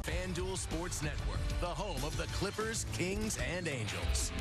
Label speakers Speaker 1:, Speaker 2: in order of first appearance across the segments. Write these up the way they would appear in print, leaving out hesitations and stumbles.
Speaker 1: FanDuel Sports Network, the home of the Clippers, Kings, and Angels.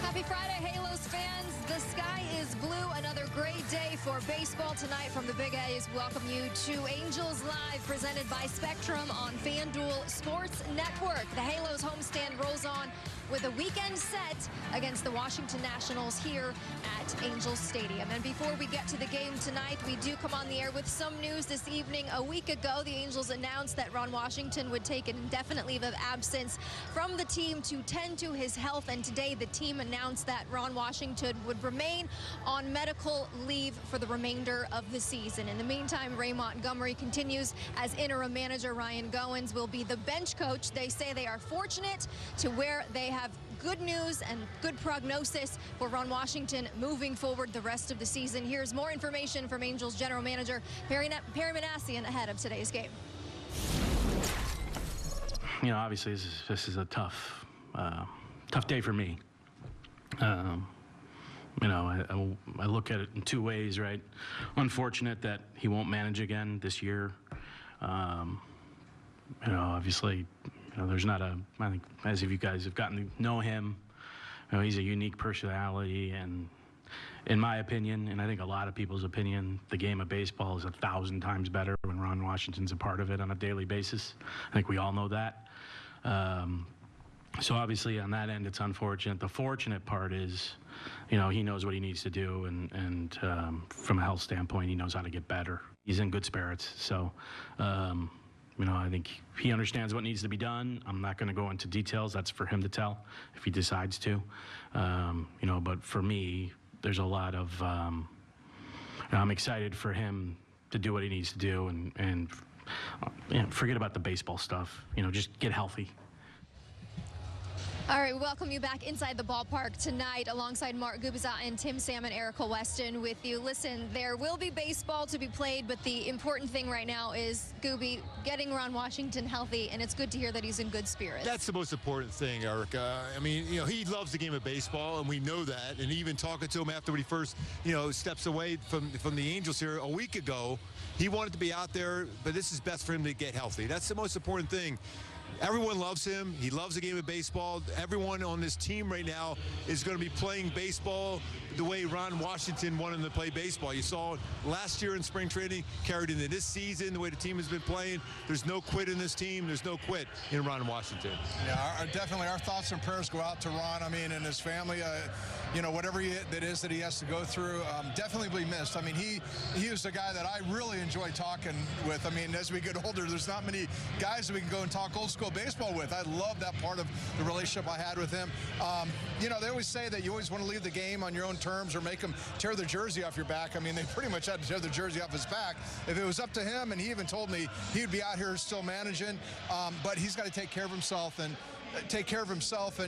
Speaker 2: Happy Friday, Halos fans. The sky is blue. Another great day for baseball tonight from the Big A's. Welcome you to Angels Live, presented by Spectrum on FanDuel Sports Network. The Halos homestand rolls on with a weekend set against the Washington Nationals here at Angels Stadium. And before we get to the game tonight, we do come on the air with some news this evening. A week ago, the Angels announced that Ron Washington would take an indefinite leave of absence from the team to tend to his health. And today, the team announced that Ron Washington would remain on medical leave for the remainder of the season. In the meantime, Ray Montgomery continues as interim manager. Ryan Goins will be the bench coach. They say they are fortunate to where they have good news and good prognosis for Ron Washington moving forward the rest of the season. Here's more information from Angels general manager Perry Manassian ahead of today's game.
Speaker 3: You know, obviously this is a tough day for me. You know, I look at it in two ways, right? Unfortunate that he won't manage again this year. You know, obviously, you know, there's not a, I think, as if you guys have gotten to know him, you know, he's a unique personality, and in my opinion, and I think a lot of people's opinion, the game of baseball is 1,000 times better when Ron Washington's a part of it on a daily basis. I think we all know that. So obviously on that end, it's unfortunate. The fortunate part is, you know, he knows what he needs to do, and from a health standpoint, he knows how to get better. He's in good spirits. So, you know, I think he understands what needs to be done. I'm not going to go into details. That's for him to tell if he decides to. You know, but for me, there's a lot of, I'm excited for him to do what he needs to do, and you know, forget about the baseball stuff. You know, just get healthy.
Speaker 2: All right, we welcome you back inside the ballpark tonight alongside Mark Gubza and Tim Sam and Erica Weston with you. Listen, there will be baseball to be played, but the important thing right now is, Gooby, getting Ron Washington healthy, and it's good to hear that he's in good spirits.
Speaker 4: That's the most important thing, Erica. I mean, you know, he loves the game of baseball, and we know that. And even talking to him after when he first, you know, steps away from the Angels here a week ago, he wanted to be out there, but this is best for him to get healthy. That's the most important thing. Everyone loves him. He loves the game of baseball. Everyone on this team right now is going to be playing baseball the way Ron Washington wanted to play baseball. You saw it last year in spring training, carried into this season, the way the team has been playing. There's no quit in this team. There's no quit in Ron Washington.
Speaker 5: Yeah, definitely our thoughts and prayers go out to Ron. I mean, and his family, you know, whatever that is that he has to go through, definitely be missed. I mean, he is a guy that I really enjoy talking with. I mean, as we get older, there's not many guys that we can go and talk old school baseball with. I love that part of the relationship I had with him. You know, they always say that you always want to leave the game on your own terms or make them tear their jersey off your back. I mean, they pretty much had to tear the jersey off his back. If it was up to him, and he even told me he'd be out here still managing, but he's got to take care of himself and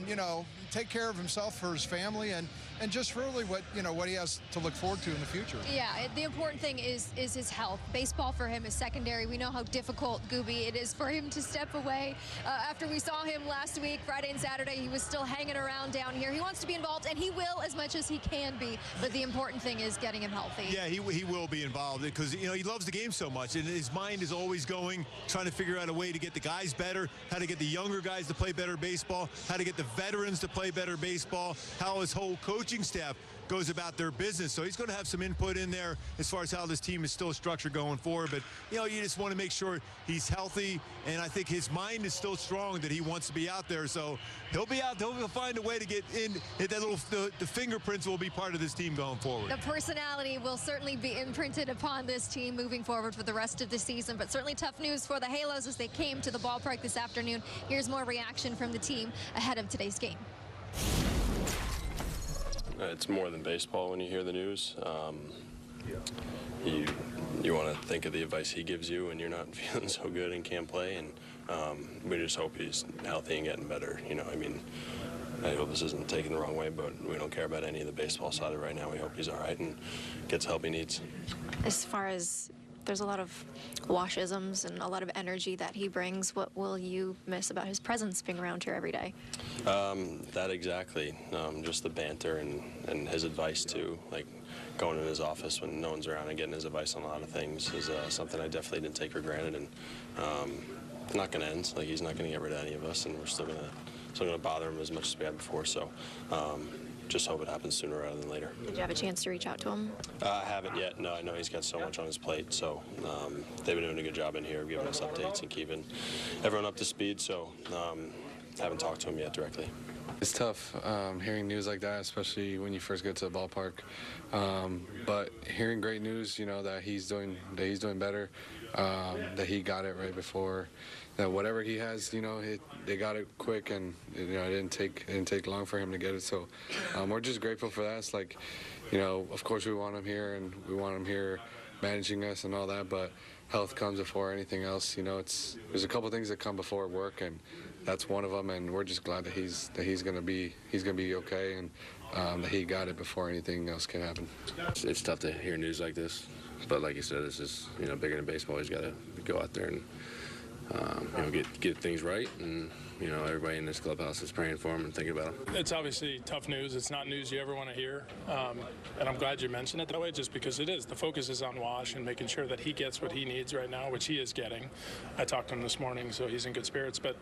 Speaker 5: you know, take care of himself for his family and just really what he has to look forward to in the future.
Speaker 2: Yeah, the important thing is his health. Baseball for him is secondary. We know how difficult, Gooby, it is for him to step away. After we saw him last week, Friday and Saturday, he was still hanging around down here. He wants to be involved, and he will as much as he can be, but the important thing is getting him healthy.
Speaker 4: Yeah, he will be involved because, you know, he loves the game so much, and his mind is always going, trying to figure out a way to get the guys better, how to get the younger guys to play better baseball, how to get the veterans to play better baseball, how his whole coaching staff goes about their business. So he's going to have some input in there as far as how this team is still structured going forward. But, you know, you just want to make sure he's healthy, and I think his mind is still strong that he wants to be out there. So he'll be out there. He'll find a way to get in. That the fingerprints will be part of this team going forward.
Speaker 2: The personality will certainly be imprinted upon this team moving forward for the rest of the season. But certainly tough news for the Halos as they came to the ballpark this afternoon. Here's more reaction from the team ahead of today's game.
Speaker 6: It's more than baseball when you hear the news. You want to think of the advice he gives you when you're not feeling so good and can't play, and we just hope he's healthy and getting better. You know, I mean, I hope this isn't taken the wrong way, but we don't care about any of the baseball side of it right now. We hope he's all right and gets the help he needs.
Speaker 7: As far as
Speaker 2: There's a lot of Wash-isms and a lot of energy that he brings. What will you miss about his presence being around here every day?
Speaker 6: That exactly. Just the banter and his advice too. Like going in his office when no one's around and getting his advice on a lot of things is something I definitely didn't take for granted, and not going to end. Like he's not going to get rid of any of us, and we're still going to bother him as much as we had before. So. Just hope it happens sooner rather than later.
Speaker 2: Did you have a chance to reach out to him?
Speaker 6: I haven't yet. No, I know he's got so much on his plate. So they've been doing a good job in here, giving us updates and keeping everyone up to speed. So haven't talked to him yet directly.
Speaker 7: It's tough hearing news like that, especially when you first get to the ballpark. But hearing great news, you know, that he's doing better, that he got it right before. That whatever he has, you know, they got it quick, and you know, it didn't take long for him to get it. So we're just grateful for that. It's like, you know, of course we want him here, and we want him here managing us and all that. But health comes before anything else. You know, there's a couple things that come before work, and that's one of them. And we're just glad that he's gonna be okay, and that he got it before anything else can happen.
Speaker 6: It's tough to hear news like this, but like you said, this is, you know, bigger than baseball. He's got to go out there and you know, get things right, and you know, everybody in this clubhouse is praying for him and thinking about him.
Speaker 8: It's obviously tough news. It's not news you ever want to hear, and I'm glad you mentioned it that way, just because it is. The focus is on Wash and making sure that he gets what he needs right now, which he is getting. I talked to him this morning, so he's in good spirits. But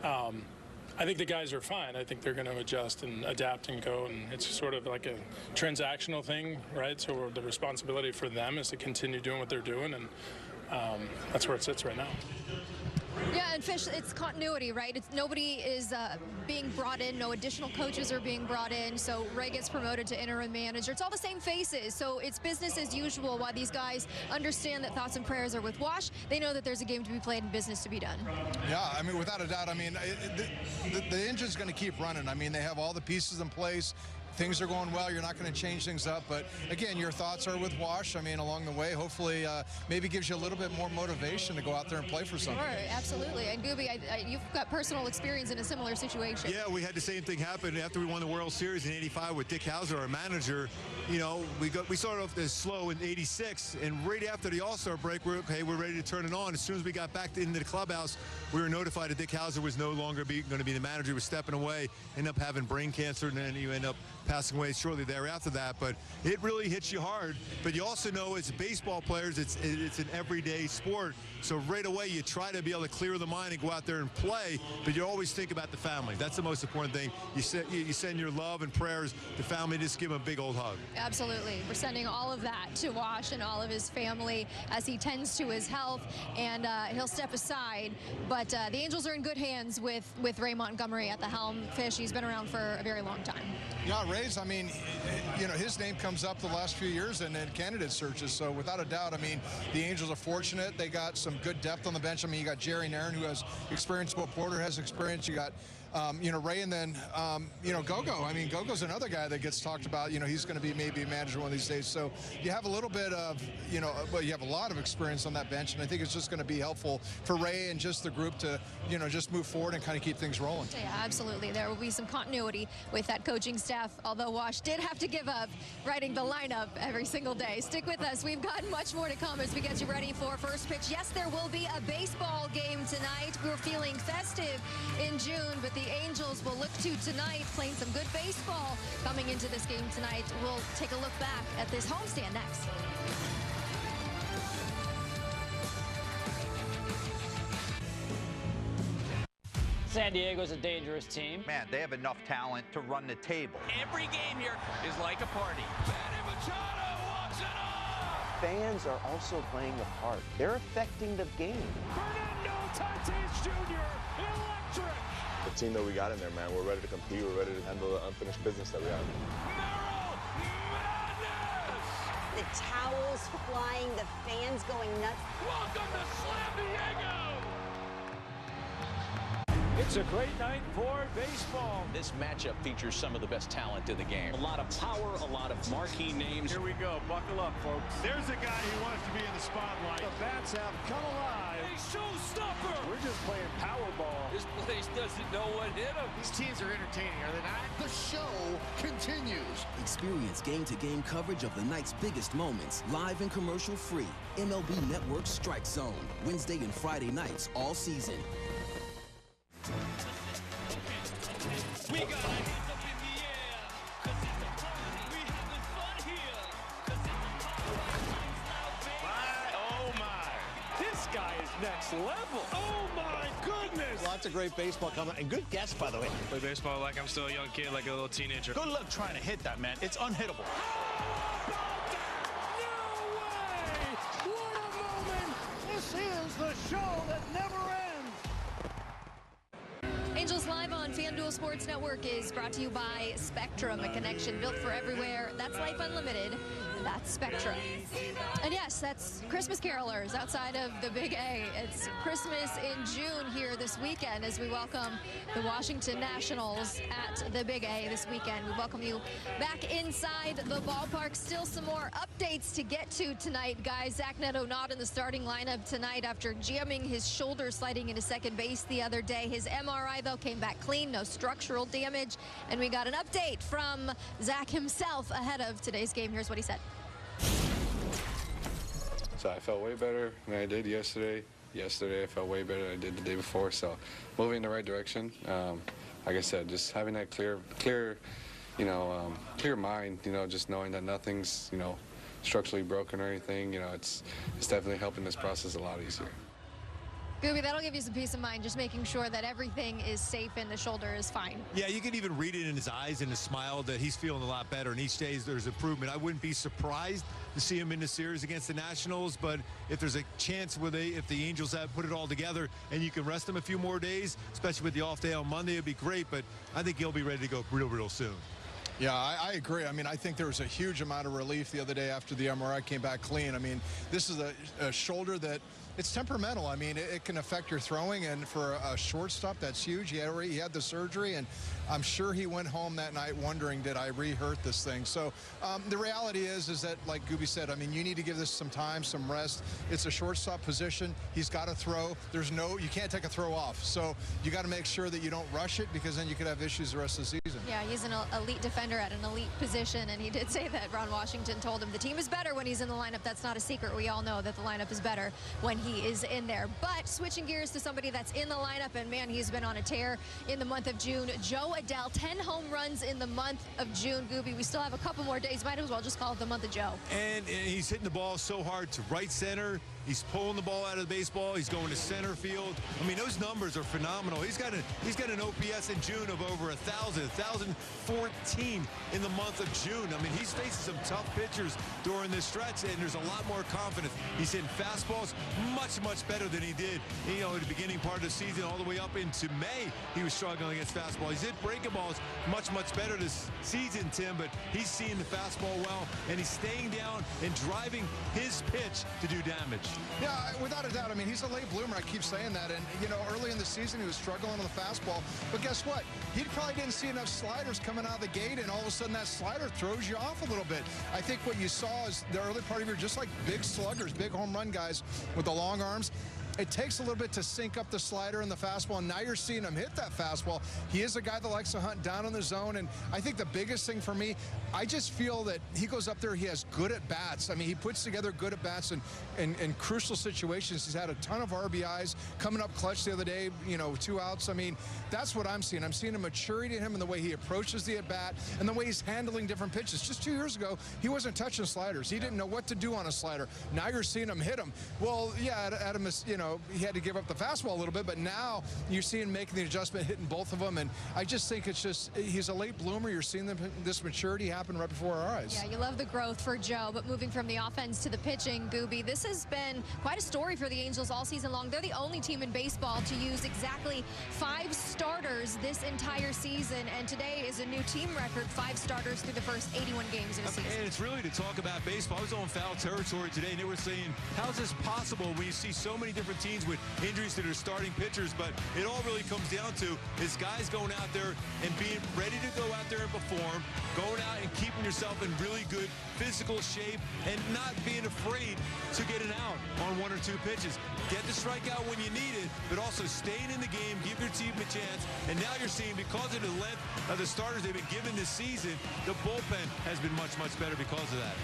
Speaker 8: I think the guys are fine. I think they're going to adjust and adapt and go, and it's sort of like a transactional thing, right? So the responsibility for them is to continue doing what they're doing, and that's where it sits right now.
Speaker 2: Yeah, and Fish, it's continuity, right? Nobody is being brought in. No additional coaches are being brought in. So Ray gets promoted to interim manager. It's all the same faces. So it's business as usual. While these guys understand that thoughts and prayers are with Wash, they know that there's a game to be played and business to be done.
Speaker 5: Yeah, I mean, without a doubt. I mean, the engine's going to keep running. I mean, they have all the pieces in place. Things are going well. You're not going to change things up. But, again, your thoughts are with Wash. I mean, along the way, hopefully maybe gives you a little bit more motivation to go out there and play for something.
Speaker 2: Sure, absolutely. And, Gooby, you've got personal experience in a similar situation.
Speaker 4: Yeah, we had the same thing happen after we won the World Series in '85 with Dick Hauser, our manager. You know, we started off as slow in '86, and right after the All-Star break, we're ready to turn it on. As soon as we got back into the clubhouse, we were notified that Dick Hauser was no longer going to be the manager. He was stepping away, ended up having brain cancer, and then you end up passing away shortly thereafter that. But it really hits you hard. But you also know, as baseball players, it's an everyday sport. So right away you try to be able to clear the mind and go out there and play, but you always think about the family. That's the most important thing. You send your love and prayers to family. Just give them a big old hug.
Speaker 2: Absolutely. We're sending all of that to Wash and all of his family as he tends to his health, and he'll step aside. But the Angels are in good hands with Ray Montgomery at the helm. Fish, he's been around for a very long time.
Speaker 5: Yeah, Ray's, I mean, you know, his name comes up the last few years in candidate searches. So without a doubt, I mean, the Angels are fortunate. They got some good depth on the bench. I mean, you got Jerry Nairn, who has experience, what Porter has experience. You got, you know, Ray, and then, you know, Gogo. I mean, Gogo's another guy that gets talked about. You know, he's going to be maybe a manager one of these days. So you have a little bit of, you know, well, you have a lot of experience on that bench, and I think it's just going to be helpful for Ray and just the group to, you know, just move forward and kind of keep things rolling.
Speaker 2: Yeah, absolutely. There will be some continuity with that coaching staff, although Wash did have to give up writing the lineup every single day. Stick with us. We've got much more to come as we get you ready for first pitch. Yes, there will be a baseball game tonight. We're feeling festive in June, but the Angels will look to tonight, playing some good baseball coming into this game tonight. We'll take a look back at this homestand next.
Speaker 9: San Diego's a dangerous team.
Speaker 10: Man, they have enough talent to run the table.
Speaker 11: Every game here is like a party. Manny Machado walks it off!
Speaker 12: Fans are also playing a part. They're affecting the game.
Speaker 11: Fernando Tatis Jr., electric!
Speaker 13: The team that we got in there, man, we're ready to compete. We're ready to handle the unfinished business that we have.
Speaker 11: Merrill Madness!
Speaker 14: The towels flying, the fans going nuts.
Speaker 11: Welcome to Slam Diego!
Speaker 15: It's a great night for baseball.
Speaker 16: This matchup features some of the best talent in the game. A lot of power, a lot of marquee names.
Speaker 15: Here we go. Buckle up, folks. There's a guy who wants to be in the spotlight. The bats have come alive.
Speaker 11: A showstopper.
Speaker 15: We're just playing Powerball.
Speaker 11: This place doesn't know what hit him.
Speaker 15: These teams are entertaining, are they not?
Speaker 17: The show continues.
Speaker 1: Experience game-to-game coverage of the night's biggest moments, live and commercial-free. MLB Network Strike Zone, Wednesday and Friday nights all season.
Speaker 11: We got our hands up in the air, 'cause it's a party. We having fun here, 'cause it's a party. Oh my, this guy is next level. Oh my goodness.
Speaker 17: Lots of great baseball coming, and good guess, by the way.
Speaker 18: Play baseball like I'm still a young kid, like a little teenager.
Speaker 17: Good luck trying to hit that, man. It's unhittable.
Speaker 15: What a moment! This is the show that never ends.
Speaker 2: Angels Live on FanDuel Sports Network is brought to you by Spectrum, a connection built for everywhere. That's life unlimited. That's Spectrum. And yes, that's Christmas carolers outside of the Big A. It's Christmas in June here this weekend as we welcome the Washington Nationals at the Big A this weekend. We welcome you back inside the ballpark. Still some more updates to get to tonight, guys. Zach Neto not in the starting lineup tonight after jamming his shoulder sliding into second base the other day. His MRI, though, came back clean, no structural damage. And we got an update from Zach himself ahead of today's game. Here's what he said.
Speaker 7: So I felt way better than I did yesterday. Yesterday I felt way better than I did the day before. So moving in the right direction. Like I said, just having that clear mind. Just knowing that nothing's structurally broken or anything. It's definitely helping this process a lot easier.
Speaker 2: Gooby, that'll give you some peace of mind, just making sure that everything is safe and the shoulder is fine.
Speaker 4: Yeah, you can even read it in his eyes and his smile that he's feeling a lot better, and each day there's improvement. I wouldn't be surprised to see him in the series against the Nationals, but if there's a chance if the Angels have put it all together and you can rest him a few more days, especially with the off day on Monday, it'd be great, but I think he'll be ready to go real soon.
Speaker 5: Yeah, I agree. I mean, I think there was a huge amount of relief the other day after the MRI came back clean. I mean, this is a shoulder that it's temperamental. I mean, it can affect your throwing, and for a shortstop, that's huge. He had the surgery, and I'm sure he went home that night wondering, did I re-hurt this thing? So the reality is that, like Gooby said, I mean, you need to give this some time, some rest. It's a shortstop position. He's got to throw. You can't take a throw off. So you got to make sure that you don't rush it, because then you could have issues the rest of the season.
Speaker 2: Yeah, he's an elite defender at an elite position, and he did say that Ron Washington told him the team is better when he's in the lineup. That's not a secret. We all know that the lineup is better when he is in there. But switching gears to somebody that's in the lineup, and man, he's been on a tear in the month of June. Joe Adell, 10 home runs in the month of June. Gooby, we still have a couple more days. Might as well just call it the month of Joe.
Speaker 4: And he's hitting the ball so hard to right center. He's pulling the ball out of the baseball. He's going to center field. I mean, those numbers are phenomenal. He's got an OPS in June of over 1,014 in the month of June. I mean, he's facing some tough pitchers during this stretch, and there's a lot more confidence. He's hitting fastballs much better than he did, at the beginning part of the season all the way up into May. He was struggling against fastball. He's hit breaking balls much better this season, Tim, but he's seeing the fastball well, and he's staying down and driving his pitch to do damage.
Speaker 5: Yeah, without a doubt. I mean, he's a late bloomer. I keep saying that. And, early in the season, he was struggling on the fastball. But guess what? He probably didn't see enough sliders coming out of the gate, and all of a sudden that slider throws you off a little bit. I think what you saw is the early part of your, just like big sluggers, big home run guys with the long arms, it takes a little bit to sync up the slider and the fastball, and now you're seeing him hit that fastball. He is a guy that likes to hunt down in the zone, and I think the biggest thing for me, I just feel that he goes up there, he has good at-bats. I mean, he puts together good at-bats in crucial situations. He's had a ton of RBIs, coming up clutch the other day, 2 outs. I mean, that's what I'm seeing. I'm seeing a maturity in him in the way he approaches the at-bat and the way he's handling different pitches. Just 2 years ago, he wasn't touching sliders. He didn't know what to do on a slider. Now you're seeing him hit him. Well, yeah, Adam is, he had to give up the fastball a little bit, but now you're seeing him making the adjustment, hitting both of them, and I just think it's just, he's a late bloomer. You're seeing this maturity happen right before our eyes.
Speaker 2: Yeah, you love the growth for Joe, but moving from the offense to the pitching, Gooby, this has been quite a story for the Angels all season long. They're the only team in baseball to use exactly 5 starters this entire season, and today is a new team record, 5 starters through the first 81 games of the season.
Speaker 4: And it's really to talk about baseball. I was on Foul Territory today, and they were saying, how's this possible when you see so many different different teams with injuries to their starting pitchers, but it all really comes down to is guys going out there and being ready to go out there and perform, going out and keeping yourself in really good physical shape and not being afraid to get an out on 1 or 2 pitches. Get the strikeout when you need it, but also staying in the game, give your team a chance. And now you're seeing, because of the length of the starters they've been given this season, the bullpen has been much, much better because of that.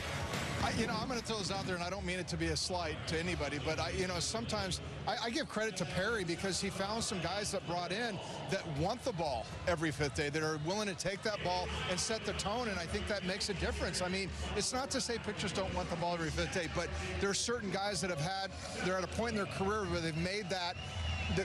Speaker 5: I'm going to throw this out there, and I don't mean it to be a slight to anybody, but sometimes I give credit to Perry because he found some guys that brought in that want the ball every 5th day, that are willing to take that ball and set the tone, and I think that makes a difference. I mean, it's not to say pitchers don't want the ball every 5th day, but there are certain guys that they're at a point in their career where they've made that.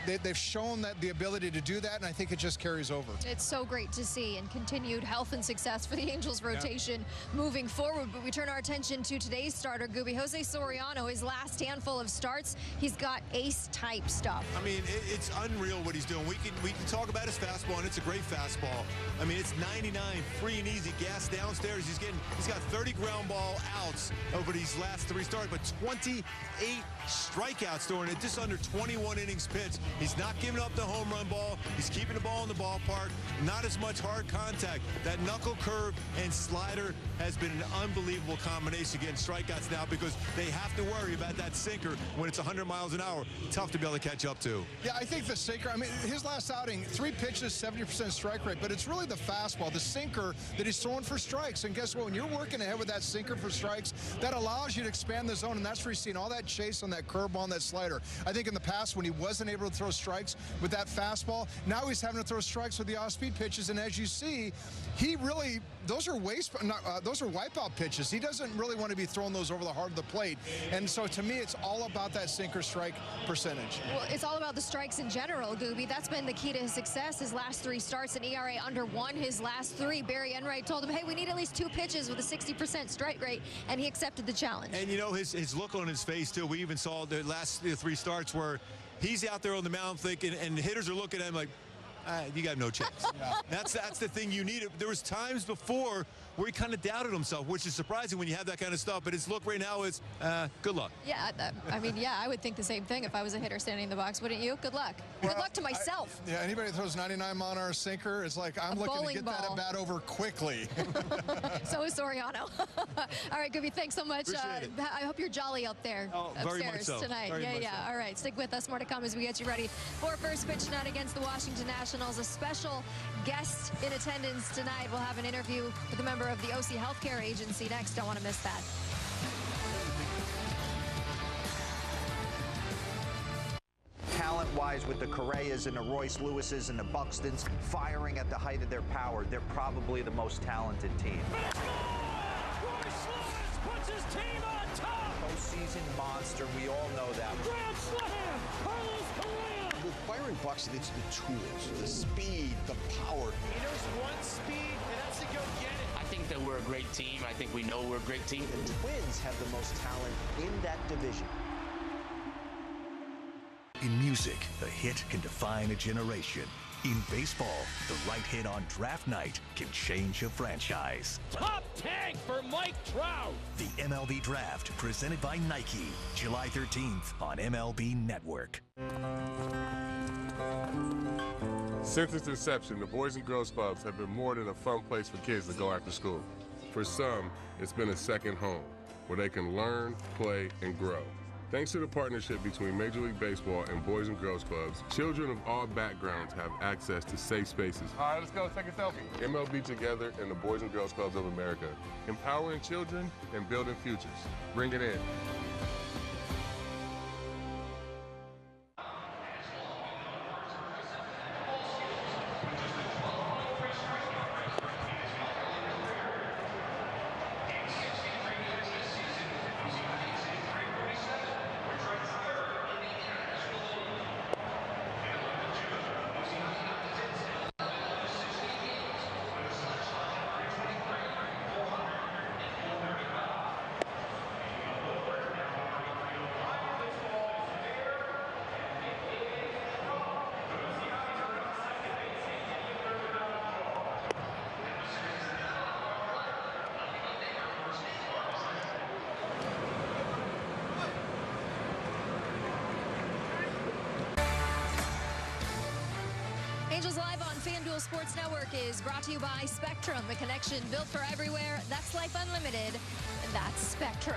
Speaker 5: They've shown that the ability to do that, and I think it just carries over.
Speaker 2: It's so great to see, and continued health and success for the Angels rotation moving forward. But we turn our attention to today's starter, Gooby. Jose Soriano, his last handful of starts, he's got ace-type stuff.
Speaker 4: I mean, it's unreal what he's doing. We can talk about his fastball, and it's a great fastball. I mean, it's 99, free and easy, gas downstairs. He's got 30 ground ball outs over these last 3 starts, but 28 strikeouts during it, just under 21 innings pitched. He's not giving up the home run ball. He's keeping the ball in the ballpark. Not as much hard contact. That knuckle curve and slider has been an unbelievable combination getting strikeouts now because they have to worry about that sinker when it's 100 miles an hour. Tough to be able to catch up to.
Speaker 5: Yeah, I think the sinker, I mean, his last outing, 3 pitches, 70% strike rate, but it's really the fastball, the sinker that he's throwing for strikes. And guess what? When you're working ahead with that sinker for strikes, that allows you to expand the zone, and that's where you're seeing all that chase on that curveball and that slider. I think in the past when he wasn't able to throw strikes with that fastball, now he's having to throw strikes with the off-speed pitches, and as you see, he really, those are wipeout pitches. He doesn't really want to be throwing those over the heart of the plate, and so to me, it's all about that sinker strike percentage.
Speaker 2: Well, it's all about the strikes in general, Gooby. That's been the key to his success. His last 3 starts, an ERA under 1. His last 3, Barry Enright told him, hey, we need at least 2 pitches with a 60% strike rate, and he accepted the challenge.
Speaker 4: And you know, his look on his face too. We even saw the last 3 starts where he's out there on the mound thinking, and the hitters are looking at him like, you got no chance. That's the thing you need. There was times before where he kind of doubted himself, which is surprising when you have that kind of stuff. But his look right now is, good luck.
Speaker 2: Yeah, I mean, yeah, I would think the same thing if I was a hitter standing in the box, wouldn't you? Good luck. Well, good luck to myself.
Speaker 5: Yeah, anybody that throws 99-mile-an-hour sinker is like, I'm looking to get that at bat over quickly.
Speaker 2: So is Soriano. All right, Gooby, thanks so much. I hope you're jolly up there upstairs tonight. Yeah. All right, stick with us. More to come as we get you ready for first pitch tonight against the Washington Nationals. A special guest in attendance tonight. We'll have an interview with a member of the OC Healthcare Agency next. Don't want to miss that.
Speaker 10: Talent-wise, with the Correas and the Royce Lewises and the Buxtons firing at the height of their power, they're probably the most talented team.
Speaker 11: Royce Lewis puts his team on top.
Speaker 10: Postseason monster, we all know that.
Speaker 11: Grand slam, Carlos Correa.
Speaker 17: With Byron Buxton, it's the tools, the speed, the power.
Speaker 18: He knows one speed, and that's to go get it.
Speaker 19: I think that we're a great team. I think we know we're a great team.
Speaker 12: The Twins have the most talent in that division.
Speaker 20: In music, a hit can define a generation. In baseball, the right hit on draft night can change a franchise.
Speaker 11: Top tank for Mike Trout.
Speaker 20: The MLB Draft, presented by Nike, July 13th on MLB Network.
Speaker 21: Since its inception, the Boys and Girls Clubs have been more than a fun place for kids to go after school. For some, it's been a second home, where they can learn, play, and grow. Thanks to the partnership between Major League Baseball and Boys and Girls Clubs, children of all backgrounds have access to safe spaces. All right, let's go take a selfie. MLB Together and the Boys and Girls Clubs of America, empowering children and building futures. Bring it in.
Speaker 2: FanDuel Sports Network is brought to you by Spectrum, the connection built for everywhere. That's life unlimited, and that's Spectrum.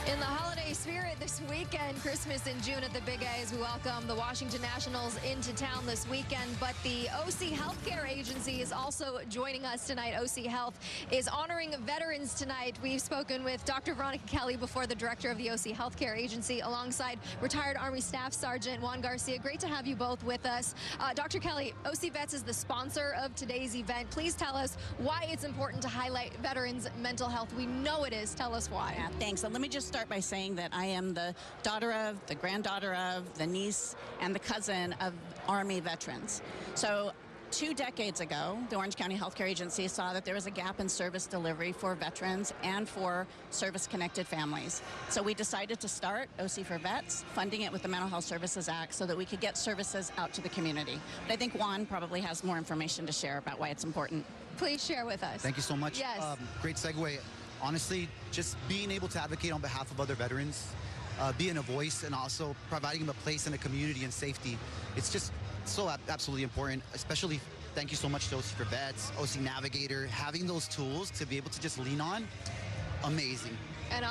Speaker 2: In the holiday spirit this weekend, Christmas in June at the Big A, as we welcome the Washington Nationals into town this weekend. But the OC Healthcare Agency is also joining us tonight. OC Health is honoring veterans tonight. We've spoken with Dr. Veronica Kelly before, the director of the OC Healthcare Agency, alongside retired Army Staff Sergeant Juan Garcia. Great to have you both with us. Dr. Kelly, OC Vets is the sponsor of today's event. Please tell us why it's important to highlight veterans' mental health. We know it is. Tell us why.
Speaker 3: Yeah, thanks. And let me just start by saying that I am the daughter of, the granddaughter of, the niece, and the cousin of Army veterans. So 2 decades ago, the Orange County Healthcare Agency saw that there was a gap in service delivery for veterans and for service-connected families. So we decided to start OC for Vets, funding it with the Mental Health Services Act so that we could get services out to the community. But I think Juan probably has more information to share about why it's important.
Speaker 2: Please share with us.
Speaker 22: Thank you so much.
Speaker 2: Yes.
Speaker 22: Great segue. Honestly, just being able to advocate on behalf of other veterans, being a voice, and also providing them a place in the community and safety. It's just so absolutely important, especially thank you so much to OC for Vets, OC Navigator, having those tools to be able to just lean on, amazing.
Speaker 2: And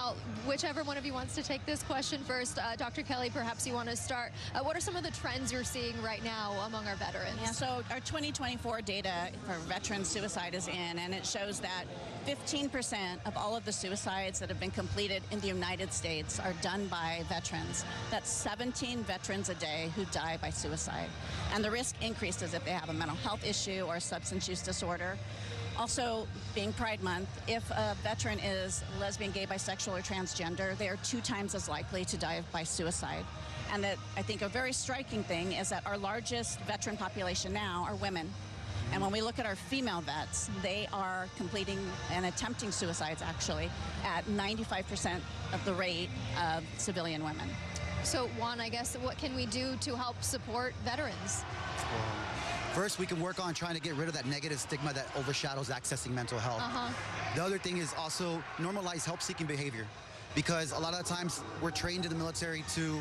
Speaker 2: whichever one of you wants to take this question first, Dr. Kelly, perhaps you want to start. What are some of the trends you're seeing right now among our veterans?
Speaker 3: Yeah, so our 2024 data for veteran suicide is in, and it shows that 15% of all of the suicides that have been completed in the United States are done by veterans. That's 17 veterans a day who die by suicide. And the risk increases if they have a mental health issue or a substance use disorder. Also, being Pride Month, if a veteran is lesbian, gay, bisexual, or transgender, they are 2 times as likely to die by suicide. And that I think a very striking thing is that our largest veteran population now are women. And when we look at our female vets, they are completing and attempting suicides, actually, at 95% of the rate of civilian women.
Speaker 2: So, Juan, I guess, what can we do to help support veterans?
Speaker 22: First, we can work on trying to get rid of that negative stigma that overshadows accessing mental health. The other thing is also normalize help-seeking behavior, because a lot of the times we're trained in the military to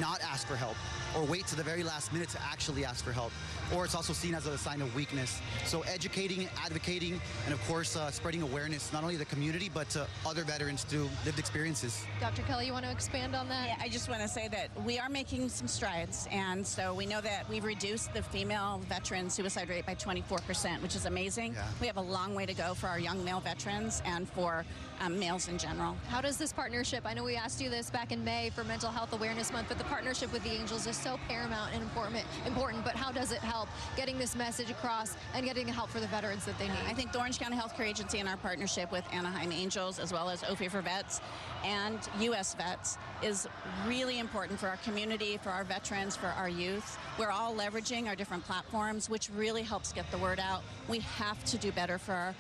Speaker 22: not ask for help or wait to the very last minute to actually ask for help, or it's also seen as a sign of weakness. So educating, advocating, and of course spreading awareness, not only to the community but to other veterans through lived experiences.
Speaker 2: Dr. Kelly, you want to expand on that?
Speaker 3: Yeah, I just want to say that we are making some strides, and so we know that we've reduced the female veteran suicide rate by 24%, which is amazing.
Speaker 22: Yeah.
Speaker 3: We have a long way to go for our young male veterans and for males in general.
Speaker 2: How does this partnership, I know we asked you this back in May for Mental Health Awareness Month, but the partnership with the Angels is so paramount and important, but how does it help getting this message across and getting the help for the veterans that they need?
Speaker 3: I think the Orange County Healthcare Agency and our partnership with Anaheim Angels, as well as OFI for Vets and U.S. Vets, is really important for our community, for our veterans, for our youth. We're all leveraging our different platforms, which really helps get the word out. We have to do better for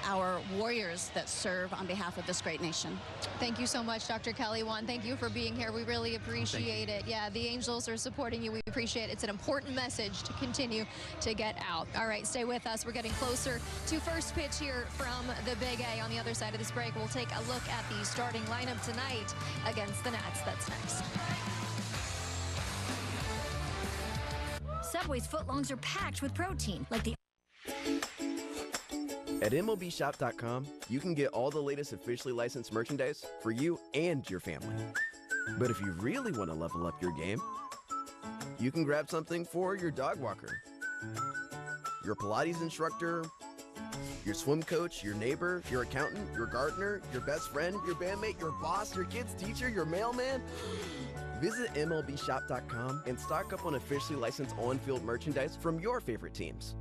Speaker 3: our warriors that serve on behalf of this great nation.
Speaker 2: Thank you so much, Dr. Kelly. Juan, thank you for being here. We really appreciate it. Yeah, the Angels are supporting you. We appreciate it. It's an important message to continue to get out. All right, stay with us. We're getting closer to first pitch here from the Big A. On the other side of this break, we'll take a look at the starting lineup tonight against the Nats. That's next.
Speaker 23: Subway's footlongs are packed with protein, like the...
Speaker 24: At MLBshop.com, you can get all the latest officially licensed merchandise for you and your family. But if you really want to level up your game, you can grab something for your dog walker, your Pilates instructor, your swim coach, your neighbor, your accountant, your gardener, your best friend, your bandmate, your boss, your kid's teacher, your mailman. Visit MLBshop.com and stock up on officially licensed on-field merchandise from your favorite teams.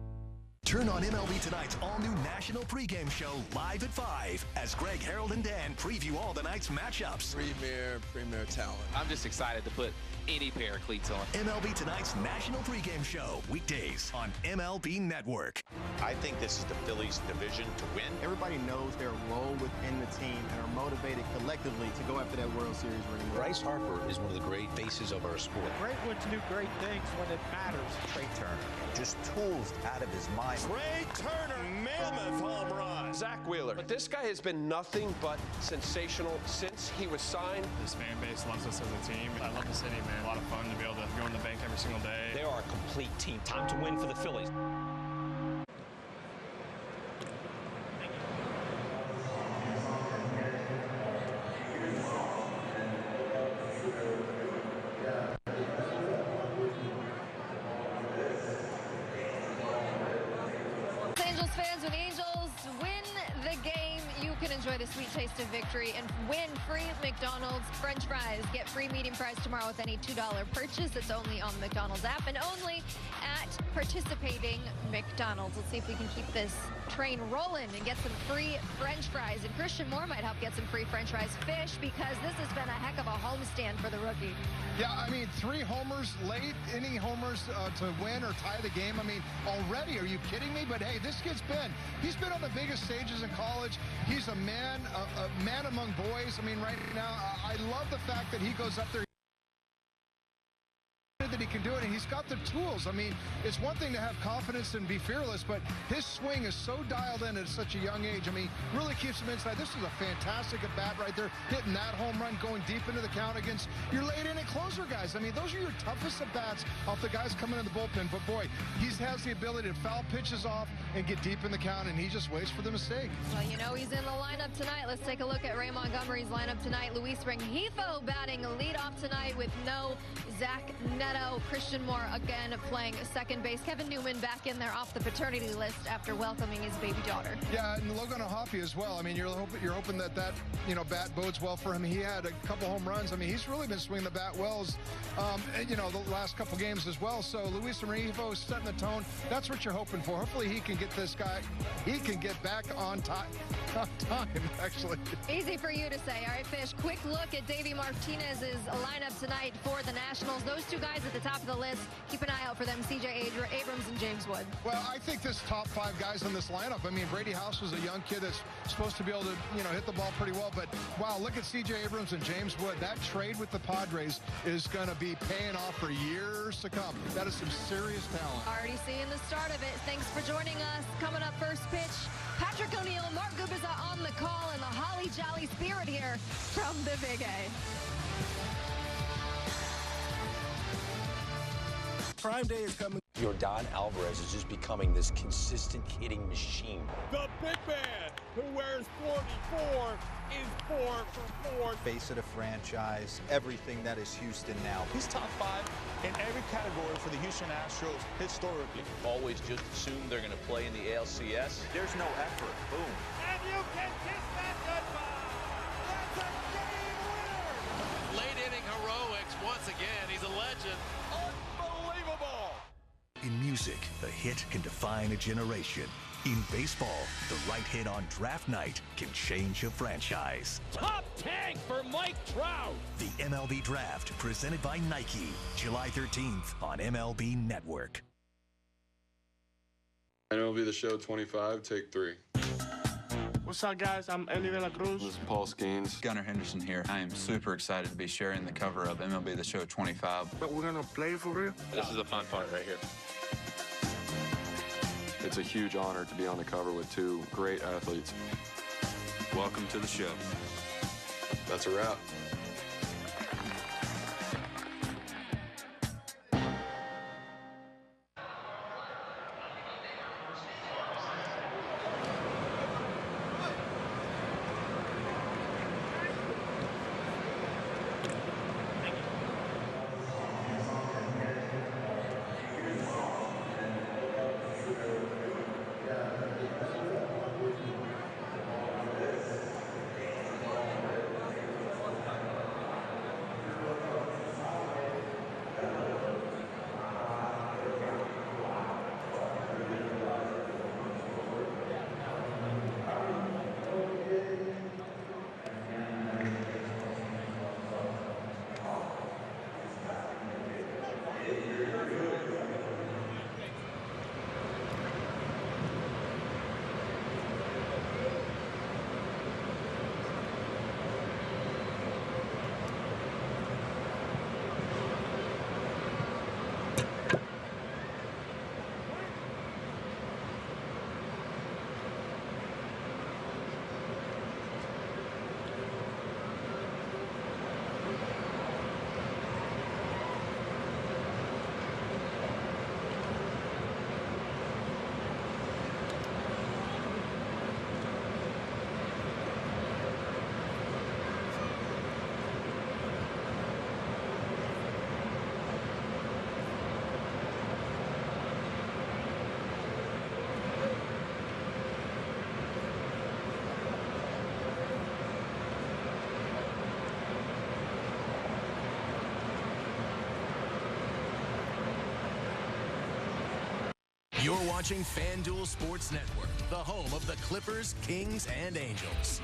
Speaker 20: Turn on MLB Tonight's all-new national pregame show live at 5 as Greg, Harold, and Dan preview all the night's matchups.
Speaker 25: Premier talent. I'm just excited to put any pair of cleats on.
Speaker 20: MLB Tonight's national pregame show, weekdays on MLB Network.
Speaker 26: I think this is the Phillies' division to win.
Speaker 27: Everybody knows their role within the team and are motivated collectively to go after that World Series ring.
Speaker 26: Bryce Harper is one of the great faces of our sport.
Speaker 18: Great ones do great things when it matters.
Speaker 10: Trey Turner, just tools out of his mind.
Speaker 1: line.
Speaker 18: Trey Turner, mammoth home run.
Speaker 6: Zach Wheeler. But this guy has been nothing but sensational since he was signed.
Speaker 8: This fan base loves us as a team. I love the city, man. A lot of fun to be able to go in the bank every single day.
Speaker 9: They are a complete team. Time to win for the Phillies.
Speaker 2: Angels fans, when the Angels win the game, you can enjoy the sweet taste of victory and win free McDonald's French fries. Get free medium fries tomorrow with any $2 purchase. It's only on the McDonald's app and only at participating McDonald's. Let's see if we can keep this train rolling and get some free French fries. And Christian Moore might help get some free French fries fish because this has been a heck of a homestand for the rookie.
Speaker 5: Yeah, I mean, 3 homers, late inning homers to win or tie the game. I mean, already, are you kidding me? But hey, this kid's he's been on the biggest stages in college. He's a man among boys. I mean, right now, I love the fact that he goes up there. That he can do it, and he's got the tools. I mean, it's one thing to have confidence and be fearless, but his swing is so dialed in at such a young age. I mean, really keeps him inside. This is a fantastic at bat right there, hitting that home run, going deep into the count against your late inning closer guys. I mean, those are your toughest at bats off the guys coming in the bullpen. But boy, he has the ability to foul pitches off and get deep in the count, and he just waits for the mistake.
Speaker 2: Well, you know he's in the lineup tonight. Let's take a look at Ray Montgomery's lineup tonight. Luis Rengifo batting leadoff tonight with no Zach Neto. Christian Moore again playing second base. Kevin Newman back in there off the paternity list after welcoming his baby daughter.
Speaker 5: Yeah, and Logan O'Hoppe as well. I mean, you're hoping that bat bodes well for him. He had a couple home runs. I mean, he's really been swinging the bat well, the last couple games as well. So Luis Rengifo is setting the tone. That's what you're hoping for. Hopefully he can get this guy. He can get back on time. Actually.
Speaker 2: Easy for you to say. All right, Fish, quick look at Davey Martinez's lineup tonight for the Nationals. Those two guys at the top of the list. Keep an eye out for them, C.J. Abrams and James Wood.
Speaker 5: Well, I think this top 5 guys in this lineup, I mean, Brady House was a young kid that's supposed to be able to, hit the ball pretty well. But, wow, look at C.J. Abrams and James Wood. That trade with the Padres is going to be paying off for years to come. That is some serious talent.
Speaker 2: Already seeing the start of it. Thanks for joining us. Coming up first pitch, Patrick O'Neill, Mark Gubiza on the call, and the holly jolly spirit here from the Big A.
Speaker 13: Prime Day is coming.
Speaker 26: Yordan Alvarez is just becoming this consistent hitting machine.
Speaker 18: The big man who wears 44 is 4 for 4.
Speaker 27: Face of the franchise, everything that is Houston now.
Speaker 18: He's top 5 in every category for the Houston Astros historically.
Speaker 26: Always just assume they're going to play in the ALCS.
Speaker 10: There's no effort. Boom.
Speaker 18: And you can kiss that goodbye. That's a game winner.
Speaker 14: Late inning heroics once again. He's a legend.
Speaker 18: Unbelievable.
Speaker 20: In music, a hit can define a generation. In baseball, the right hit on draft night can change a franchise.
Speaker 11: Top tank for Mike Trout.
Speaker 20: The MLB Draft, presented by Nike, July 13th on MLB Network.
Speaker 7: MLB The Show 25, take 3.
Speaker 16: What's up, guys? I'm Eli De La Cruz.
Speaker 7: This is Paul Skeens.
Speaker 28: Gunnar Henderson here. I am super excited to be sharing the cover of MLB The Show 25.
Speaker 16: But we're going to play for real?
Speaker 26: This is the fun part right here.
Speaker 7: It's a huge honor to be on the cover with 2 great athletes.
Speaker 28: Welcome to the show.
Speaker 7: That's a wrap.
Speaker 20: You're watching FanDuel Sports Network, the home of the Clippers, Kings, and Angels.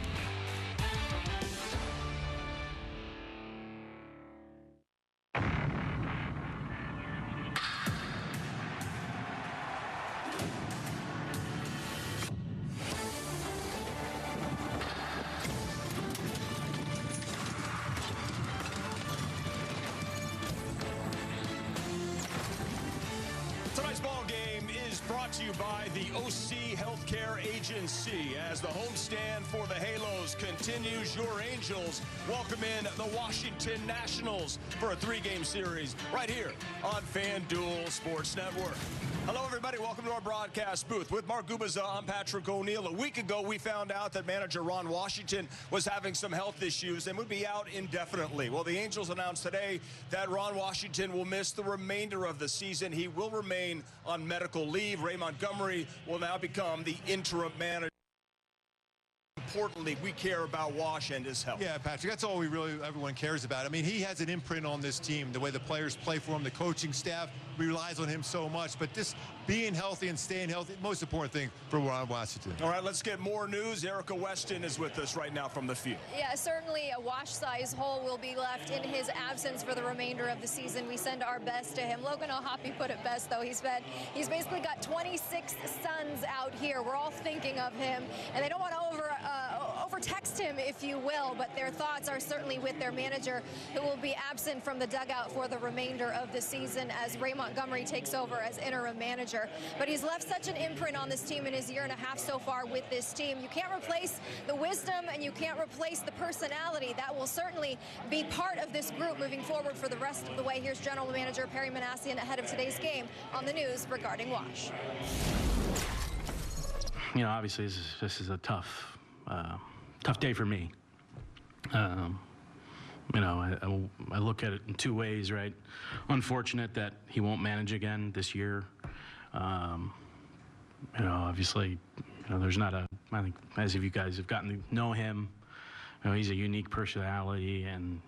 Speaker 1: Tonight's ball game is brought to you by the OC Healthcare Agency. As the homestand for the Halos continues, your Angels welcome in the Washington Nationals for a 3-game series right here on FanDuel Sports Network. Hello, everybody. Welcome to our broadcast booth. With Mark Gubaza, I'm Patrick O'Neill. A week ago, we found out that manager Ron Washington was having some health issues and would be out indefinitely. Well, the Angels announced today that Ron Washington will miss the remainder of the season. He will remain on medical leave. Ray Montgomery will now become the interim manager. Importantly, we care about Wash and his health.
Speaker 4: Yeah, Patrick, that's all everyone cares about. I mean, he has an imprint on this team, the way the players play for him, the coaching staff relies on him so much. But just being healthy and staying healthy, most important thing for Ron Washington.
Speaker 1: All right, let's get more news. Erica Weston is with us right now from the field.
Speaker 2: Yeah, certainly a Wash-sized hole will be left in his absence for the remainder of the season. We send our best to him. Logan O'Hoppe put it best, though. He's basically got 26 sons out here. We're all thinking of him, and they don't want to over-text him, if you will, but their thoughts are certainly with their manager, who will be absent from the dugout for the remainder of the season as Ray Montgomery takes over as interim manager. But he's left such an imprint on this team in his year and a half so far with this team. You can't replace the wisdom and you can't replace the personality. That will certainly be part of this group moving forward for the rest of the way. Here's General Manager Perry Manassian ahead of today's game on the news regarding Wash.
Speaker 12: You know, obviously this is a tough day for me. You know, I look at it in two ways, right? Unfortunate that he won't manage again this year. You know, obviously, you know, there's not I think as if you guys have gotten to know him, you know, he's a unique personality, and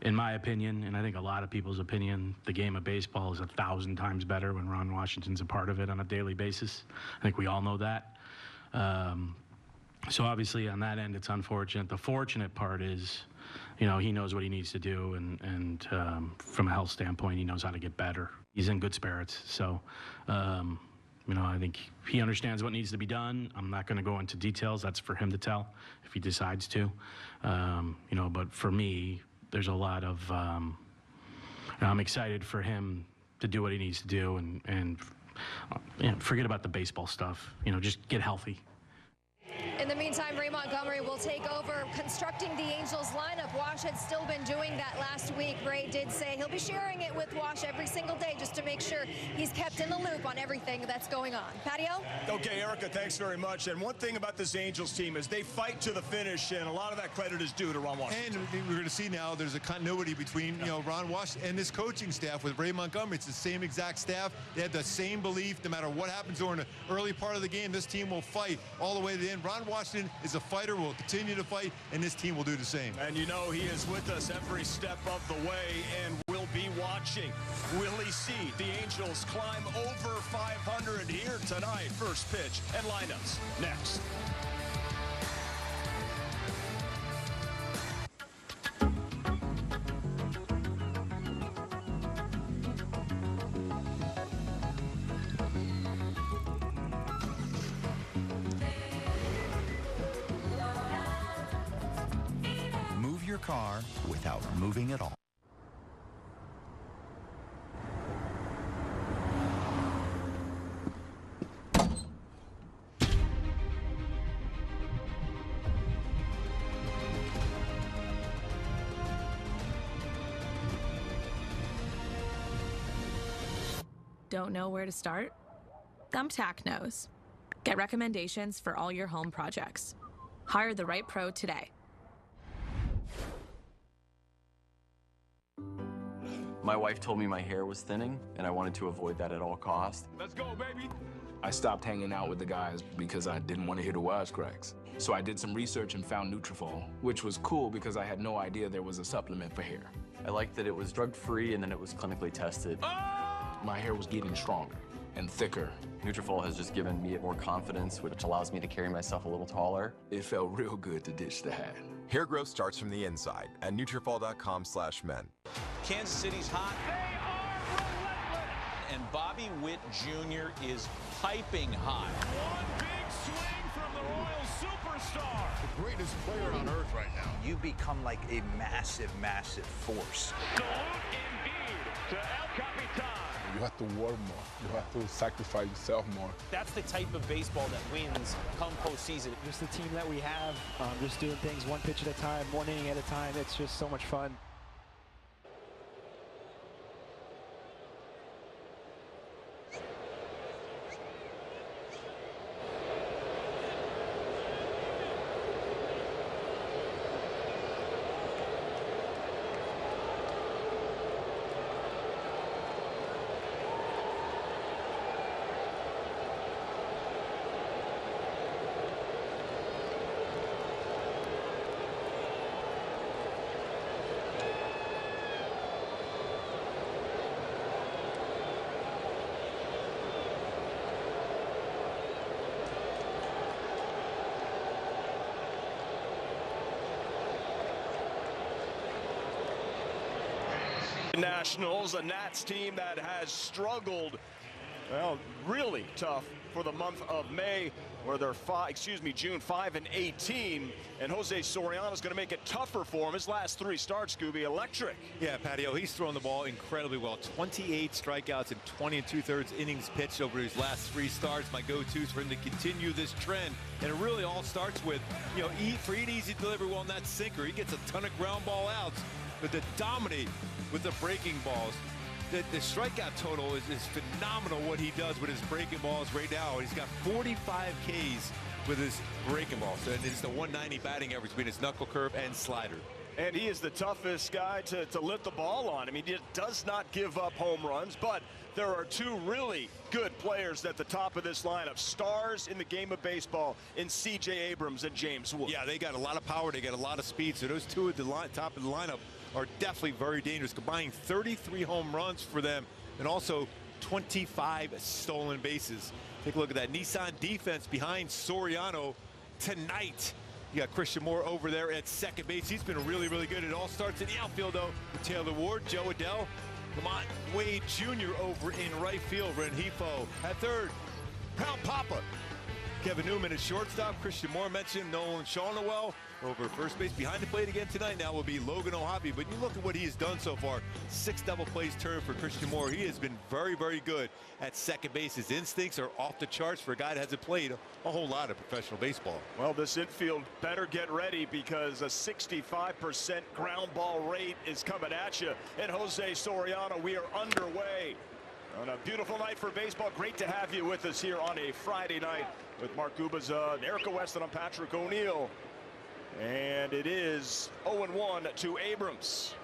Speaker 12: in my opinion, and I think a lot of people's opinion, the game of baseball is 1,000 times better when Ron Washington's a part of it on a daily basis. I think we all know that. So obviously on that end, it's unfortunate. The fortunate part is, you know, he knows what he needs to do, and from a health standpoint, he knows how to get better. He's in good spirits. So, you know, I think he understands what needs to be done. I'm not going to go into details. That's for him to tell if he decides to. You know, but for me, there's a lot of, I'm excited for him to do what he needs to do, and you know, forget about the baseball stuff. You know, just get healthy.
Speaker 2: In the meantime, Ray Montgomery will take over constructing the Angels lineup. Wash had still been doing that last week. Ray did say he'll be sharing it with Wash every single day just to make sure he's kept in the loop on everything that's going on. Patio?
Speaker 1: Okay, Erica, thanks very much. And one thing about this Angels team is they fight to the finish, and a lot of that credit is due to Ron Washington.
Speaker 4: And we're going to see now there's a continuity between, you know, Ron Washington and this coaching staff with Ray Montgomery. It's the same exact staff. They had the same belief. No matter what happens during the early part of the game, this team will fight all the way to the end. Ron Washington is a fighter, will continue to fight, and this team will do the same.
Speaker 1: And you know he is with us every step of the way and will be watching. Will he see the Angels climb over 500 here tonight? First pitch and lineups next.
Speaker 20: Your car without moving at all.
Speaker 15: Don't know where to start? Thumbtack knows. Get recommendations for all your home projects. Hire the right pro today.
Speaker 17: My wife told me my hair was thinning, and I wanted to avoid that at all costs.
Speaker 19: Let's go, baby. I stopped hanging out with the guys because I didn't want to hear the wisecracks. So I did some research and found Nutrafol, which was cool because I had no idea there was a supplement for hair.
Speaker 17: I liked that it was drug-free and then it was clinically tested.
Speaker 19: My hair was getting stronger. and thicker.
Speaker 17: Nutrafol has just given me more confidence, which allows me to carry myself a little taller.
Speaker 19: It felt real good to ditch the hat.
Speaker 3: Hair growth starts from the inside at Nutrafol.com/men.
Speaker 9: Kansas City's hot.
Speaker 18: They are relentless.
Speaker 9: And Bobby Witt Jr. is piping hot.
Speaker 18: One big swing from the Royal superstar.
Speaker 5: The greatest player on earth right now.
Speaker 10: You become like a massive, massive force.
Speaker 18: Salute indeed to El Capitan.
Speaker 6: You have to work more. You have to sacrifice yourself more.
Speaker 9: That's the type of baseball that wins come postseason.
Speaker 8: Just the team that we have, just doing things one pitch at a time, one inning at a time. It's just so much fun.
Speaker 1: Nationals, a Nats team that has struggled, well, really tough for the month of May, where they're June 5-18, and Jose Soriano is going to make it tougher for him. His last 3 starts, Scooby, electric.
Speaker 4: Yeah, Patio, he's throwing the ball incredibly well. 28 strikeouts and 20 2/3 innings pitched over his last 3 starts. My go-tos for him to continue this trend, and it really all starts with, for eat easy, deliver well, and that sinker. He gets a ton of ground ball outs, but to dominate with the breaking balls. The strikeout total is phenomenal what he does with his breaking balls right now. He's got 45 Ks with his breaking balls. And it's the 190 batting average between his knuckle curve and slider.
Speaker 1: And he is the toughest guy to lift the ball on. I mean, he does not give up home runs, but there are 2 really good players at the top of this lineup. Stars in the game of baseball in C.J. Abrams and James Wood.
Speaker 4: Yeah, they got a lot of power. They got a lot of speed. So those 2 at the top of the lineup are definitely very dangerous, combining 33 home runs for them and also 25 stolen bases. Take a look at that Nissan defense behind Soriano tonight. You got Christian Moore over there at second base. He's been really, really good. It all starts in the outfield, though, with Taylor Ward, Joe Adell, Lamont Wade Jr. over in right field, Renhefo at third, Proud Papa, Kevin Newman at shortstop, Christian Moore mentioned, Nolan Shawnowell over first base. Behind the plate again tonight now will be Logan O'Hoppe, but you look at what he has done so far. 6 double plays turned for Christian Moore. He has been very, very good at second base. His instincts are off the charts for a guy that hasn't played a whole lot of professional baseball.
Speaker 1: Well, this infield better get ready because a 65% ground ball rate is coming at you. And Jose Soriano, we are underway on a beautiful night for baseball. Great to have you with us here on a Friday night with Mark Gubaza and Erica Weston. I'm Patrick O'Neill. And it is 0-1 to Abrams.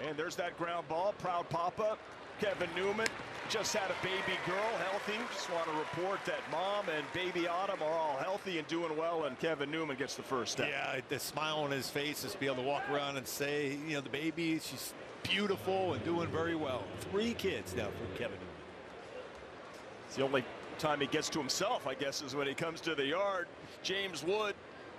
Speaker 1: And there's that ground ball. Proud Papa, Kevin Newman, just had a baby girl, healthy. Just want to report that mom and baby Autumn are all healthy and doing well, and Kevin Newman gets the first step.
Speaker 4: Yeah, the smile on his face is to be able to walk around and say, the baby, she's beautiful and doing very well. 3 kids now for Kevin Newman.
Speaker 1: It's the only time he gets to himself, I guess, is when he comes to the yard. James Wood,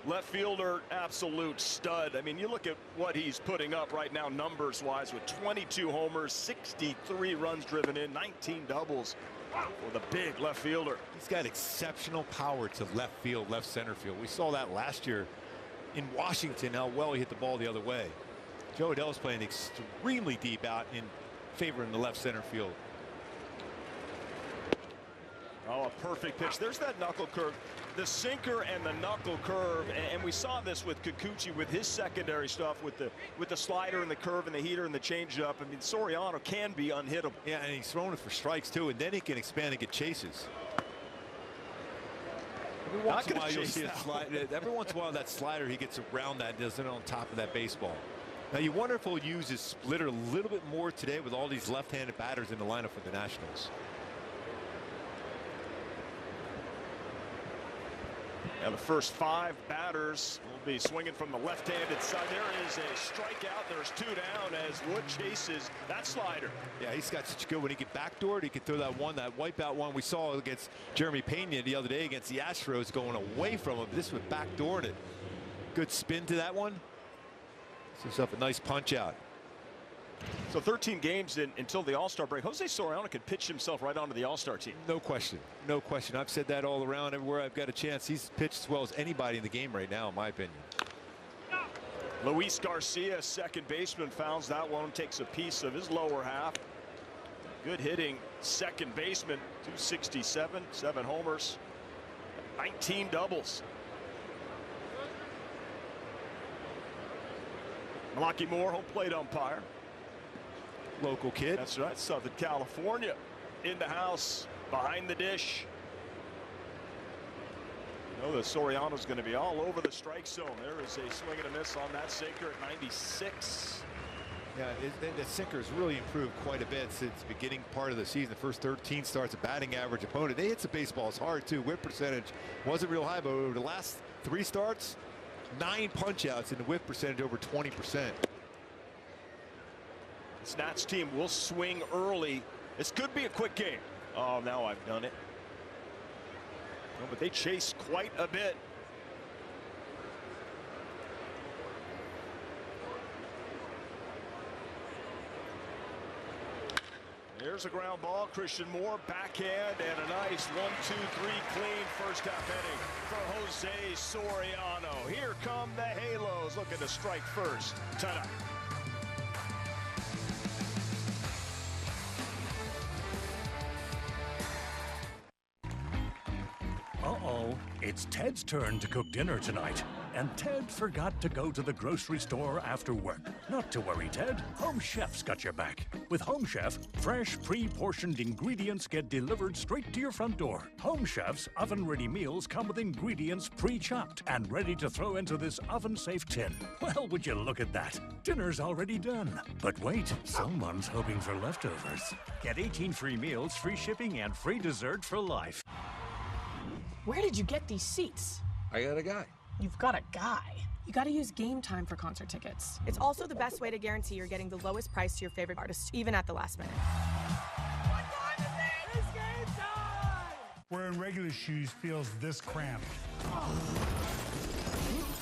Speaker 1: left fielder, absolute stud. I mean, you look at what he's putting up right now numbers-wise with 22 homers, 63 runs driven in, 19 doubles for the big left fielder.
Speaker 4: He's got exceptional power to left field, left center field. We saw that last year in Washington, how well he hit the ball the other way. Joe Adell is playing extremely deep out in favor in the left center field.
Speaker 1: Oh, a perfect pitch. There's that knuckle curve, the sinker and the knuckle curve, and we saw this with Kikuchi with his secondary stuff with the slider and the curve and the heater and the changeup. I mean, Soriano can be unhittable.
Speaker 4: Yeah, and he's throwing it for strikes too, and then he can expand and get chases. Every once in a while you'll see a slide. Every once in a while that slider he gets around that, does it on top of that baseball. Now you wonder if he'll use his splitter a little bit more today with all these left-handed batters in the lineup for the Nationals.
Speaker 1: And the first 5 batters will be swinging from the left-handed side. There is a strikeout. There's 2 down as Wood chases that slider.
Speaker 4: Yeah, he's got such good when he can backdoor it. He can throw that wipeout one we saw against Jeremy Pena the other day against the Astros, going away from him. This was backdoored it. Good spin to that one. This is up a nice punch out.
Speaker 1: So 13 games until the All-Star break. Jose Soriano could pitch himself right onto the All-Star team.
Speaker 4: No question. No question. I've said that all around everywhere I've got a chance. He's pitched as well as anybody in the game right now, in my opinion.
Speaker 1: Luis Garcia, second baseman, fouls that one, takes a piece of his lower half. Good hitting second baseman, 267, 7 homers, 19 doubles. Malaki Moore, home plate umpire.
Speaker 4: Local kid.
Speaker 1: That's right, Southern California. In the house, behind the dish. You know that Soriano's going to be all over the strike zone. There is a swing and a miss on that sinker at 96.
Speaker 4: Yeah, the sinker has really improved quite a bit since the beginning part of the season. The first 13 starts, a batting average opponent. They hit the baseballs hard too. Whip percentage wasn't real high, but over the last 3 starts, 9 punch outs and the whip percentage over 20%.
Speaker 1: This Nats team will swing early. This could be a quick game. Oh, now I've done it. No, but they chase quite a bit. There's a ground ball. Christian Moore, backhand, and a nice 1-2-3 clean first half inning for Jose Soriano. Here come the Halos looking to strike first tonight.
Speaker 20: Uh-oh, it's Ted's turn to cook dinner tonight. And Ted forgot to go to the grocery store after work. Not to worry, Ted. Home Chef's got your back. With Home Chef, fresh, pre-portioned ingredients get delivered straight to your front door. Home Chef's oven-ready meals come with ingredients pre-chopped and ready to throw into this oven-safe tin. Well, would you look at that? Dinner's already done. But wait, someone's hoping for leftovers. Get 18 free meals, free shipping, and free dessert for life.
Speaker 13: Where did you get these seats?
Speaker 14: I got a guy.
Speaker 13: You've got a guy. You gotta use Game Time for concert tickets. It's also the best way to guarantee you're getting the lowest price to your favorite artist, even at the last minute.
Speaker 18: What time is it? It's game time!
Speaker 21: Wearing regular shoes feels this cramped.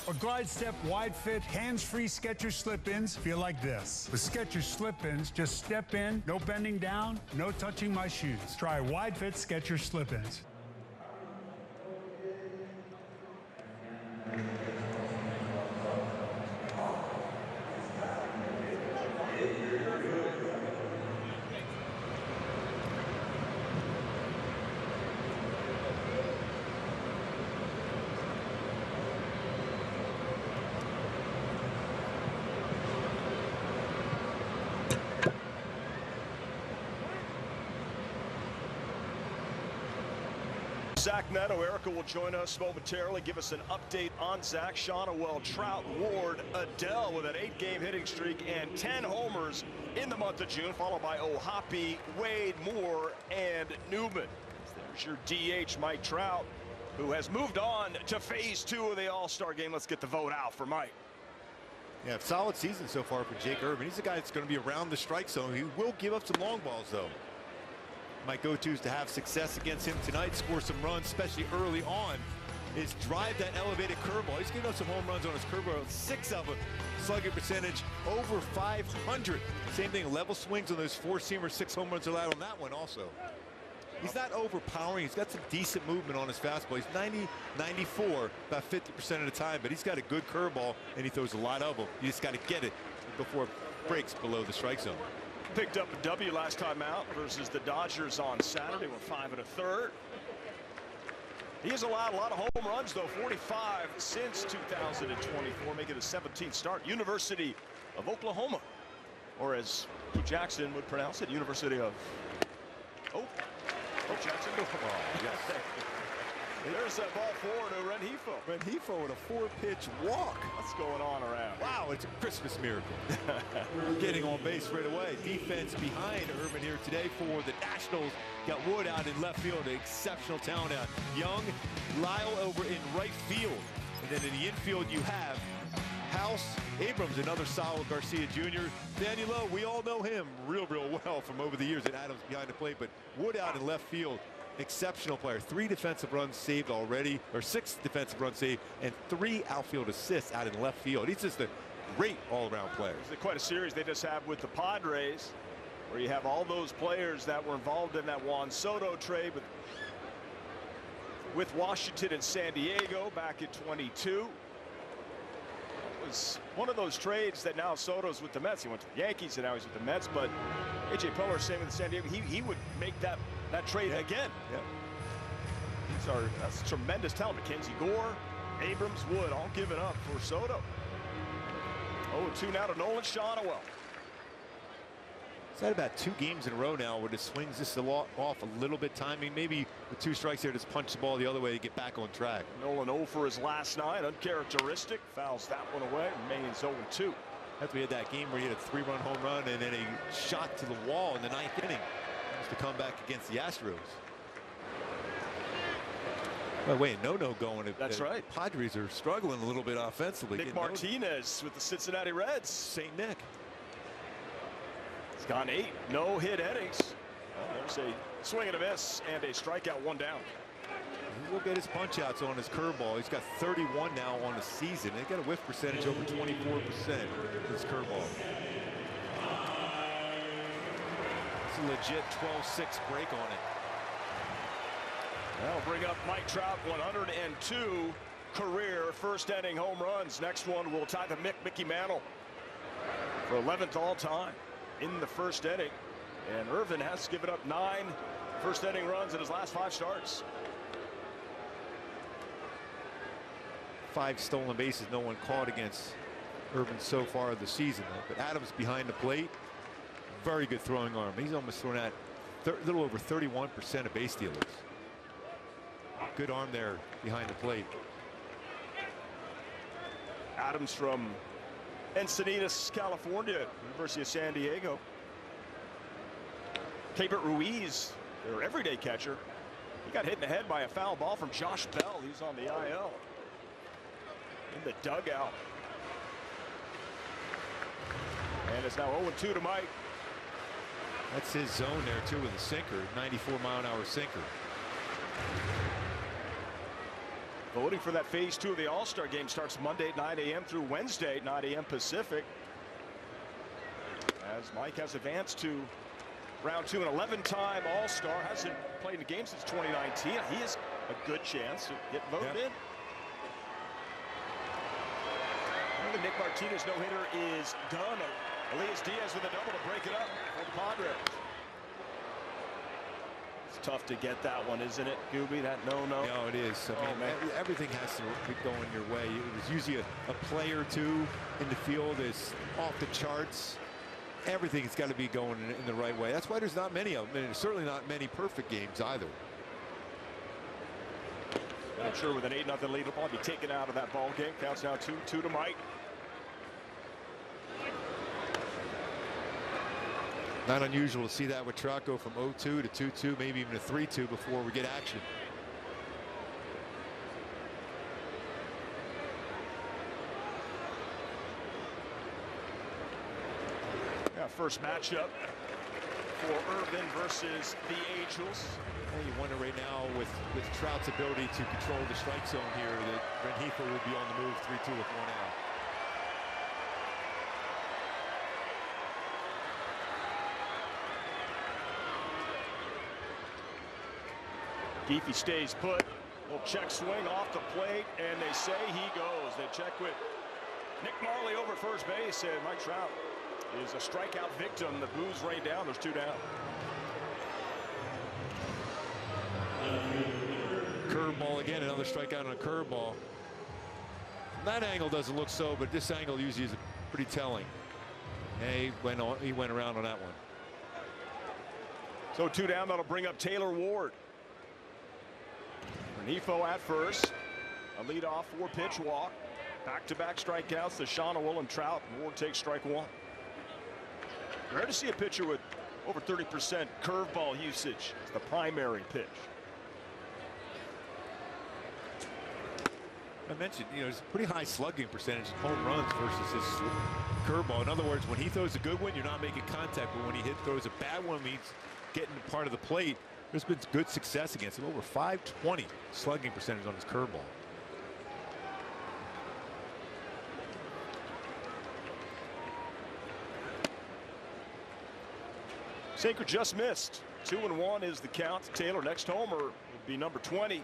Speaker 21: Or Glide Step Wide Fit Hands-Free Skechers Slip-Ins feel like this. With Skechers Slip-Ins, just step in, no bending down, no touching my shoes. Try Wide Fit Skechers Slip-Ins.
Speaker 1: Zach Neto, Erica will join us momentarily, give us an update on Zach, Shonowell, Trout, Ward, Adele with an 8-game hitting streak and 10 homers in the month of June, followed by Ohapi, Wade, Moore, and Newman. There's your DH, Mike Trout, who has moved on to phase 2 of the All-Star game. Let's get the vote out for Mike.
Speaker 4: Yeah, solid season so far for Jake Irvin. He's a guy that's going to be around the strike zone. He will give up some long balls, though. My go-to is to have success against him tonight, score some runs, especially early on, is drive that elevated curveball. He's giving up some home runs on his curveball, 6 of them. Slugging percentage over 500. Same thing, level swings on those 4-seamers, 6 home runs allowed on that one also. He's not overpowering. He's got some decent movement on his fastball. He's 90, 94 about 50% of the time, but he's got a good curveball, and he throws a lot of them. You just got to get it before it breaks below the strike zone.
Speaker 1: Picked up a W last time out versus the Dodgers on Saturday with 5 1/3. He has allowed a lot of home runs, though, 45 since 2024, making his 17th start. University of Oklahoma, or as Hugh Jackson would pronounce it, University of Jackson.
Speaker 4: Oh, yes.
Speaker 1: There's that ball forward to Rengifo.
Speaker 4: Rengifo with a 4-pitch walk.
Speaker 1: What's going on around?
Speaker 4: Wow, it's a Christmas miracle. Getting on base right away. Defense behind Irvin here today for the Nationals. Got Wood out in left field. Exceptional talent out. Young, Lyle over in right field. And then in the infield you have House, Abrams, another solid Garcia Jr. Danny Lowe, we all know him real well from over the years at Adams behind the plate, but Wood out in left field, exceptional player. 3 defensive runs saved already, or 6 defensive runs saved, and 3 outfield assists out in left field. He's just a great all-around player.
Speaker 1: It's quite a series they just have with the Padres, where you have all those players that were involved in that Juan Soto trade with Washington and San Diego back in 22. Was one of those trades that now Soto's with the Mets. He went to the Yankees and now he's with the Mets, but A.J. Puller saying with San Diego he would make that trade again. That's tremendous talent. Mackenzie Gore, Abrams, Wood all giving up for Soto. 0-2 now to Nolan Shonowell.
Speaker 4: He's had about 2 games in a row now where the swings just off a little bit timing. Maybe with 2 strikes there, just punch the ball the other way to get back on track.
Speaker 1: Nolan 0 for his last 9, uncharacteristic. Fouls that one away. Remains 0-2.
Speaker 4: After we had that game where he had a 3-run home run and then a shot to the wall in the 9th inning. Just to come back against the Astros. By the way, no going.
Speaker 1: That's right.
Speaker 4: Padres are struggling a little bit offensively.
Speaker 1: Nick Martinez with the Cincinnati Reds.
Speaker 4: St. Nick.
Speaker 1: He's gone 8 no-hit innings. There's a swing and a miss and a strikeout, 1 down.
Speaker 4: He will get his punch outs on his curveball. He's got 31 now on the season. They got a whiff percentage over 24% with his curveball. It's a legit 12-6 break on it.
Speaker 1: That'll bring up Mike Trout, 102 career first inning home runs. Next one will tie the Mickey Mantle for 11th all time in the first inning. And Irvin has given up 9 first inning runs in his last 5 starts.
Speaker 4: 5 stolen bases, no one caught against Irvin so far this season. But Adams behind the plate, very good throwing arm. He's almost thrown at a little over 31% of base stealers. Good arm there behind the plate.
Speaker 1: Adams from Encinitas, California, University of San Diego. Keibert Ruiz, their everyday catcher. He got hit in the head by a foul ball from Josh Bell. He's on the IL. In the dugout. And it's now 0-2 to Mike.
Speaker 4: That's his zone there too with a sinker, 94-mile-an-hour sinker.
Speaker 1: Voting for that phase 2 of the All-Star game starts Monday at 9 a.m. through Wednesday at 9 a.m. Pacific. As Mike has advanced to round 2, an 11-time All-Star, hasn't played in a game since 2019. He has a good chance to get voted in. The Nick Martinez no-hitter is done. Elias Diaz with a double to break it up for the Padres. It's tough to get that one, isn't it, Gooby? That no.
Speaker 4: No, it is. I mean, everything has to be going your way. It was usually a play or two in the field is off the charts. Everything's got to be going in the right way. That's why there's not many of them, and there's certainly not many perfect games either.
Speaker 1: And I'm sure with an 8-0 lead, he'll probably be taken out of that ball game. Counts now 2-2 to Mike.
Speaker 4: Not unusual to see that with Trout go from 0-2 to 2-2, maybe even a 3-2 before we get action.
Speaker 1: Yeah, first matchup for Irvin versus the Angels.
Speaker 4: And you wonder right now with Trout's ability to control the strike zone here that Rengifo will be on the move 3-2 with 1 out.
Speaker 1: Geefy stays put. Little check swing off the plate, and they say he goes. They check with Nick Marley over first base, and Mike Trout is a strikeout victim. The boos rain down. There's 2 down.
Speaker 4: Curveball again, another strikeout on a curveball. That angle doesn't look so, but this angle usually is pretty telling. And he went around on that one.
Speaker 1: So 2 down. That'll bring up Taylor Ward. Renifo at first. A leadoff 4-pitch walk. Back-to-back strikeouts to Soriano and Trout. Ward takes strike one. Rare to see a pitcher with over 30% curveball usage. It's the primary pitch.
Speaker 11: I mentioned, there's a pretty high slugging percentage in home runs versus his curveball. In other words, when he throws a good one, you're not making contact, but when he throws a bad one, means getting part of the plate. There's been good success against him. Over 520 slugging percentage on his curveball.
Speaker 1: Sinker just missed. 2-1 is the count. Taylor, next homer would be number 20.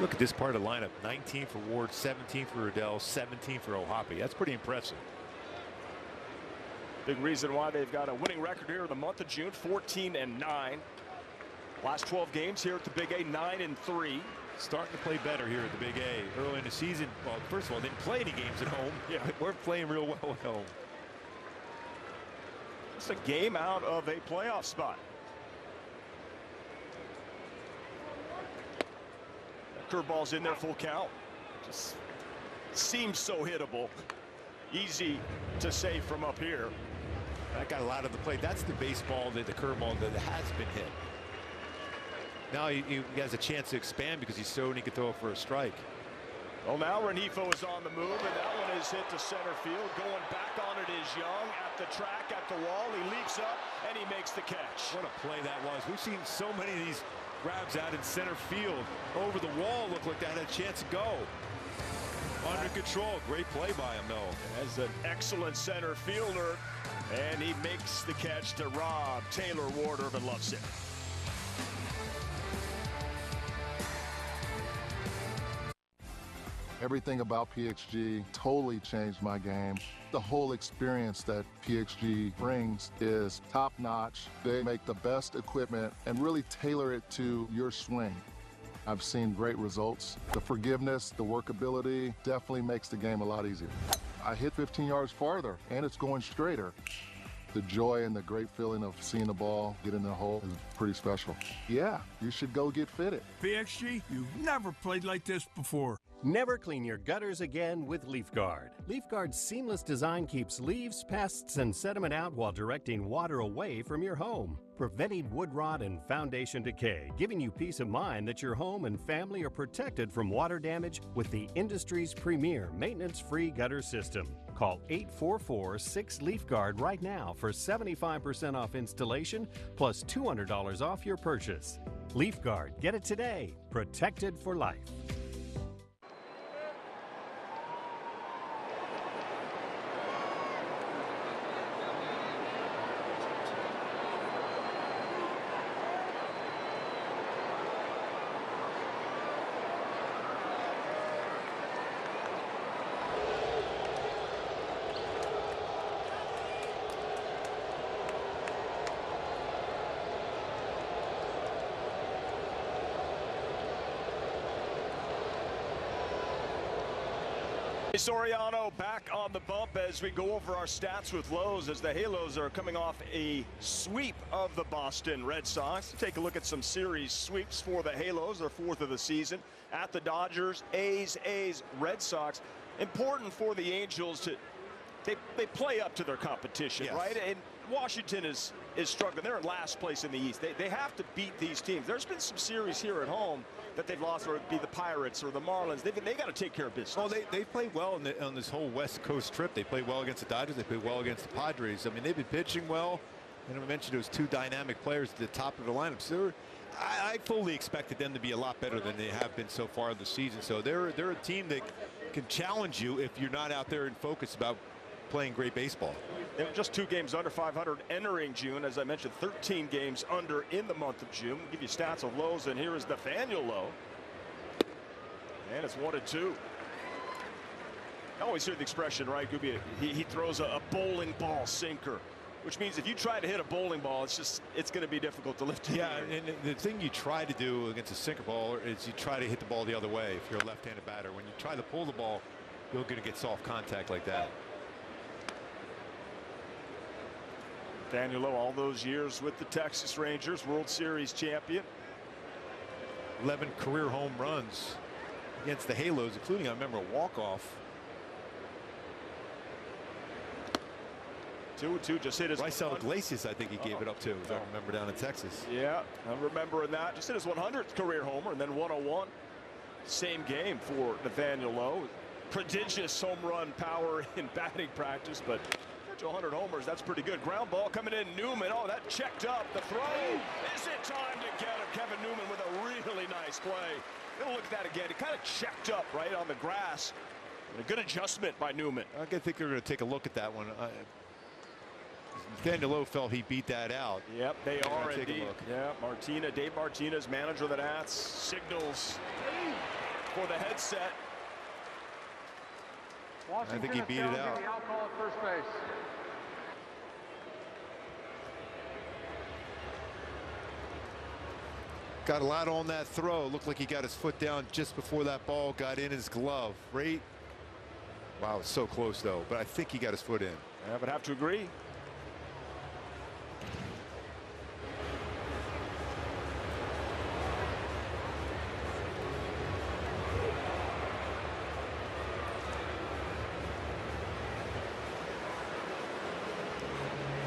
Speaker 11: Look at this part of the lineup. 19 for Ward, 17 for Riddell, 17 for O'Hoppe. That's pretty impressive.
Speaker 1: Big reason why they've got a winning record here in the month of June, 14-9. Last 12 games here at the Big A, 9-3.
Speaker 11: Starting to play better here at the Big A. Early in the season, well, first of all, didn't play any games at home. Yeah, we're playing real well at home.
Speaker 1: It's a game out of a playoff spot. Curveball's in there, full count. Just seems so hittable. Easy to save from up here.
Speaker 11: That got a lot of the plate. That's the baseball, the curveball that has been hit. Now he has a chance to expand because he's so, and he can throw it for a strike.
Speaker 1: Well, now Renifo is on the move, and that one is hit to center field. Going back on it is Young at the track, at the wall. He leaps up, and he makes the catch.
Speaker 11: What a play that was. We've seen so many of these grabs out in center field. Over the wall, looked like that had a chance to go. Under control. Great play by him, though.
Speaker 1: As an excellent center fielder, and he makes the catch to rob Taylor Ward. Irvin loves it.
Speaker 14: Everything about PXG totally changed my game. The whole experience that PXG brings is top-notch. They make the best equipment and really tailor it to your swing. I've seen great results. The forgiveness, the workability definitely makes the game a lot easier. I hit 15 yards farther, and it's going straighter. The joy and the great feeling of seeing the ball get in the hole is pretty special. Yeah, you should go get fitted.
Speaker 16: PXG, you've never played like this before.
Speaker 22: Never clean your gutters again with LeafGuard. LeafGuard's seamless design keeps leaves, pests, and sediment out while directing water away from your home, preventing wood rot and foundation decay, giving you peace of mind that your home and family are protected from water damage with the industry's premier maintenance-free gutter system. Call 844-6LeafGuard right now for 75% off installation plus $200 off your purchase. LeafGuard, get it today. Protected for life.
Speaker 1: Soriano back on the bump as we go over our stats with Lowe's as the Halos are coming off a sweep of the Boston Red Sox. Take a look at some series sweeps for the Halos, their fourth of the season at the Dodgers, A's, Red Sox. Important for the Angels to they play up to their competition, yes. Right? And Washington is struggling. They're in last place in the East. They have to beat these teams. There's been some series here at home that they've lost, or it'd be the Pirates or the Marlins. They got to take care of business.
Speaker 11: Well, they played well on this whole West Coast trip. They played well against the Dodgers. They played well against the Padres. I mean, they've been pitching well. And I mentioned those two dynamic players at the top of the lineup. So I fully expected them to be a lot better than they have been so far this season. So they're a team that can challenge you if you're not out there and focused about playing great baseball.
Speaker 1: They were just 2 games under 500 entering June. As I mentioned, 13 games under in the month of June. We'll give you stats of Lowe's, and here is Nathaniel Lowe. And it's 1-2. I always hear the expression, right, Gooby? He throws a bowling ball sinker, which means if you try to hit a bowling ball, it's going to be difficult to lift it.
Speaker 11: Yeah, and the thing you try to do against a sinker ball is you try to hit the ball the other way if you're a left-handed batter. When you try to pull the ball, you're going to get soft contact like that.
Speaker 1: Nathaniel Lowe, all those years with the Texas Rangers, World Series champion.
Speaker 11: 11 career home runs against the Halos, including, I remember, a walk-off.
Speaker 1: 2-2, just hit his
Speaker 11: Raisel Iglesias, I think he gave it up to, as I remember, down in Texas.
Speaker 1: Yeah, I'm remembering that. Just hit his 100th career homer, and then 101. Same game for Nathaniel Lowe. Prodigious home run power in batting practice, but to 100 homers, that's pretty good. Ground ball coming in. Newman, oh, that checked up. The throw. Is it time to get him? Kevin Newman with a really nice play. Gonna look at that again. It kind of checked up right on the grass. And a good adjustment by Newman.
Speaker 11: I think they're going to take a look at that one. Nathaniel Lowe felt he beat that out.
Speaker 1: Yep, they are indeed. Yeah, Dave Martinez, manager of the Nats, signals for the headset.
Speaker 11: I think he beat it out.
Speaker 18: First base.
Speaker 11: Got a lot on that throw. Looked like he got his foot down just before that ball got in his glove. Right? Wow, it's so close though. But I think he got his foot in.
Speaker 1: Yeah, but have to agree.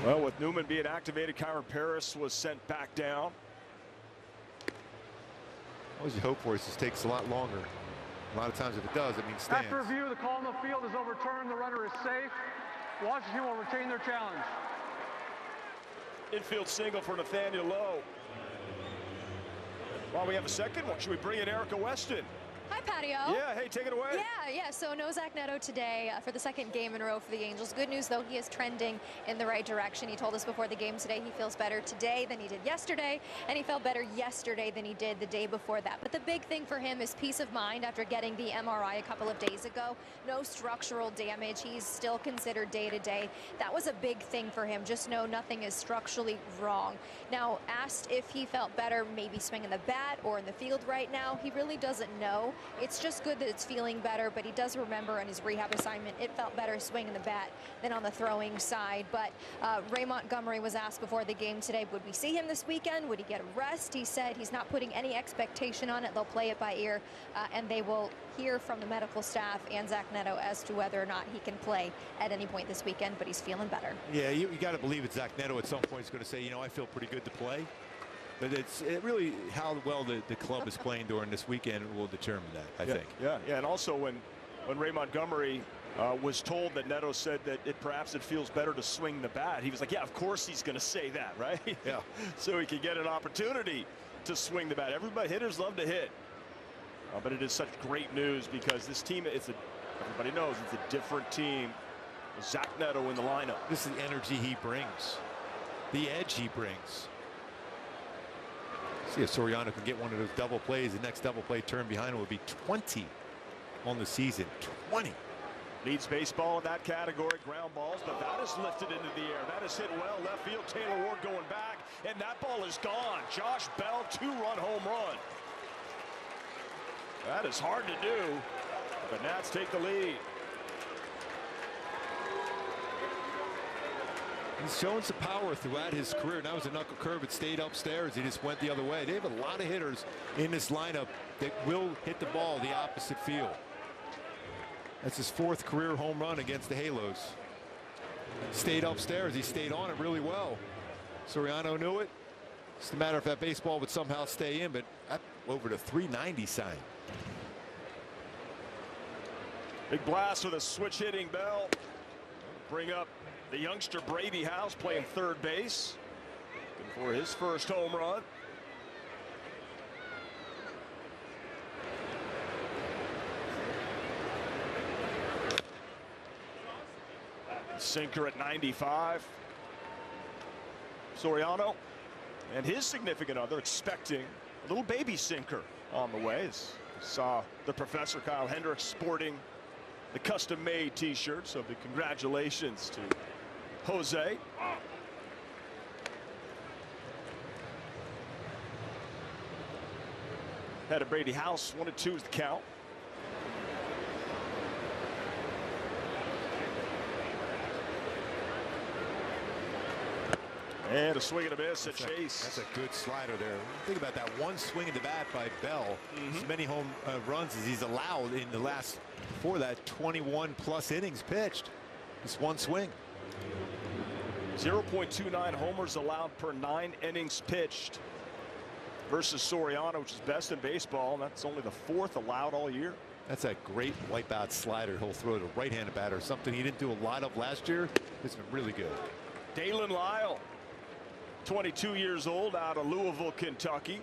Speaker 1: Well, with Newman being activated, Kyron Paris was sent back down.
Speaker 11: All you hope for is this takes a lot longer. A lot of times if it does, it means stands.
Speaker 18: After review, the call on the field is overturned. The runner is safe. Washington will retain their challenge.
Speaker 1: Infield single for Nathaniel Lowe. While we have a second one, should we bring in Erica Weston?
Speaker 2: Hi, Patio.
Speaker 1: Yeah, hey, take it away.
Speaker 2: Yeah. So no Zach Neto today for the second game in a row for the Angels. Good news, though, he is trending in the right direction. He told us before the game today he feels better today than he did yesterday, and he felt better yesterday than he did the day before that. But the big thing for him is peace of mind after getting the MRI a couple of days ago. No structural damage. He's still considered day-to-day. That was a big thing for him. Just know nothing is structurally wrong. Now, asked if he felt better maybe swinging the bat or in the field right now, he really doesn't know. It's just good that it's feeling better, but he does remember on his rehab assignment it felt better swinging the bat than on the throwing side. But Ray Montgomery was asked before the game today, would we see him this weekend? Would he get a rest? He said he's not putting any expectation on it. They'll play it by ear, and they will hear from the medical staff and Zach Neto as to whether or not he can play at any point this weekend, but he's feeling better.
Speaker 11: Yeah, you got to believe that Zach Neto at some point is going to say, you know, I feel pretty good to play. But it's really how well the club is playing during this weekend will determine that, I think.
Speaker 1: Yeah, and also when Ray Montgomery was told that Neto said that perhaps it feels better to swing the bat, he was like, yeah, of course he's going to say that, right?
Speaker 11: Yeah.
Speaker 1: So he can get an opportunity to swing the bat. Hitters love to hit. But it is such great news because this team, everybody knows it's a different team. Zach Neto in the lineup.
Speaker 11: This is the energy he brings, the edge he brings. See if Soriano can get one of those double plays. The next double play turn behind him will be 20 on the season. 20.
Speaker 1: Leads baseball in that category. Ground balls, but that is lifted into the air. That is hit well left field. Taylor Ward going back, and that ball is gone. Josh Bell, 2-run home run. That is hard to do. The Nats take the lead.
Speaker 11: He's shown some power throughout his career. That was a knuckle curve. It stayed upstairs. He just went the other way. They have a lot of hitters in this lineup that will hit the ball the opposite field. That's his 4th career home run against the Halos. Stayed upstairs. He stayed on it really well. Soriano knew it. It's a matter if that baseball would somehow stay in, but over to 390 sign.
Speaker 1: Big blast with a switch hitting Bell. Bring up the youngster Brady House playing third base. Looking for his first home run. Sinker at 95. Soriano and his significant other expecting a little baby sinker on the way. Saw the professor Kyle Hendricks sporting the custom-made t-shirt, so big congratulations to Jose. Head of Brady House, 1-2 is the count. And a swing and a miss, a chase.
Speaker 11: That's a good slider there. Think about that one swing in the bat by Bell. As many home runs as he's allowed in the last, before that, 21 plus innings pitched. Just one swing.
Speaker 1: 0.29 homers allowed per 9 innings pitched versus Soriano, which is best in baseball. And that's only the 4th allowed all year.
Speaker 11: That's a great wipeout slider. He'll throw to right-handed batter, something he didn't do a lot of last year. It's been really good.
Speaker 1: Dalen Lyle, 22 years old, out of Louisville, Kentucky.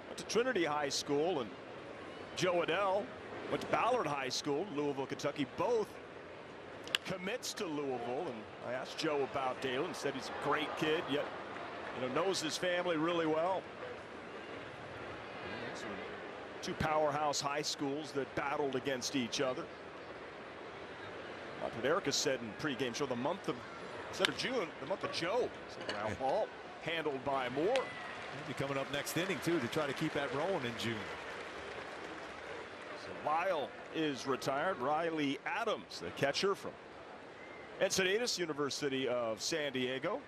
Speaker 1: Went to Trinity High School, and Joe Adell went to Ballard High School, Louisville, Kentucky. Both commits to Louisville, and I asked Joe about Dalen. Said he's a great kid, yet knows his family really well. Two powerhouse high schools that battled against each other. Like what Erica said in pregame show, instead of June, the month of Joe. Ground ball handled by Moore.
Speaker 11: He'll be coming up next inning too to try to keep that rolling in June.
Speaker 1: So Lyle is retired. Riley Adams, the catcher from Encinitas University of San Diego.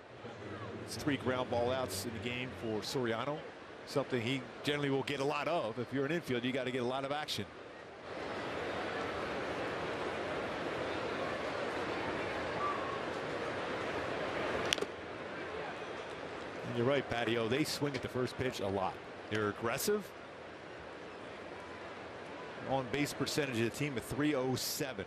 Speaker 11: It's 3 ground ball outs in the game for Soriano. Something he generally will get a lot of. If you're an infield, you got to get a lot of action. And you're right, Patio. They swing at the first pitch a lot. They're aggressive. On base percentage of the team at .307.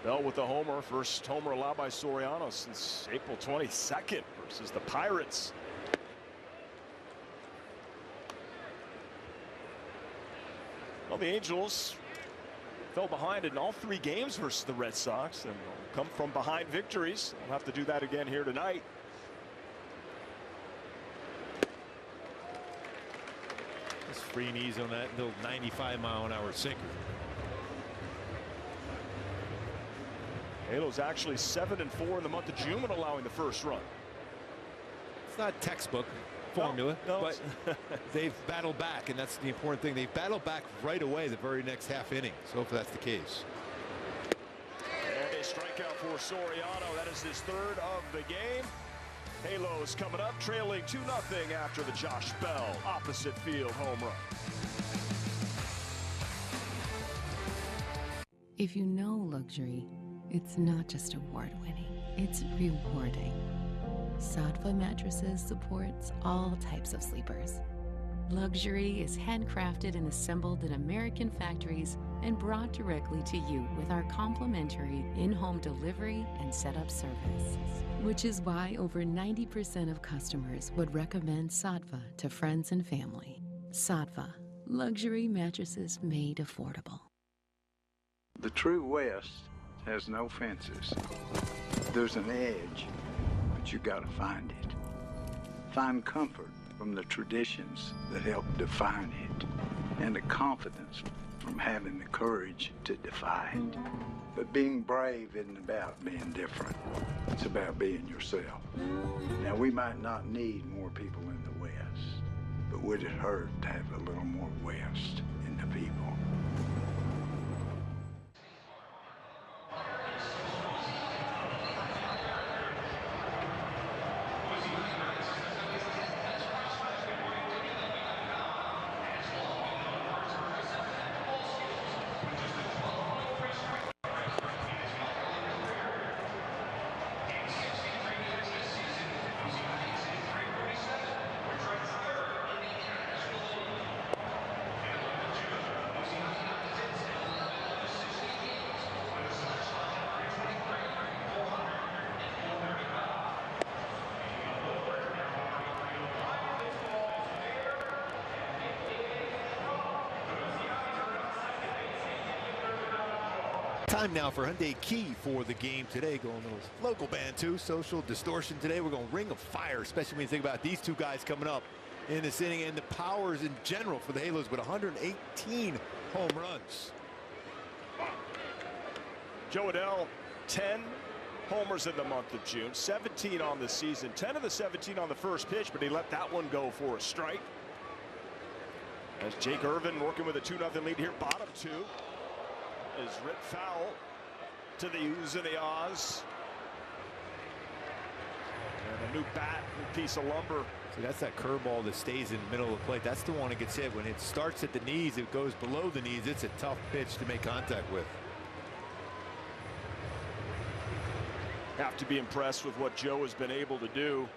Speaker 1: Bell with the homer. First homer allowed by Soriano since April 22nd versus the Pirates. Well, the Angels fell behind in all 3 games versus the Red Sox and will come from behind victories. They'll have to do that again here tonight.
Speaker 11: Just free knees on that little 95-mile-an-hour sinker.
Speaker 1: Halos actually 7-4 in the month of June when allowing the first run.
Speaker 11: It's not textbook formula,
Speaker 1: no.
Speaker 11: But they've battled back, and that's the important thing. They've battled back right away the very next half inning. So if that's the case.
Speaker 1: And a strikeout for Soriano. That is his 3rd of the game. Halos coming up, trailing 2-0 after the Josh Bell opposite field home run.
Speaker 7: If you know luxury, it's not just award-winning, it's rewarding. Saatva Mattresses supports all types of sleepers. Luxury is handcrafted and assembled in American factories and brought directly to you with our complimentary in-home delivery and setup service. Which is why over 90% of customers would recommend Saatva to friends and family. Saatva, luxury mattresses made affordable.
Speaker 12: The true West has no fences. There's an edge, but you gotta find it. Find comfort from the traditions that help define it, and the confidence from having the courage to defy it. But being brave isn't about being different. It's about being yourself. Now, we might not need more people in the West, but would it hurt to have a little more West in the people?
Speaker 11: Time now for Hyundai Key for the game today. Going a little local band too. Social Distortion today. We're going Ring of Fire, especially when you think about these two guys coming up in this inning and the powers in general for the Halos with 118 home runs.
Speaker 1: Joe Adell, 10 homers in the month of June, 17 on the season, 10 of the 17 on the first pitch, but he let that one go for a strike. As Jake Irvin working with a 2-0 lead here, bottom 2. Is ripped foul to the Oohs and the Ahs. And a new bat, new piece of lumber.
Speaker 11: So that's that curveball that stays in the middle of the plate. That's the one that gets hit. When it starts at the knees, it goes below the knees. It's a tough pitch to make contact with.
Speaker 1: Have to be impressed with what Joe has been able to do.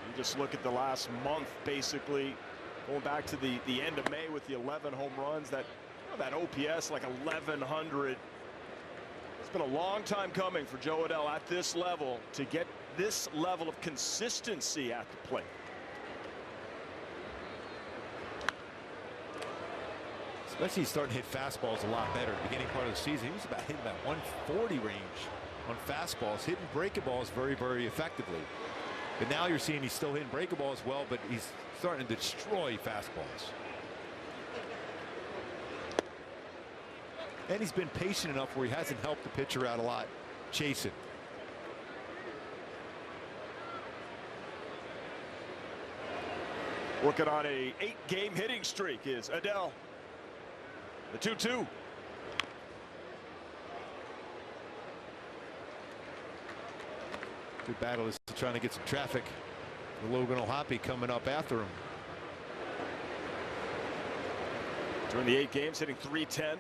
Speaker 1: You just look at the last month, basically going back to the end of May with the 11 home runs. That OPS like 1100. It's been a long time coming for Joe Adell at this level to get this level of consistency at the plate.
Speaker 11: Especially he's starting to hit fastballs a lot better. Beginning part of the season, he was hitting about 140 range on fastballs, hitting breaking balls very, very effectively. But now you're seeing he's still hitting breaking balls well, but he's starting to destroy fastballs. And he's been patient enough where he hasn't helped the pitcher out a lot, chasing.
Speaker 1: Working on a 8-game hitting streak is Adell. The 2-2.
Speaker 11: Good battle is trying to get some traffic. Logan O'Hoppe coming up after him.
Speaker 1: During the 8 games, hitting .310.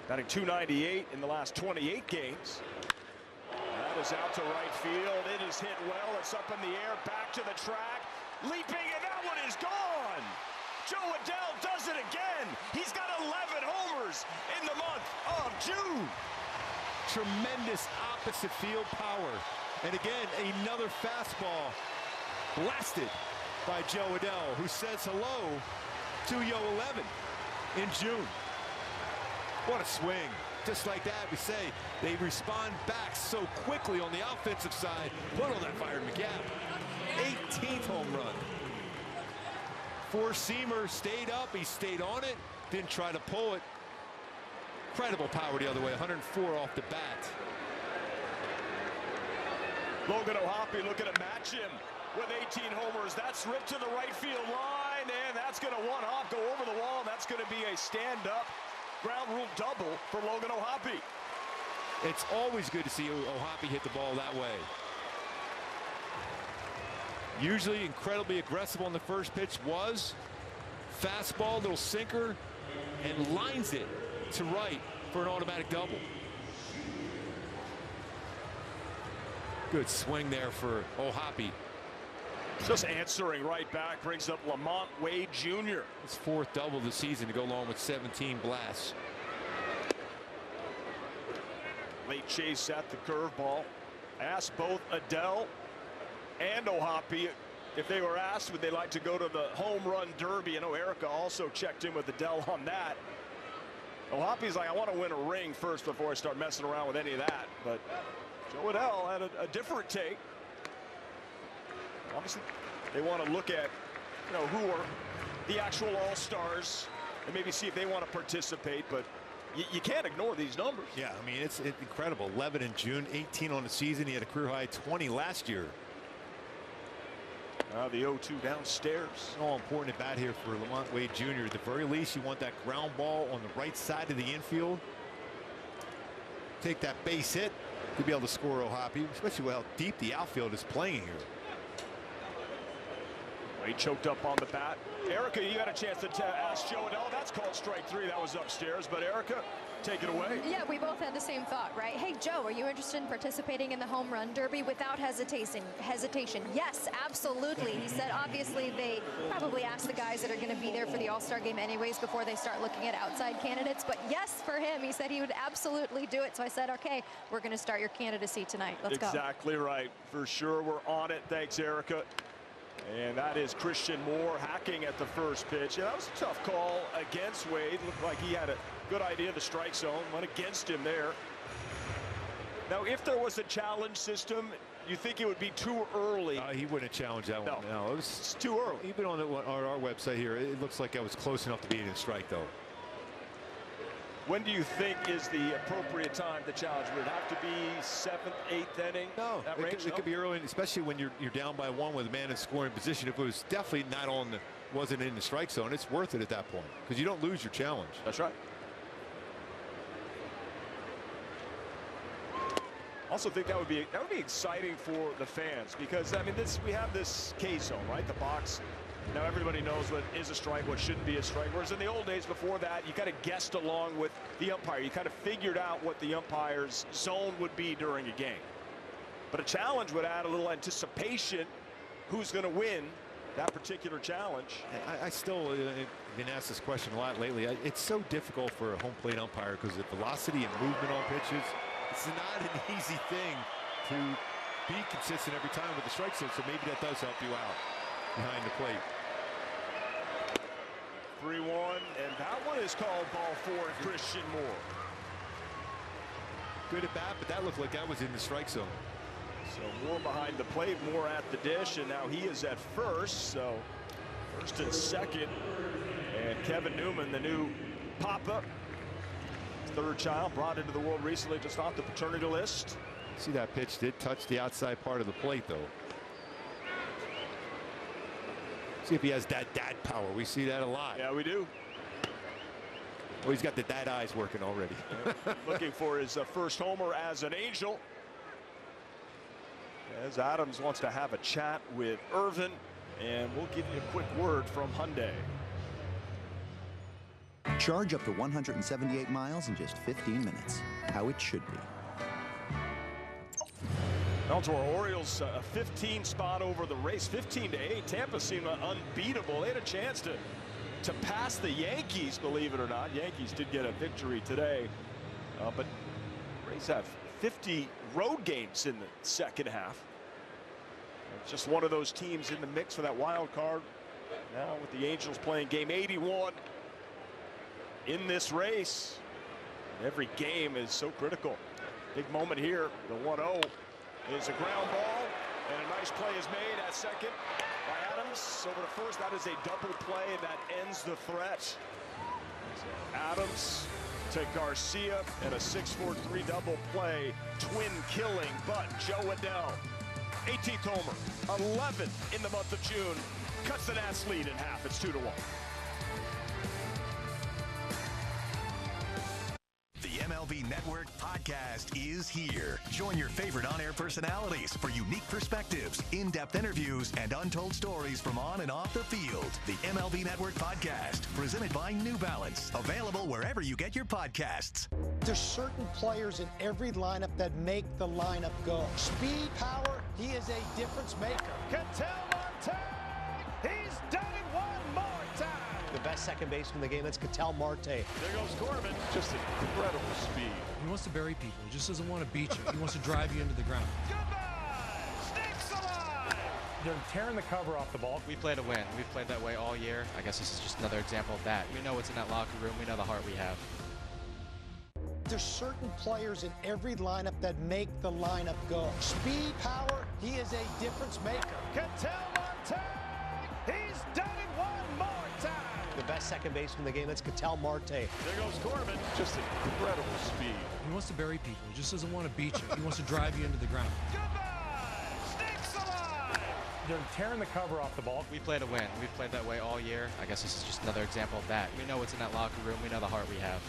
Speaker 1: Batting .298 in the last 28 games. That is out to right field. It is hit well. It's up in the air, back to the track. Leaping, and that one is gone. Joe Adell does it again. He's got 11 homers in the month of June.
Speaker 11: Tremendous opposite field power. And again, another fastball blasted by Joe Adell, who says hello to Yo 11 in June. What a swing. Just like that, we say they respond back so quickly on the offensive side. Put on that fired McGap. 18th home run. Four-seamer stayed up. He stayed on it. Didn't try to pull it. Incredible power the other way. 104 off the bat.
Speaker 1: Logan O'Hoppe looking to match him with 18 homers. That's ripped to the right field line, and that's going to one-hop go over the wall, and that's going to be a stand-up ground rule double for Logan O'Hoppe.
Speaker 11: It's always good to see O'Hoppe hit the ball that way. Usually incredibly aggressive on the first pitch. Was fastball, little sinker, and lines it to right for an automatic double. Good swing there for O'Hoppe.
Speaker 1: Just answering right back, brings up Lamont Wade Jr.
Speaker 11: His 4th double of the season to go along with 17 blasts.
Speaker 1: Late chase at the curveball. Asked both Adell and O'Hoppe if they were asked would they like to go to the home run derby. I know Erica also checked in with Adell on that. O'Hoppe's like, I want to win a ring first before I start messing around with any of that. But Joe Adell had a different take. Obviously, they want to look at, who are the actual all-stars and maybe see if they want to participate. But you can't ignore these numbers.
Speaker 11: Yeah, I mean, it's incredible. 11 in June, 18 on the season. He had a career high 20 last year.
Speaker 1: The 0-2 downstairs.
Speaker 11: All important at bat here for Lamont Wade Jr. At the very least, you want that ground ball on the right side of the infield. Take that base hit to be able to score O'Hoppe, especially how deep the outfield is playing here.
Speaker 1: He choked up on the bat. Erica, you had a chance to ask Joe Adell. That's called strike 3. That was upstairs. But Erica, take it away.
Speaker 2: Yeah, we both had the same thought, right? Hey, Joe, are you interested in participating in the home run derby without hesitation? Yes, absolutely. He said, obviously, they probably asked the guys that are going to be there for the All-Star game anyways before they start looking at outside candidates. But yes, for him, he said he would absolutely do it. So I said, okay, we're going to start your candidacy tonight. Let's go.
Speaker 1: Exactly right. For sure, we're on it. Thanks, Erica. And that is Christian Moore hacking at the first pitch. Yeah, that was a tough call against Wade. Looked like he had a good idea of the strike zone. Went against him there. Now, if there was a challenge system, you think it would be too early?
Speaker 11: He wouldn't challenge that one. No,
Speaker 1: it's too early.
Speaker 11: Even on our website here, it looks like I was close enough to being a strike, though.
Speaker 1: When do you think is the appropriate time to challenge? Would it have to be 7th, 8th inning?
Speaker 11: No, it could be early, especially when you're down by 1 with a man in scoring position. If it was definitely not wasn't in the strike zone, it's worth it at that point because you don't lose your challenge.
Speaker 1: That's right. Also think that would be exciting for the fans, because I mean we have this K zone, right? The box. Now everybody knows what is a strike, what shouldn't be a strike. Whereas in the old days before that, you kind of guessed along with the umpire. You kind of figured out what the umpire's zone would be during a game. But a challenge would add a little anticipation. Who's going to win that particular challenge?
Speaker 11: I still been asked this question a lot lately. It's so difficult for a home plate umpire because the velocity and movement on pitches, it's not an easy thing to be consistent every time with the strike zone. So maybe that does help you out behind the plate.
Speaker 1: 3-1, and that one is called ball 4, Christian Moore.
Speaker 11: Good at bat, but that looked like that was in the strike zone.
Speaker 1: So Moore behind the plate, Moore at the dish, and now he is at first. So first and second, and Kevin Newman, the new papa, third child, brought into the world recently, just off the paternity list.
Speaker 11: See, that pitch did touch the outside part of the plate, though. See if he has that dad power. We see that a lot.
Speaker 1: Yeah, we do.
Speaker 11: Well, he's got the dad eyes working already.
Speaker 1: Looking for his first homer as an Angel. As Adams wants to have a chat with Irvin, and we'll give you a quick word from Hyundai.
Speaker 15: Charge up to 178 miles in just 15 minutes. How it should be.
Speaker 1: Well, to our Orioles, a 15 spot over the race, 15-8. Tampa seemed unbeatable. They had a chance to pass the Yankees, believe it or not. Yankees did get a victory today, but Rays have 50 road games in the second half. Just one of those teams in the mix for that wild card. Now with the Angels playing game 81 in this race. And every game is so critical. Big moment here. The 1-0 is a ground ball, and a nice play is made at second by Adams. Over to first. That is a double play, and that ends the threat. So Adams to Garcia, and a 6-4-3 double play, twin killing. But Joe Adell, 18th homer, 11th in the month of June, cuts the Nats lead in half. It's 2-1.
Speaker 17: The MLB Network podcast is here. Join your favorite on-air personalities for unique perspectives, in-depth interviews, and untold stories from on and off the field. The MLB Network podcast, presented by New Balance. Available wherever you get your podcasts.
Speaker 23: There's certain players in every lineup that make the lineup go. Speed, power, he is a difference maker.
Speaker 18: Ketel Marte, he's done it one more time.
Speaker 23: The best second baseman in the game, that's Ketel Marte.
Speaker 1: There goes Corbin. Just incredible speed.
Speaker 24: He wants to bury people. He just doesn't want to beat you. He wants to drive you into the ground.
Speaker 25: They're tearing the cover off the ball.
Speaker 8: We play to win. We've played that way all year. I guess this is just another example of that. We know what's in that locker room. We know the heart we have.
Speaker 23: There's certain players in every lineup that make the lineup go. Speed, power, he is a difference maker.
Speaker 18: Ketel Marte, he's done it one more time.
Speaker 23: The best second baseman in the game, that's Ketel Marte.
Speaker 1: There goes Corbin. Just incredible speed.
Speaker 24: He wants to bury people. He just doesn't want to beat you. He wants to drive you into the ground.
Speaker 25: They're tearing the cover off the ball.
Speaker 8: We play to win. We've played that way all year. I guess this is just another example of that. We know what's in that locker room. We know the heart we have.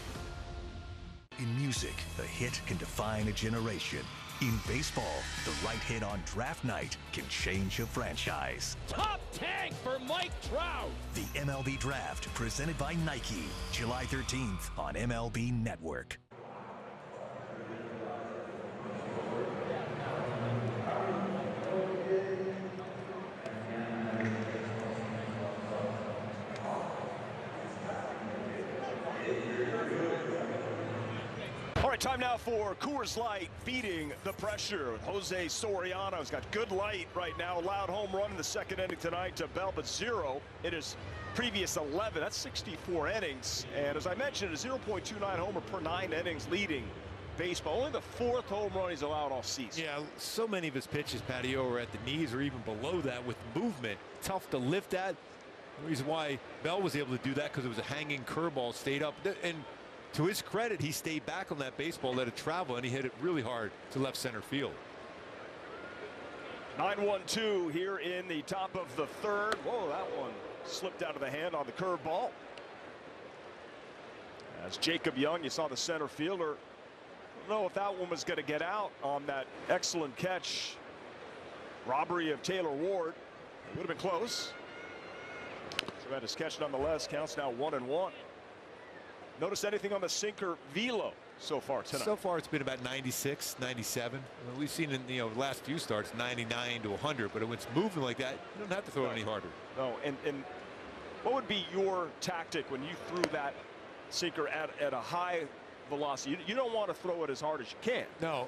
Speaker 17: In music, a hit can define a generation. In baseball, the right hit on draft night can change a franchise.
Speaker 18: Top tank for Mike Trout.
Speaker 17: The MLB Draft, presented by Nike, July 13th on MLB Network.
Speaker 1: All right, time now for Coors Light feeding the pressure. Jose Soriano's got good light right now. Loud home run in the second inning tonight to Bell, but 0 in his previous 11. That's 64 innings. And as I mentioned, a 0.29 homer per 9 innings leading baseball. Only the 4th home run he's allowed all season.
Speaker 11: Yeah, so many of his pitches, Patio, are at the knees or even below that with movement. Tough to lift that. The reason why Bell was able to do that because it was a hanging curveball, stayed up. And to his credit, he stayed back on that baseball, let it travel, and he hit it really hard to left center field.
Speaker 1: 9-1-2 here in the top of the third. Whoa, that one slipped out of the hand on the curveball. As Jacob Young, you saw the center fielder don't know if that one was going to get out on that excellent catch. Robbery of Taylor Ward. It would have been close. So that is catch nonetheless. Counts now 1-1. Notice anything on the sinker velo so far tonight?
Speaker 11: So far it's been about 96, 97. We've seen in the last few starts 99 to 100, but when it's moving like that, you don't have to throw it any harder.
Speaker 1: No, and what would be your tactic when you threw that sinker at a high velocity? You don't want to throw it as hard as you can.
Speaker 11: No,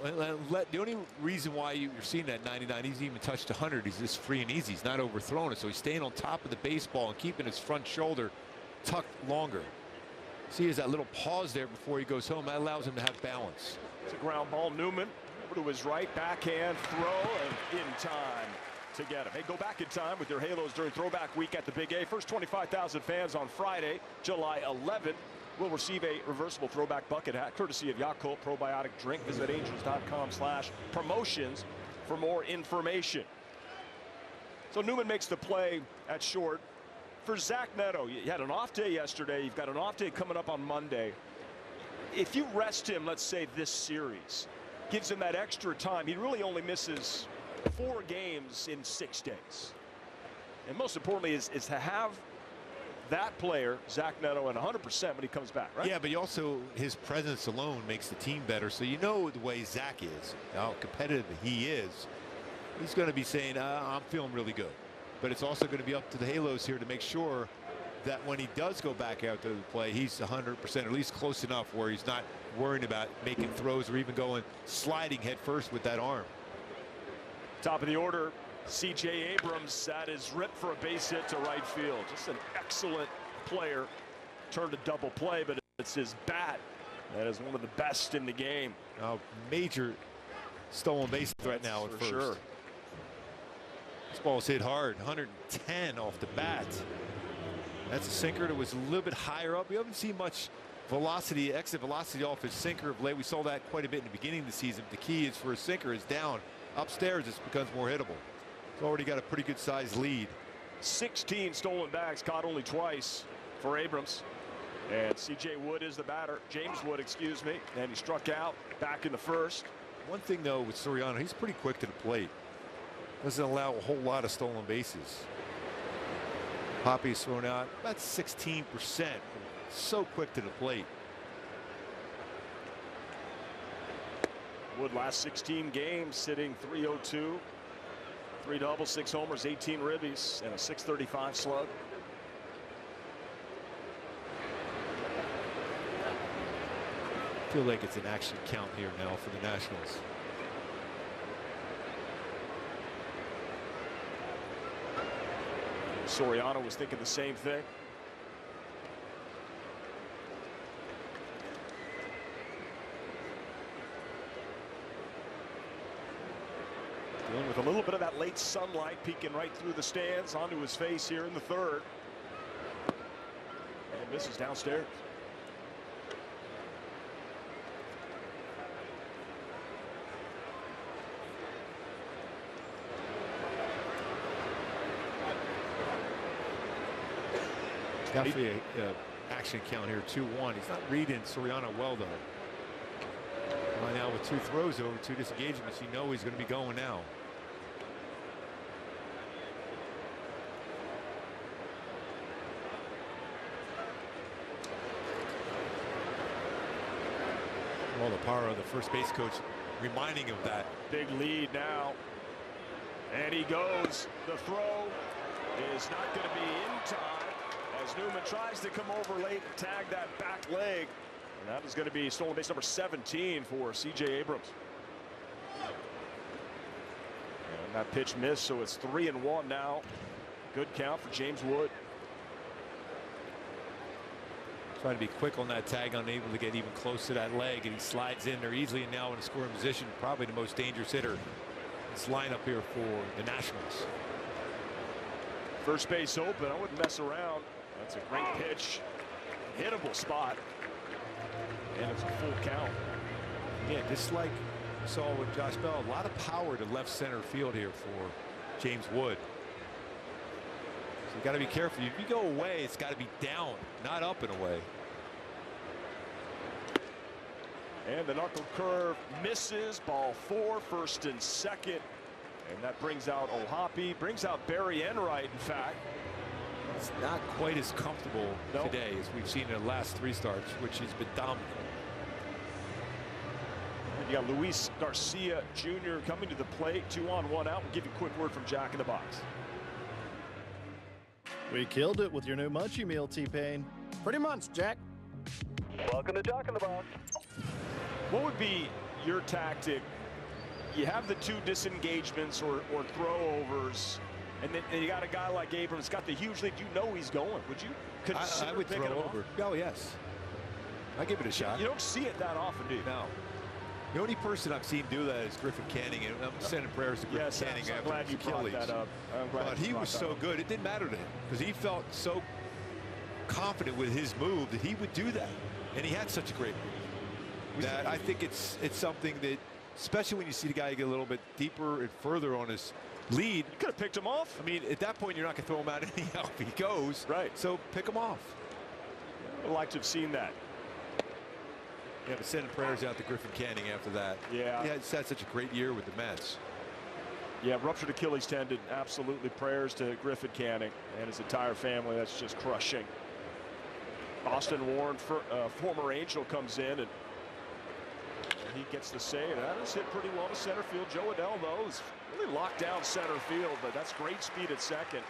Speaker 11: the only reason why you're seeing that 99, he's even touched 100. He's just free and easy. He's not overthrowing it, so he's staying on top of the baseball and keeping his front shoulder tucked longer. See, there's that little pause there before he goes home. That allows him to have balance.
Speaker 1: It's a ground ball. Newman over to his right, backhand throw, and in time to get him. Hey, go back in time with your Halos during Throwback Week at the Big A. First 25,000 fans on Friday, July 11th, will receive a reversible throwback bucket hat courtesy of Yakult Probiotic Drink. Visit angels.com/promotions for more information. So Newman makes the play at short. For Zach Neto, you had an off day yesterday. You've got an off day coming up on Monday. If you rest him, let's say this series, gives him that extra time, he really only misses 4 games in 6 days. And most importantly is to have that player, Zach Neto, at 100% when he comes back, right?
Speaker 11: Yeah, but his presence alone makes the team better. So you know the way Zach is, how competitive he is. He's going to be saying, I'm feeling really good. But it's also going to be up to the Halos here to make sure that when he does go back out to the play, he's 100%, at least close enough where he's not worrying about making throws or even going sliding head first with that arm.
Speaker 1: Top of the order, C.J. Abrams. That is ripped for a base hit to right field. Just an excellent player. Turned a double play, but it's his bat that is one of the best in the game.
Speaker 11: Major stolen base threat now at first.
Speaker 1: Sure.
Speaker 11: This ball's hit hard, 110 off the bat. That's a sinker that was a little bit higher up. We haven't seen much velocity, exit velocity off his sinker of late. We saw that quite a bit in the beginning of the season. The key is for a sinker is down. Upstairs, it becomes more hittable. It's already got a pretty good sized lead.
Speaker 1: 16 stolen bags, caught only twice for Abrams. And C.J. Wood is the batter. James Wood, excuse me. And he struck out back in the first.
Speaker 11: One thing, though, with Soriano, he's pretty quick to the plate. Doesn't allow a whole lot of stolen bases. Poppy's thrown out about 16%. So quick to the plate.
Speaker 1: Wood last 16 games sitting .302. 3 doubles, 6 homers, 18 ribbies, and a .635 slug.
Speaker 11: I feel like it's an action count here now for the Nationals.
Speaker 1: Soriano was thinking the same thing. Dealing with a little bit of that late sunlight peeking right through the stands onto his face here in the third. And misses downstairs.
Speaker 11: Definitely an action count here, 2-1. He's not reading Soriano well, though. Right now with 2 throws over 2 disengagements, you know he's going to be going now. Well, the power of the first base coach reminding him of that.
Speaker 1: Big lead now. And he goes. The throw is not going to be in time as Newman tries to come over late and tag that back leg. And that is going to be stolen base number 17 for C.J. Abrams. And that pitch missed, so it's 3-1 now. Good count for James Wood.
Speaker 11: Trying to be quick on that tag, unable to get even close to that leg, and he slides in there easily and now in a scoring position. Probably the most dangerous hitter in this lineup here for the Nationals.
Speaker 1: First base open. I wouldn't mess around. That's a great pitch. Hittable spot. And it's a full count.
Speaker 11: Yeah, just like we saw with Josh Bell, a lot of power to left center field here for James Wood. So you got to be careful. If you go away, it's got to be down, not up and away.
Speaker 1: And the knuckle curve misses. Ball 4, 1st and 2nd. And that brings out Ohapi, brings out Barry Enright, in fact.
Speaker 11: It's not quite as comfortable today as we've seen in the last 3 starts, which has been dominant.
Speaker 1: And you got Luis Garcia Jr. coming to the plate, 2 on, 1 out. We'll give you a quick word from Jack in the Box.
Speaker 3: We killed it with your new Munchie Meal, T-Pain.
Speaker 5: Pretty much, Jack.
Speaker 6: Welcome to Jack in the Box.
Speaker 1: What would be your tactic? You have the 2 disengagements or throwovers, and then you got a guy like Abrams, got the huge lead. You know he's going. Would you consider
Speaker 11: I would
Speaker 1: picking
Speaker 11: throw
Speaker 1: him
Speaker 11: over.
Speaker 1: off?
Speaker 11: Oh, yes. I give it a shot.
Speaker 1: You don't see it that often, do you?
Speaker 11: No. The only person I've seen do that is Griffin Canning, and I'm sending prayers to Griffin Canning
Speaker 1: I'm
Speaker 11: after
Speaker 1: glad
Speaker 11: his
Speaker 1: you brought
Speaker 11: Achilles.
Speaker 1: that up.
Speaker 11: But he was so good, it didn't matter to him because he felt so confident with his move that he would do that, and he had such a great move. That I think it's something that, especially when you see the guy get a little bit deeper and further on his lead.
Speaker 1: You could have picked him off.
Speaker 11: I mean, at that point, you're not going to throw him out anyhow if he goes.
Speaker 1: Right.
Speaker 11: So pick him off.
Speaker 1: I'd like to have seen that.
Speaker 11: Yeah, but sending prayers out to Griffin Canning after that.
Speaker 1: Yeah.
Speaker 11: He had such a great year with the Mets.
Speaker 1: Yeah, ruptured Achilles tendon. Absolutely prayers to Griffin Canning and his entire family. That's just crushing. Austin Warren, former Angel, comes in and he gets the save. That is hit pretty well to center field. Joe Adell, though, is really locked down center field, but that's great speed at second.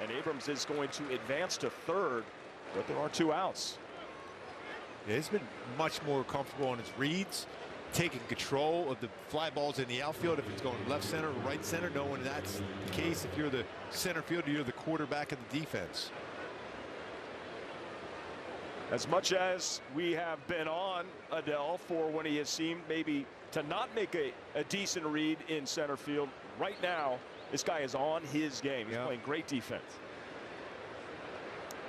Speaker 1: And Abrams is going to advance to third, but there are 2 outs.
Speaker 11: Yeah, he's been much more comfortable on his reads, taking control of the fly balls in the outfield. If it's going left center or right center, knowing that's the case. If you're the center fielder, you're the quarterback of the defense.
Speaker 1: As much as we have been on Adell for when he has seemed maybe to not make a decent read in center field, right now this guy is on his game. He's playing great defense.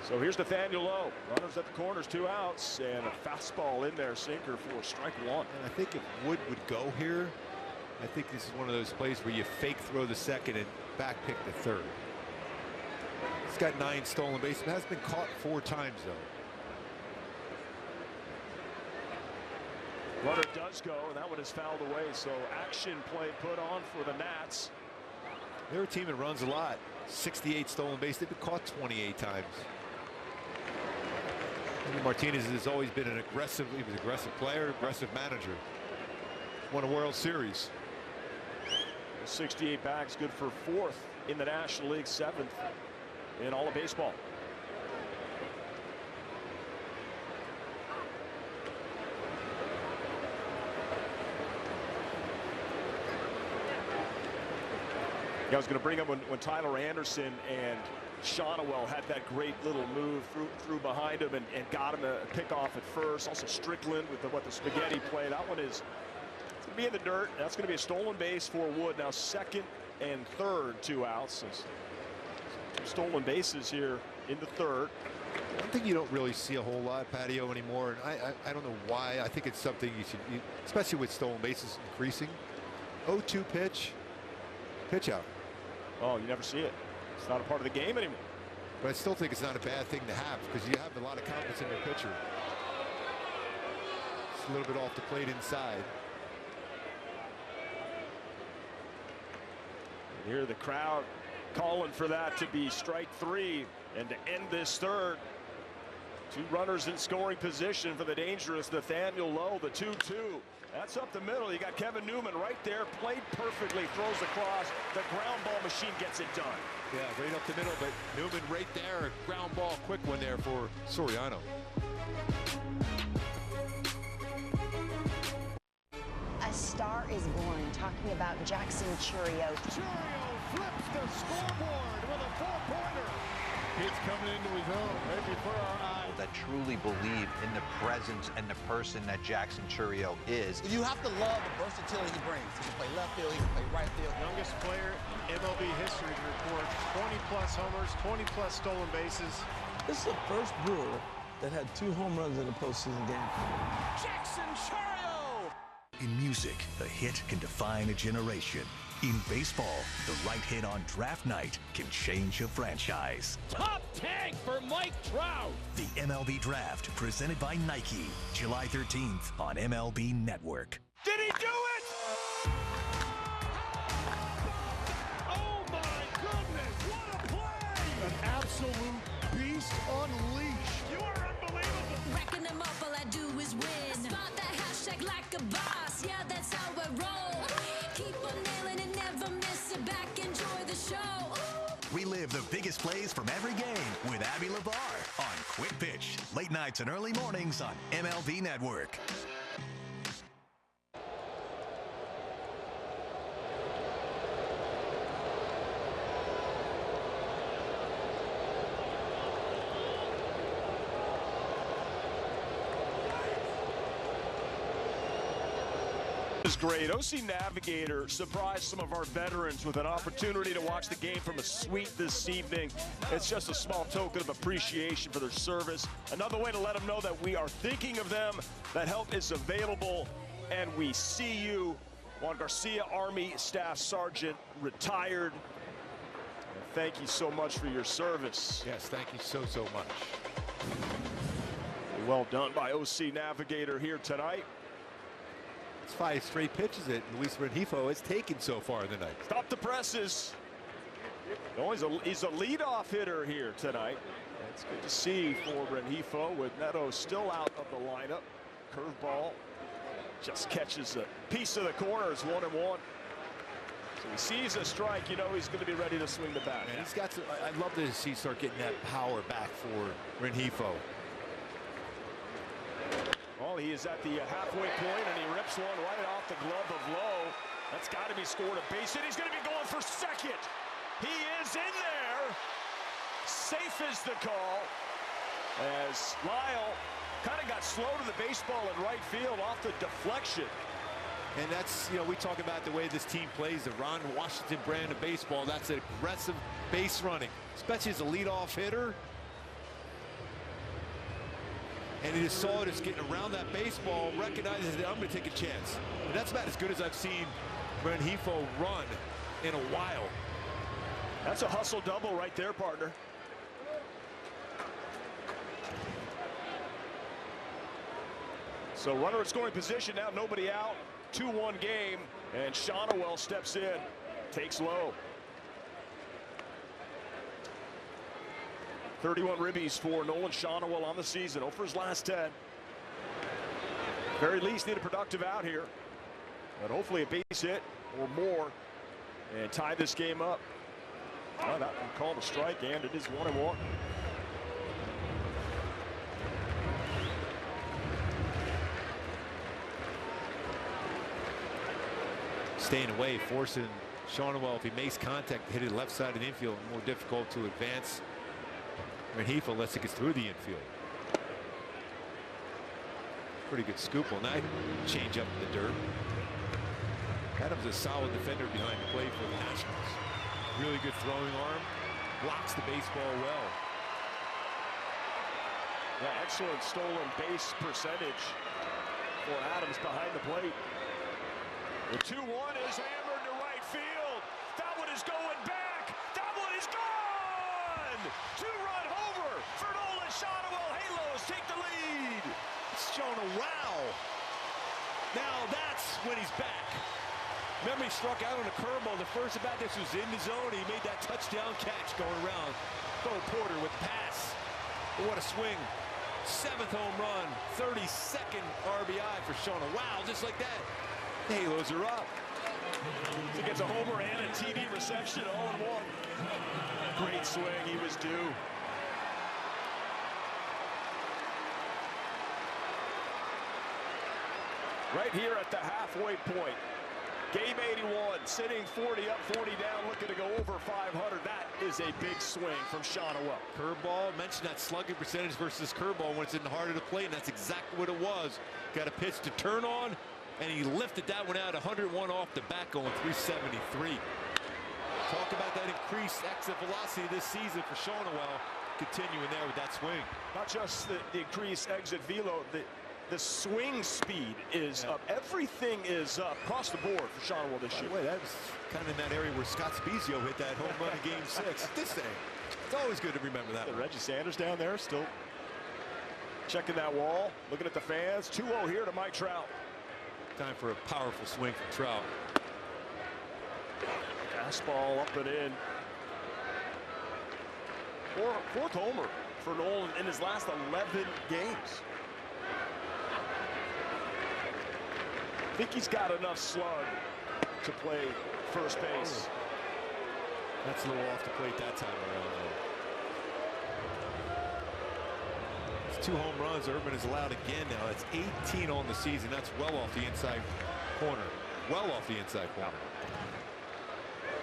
Speaker 1: So here's Nathaniel Lowe. Runners at the corners, 2 outs, and a fastball in there, sinker for strike 1.
Speaker 11: And I think if Wood would go here, I think this is one of those plays where you fake throw the second and back pick the third. He's got 9 stolen bases. Has been caught 4 times though.
Speaker 1: Runner does go, and that one is fouled away. So action play put on for the Nats.
Speaker 11: They're a team that runs a lot. 68 stolen bases. They've been caught 28 times. Martinez has always been an aggressive player, aggressive manager. Won a World Series.
Speaker 1: 68 bags, good for 4th in the National League, 7th in all of baseball. I was going to bring up when Tyler Anderson and Shonowell had that great little move through behind him and got him a pickoff at first. Also Strickland with the spaghetti play. That one is going to be in the dirt. That's going to be a stolen base for Wood. Now 2nd and 3rd, 2 outs. 2 stolen bases here in the 3rd.
Speaker 11: One thing you don't really see a whole lot, Patio, anymore, and I don't know why. I think it's something you should, especially with stolen bases increasing. 0-2 pitch out.
Speaker 1: Oh, you never see it. It's not a part of the game anymore.
Speaker 11: But I still think it's not a bad thing to have because you have a lot of confidence in your pitcher. It's a little bit off the plate inside.
Speaker 1: And here the crowd calling for that to be strike 3 and to end this 3rd. 2 runners in scoring position for the dangerous Nathaniel Lowe, the 2-2. That's up the middle. You got Kevin Newman right there, played perfectly, throws across. The ground ball machine gets it done.
Speaker 11: Yeah, right up the middle, but Newman right there. Ground ball, quick one there for Soriano.
Speaker 10: A star is born, talking about Jackson Churio.
Speaker 18: Churio flips the scoreboard with a 4-pointer. It's coming into his own right before our eyes.
Speaker 19: That truly believe in the presence and the person that Jackson Churio is.
Speaker 26: You have to love the versatility he brings. He can play left field, he can play right field.
Speaker 27: Youngest player in MLB history to record 20-plus homers, 20-plus stolen bases.
Speaker 28: This is the first Brewer that had 2 home runs in a postseason game.
Speaker 18: Jackson Churio!
Speaker 17: In music, a hit can define a generation. In baseball, the right hit on draft night can change a franchise.
Speaker 18: Top tank for Mike Trout.
Speaker 17: The MLB Draft, presented by Nike, July 13th on MLB Network.
Speaker 1: Did he do it?
Speaker 18: Oh my goodness, what a play! An absolute beast unleashed. You are unbelievable.
Speaker 4: Racking them up, all I do is win. Spot that hashtag like a boss. Yeah, that's how I roll. Keep on nailing and never miss it back. Enjoy the show.
Speaker 17: Relive the biggest plays from every game with Abby LeVar on Quick Pitch. Late nights and early mornings on MLB Network.
Speaker 1: Is great. OC Navigator surprised some of our veterans with an opportunity to watch the game from a suite this evening. It's just a small token of appreciation for their service. Another way to let them know that we are thinking of them, that help is available, and we see you. Juan Garcia, Army Staff Sergeant, retired. And thank you so much for your service.
Speaker 11: Yes, thank you so much.
Speaker 1: Well done by OC Navigator here tonight.
Speaker 11: It's 5 straight pitches that Luis Rengifo has taken so far tonight.
Speaker 1: Stop the presses. Oh, he's a leadoff hitter here tonight. It's good to see for Rengifo with Neto still out of the lineup. Curveball just catches a piece of the corner. It's 1-1. So he sees a strike, you know he's going to be ready to swing the bat.
Speaker 11: And he's got to, I'd love to see start getting that power back for Rengifo.
Speaker 1: Well, he is at the halfway point, and he rips one right off the glove of Lowe. That's got to be scored a base hit. He's going to be going for second. He is in there. Safe is the call, as Lyle kind of got slow to the baseball in right field off the deflection.
Speaker 11: And that's, you know, we talk about the way this team plays, the Ron Washington brand of baseball. That's aggressive base running, especially as a leadoff hitter. And he just saw it as getting around that baseball, recognizes that I'm going to take a chance. And that's about as good as I've seen Rengifo run in a while.
Speaker 1: That's a hustle double right there, partner. So runner at scoring position now, nobody out. 2-1 game, and Shonowell steps in, takes Lowe. 31 ribbies for Nolan Shonowell on the season, 0 for his last 10. Very least need a productive out here, but hopefully a base hit or more and tie this game up. Well, that one called a strike, and it is 1-1.
Speaker 11: Staying away, forcing Shonowell, if he makes contact, hit it left side of the infield, more difficult to advance. Rengifo unless it gets through the infield. Pretty good scoop on that. Change up in the dirt. Adams a solid defender behind the plate for the Nationals. Really good throwing arm. Blocks the baseball well.
Speaker 1: Yeah, excellent stolen base percentage for Adams behind the plate. The 2-1 is hammered to right field. That one is going back. That one is gone. 2-run homer for Nolan Shonowell. Halos take the lead.
Speaker 11: Shonowell. Now that's when he's back. Remember, he struck out on a curveball. The first at bat, this was in the zone. He made that touchdown catch going around. Bo Porter with the pass. But what a swing. 7th home run. 32nd RBI for Shonowell. Wow, just like that. The Halos are up.
Speaker 1: He gets a homer and a TD reception all in one. Great swing, he was due. Right here at the halfway point. Game 81, sitting 40 up, 40 down, looking to go over 500. That is a big swing from Shonowell.
Speaker 11: Curveball, mentioned that slugging percentage versus curveball when it's in the heart of the plate, and that's exactly what it was. Got a pitch to turn on, and he lifted that one out 101 off the bat, going 373. Talk about that increased exit velocity this season for Shonowell, continuing there with that swing.
Speaker 1: Not just the increased exit velo, The swing speed is up. Everything is up across the board for Soriano this year.
Speaker 11: By the way, that was kind of in that area where Scott Spezio hit that home run in Game 6. This thing, it's always good to remember that.
Speaker 1: Reggie Sanders down there still checking that wall, looking at the fans. 2-0 here to Mike Trout.
Speaker 11: Time for a powerful swing from Trout.
Speaker 1: Fastball up and in. Fourth homer for Nolan in his last 11 games. I think he's got enough slug to play first base.
Speaker 11: That's a little off the plate that time around, though. It's 2 home runs. Irvin is allowed again now. That's 18 on the season. That's well off the inside corner. Well off the inside corner.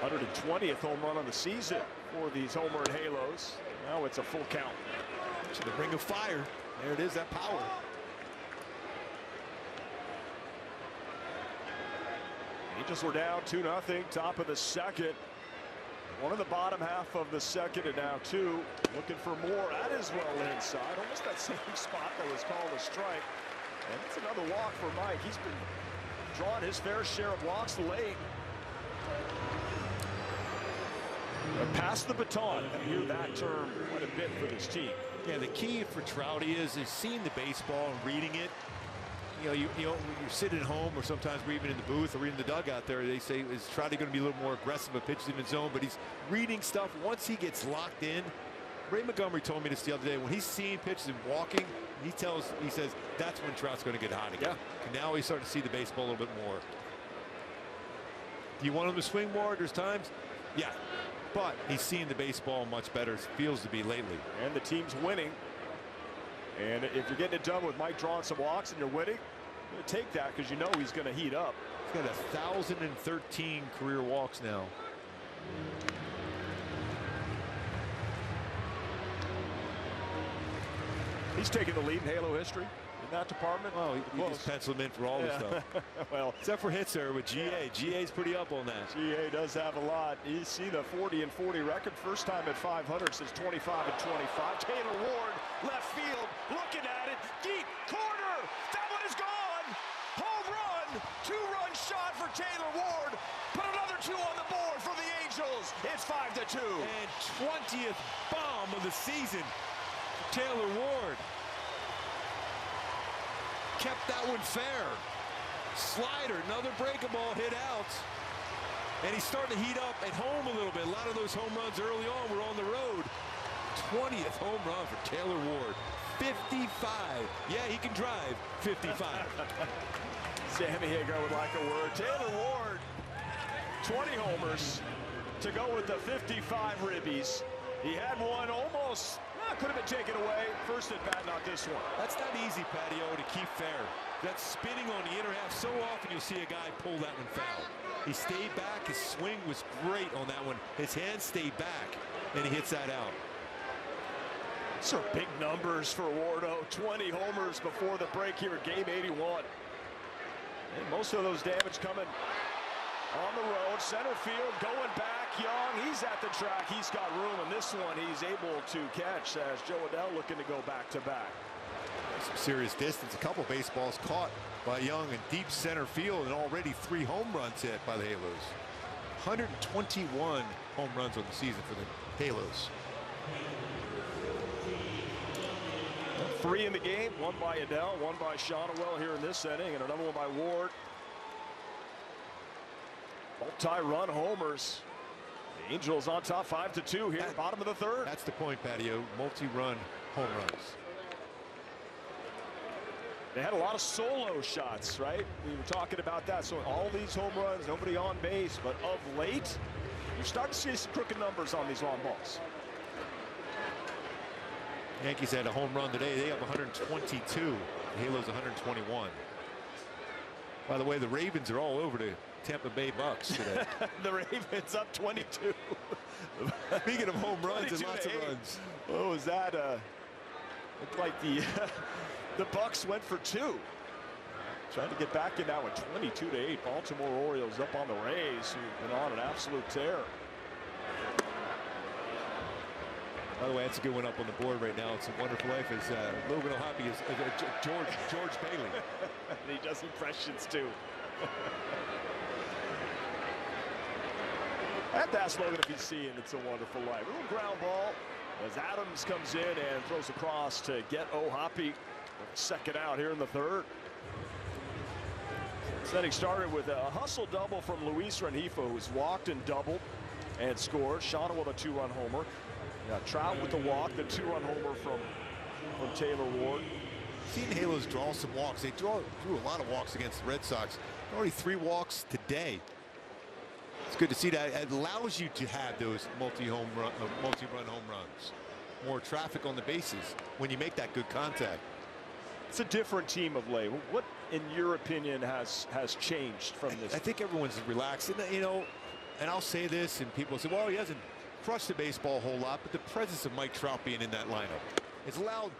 Speaker 1: 120th home run on the season for these homer and halos. Now it's a full count.
Speaker 11: To the ring of fire. There it is, that power.
Speaker 1: Angels were down 2-0, top of the second. One in the bottom half of the second, and now 2. Looking for more. That is well inside. Almost that same spot that was called a strike. And it's another walk for Mike. He's been drawing his fair share of walks late. Pass the baton. I hear that term quite a bit for this team.
Speaker 11: Yeah, the key for Trouty is seeing the baseball and reading it. You know, when you're sitting at home, or sometimes we're even in the booth or in the dugout there, they say, is Trouty going to be a little more aggressive at pitches in his zone? But he's reading stuff. Once he gets locked in, Ray Montgomery told me this the other day, when he's seeing pitches and walking, he says that's when Trout's going to get hot again. Yeah. And now he's starting to see the baseball a little bit more. Do you want him to swing more? There's times, yeah. But he's seeing the baseball much better, it feels to be lately.
Speaker 1: And the team's winning. And if you're getting it done with Mike drawing some walks and you're winning, you're going to take that because you know he's going to heat up.
Speaker 11: He's got 1,013 career walks now.
Speaker 1: He's taking the lead in Halo history in that department.
Speaker 11: Oh, he just penciled him in for all this stuff.
Speaker 1: Well,
Speaker 11: except for hits there with GA. GA's pretty up on that.
Speaker 1: GA does have a lot. You see the 40-40 record, first time at 500 since 25-25. Taylor Ward, left field, looking at it, deep corner. That one is gone. Home run, 2-run shot for Taylor Ward. Put another 2 on the board for the Angels. It's 5-2.
Speaker 11: And 20th bomb of the season. Taylor Ward kept that one fair. Slider, another breaking ball hit out. And he's starting to heat up at home a little bit. A lot of those home runs early on were on the road. 20th home run for Taylor Ward. 55. Yeah, he can drive 55.
Speaker 1: Sammy Hagar would like a word. Taylor Ward, 20 homers to go with the 55 ribbies. He had one almost. Could have been taken away. First at bat, not this one.
Speaker 11: That's not easy, Patio, to keep fair. That's spinning on the inner half. So often you'll see a guy pull that one foul. He stayed back. His swing was great on that one. His hands stayed back, and he hits that out.
Speaker 1: Some big numbers for Wardo. 20 homers before the break here at game 81. And most of those damage coming on the road. Center field going back. Young, he's at the track. He's got room, and this one he's able to catch as Joe Adell looking to go back to back.
Speaker 11: Some serious distance. A couple baseballs caught by Young in deep center field, and already 3 home runs hit by the Halos. 121 home runs on the season for the Halos.
Speaker 1: 3 in the game, 1 by Adell, 1 by Shonowell here in this inning, and another one by Ward. Multi-run homers. The Angels on top 5-2 here, bottom of the third.
Speaker 11: That's the point, Patio. Multi-run home runs.
Speaker 1: They had a lot of solo shots, right? We were talking about that. So all these home runs, nobody on base, but of late, you're starting to see some crooked numbers on these long balls.
Speaker 11: Yankees had a home run today. They have 122. The Halos 121. By the way, the Ravens are all over the Tampa Bay Bucks today.
Speaker 1: The Ravens up 22.
Speaker 11: Speaking of home runs and lots of runs.
Speaker 1: What was that? Looked like the the Bucks went for 2. Trying to get back in that one. 22-8. Baltimore Orioles up on the Rays, who've been on an absolute tear.
Speaker 11: By the way, that's a good one up on the board right now. It's a Wonderful Life. Is Logan O'Hoppe is George Bailey.
Speaker 1: He does impressions too. I have to ask Logan if he's seeing It's a Wonderful Life. A little ground ball as Adams comes in and throws across to get O'Hoppe. Second out here in the third. Setting started with a hustle double from Luis Rengifo, who's walked and doubled and scored. Soriano with a 2-run homer. Trout with the walk, the 2-run homer from Taylor Ward.
Speaker 11: Seen Halos draw some walks. They drew a lot of walks against the Red Sox. Already 3 walks today. It's good to see that. It allows you to have those multi-run home runs. More traffic on the bases when you make that good contact.
Speaker 1: It's a different team of late. What, in your opinion, has changed from this?
Speaker 11: I think everyone's relaxed. And, and I'll say this, and people say, well, he hasn't crushed the baseball a whole lot, but the presence of Mike Trout being in that lineup, it's allowed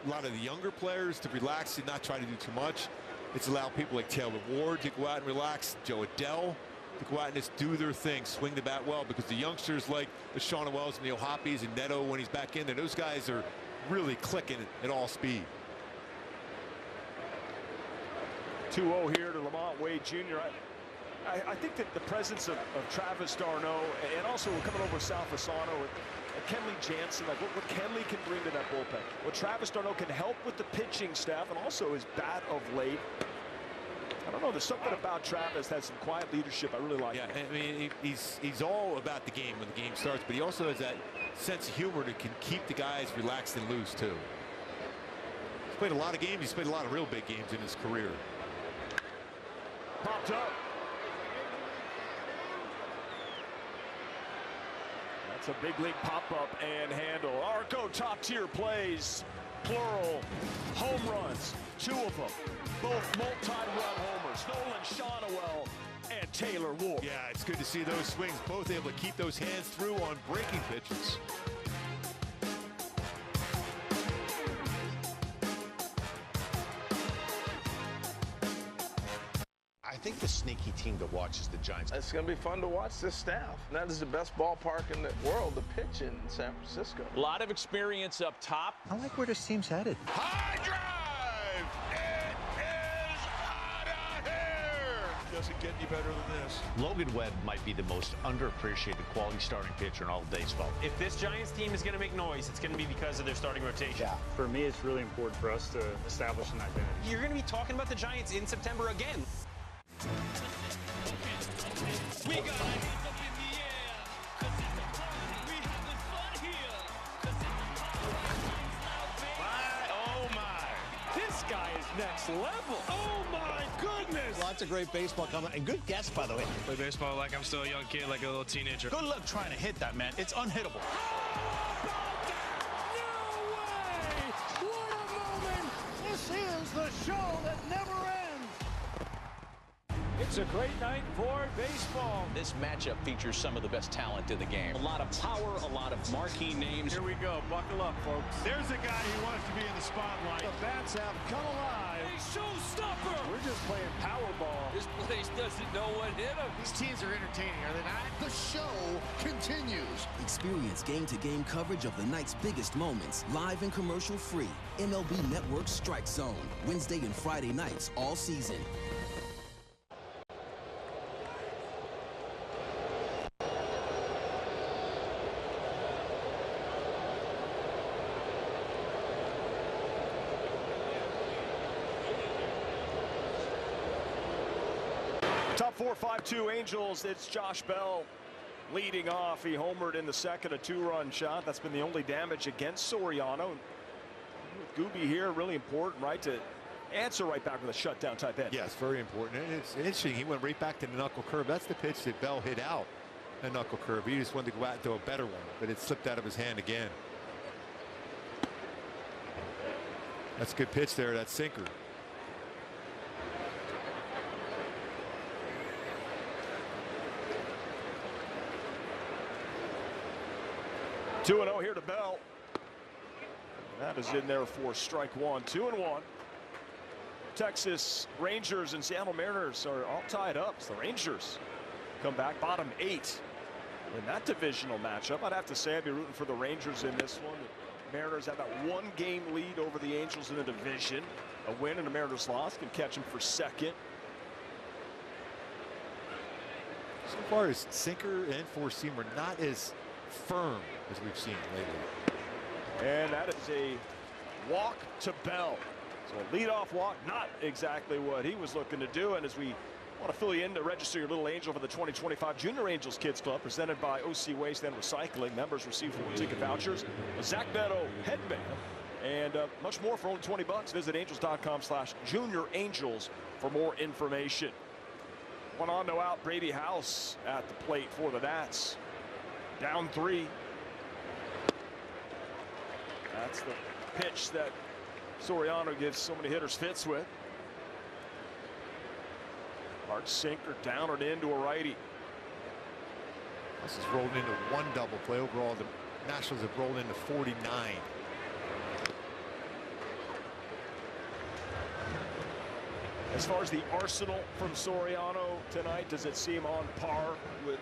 Speaker 11: a lot of the younger players to relax and not try to do too much. It's allowed people like Taylor Ward to go out and relax, Joe Adele to go out and just do their thing, swing the bat well, because the youngsters like the Shawn Wells and the O'Hoppes and Neto, when he's back in there, those guys are really clicking at all speed.
Speaker 1: 2-0 here to Lamont Wade Jr. I think that the presence of Travis d'Arnaud and also coming over Sal Fasano and Kenley Jansen, like what Kenley can bring to that bullpen, what Travis d'Arnaud can help with the pitching staff, and also his bat of late. I don't know, there's something about Travis that has some quiet leadership. I really like it.
Speaker 11: I mean, he's all about the game when the game starts, but he also has that sense of humor that can keep the guys relaxed and loose too. He's played a lot of games. He's played a lot of real big games in his career.
Speaker 1: Popped up. That's a big league pop-up and handle. Arco top-tier plays, plural, home runs, 2 of them, both multi-run homers. Nolan Shonowell and Taylor Ward.
Speaker 11: Yeah, it's good to see those swings, both able to keep those hands through on breaking pitches.
Speaker 5: I think the sneaky team to watch is the Giants.
Speaker 28: It's going to be fun to watch this staff. That is the best ballpark in the world to pitch in San Francisco.
Speaker 9: A lot of experience up top.
Speaker 15: I like where this team's headed.
Speaker 18: High drive! It is out of here!
Speaker 27: Doesn't get any better than this.
Speaker 5: Logan Webb might be the most underappreciated quality starting pitcher in all of baseball.
Speaker 9: If this Giants team is going to make noise, it's going to be because of their starting rotation.
Speaker 28: Yeah, for me, it's really important for us to establish an identity.
Speaker 9: You're going to be talking about the Giants in September again.
Speaker 18: We got hands up in the air, 'cause it's a party. We having fun here, 'cause it's a party.
Speaker 1: Oh my, this guy is next level. Oh my goodness.
Speaker 28: Lots of great baseball coming, and good guess, by the way.
Speaker 24: Play baseball like I'm still a young kid, like a little teenager.
Speaker 28: Good luck trying to hit that, man. It's unhittable.
Speaker 18: No way! What a moment! This is the show that never ends.
Speaker 28: It's a great night for baseball.
Speaker 9: This matchup features some of the best talent in the game. A lot of power, a lot of marquee names.
Speaker 28: Here we go. Buckle up, folks.
Speaker 27: There's a guy who wants to be in the spotlight.
Speaker 28: The bats have come alive.
Speaker 18: A showstopper!
Speaker 28: We're just playing Powerball.
Speaker 18: This place doesn't know what hit him. These teams are entertaining, are they not? The show continues.
Speaker 13: Experience game-to-game coverage of the night's biggest moments, live and commercial-free. MLB Network Strike Zone, Wednesday and Friday nights all season.
Speaker 1: Top 4-5-2 Angels. It's Josh Bell leading off. He homered in the second, a 2-run shot. That's been the only damage against Soriano. Gooby here, really important, right, to answer right back with a shutdown type hit.
Speaker 11: Yes, very important. And it's interesting. He went right back to the knuckle curve. That's the pitch that Bell hit out, a knuckle curve. He just wanted to go out and throw a better one, but it slipped out of his hand again. That's a good pitch there, that sinker.
Speaker 1: Two 2-0 here to Bell. That is in there for strike one. 2-1. Texas Rangers and Seattle Mariners are all tied up. So the Rangers come back bottom 8 in that divisional matchup. I'd have to say I'd be rooting for the Rangers in this one. The Mariners have that 1-game lead over the Angels in the division. A win and a Mariners loss can catch them for second.
Speaker 11: So far as sinker and four-seamer not as firm as we've seen lately.
Speaker 1: And that is a walk to Bell. So a leadoff walk, not exactly what he was looking to do. And as we want to fill you in to register your little angel for the 2025 Junior Angels Kids Club, presented by OC Waste and Recycling. Members receive 4 ticket vouchers, a Zach Neto headband, and much more for only $20. Visit angels.com/juniorangels for more information. 1 on, no out. Brady House at the plate for the Nats. Down 3. That's the pitch that Soriano gives so many hitters fits with. Hard sinker down and into a righty.
Speaker 11: This is rolled into 1 double play. Overall, the Nationals have rolled into 49.
Speaker 1: As far as the arsenal from Soriano tonight, does it seem on par with?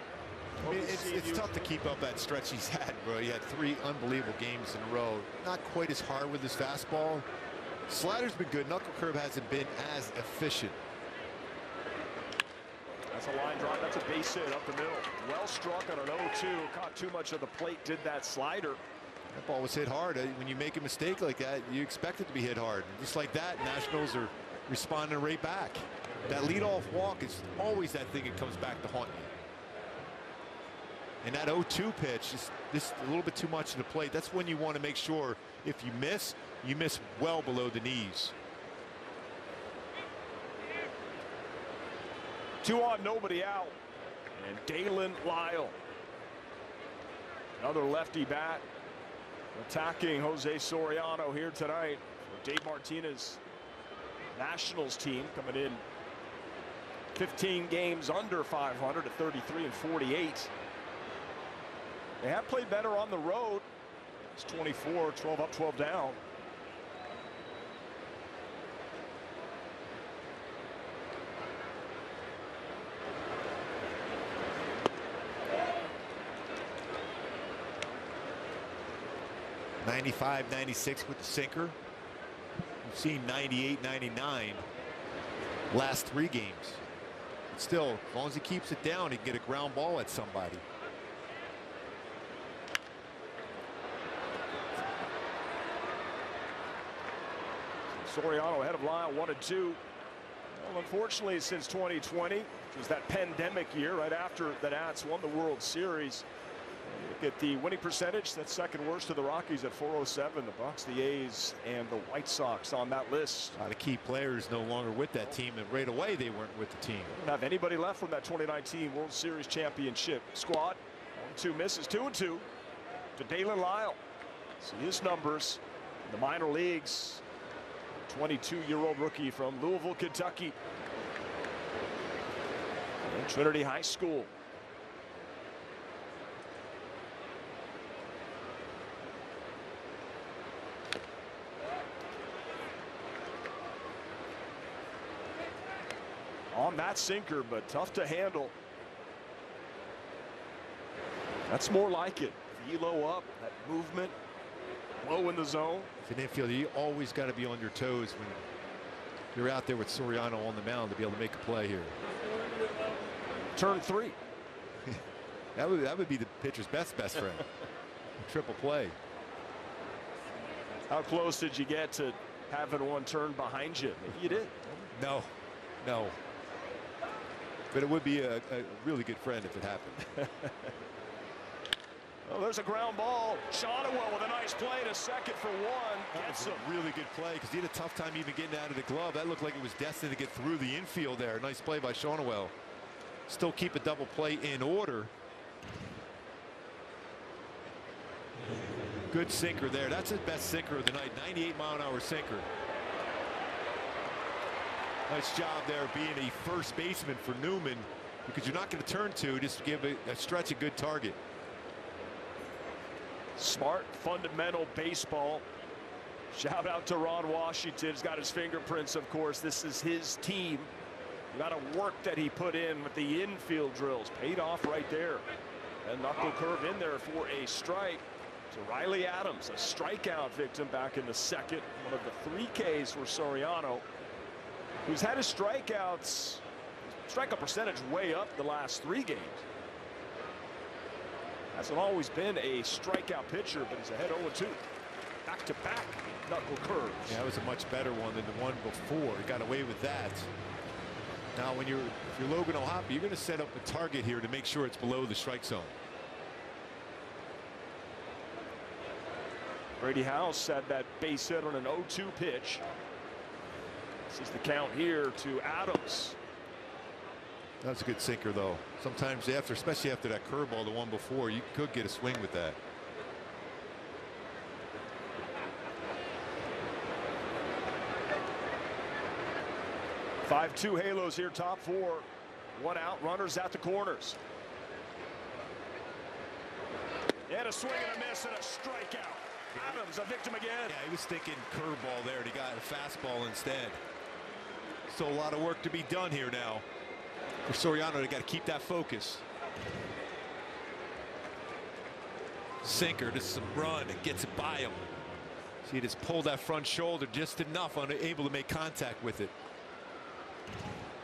Speaker 11: I mean, it's tough to keep up that stretch he's had, bro. He had 3 unbelievable games in a row. Not quite as hard with his fastball. Slider's been good. Knuckle curve hasn't been as efficient.
Speaker 1: That's a line drive. That's a base hit up the middle. Well struck on an 0-2. Caught too much of the plate. Did that slider.
Speaker 11: That ball was hit hard. When you make a mistake like that, you expect it to be hit hard. And just like that, Nationals are responding right back. That leadoff walk is always that thing that comes back to haunt you. And that 0-2 pitch is just a little bit too much to the plate. That's when you want to make sure if you miss well below the knees.
Speaker 1: 2 on, nobody out. And Dalen Lyle, another lefty bat, attacking Jose Soriano here tonight. Dave Martinez Nationals team coming in 15 games under 500 at 33-48. They have played better on the road. It's 24, 12 up, 12 down.
Speaker 11: .95-96 with the sinker. We've seen 98-99 last 3 games. But still, as long as he keeps it down, he can get a ground ball at somebody.
Speaker 1: Soriano ahead of Lyle, 1-2. Well, unfortunately, since 2020, which was that pandemic year right after the Nats won the World Series. Look at the winning percentage. That's second worst to the Rockies at .407. The Bucks, the A's, and the White Sox on that list.
Speaker 11: A lot of key players no longer with that team, and right away they weren't with the team.
Speaker 1: Don't have anybody left from that 2019 World Series championship squad. 1-2 misses, 2-2 to Dalen Lyle. See his numbers in the minor leagues. 22-year-old rookie from Louisville, Kentucky. And Trinity High School. On that sinker, but tough to handle. That's more like it. Velo up, that movement, low in the zone.
Speaker 11: As an infielder, you always got to be on your toes when you're out there with Soriano on the mound to be able to make a play here.
Speaker 1: Turn 3.
Speaker 11: that would be the pitcher's best friend. Triple play.
Speaker 1: How close did you get to having one turn behind you? Maybe you did.
Speaker 11: No. But it would be a really good friend if it happened.
Speaker 1: Oh, there's a ground ball. Shotwell with a nice play to second for 1.
Speaker 11: That's a really good play because he had a tough time even getting out of the glove. That looked like it was destined to get through the infield there. Nice play by Shotwell. Still keep a double play in order. Good sinker there. That's his best sinker of the night. 98-mile-an-hour sinker. Nice job there being a first baseman for Newman, because you're not going to turn 2, just give a stretch a good target.
Speaker 1: Smart, fundamental baseball. Shout out to Ron Washington. He's got his fingerprints, of course. This is his team. The amount of work that he put in with the infield drills paid off right there. And knuckle curve in there for a strike to Riley Adams, a strikeout victim back in the second. One of the 3 Ks for Soriano, who's had his strikeout percentage way up the last 3 games. Hasn't always been a strikeout pitcher, but he's ahead 0-2. Back-to-back knuckle curves.
Speaker 11: Yeah, that was a much better one than the one before. He got away with that. Now, if you're Logan O'Hoppe, you're going to set up a target here to make sure it's below the strike zone.
Speaker 1: Brady House had that base hit on an 0-2 pitch. This is the count here to Adams.
Speaker 11: That's a good sinker, though. Sometimes especially after that curveball, the one before, you could get a swing with that.
Speaker 1: Five-2 Halos here, top 4. 1 out, runners at the corners. And a swing and a miss and a strikeout. Adams a victim again.
Speaker 11: Yeah, he was thinking curveball there, and he got a fastball instead. So a lot of work to be done here now for Soriano. They got to keep that focus. Sinker, just some run and gets it by him. See, he just pulled that front shoulder just enough, unable to make contact with it.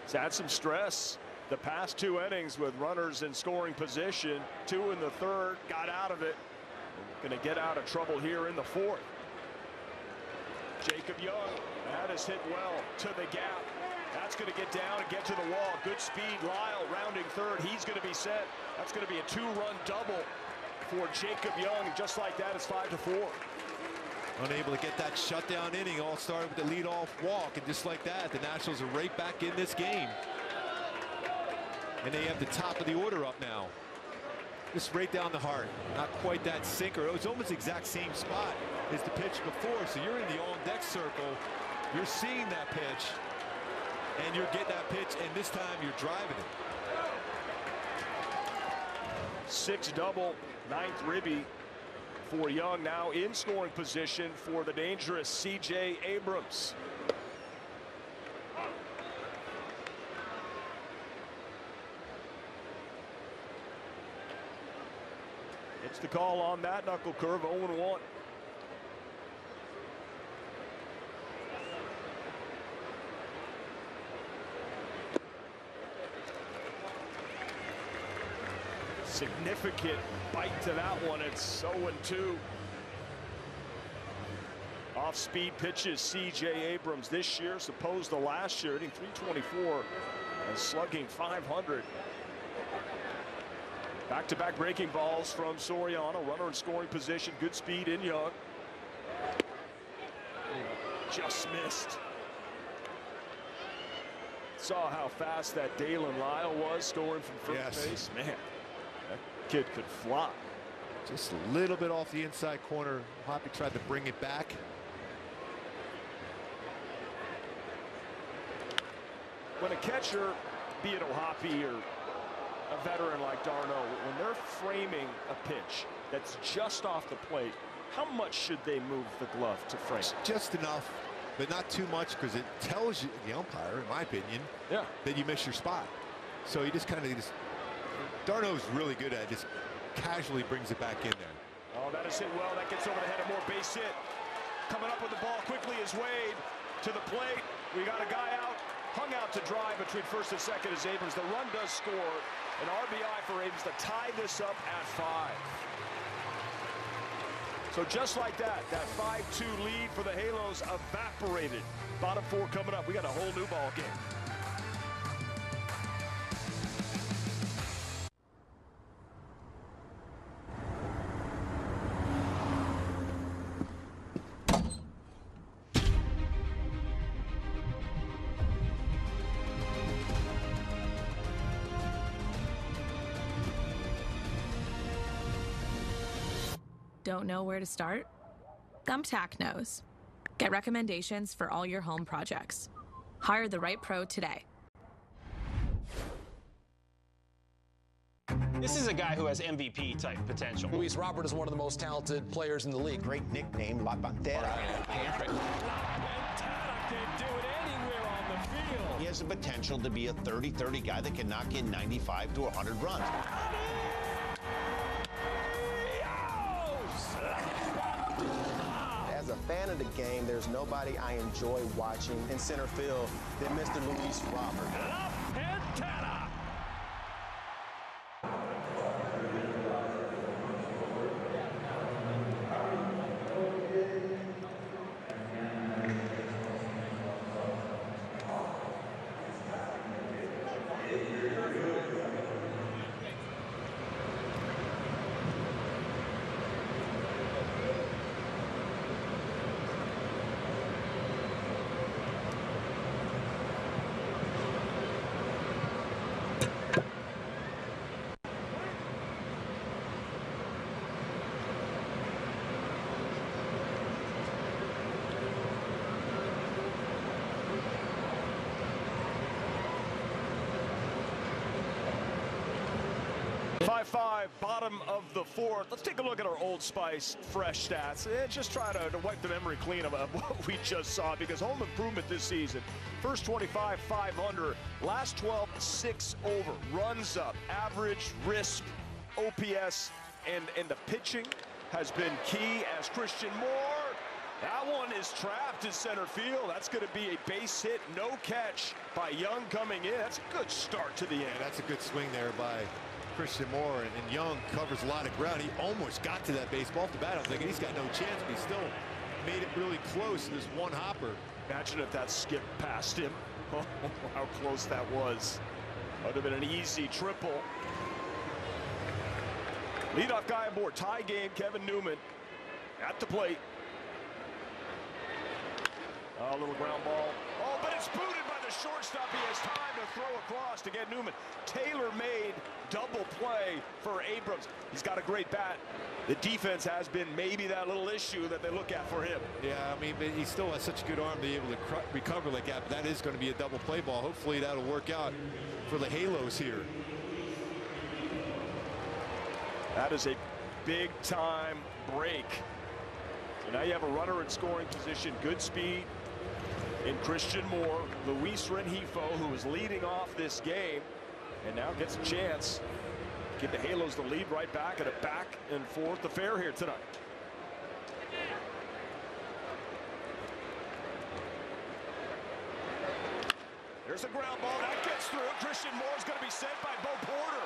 Speaker 1: It's had some stress the past 2 innings with runners in scoring position. 2 in the 3rd, got out of it. Going to get out of trouble here in the 4th. Jacob Young, that is hit well to the gap. That's going to get down and get to the wall. Good speed. Lyle rounding 3rd. He's going to be set. That's going to be a 2-run double for Jacob Young. And just like that, it's 5-4.
Speaker 11: Unable to get that shutdown inning. All started with the leadoff walk, and just like that, the Nationals are right back in this game. And they have the top of the order up now. Just right down the heart. Not quite that sinker. It was almost the exact same spot as the pitch before. So you're in the on-deck circle. You're seeing that pitch, and you're getting that pitch, and this time you're driving it.
Speaker 1: 6 double, 9th ribby for Young, now in scoring position for the dangerous C.J. Abrams. It's the call on that knuckle curve, 0-1. Significant bite to that one. It's 0-2. Off-speed pitches C.J. Abrams this year, opposed to last year, hitting .324 and slugging .500. Back-to-back breaking balls from Soriano. Runner in scoring position. Good speed in Young. Just missed. Saw how fast that Dalen Lyle was scoring from first base. Man, that kid could fly.
Speaker 11: Just a little bit off the inside corner. Hoppy tried to bring it back.
Speaker 1: When a catcher, be it O'Hoppe or a veteran like Darno, when they're framing a pitch that's just off the plate, how much should they move the glove to frame?
Speaker 11: Just enough, but not too much, because it tells you, the umpire, in my opinion, that you miss your spot. So he just kind of Darno's really good at it, just casually brings it back in there.
Speaker 1: Oh, that is hit well. That gets over the head of Moore. Base hit. Coming up with the ball quickly is Wade to the plate. We got a guy out, hung out to dry between first and second as Abrams. The run does score. An RBI for Abrams to tie this up at 5. So just like that, that 5-2 lead for the Halos evaporated. Bottom 4 coming up. We got a whole new ball game.
Speaker 2: Don't know where to start? Thumbtack knows. Get recommendations for all your home projects. Hire the right pro today.
Speaker 7: This is a guy who has MVP-type potential.
Speaker 12: Luis Robert is one of the most talented players in the league.
Speaker 26: Great nickname, La Pantera. He has the potential to be a 30-30 guy that can knock in 95 to 100 runs. fan of the game, there's nobody I enjoy watching in center field than Mr. Luis Robert.
Speaker 1: Bottom of the fourth. Let's take a look at our Old Spice fresh stats and just try to wipe the memory clean of what we just saw, because home improvement this season, first 25, 500, last 12, 6 over, runs up, average, risk, OPS, and the pitching has been key as Christian Moore. That one is trapped in center field. That's going to be a base hit, no catch by Young coming in. That's a good start to the end.
Speaker 11: Yeah, that's a good swing there by Christian Moore, and Young covers a lot of ground. He almost got to that baseball off the bat. I'm thinking he's got no chance, but he still made it really close in this one hopper.
Speaker 1: Imagine if that skipped past him. Oh, how close that was. Would have been an easy triple. Leadoff guy aboard. Tie game, Kevin Newman at the plate. A little ground ball. Oh, but it's booted by the shortstop. He has time to throw across to get Newman. Tailor-made double play for Abrams. He's got a great bat. The defense has been maybe that little issue that they look at for him.
Speaker 11: Yeah, I mean, he still has such a good arm to be able to recover like that. But that is going to be a double play ball. Hopefully that'll work out for the Halos here.
Speaker 1: That is a big-time break. So now you have a runner in scoring position, good speed in Christian Moore. Luis Rengifo, who is leading off this game, and now gets a chance. Give the Halos the lead right back at a back and forth affair here tonight. There's a ground ball that gets through. Christian Moore's going to be sent by Bo Porter.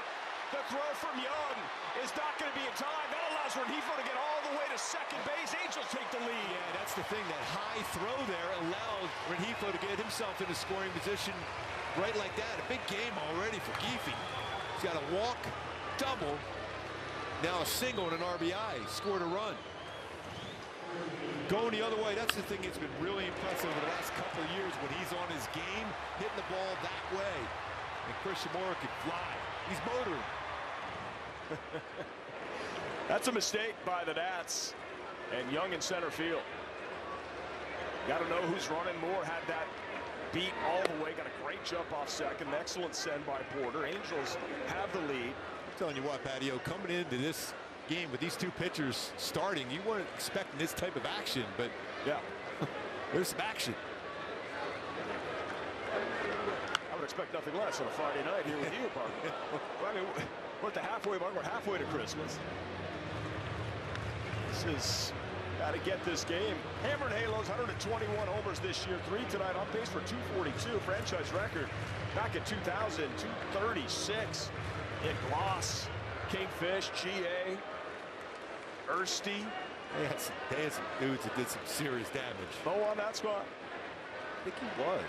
Speaker 1: The throw from Young is not going to be in time. That allows Rengifo to get all the way to second base. Angels take the lead.
Speaker 11: Yeah, that's the thing. That high throw there allowed Rengifo to get himself in a scoring position right like that. A big game already for Giffey. He's got a walk, double, now a single and an RBI. He scored a run. Going the other way, that's the thing that's been really impressive over the last couple of years when he's on his game, hitting the ball that way. And Christian Moore can fly. He's motoring.
Speaker 1: That's a mistake by the Nats, and Young in center field. Got to know who's running. Moore had that beat all the way, got a great jump off second, excellent send by Porter. Angels have the lead.
Speaker 11: I'm telling you what, Patio, coming into this game with these two pitchers starting, you weren't expecting this type of action, but
Speaker 1: yeah,
Speaker 11: there's some action.
Speaker 1: I would expect nothing less on a Friday night here with you, Parker. Well, I mean, we're at the halfway mark. We're halfway to Christmas. This is got to get this game. Hammered Halos, 121 homers this year, 3 tonight, on pace for 242, franchise record back in 2000, 236 in Gloss, Kingfish, GA, Ersty.
Speaker 11: They had some dudes that did some serious damage.
Speaker 1: Bo on that squad?
Speaker 11: I think he was.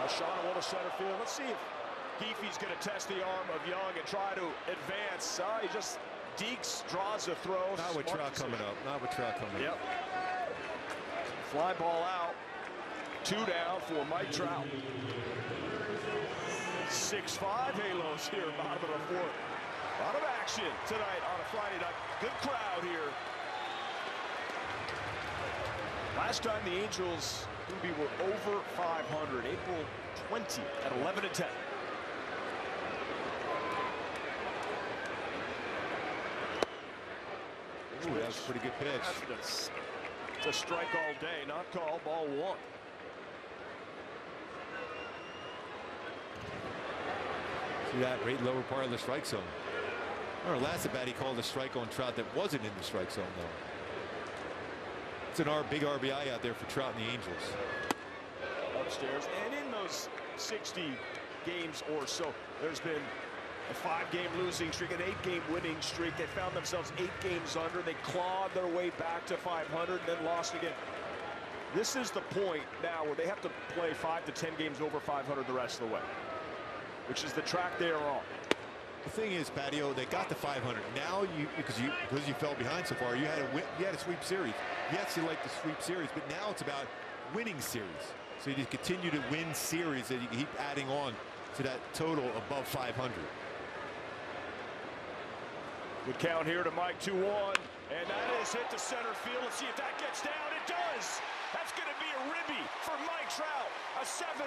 Speaker 1: Soriano to center field. Let's see if Giffey's going to test the arm of Young and try to advance. He just Deeks draws a throw.
Speaker 11: Not with Trout coming up. Not with Trout coming up.
Speaker 1: Fly ball out. 2 down for Mike Trout. 6-5 Halos here, bottom of the fourth. A lot of action tonight on a Friday night. Good crowd here. Last time the Angels were over 500, April 20 at 11-10.
Speaker 11: Ooh, that was a pretty good pitch.
Speaker 1: It's a strike all day, not called, ball 1.
Speaker 11: See that right lower part of the strike zone. Or last at bat, he called a strike on Trout that wasn't in the strike zone, though. It's an big RBI out there for Trout and the Angels.
Speaker 1: Upstairs, and in those 60 games or so, there's been a 5-game losing streak, an 8-game winning streak. They found themselves 8 games under. They clawed their way back to 500 and then lost again. This is the point now where they have to play 5 to 10 games over 500 the rest of the way, which is the track they are on.
Speaker 11: The thing is, Patio, they got to 500. Now because you fell behind so far, you had a sweep series. Yes, you like the sweep series, but now it's about winning series. So you just continue to win series and you keep adding on to that total above 500.
Speaker 1: Good count here to Mike, 2-1, and that is hit to center field. Let's see if that gets down. It does. That's going to be a ribby for Mike Trout. A 7-5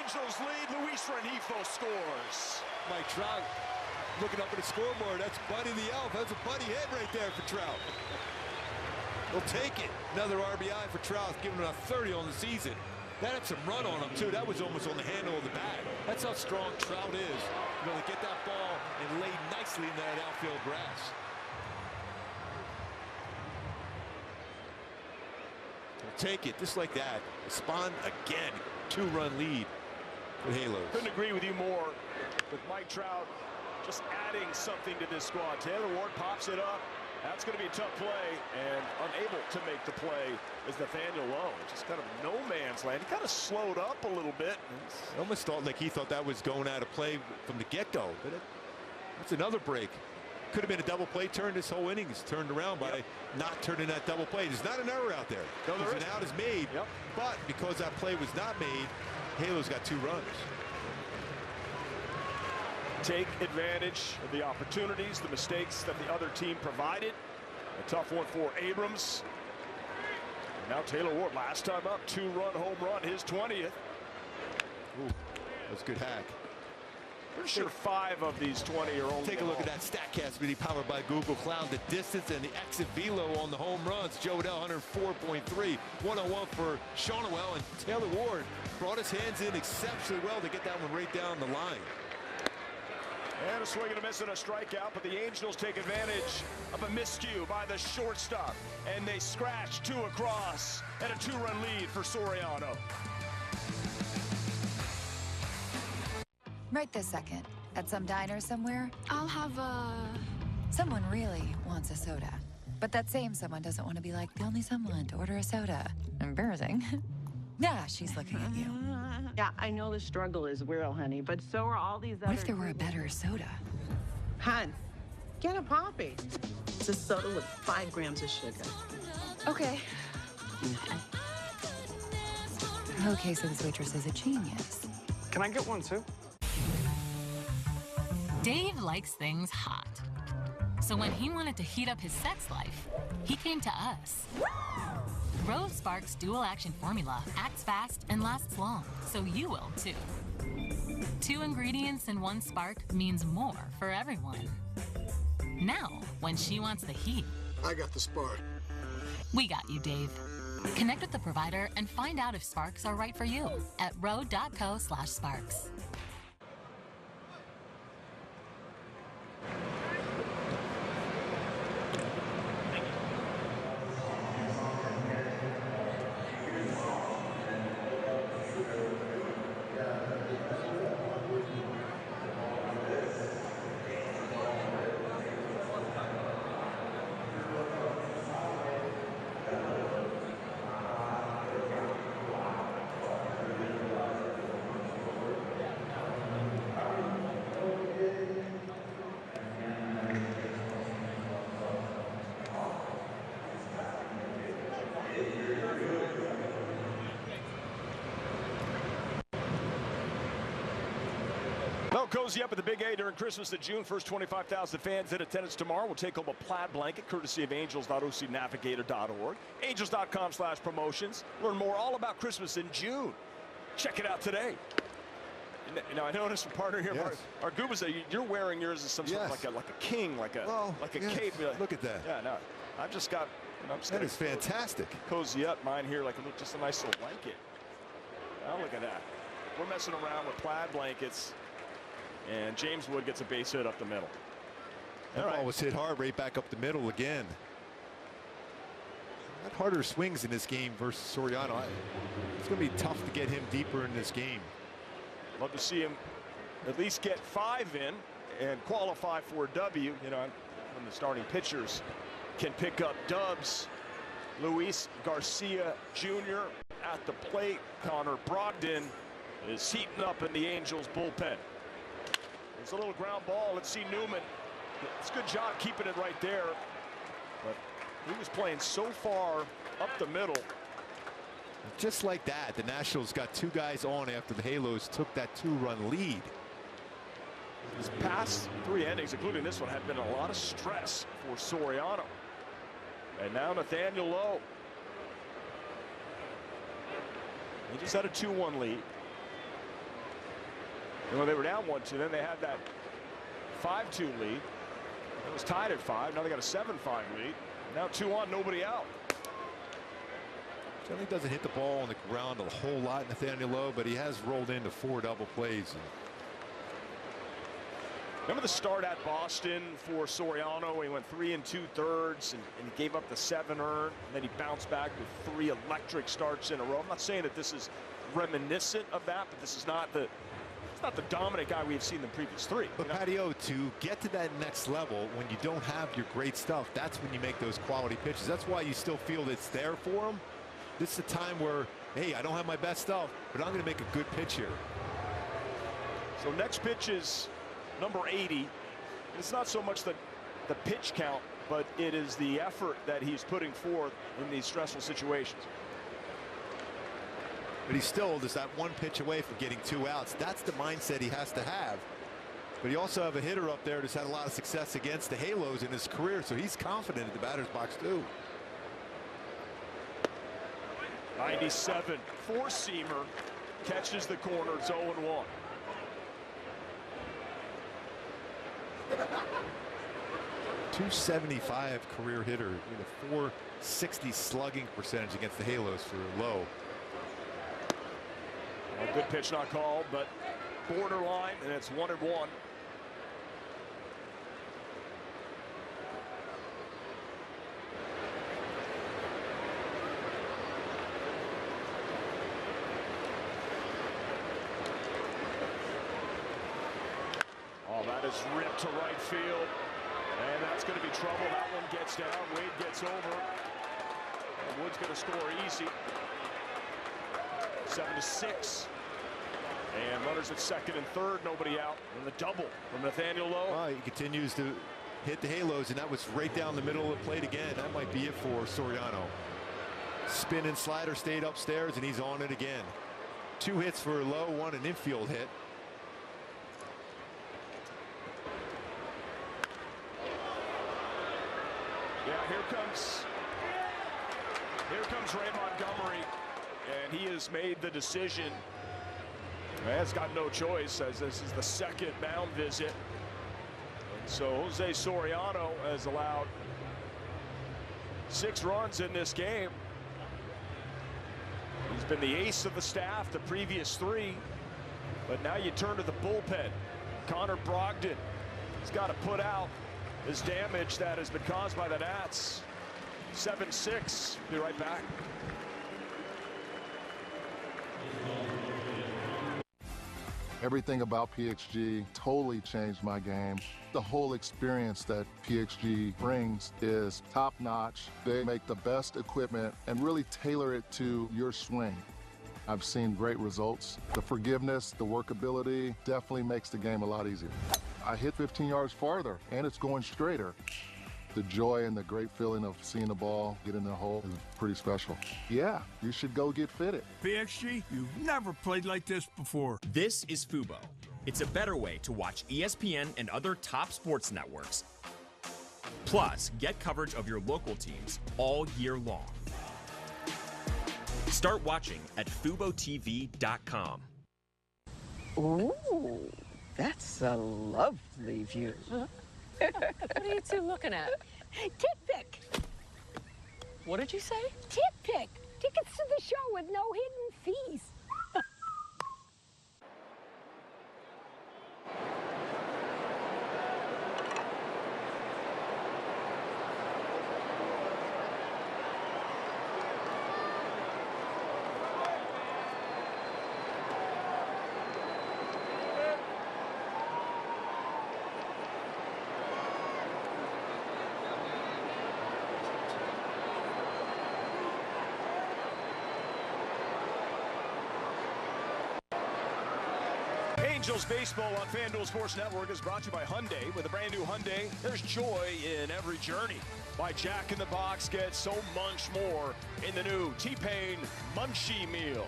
Speaker 1: Angels lead. Luis Rengifo scores.
Speaker 11: Mike Trout looking up at the scoreboard. That's Buddy the Elf. That's a Buddy hit right there for Trout. He'll take it. Another RBI for Trout, giving him a 30 on the season. That had some run on him, too. That was almost on the handle of the bat. That's how strong Trout is. You're going to get that ball and lay nicely in that outfield grass. He'll take it just like that. Spawn again. 2-run lead for Halos.
Speaker 1: Couldn't agree with you more with Mike Trout just adding something to this squad. Taylor Ward pops it up. That's going to be a tough play, and unable to make the play is Nathaniel Lowe. Just kind of no man's land. He kind of slowed up a little bit.
Speaker 11: I almost thought like he thought that was going out of play from the get-go. But that's another break. Could have been a double play turn. This whole inning is turned around by not turning that double play. There's not an error out there.
Speaker 1: No, there
Speaker 11: an out is made. But because that play was not made, Halo's got 2 runs.
Speaker 1: Take advantage of the opportunities, the mistakes that the other team provided. A tough one for Abrams. And now Taylor Ward, last time up, 2-run home run, his 20th.
Speaker 11: Ooh, that was a good hack.
Speaker 1: Pretty sure 5 of these 20 are only.
Speaker 11: Take a look at that StatCast video powered by Google Cloud. The distance and the exit velo on the home runs. Joe Adell 104.3, 101 for Shawnuel, and Taylor Ward brought his hands in exceptionally well to get that one right down the line.
Speaker 1: And a swing and a miss and a strikeout, but the Angels take advantage of a miscue by the shortstop, and they scratch 2 across, and a 2-run lead for Soriano.
Speaker 8: Right this second, at some diner somewhere,
Speaker 4: I'll have a...
Speaker 8: Someone really wants a soda, but that same someone doesn't want to be like the only someone to order a soda. Embarrassing. Yeah, she's looking at you.
Speaker 14: Yeah, I know the struggle is real, honey, but so are all these other...
Speaker 8: What if there were a better soda?
Speaker 14: Hun, get a Poppy. It's a soda with 5 grams of sugar.
Speaker 8: Okay. Okay, so this waitress is a genius.
Speaker 14: Can I get one, too?
Speaker 16: Dave likes things hot. So when he wanted to heat up his sex life, he came to us. Rose Sparks dual action formula acts fast and lasts long, so you will too. 2 ingredients in 1 spark means more for everyone. Now, when she wants the heat,
Speaker 20: I got the spark.
Speaker 16: We got you, Dave. Connect with the provider and find out if Sparks are right for you at ro.co/sparks.
Speaker 1: Well, cozy up at the Big A during Christmas at June 1st. 25,000 fans in attendance tomorrow. We'll take home a plaid blanket courtesy of angels.ocnavigator.org. Angels.com/promotions. Learn more all about Christmas in June. Check it out today. Now, I noticed a partner here,
Speaker 11: yes.
Speaker 1: our Gooba said you're wearing yours as some sort of like a king, like a cape.
Speaker 11: Look at that.
Speaker 1: Yeah, no, I've just got.
Speaker 11: That is fantastic.
Speaker 1: Cozy up mine here like just a nice little blanket. Now look at that. We're messing around with plaid blankets. And James Wood gets a base hit up the middle.
Speaker 11: That ball was hit hard right back up the middle again. Had harder swings in this game versus Soriano. It's going to be tough to get him deeper in this game.
Speaker 1: Love to see him at least get 5 in and qualify for a W. You know, when the starting pitchers can pick up dubs. Luis Garcia Jr. at the plate. Connor Brogdon is heating up in the Angels bullpen. It's a little ground ball. Let's see Newman. It's a good job keeping it right there. But he was playing so far up the middle.
Speaker 11: Just like that, the Nationals got 2 guys on after the Halos took that 2-run lead.
Speaker 1: His past 3 innings, including this one, had been a lot of stress for Soriano. And now Nathaniel Lowe. He just had a 2-1 lead. And when they were down 1-2, then they had that 5-2 lead. It was tied at 5. Now they got a 7-5 lead. Now 2 on, nobody out.
Speaker 11: Generally doesn't hit the ball on the ground a whole lot, Nathaniel Lowe, but he has rolled into 4 double plays.
Speaker 1: Remember the start at Boston for Soriano? He went 3 2/3 and he gave up the 7 earned, and then he bounced back with 3 electric starts in a row. I'm not saying that this is reminiscent of that, but this is not the dominant guy we have seen the previous 3.
Speaker 11: But Patio, to get to that next level, when you don't have your great stuff, that's when you make those quality pitches. That's why you still feel it's there for him. This is a time where, hey, I don't have my best stuff, but I'm going to make a good pitch here.
Speaker 1: So next pitch is number 80. It's not so much the pitch count, but it is the effort that he's putting forth in these stressful situations.
Speaker 11: But he's still just that 1 pitch away from getting 2 outs. That's the mindset he has to have. But you also have a hitter up there that's had a lot of success against the Halos in his career, so he's confident in the batter's box too.
Speaker 1: 97 4-seamer catches the corner. It's 0-1.
Speaker 11: .275 career hitter with a .460 slugging percentage against the Halos for Lowe.
Speaker 1: A good pitch not called, but borderline, and it's 1-1. Oh, that is ripped to right field, and that's going to be trouble. That one gets down. Wade gets over. And Wood's going to score easy. 7-6. And runners at second and third, nobody out. And the double from Nathaniel Lowe.
Speaker 11: Well, he continues to hit the Halos, and that was right down the middle of the plate again. That might be it for Soriano. Spin and slider stayed upstairs, and he's on it again. 2 hits for Lowe, 1 an infield hit.
Speaker 1: Yeah, here comes Ray Montgomery, and he has made the decision. Has got no choice, as this is the 2nd mound visit. And so Jose Soriano has allowed 6 runs in this game. He's been the ace of the staff the previous 3, but now you turn to the bullpen. Connor Brogdon has got to put out this damage that has been caused by the Nats. 7-6. Be right back.
Speaker 3: Everything about PXG totally changed my game. The whole experience that PXG brings is top-notch. They make the best equipment and really tailor it to your swing. I've seen great results. The forgiveness, the workability definitely makes the game a lot easier. I hit 15 yards farther, and it's going straighter. The joy and the great feeling of seeing the ball get in the hole is pretty special. Yeah, you should go get fitted.
Speaker 6: PXG, you've never played like this before.
Speaker 10: This is Fubo. It's a better way to watch ESPN and other top sports networks. Plus, get coverage of your local teams all year long. Start watching at FuboTV.com.
Speaker 14: Ooh, that's a lovely view.
Speaker 20: What are you 2 looking at?
Speaker 21: Tip pick.
Speaker 20: What did you say?
Speaker 21: Tip pick. Tickets to the show with no hidden fees.
Speaker 1: Angels baseball on FanDuel Sports Network is brought to you by Hyundai. With a brand new Hyundai, there's joy in every journey. By Jack in the Box, get so much more in the new T-Pain Munchie Meal.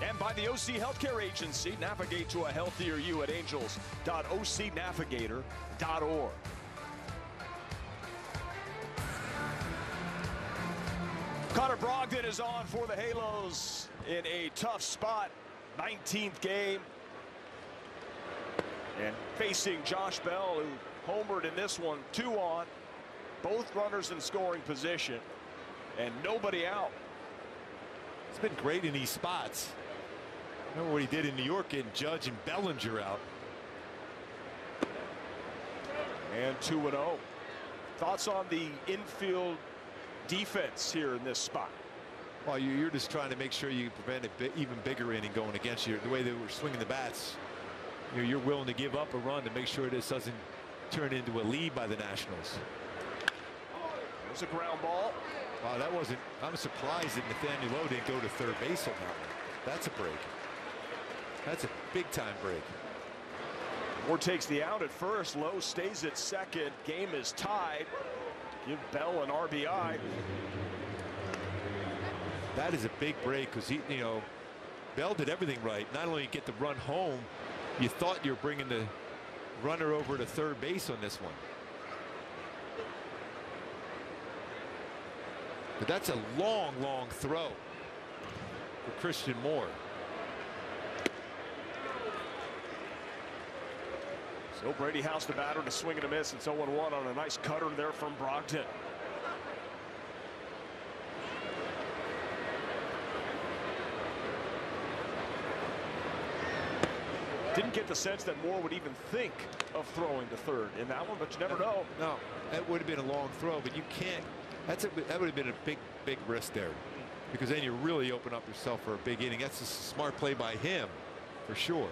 Speaker 1: And by the OC Healthcare Agency, navigate to a healthier you at angels.ocnavigator.org. Connor Brogdon is on for the Halos in a tough spot. 19th game. And facing Josh Bell, who homered in this one, 2 on. Both runners in scoring position. And nobody out.
Speaker 11: It's been great in these spots. Remember what he did in New York, getting Judge and Bellinger out.
Speaker 1: And 2-0. Thoughts on the infield defense here in this spot?
Speaker 11: Well, you're just trying to make sure you prevent an even bigger inning going against you. The way they were swinging the bats, you're willing to give up a run to make sure this doesn't turn into a lead by the Nationals.
Speaker 1: There's a ground ball.
Speaker 11: Wow, that wasn't. I'm surprised that Nathaniel Lowe didn't go to third base on that one. That's a break. That's a big time break.
Speaker 1: Moore takes the out at first. Lowe stays at second. Game is tied. Give Bell an RBI.
Speaker 11: That is a big break because Bell did everything right. Not only get the run home, you thought you were bringing the runner over to third base on this one. But that's a long, long throw for Christian Moore.
Speaker 1: So Brady House, the batter, to swing and a miss. It's 0-1 on a nice cutter there from Brogdon. Didn't get the sense that Moore would even think of throwing to third in that one, but you never know.
Speaker 11: No, that would have been a long throw, but you can't. That would have been a big risk there, because then you really open up yourself for a big inning. That's a smart play by him, for sure.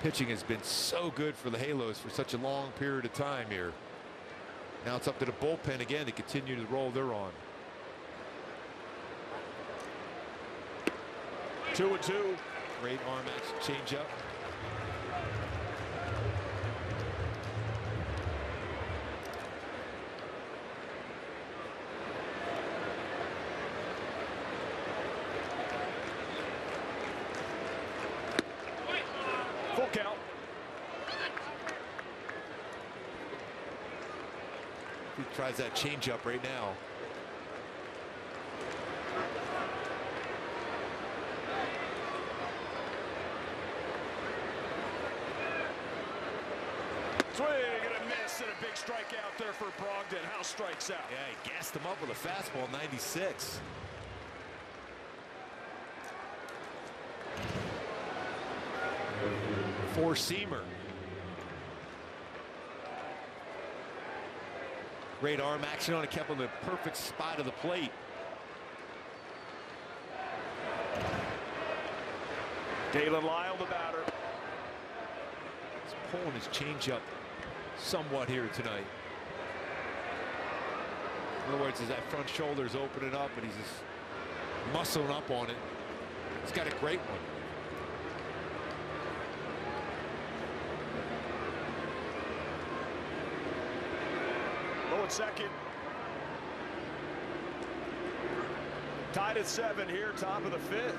Speaker 11: Pitching has been so good for the Halos for such a long period of time here. Now it's up to the bullpen again to continue the role they're on.
Speaker 1: 2-2.
Speaker 11: Great arm action changeup.
Speaker 1: Full count.
Speaker 11: He tries that changeup right now.
Speaker 1: Swing and a miss, and a big strikeout there for Brogdon. House strikes out.
Speaker 11: Yeah, he gassed him up with a fastball, 96. Four-seamer. Great arm action on it, kept on the perfect spot of the plate.
Speaker 1: Dalen Lyle, the batter.
Speaker 11: He's pulling his changeup somewhat here tonight. In other words, as that front shoulder's opening up and he's just muscling up on it. He's got a great one.
Speaker 1: Low at second. Tied at 7 here, top of the 5th.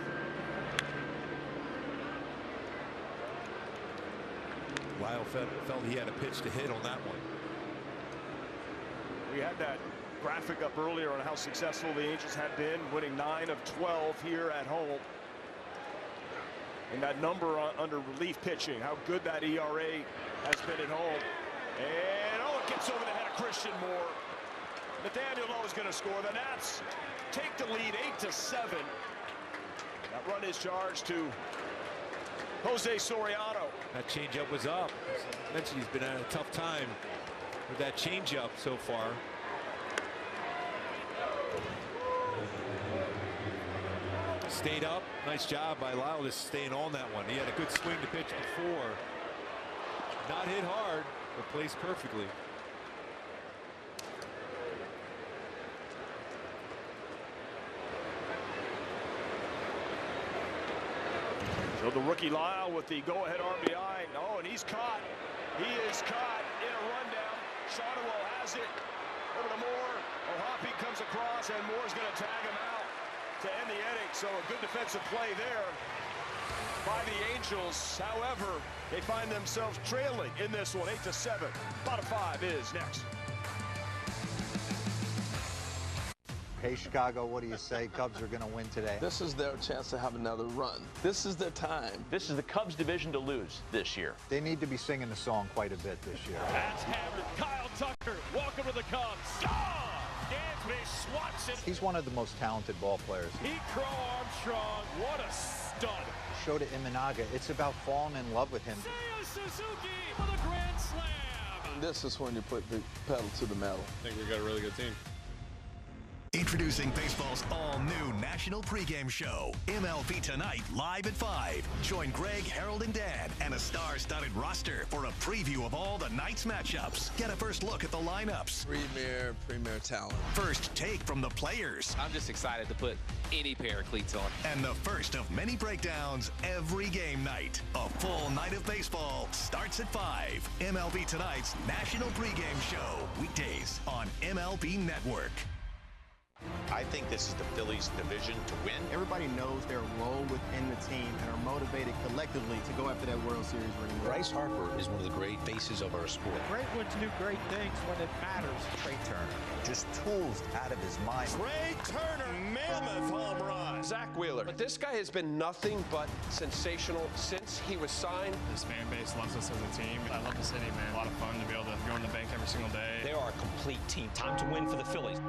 Speaker 11: Lyle felt he had a pitch to hit on that one.
Speaker 1: We had that graphic up earlier on how successful the Angels had been, winning 9 of 12 here at home. And that number under relief pitching, how good that ERA has been at home. And it gets over the head of Christian Moore. Nathaniel Lowe is going to score. The Nats take the lead 8-7. That run is charged to Jose Soriano.
Speaker 11: That changeup was up. As I mentioned, he's been at a tough time with that changeup so far. Stayed up. Nice job by Lyle just staying on that one. He had a good swing to pitch before. Not hit hard, but placed perfectly.
Speaker 1: So the rookie Lyle with the go-ahead RBI. Oh, and he's caught. He is caught in a rundown. Soriano has it. Over to Moore. O'Hoppe comes across, and Moore's going to tag him out to end the inning. So a good defensive play there by the Angels. However, they find themselves trailing in this one, 8-7. Bottom 5 is next.
Speaker 5: Hey, Chicago, what do you say? Cubs are going to win today.
Speaker 28: This is their chance to have another run. This is their time.
Speaker 9: This is the Cubs division to lose this year.
Speaker 5: They need to be singing the song quite a bit this year.
Speaker 18: That's hammered. Kyle Tucker, welcome to the Cubs. Dansby swats it.
Speaker 5: He's one of the most talented ball players.
Speaker 18: Crow Armstrong, what a stud.
Speaker 5: Showed it Imanaga. It's about falling in love with him.
Speaker 18: Seiya Suzuki with a grand slam.
Speaker 28: And this is when you put the pedal to the metal.
Speaker 27: I think we got a really good team.
Speaker 15: Introducing baseball's all-new national pregame show, MLB Tonight, live at 5. Join Greg, Harold, and Dan, and a star-studded roster for a preview of all the night's matchups. Get a first look at the lineups.
Speaker 28: Premier talent.
Speaker 15: First take from the players.
Speaker 7: I'm just excited to put any pair of cleats on.
Speaker 15: And the first of many breakdowns every game night. A full night of baseball starts at 5. MLB Tonight's national pregame show, weekdays on MLB Network.
Speaker 9: I think this is the Phillies' division to win.
Speaker 26: Everybody knows their role within the team and are motivated collectively to go after that World Series ring.
Speaker 9: Bryce Harper is one of the great faces of our sport.
Speaker 17: Great ones do great things when it matters.
Speaker 5: Trey Turner, just tools out of his mind.
Speaker 1: Trey Turner, mammoth home run.
Speaker 19: Zach Wheeler. But this guy has been nothing but sensational since he was signed.
Speaker 22: This fan base loves us as a team. I love the city, man. A lot of fun to be able to go in the bank every single day.
Speaker 9: They are a complete team. Time to win for the Phillies.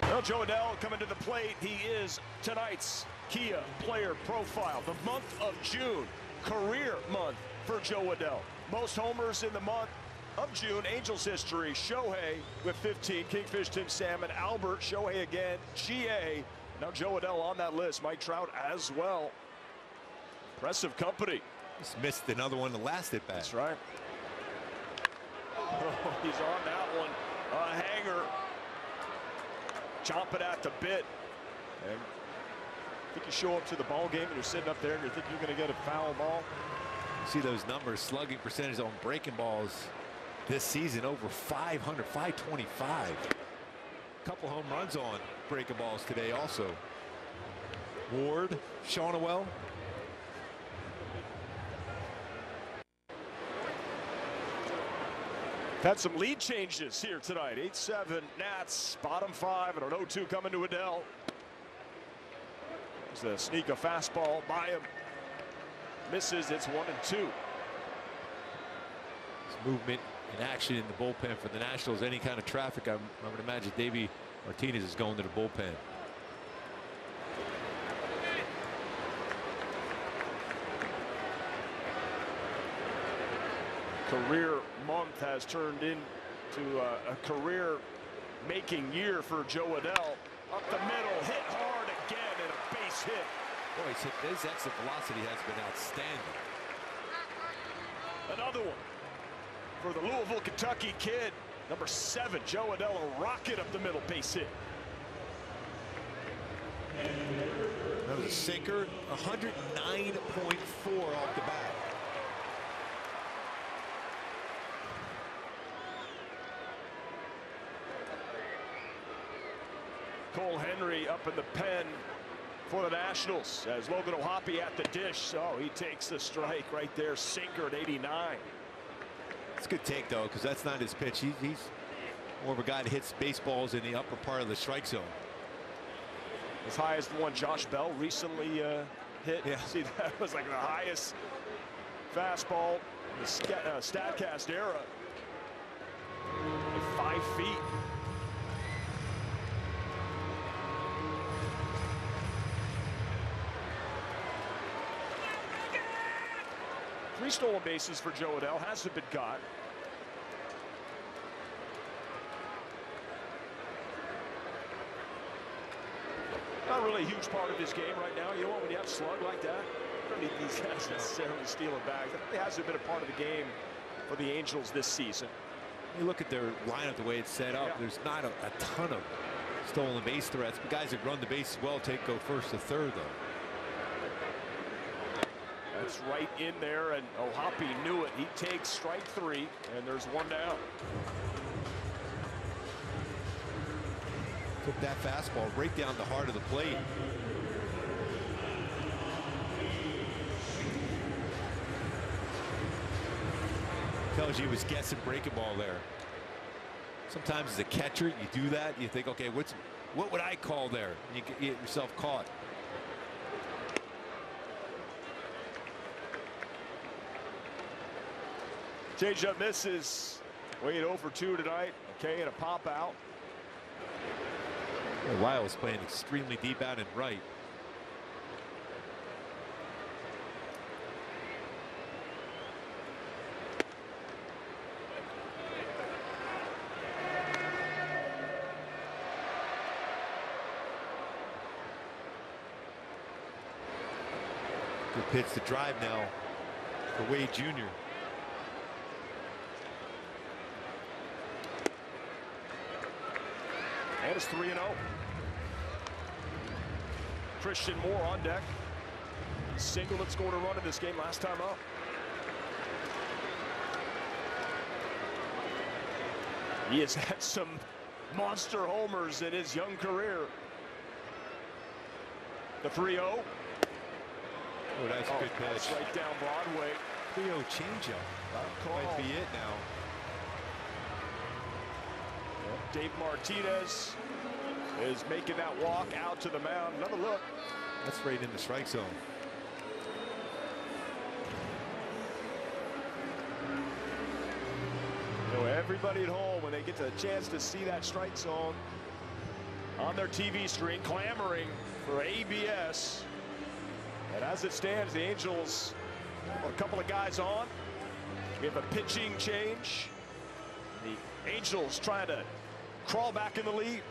Speaker 1: Well, Joe Adell coming to the plate. He is tonight's Kia player profile. The month of June, career month for Joe Adell. Most homers in the month of June, Angels history. Shohei with 15, Kingfish, Tim Salmon, Albert, Shohei again, GA. Now Joe Adell on that list. Mike Trout as well. Impressive company.
Speaker 11: Just missed another one the last at bat.
Speaker 1: That's right. Oh, he's on that one. A hanger. Chomping at the bit. And I think you show up to the ball game and you're sitting up there and you think you're going to get a foul ball.
Speaker 11: See those numbers, slugging percentage on breaking balls this season over 500, 525. Couple home runs on breaking balls today also. Ward, Shawnawell.
Speaker 1: Had some lead changes here tonight. 8-7 Nats, bottom 5, and an 0-2 coming to Adell. There's a sneak a fastball by him. Misses, it's 1-2.
Speaker 11: This movement and action in the bullpen for the Nationals. Any kind of traffic, I would imagine Davey Martinez is going to the bullpen.
Speaker 1: Career month has turned into a career-making year for Joe Adell. Up the middle, hit hard again, and a base hit.
Speaker 11: Boy, his exit velocity has been outstanding.
Speaker 1: Another one for the Louisville, Kentucky kid, number 7, Joe Adell, a rocket up the middle, base hit.
Speaker 11: That was a sinker, 109.4 off the bat.
Speaker 1: Cole Henry up in the pen for the Nationals as Logan O'Hoppe at the dish. So he takes the strike right there, sinker at 89.
Speaker 11: It's a good take though, because that's not his pitch. He's more of a guy that hits baseballs in the upper part of the strike zone.
Speaker 1: As high as the one Josh Bell recently hit. Yeah. See, that was like the highest fastball in the StatCast era. 5 feet. Three stolen bases for Joe Adell. Hasn't been caught. Not really a huge part of his game right now. You know what, when you have slug like that, you don't need these guys necessarily stealing bags. That really hasn't been a part of the game for the Angels this season.
Speaker 11: You look at their lineup, the way it's set up, there's not a ton of stolen base threats. But guys that run the base well go first to third, though.
Speaker 1: That's right in there, and Ohapi knew it. He takes strike 3, and there's 1 down.
Speaker 11: Took that fastball right down the heart of the plate. Tells you he was guessing breaking ball there. Sometimes as a catcher, you do that. You think, okay, what would I call there? And you get yourself caught.
Speaker 1: Changeup misses. Wade 0 for 2 tonight. Okay, and a pop out.
Speaker 11: Lyle is playing extremely deep out and right. Good pitch to drive now for Wade Jr.
Speaker 1: And it's 3-0. Christian Moore on deck. Single that scored a run in this game last time up. He has had some monster homers in his young career. The 3-0.
Speaker 11: Oh, that's a good pitch.
Speaker 1: That's right down Broadway.
Speaker 11: 3-0 changeup. Might be it now.
Speaker 1: Dave Martinez is making that walk out to the mound. Another look.
Speaker 11: That's right in the strike zone.
Speaker 1: You know, everybody at home, when they get the chance to see that strike zone on their TV screen, clamoring for ABS. And as it stands, the Angels, a couple of guys on. We have a pitching change. The Angels trying to crawl back in the lead.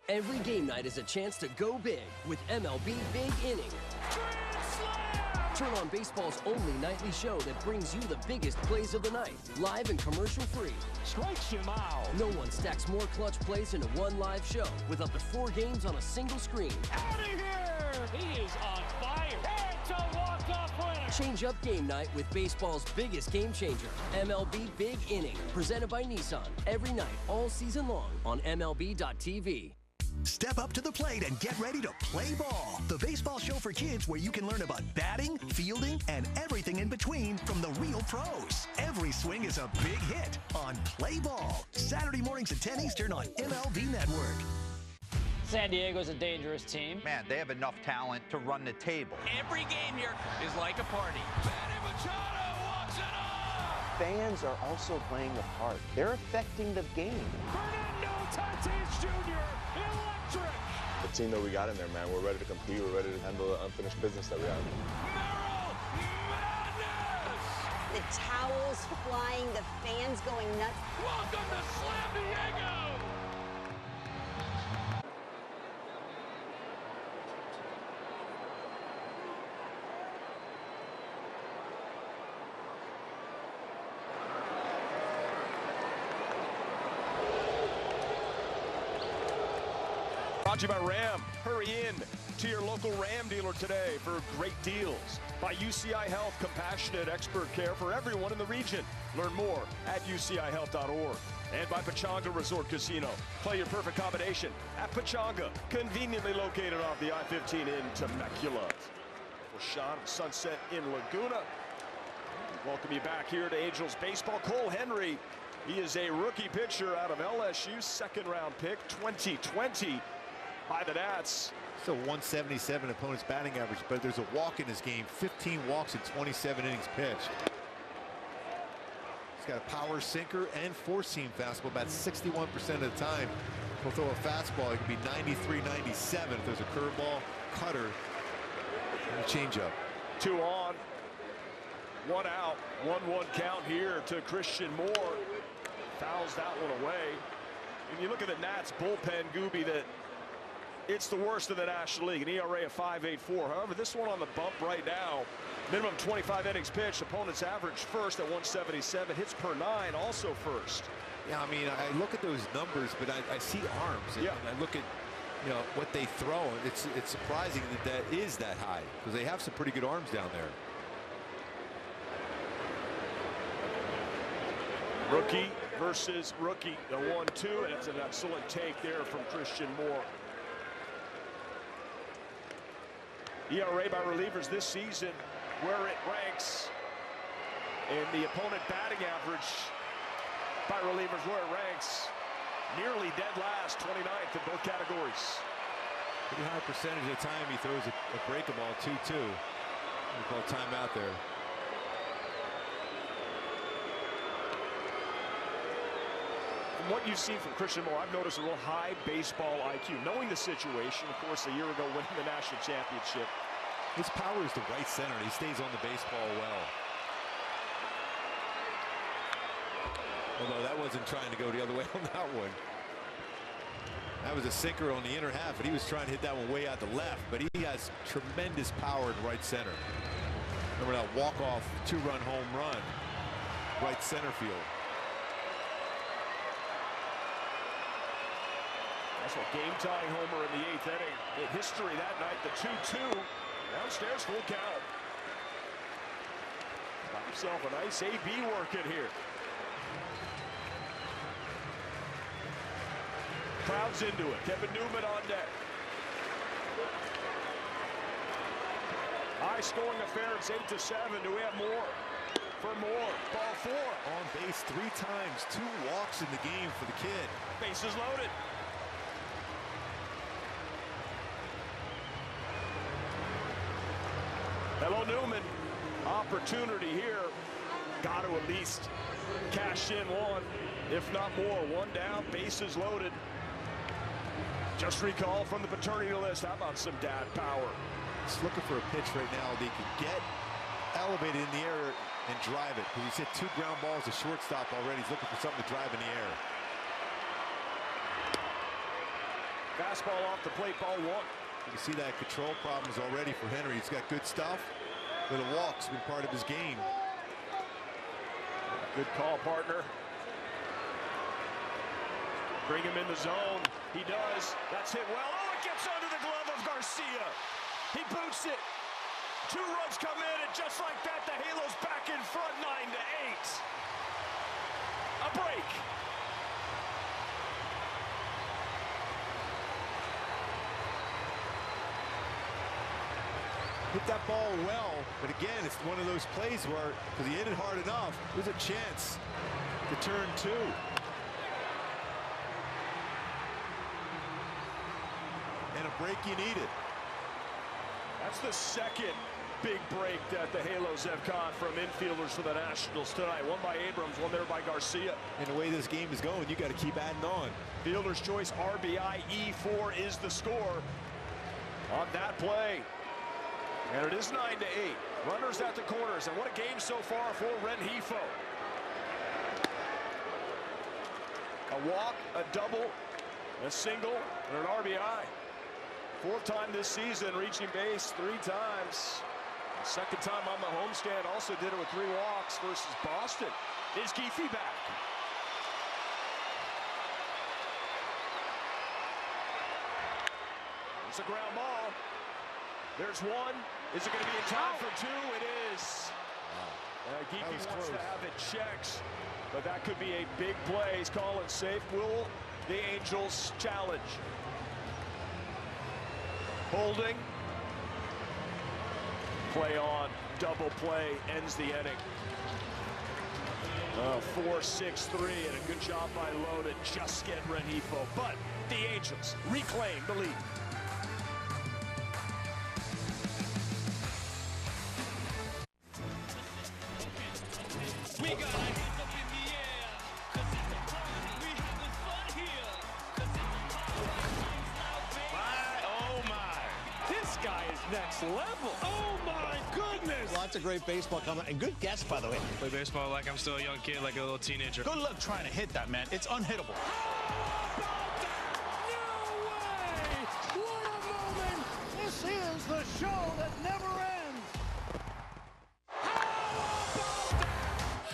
Speaker 2: Every game night is a chance to go big with MLB Big Inning. Turn on baseball's only nightly show that brings you the biggest plays of the night, live and commercial-free.
Speaker 18: Strikes him out.
Speaker 2: No one stacks more clutch plays into one live show with up to 4 games on a single screen.
Speaker 18: Out of here! He is on fire. It's a walk-off winner.
Speaker 2: Change up game night with baseball's biggest game changer, MLB Big Inning, presented by Nissan. Every night, all season long on MLB.tv.
Speaker 15: Step up to the plate and get ready to play ball. The baseball show for kids where you can learn about batting, fielding, and everything in between from the real pros. Every swing is a big hit on Play Ball. Saturday mornings at 10 Eastern on MLB Network.
Speaker 4: San Diego's a dangerous team.
Speaker 5: Man, they have enough talent to run the table.
Speaker 8: Every game here is like a party.
Speaker 12: Fans are also playing a part. They're affecting the game.
Speaker 18: Fernando Tatis Jr. Electric.
Speaker 13: The team that we got in there, man, we're ready to compete. We're ready to handle the unfinished business that we have.
Speaker 23: The towels flying, the fans going nuts.
Speaker 18: Welcome to Slam Diego.
Speaker 1: Brought to you by Ram. Hurry in to your local Ram dealer today for great deals. By UCI Health, compassionate expert care for everyone in the region. Learn more at ucihealth.org. And by Pechanga Resort Casino. Play your perfect combination at Pechanga, conveniently located off the I-15 in Temecula. Shot of sunset in Laguna. Welcome you back here to Angels baseball. Cole Henry, he is a rookie pitcher out of LSU, second-round pick, 2020. By the Nats.
Speaker 11: Still 177 opponent's batting average, but there's a walk in his game. 15 walks in 27 innings pitched. He's got a power sinker and four-seam fastball about 61% of the time. He'll throw a fastball. It could be 93, 97 if there's a curveball, cutter, and a changeup.
Speaker 1: 2 on, 1 out, 1-1 count here to Christian Moore. fouls that one away. And you look at the Nats bullpen, Gooby, that it's the worst in the National League, an ERA of 5.84. However, this one on the bump right now, minimum 25 innings pitched, opponent's average first at 177, hits per 9 also first.
Speaker 11: Yeah, I mean, I look at those numbers, but I see arms, and I look at what they throw. It's surprising that is that high, because they have some pretty good arms down there.
Speaker 1: Rookie versus rookie, the 1-2, and it's an excellent take there from Christian Moore. ERA by relievers this season, where it ranks, and the opponent batting average by relievers where it ranks, nearly dead last, 29th in both categories.
Speaker 11: Pretty high percentage of the time he throws a breaking ball, 2-2. We call timeout there.
Speaker 1: From what you've seen from Christian Moore, I've noticed a real high baseball IQ. Knowing the situation, of course, a year ago winning the national championship.
Speaker 11: His power is the right center. He stays on the baseball well. Although that wasn't trying to go the other way on that one. That was a sinker on the inner half, and he was trying to hit that one way out the left, but he has tremendous power in right center. Remember that walk-off two-run home run, right center field.
Speaker 1: That's a game-tying homer in the 8th inning. In history that night, the 2-2. Downstairs, full count. Got himself a nice AB working here. Crowd's into it. Kevin Newman on deck. High scoring affair. It's 8-7. Do we have more? For Moore. Ball 4.
Speaker 11: On base 3 times. 2 walks in the game for the kid.
Speaker 1: Bases loaded. Hello, Newman. Opportunity here. Got to at least cash in one, if not more. 1 down, bases loaded. Just recall from the paternity list. How about some dad power?
Speaker 11: He's looking for a pitch right now that he can get elevated in the air and drive it. Because he's hit 2 ground balls to shortstop already. He's looking for something to drive in the air.
Speaker 1: Fastball off the plate, ball 1.
Speaker 11: You can see that control problems already for Henry. He's got good stuff. Little walks been part of his game.
Speaker 1: Good call, partner. Bring him in the zone. He does. That's hit well. Oh, it gets under the glove of Garcia. He boots it. 2 runs come in, and just like that, the Halos back in front, 9-8. A break.
Speaker 11: Hit that ball well, but again, it's one of those plays where, because he hit it hard enough, there's a chance to turn 2. And a break you needed.
Speaker 1: That's the second big break that the Halos have caught from infielders for the Nationals tonight. One by Abrams, one there by Garcia.
Speaker 11: And the way this game is going, you got to keep adding on.
Speaker 1: Fielder's choice RBI E4 is the score on that play. And it is 9-8. Runners at the corners. And what a game so far for Rengifo. A walk, a double, a single, and an RBI. 4th time this season, reaching base 3 times. The 2nd time on the homestand, also did it with 3 walks versus Boston. Is Geefy back? It's a ground ball. There's 1. Is it going to be in time for 2? It is. Geefy wants to have it checked, but that could be a big play. He's calling safe. Will the Angels challenge? Holding. Play on. Double play. Ends the inning. 4-6-3, and a good job by Lowe to just get Rengifo. But the Angels reclaim the lead.
Speaker 18: We got our hands up in the air, 'cause it's a party. We having fun here, 'cause it's a party.
Speaker 17: Oh my, this guy is next level. Oh my goodness.
Speaker 3: goodness! Lots of great baseball coming, and good guess, by the way.
Speaker 22: Play baseball like I'm still a young kid, like a little teenager.
Speaker 3: Good luck trying to hit that, man. It's unhittable.
Speaker 18: What a moment! This is the show that never ends!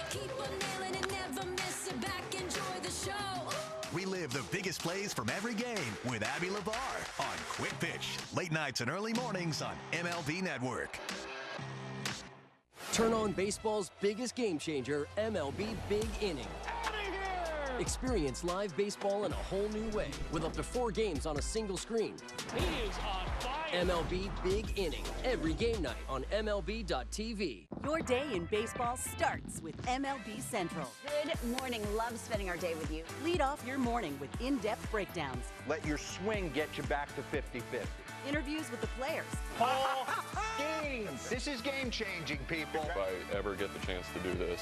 Speaker 6: Keep on nailing it, never miss it, back, enjoy the show.
Speaker 15: Relive the biggest plays from every game with Abby LeVar on Quick Pitch. Late nights and early mornings on MLB Network.
Speaker 2: Turn on baseball's biggest game changer, MLB Big Inning. Experience live baseball in a whole new way with up to 4 games on a single screen.
Speaker 18: He is on fire!
Speaker 2: MLB Big Inning, every game night on MLB.tv.
Speaker 10: Your day in baseball starts with MLB Central.
Speaker 23: Good morning. Love spending our day with you.
Speaker 10: Lead off your morning with in-depth breakdowns.
Speaker 14: Let your swing get you back to 50-50.
Speaker 10: Interviews with the players.
Speaker 14: Ball game. This is game-changing, people.
Speaker 16: If I ever get the chance to do this,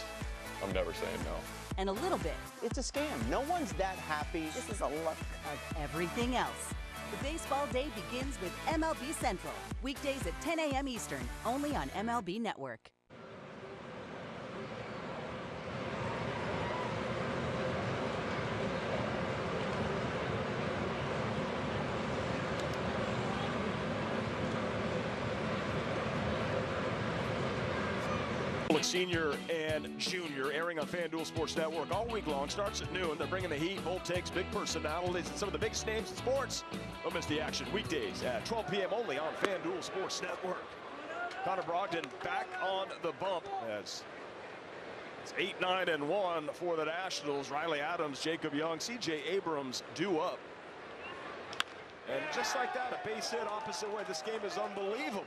Speaker 16: I'm never saying no.
Speaker 10: And a little bit.
Speaker 12: It's a scam. No one's that happy.
Speaker 10: This is a look of everything else. The baseball day begins with MLB Central. Weekdays at 10 a.m. Eastern, only on MLB Network.
Speaker 1: Senior and junior airing on FanDuel Sports Network all week long. Starts at noon. They're bringing the heat, bold takes, big personalities, and some of the biggest names in sports. Don't miss the action weekdays at 12 p.m. only on FanDuel Sports Network. Connor Brogdon back on the bump. It's 8-9-1 for the Nationals. Riley Adams, Jacob Young, C.J. Abrams due up. And just like that, a base hit opposite way. This game is unbelievable.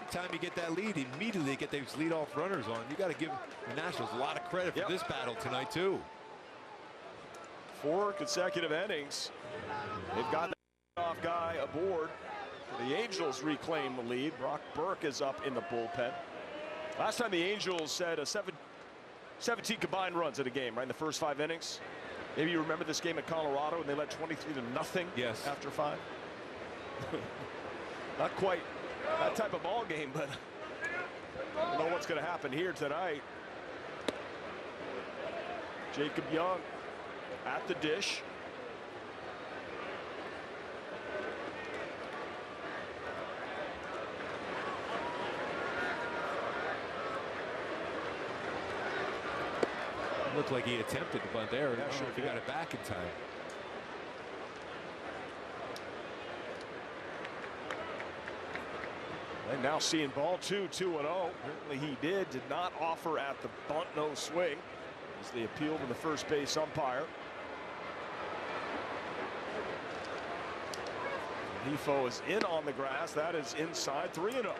Speaker 11: Time you get that lead, immediately get those leadoff runners on. You got to give the Nationals a lot of credit for this battle tonight too.
Speaker 1: 4 consecutive innings. They've got the off guy aboard. The Angels reclaim the lead. Brock Burke is up in the bullpen. Last time the Angels had a 17 combined runs in a game, right in the first 5 innings. Maybe you remember this game at Colorado when they led 23-0.
Speaker 11: Yes.
Speaker 1: After 5. Not quite that type of ball game, but I don't know what's going to happen here tonight. Jacob Young at the dish.
Speaker 11: It looked like he attempted the bunt there. I'm not sure if he got it back in time.
Speaker 1: And now seeing ball 2, 2-0. Apparently he did not offer at the bunt, no swing. As the appeal to the first base umpire. Nifo is in on the grass. That is inside, 3-0.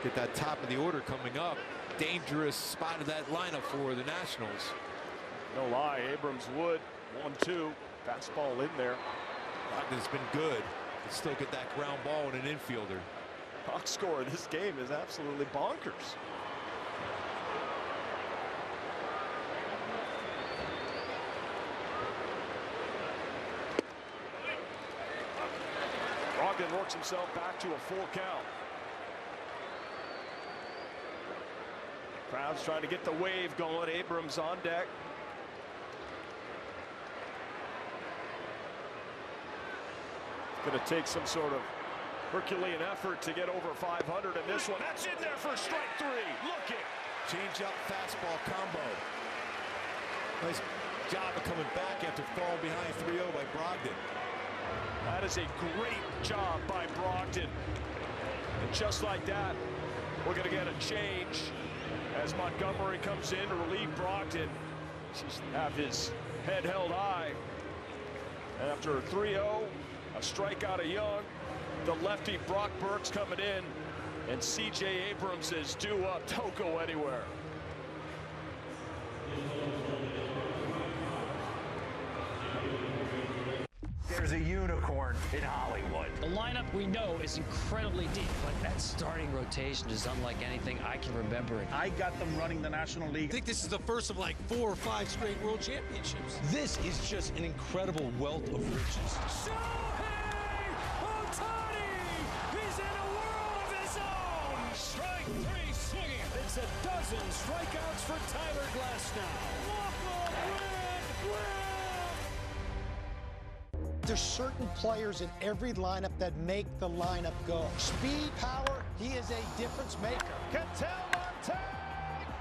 Speaker 11: Get that top of the order coming up. Dangerous spot of that lineup for the Nationals.
Speaker 1: No lie, Abrams Wood, 1-2. Fastball in there.
Speaker 11: Brogdon's been good. Can still get that ground ball in an infielder.
Speaker 1: Box score of this game is absolutely bonkers. Brogdon works himself back to a full count. Crowd's trying to get the wave going. Abrams on deck. Going to take some sort of Herculean effort to get over 500 in this one. That's in there for strike 3. Looking.
Speaker 11: Change up fastball combo. Nice job of coming back after falling behind 3-0 by Brogdon.
Speaker 1: That is a great job by Brogdon. And just like that, we're going to get a change as Montgomery comes in to relieve Brogdon. Just have his head held high. And after a 3-0, a strikeout of Young, the lefty Brock Burke's coming in, and C.J. Abrams is due up. Don't go anywhere.
Speaker 20: There's a unicorn in Hollywood.
Speaker 4: The lineup we know is incredibly deep, but that starting rotation is unlike anything I can remember.
Speaker 17: I got them running the National League.
Speaker 24: I think this is the first of like 4 or 5 straight world championships.
Speaker 25: This is just an incredible wealth of riches.
Speaker 18: Show him! Three swinging. It's a dozen strikeouts for Tyler Glasnow. Walk-off win.
Speaker 7: There's certain players in every lineup that make the lineup go. Speed, power, he is a difference maker.
Speaker 18: Ketel Marte.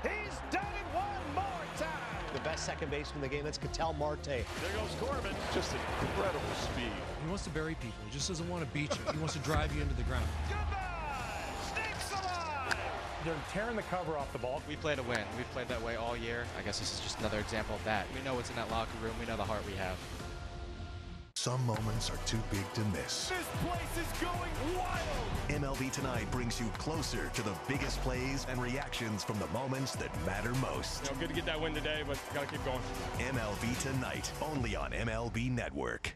Speaker 18: He's done it one more time.
Speaker 7: The best second baseman in the game, that's Ketel Marte.
Speaker 1: There goes Corbin. Just incredible speed.
Speaker 9: He wants to bury people. He just doesn't want to beat you. He wants to drive you into the ground.
Speaker 19: They're tearing the cover off the ball.
Speaker 21: We play to win. We've played that way all year. I guess this is just another example of that. We know what's in that locker room. We know the heart we have.
Speaker 15: Some moments are too big to miss.
Speaker 18: This place is going wild.
Speaker 15: MLB Tonight brings you closer to the biggest plays and reactions from the moments that matter most.
Speaker 22: Good to get that win today, but got to keep going.
Speaker 15: MLB Tonight, only on MLB Network.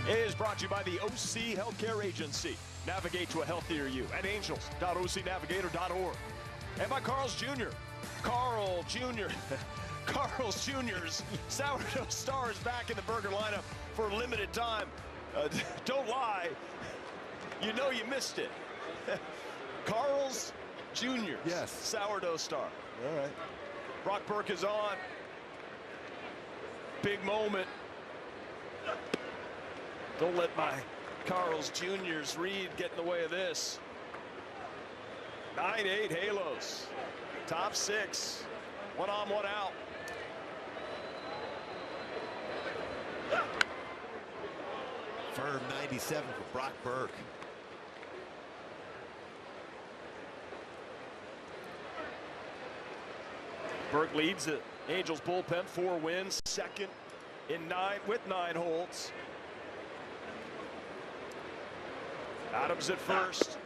Speaker 1: Is brought to you by the OC Healthcare Agency. Navigate to a healthier you at angels.ocnavigator.org. And by Carl's Jr. Carl Jr. Carl's Jr.'s Sourdough Star is back in the burger lineup for a limited time. Don't lie. You know you missed it. Carl's Jr.
Speaker 11: Yes.
Speaker 1: Sourdough Star.
Speaker 11: All right.
Speaker 1: Brock Burke is on. Big moment. Don't let my Carl's Jr.'s read get in the way of this. 9-8 Halos. Top 6. One on, one out.
Speaker 11: Firm 97 for Brock Burke.
Speaker 1: Burke leads the Angels bullpen, 4 wins, second in 9 with 9 holds. Adams at first.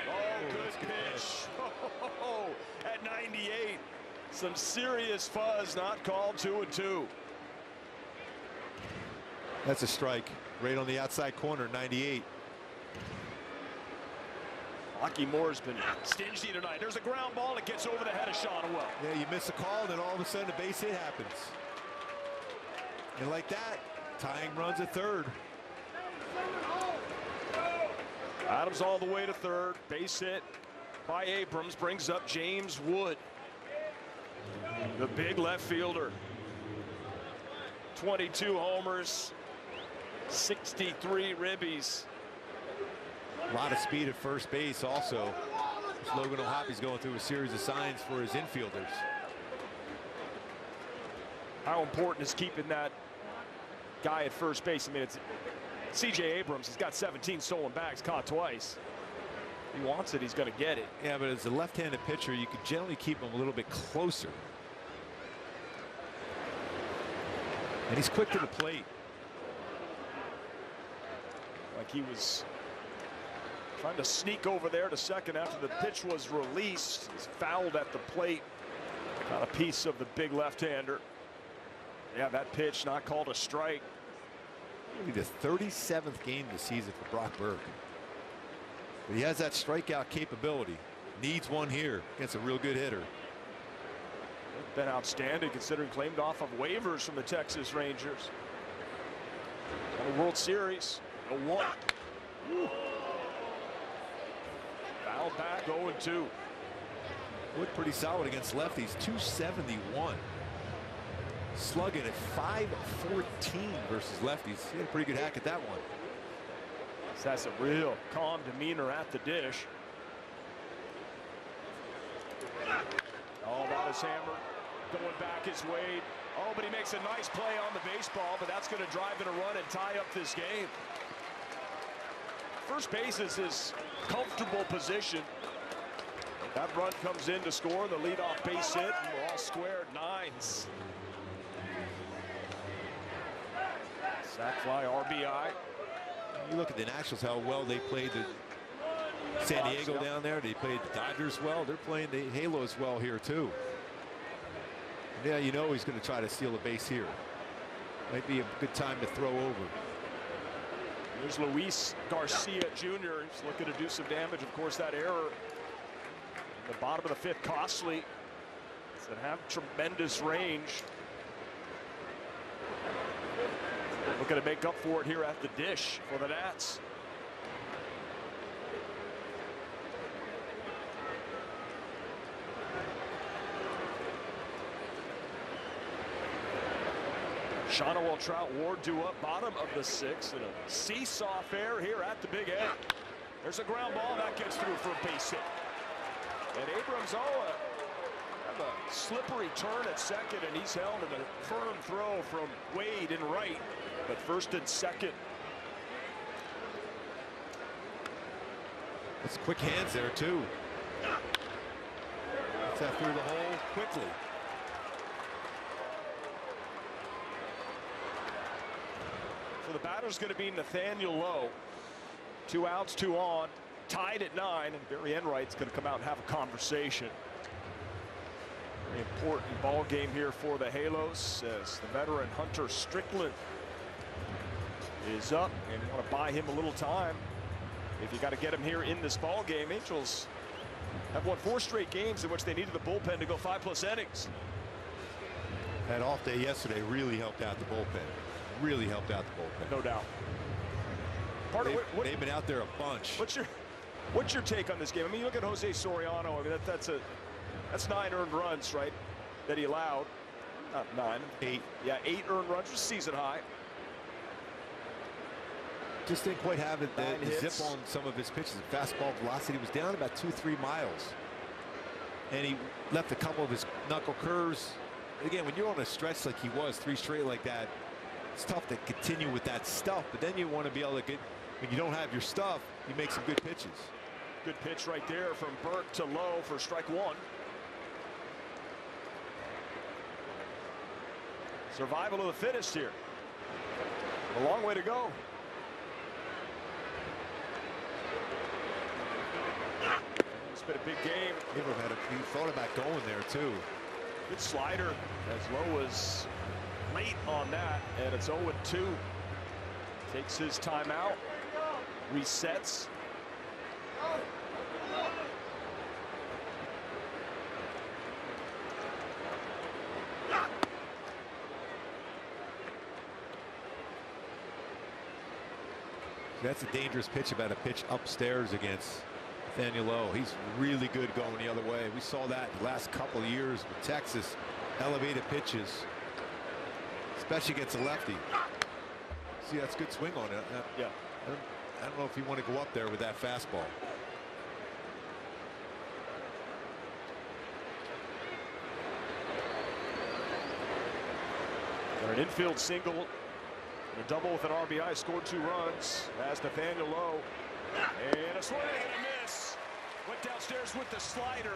Speaker 1: Oh, good pitch. Oh, at 98. Some serious fuzz, not called. 2-2.
Speaker 11: That's a strike right on the outside corner, 98.
Speaker 1: Rocky Moore's been stingy tonight. There's a ground ball that gets over the head of Shonwell.
Speaker 11: Yeah, you miss a call, and then all of a sudden a base hit happens. And like that, tying runs at third.
Speaker 1: Adams all the way to third. Base hit by Abrams brings up James Wood, the big left fielder. 22 homers, 63 ribbies.
Speaker 11: A lot of speed at first base also. Logan O'Hoppy's going through a series of signs for his infielders.
Speaker 1: How important is keeping that guy at first base? I mean, it's C.J. Abrams. He's got 17 stolen bags, caught twice. He wants it, he's going to get it.
Speaker 11: Yeah, but as a left-handed pitcher, you could generally keep him a little bit closer. And he's quick to the plate.
Speaker 1: Like he was trying to sneak over there to second after the pitch was released. He's fouled at the plate. Got a piece of the big left-hander. Yeah, that pitch not called a strike.
Speaker 11: Maybe the 37th game this season for Brock Burke. But he has that strikeout capability. Needs one here against a real good hitter.
Speaker 1: Been outstanding considering claimed off of waivers from the Texas Rangers. On the World Series, a 1. Foul back, 0-2.
Speaker 11: Wood pretty solid against lefties, 271. Slugging at 514 versus lefties. He had a pretty good hack at that one.
Speaker 1: So that's a real calm demeanor at the dish. Oh, that is hammered. Going back is Wade. Oh, but he makes a nice play on the baseball, but that's going to drive in a run and tie up this game. First base is his comfortable position. That run comes in to score the leadoff base hit, and we're all squared 9s. Sac fly, RBI.
Speaker 11: You look at the Nationals, how well they played the San Diego down there. They played the Dodgers well. They're playing the Halos well here too. Yeah, you know he's going to try to steal a base here. Might be a good time to throw over.
Speaker 1: There's Luis Garcia Jr. He's looking to do some damage. Of course, that error The bottom of the fifth, costly. That have tremendous range. Looking to make up for it here at the dish for the Nats. Soriano, Trout, Ward due up, bottom of the sixth, and a seesaw affair here at the big end. There's a ground ball that gets through for a base hit. And Abrams, have a slippery turn at second, and he's held in a firm throw from Wade in right, but first and second.
Speaker 11: That's quick hands there too. Gets that through the hole quickly.
Speaker 1: So the batter's going to be Nathaniel Lowe. 2 outs, 2 on, tied at 9, and Barry Enright's going to come out and have a conversation. Very important ball game here for the Halos as the veteran Hunter Strickland is up, and you want to buy him a little time if you got to get him here in this ball game. Angels have won 4 straight games in which they needed the bullpen to go 5+ innings.
Speaker 11: That off day yesterday really helped out the bullpen. Really helped out the bullpen.
Speaker 1: No doubt.
Speaker 11: They've been out there a bunch.
Speaker 1: What's your take on this game? I mean, you look at Jose Soriano. I mean, that's 9 earned runs, right? That he allowed. Not 9.
Speaker 11: 8.
Speaker 1: Yeah, 8 earned runs, just season high.
Speaker 11: Just didn't quite have it. The
Speaker 1: hits.
Speaker 11: Zip on some of his pitches. The fastball velocity was down about 2-3 miles. And he left a couple of his knuckle curves. Again, when you're on a stretch like he was, 3 straight like that, it's tough to continue with that stuff. But then you want to be able to get, when you don't have your stuff, you make some good pitches.
Speaker 1: Good pitch right there from Burke to Lowe for strike 1. Survival of the fittest here. A long way to go. It's been a big game.
Speaker 11: He thought about going there too.
Speaker 1: Good slider as Lowe was late on that, and it's 0-2. Takes his timeout, resets.
Speaker 11: That's a dangerous pitch, about a pitch upstairs against Nathaniel Lowe. He's really good going the other way. We saw that the last couple of years with Texas. Elevated pitches, especially against a lefty. See, that's a good swing on it.
Speaker 1: Yeah.
Speaker 11: I don't know if you want to go up there with that fastball.
Speaker 1: An infield single and a double with an RBI, scored 2 runs as Nathaniel Lowe. And a swing and a miss. Went downstairs with the slider.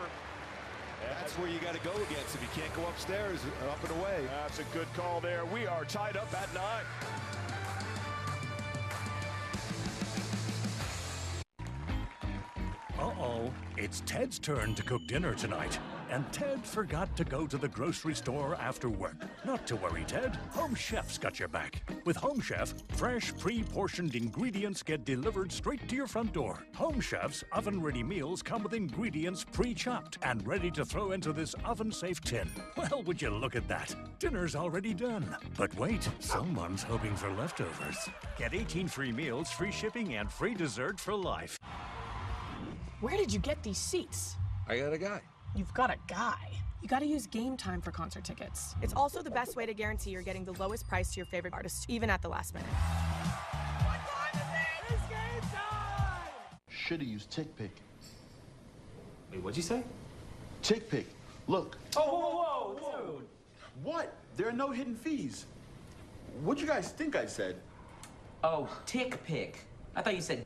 Speaker 11: That's where you got to go against if you can't go upstairs, up and away.
Speaker 1: That's a good call there. We are tied up at 9.
Speaker 3: Uh-oh, it's Ted's turn to cook dinner tonight. And Ted forgot to go to the grocery store after work. Not to worry, Ted. Home Chef's got your back. With Home Chef, fresh, pre-portioned ingredients get delivered straight to your front door. Home Chef's oven-ready meals come with ingredients pre-chopped and ready to throw into this oven-safe tin. Well, would you look at that? Dinner's already done. But wait, someone's hoping for leftovers. Get 18 free meals, free shipping, and free dessert for life.
Speaker 5: Where did you get these seats?
Speaker 9: I got a guy.
Speaker 5: You've got a guy. You gotta use Game Time for concert tickets. It's also the best way to guarantee you're getting the lowest price to your favorite artist, even at the last minute.
Speaker 18: What time is it? It's game time!
Speaker 8: Should've used Tick Pick.
Speaker 13: Wait, what'd you say?
Speaker 8: Tick Pick. Look.
Speaker 13: Oh, whoa, dude.
Speaker 8: What? There are no hidden fees. What'd you guys think I said?
Speaker 13: Oh, Tick Pick. I thought you said...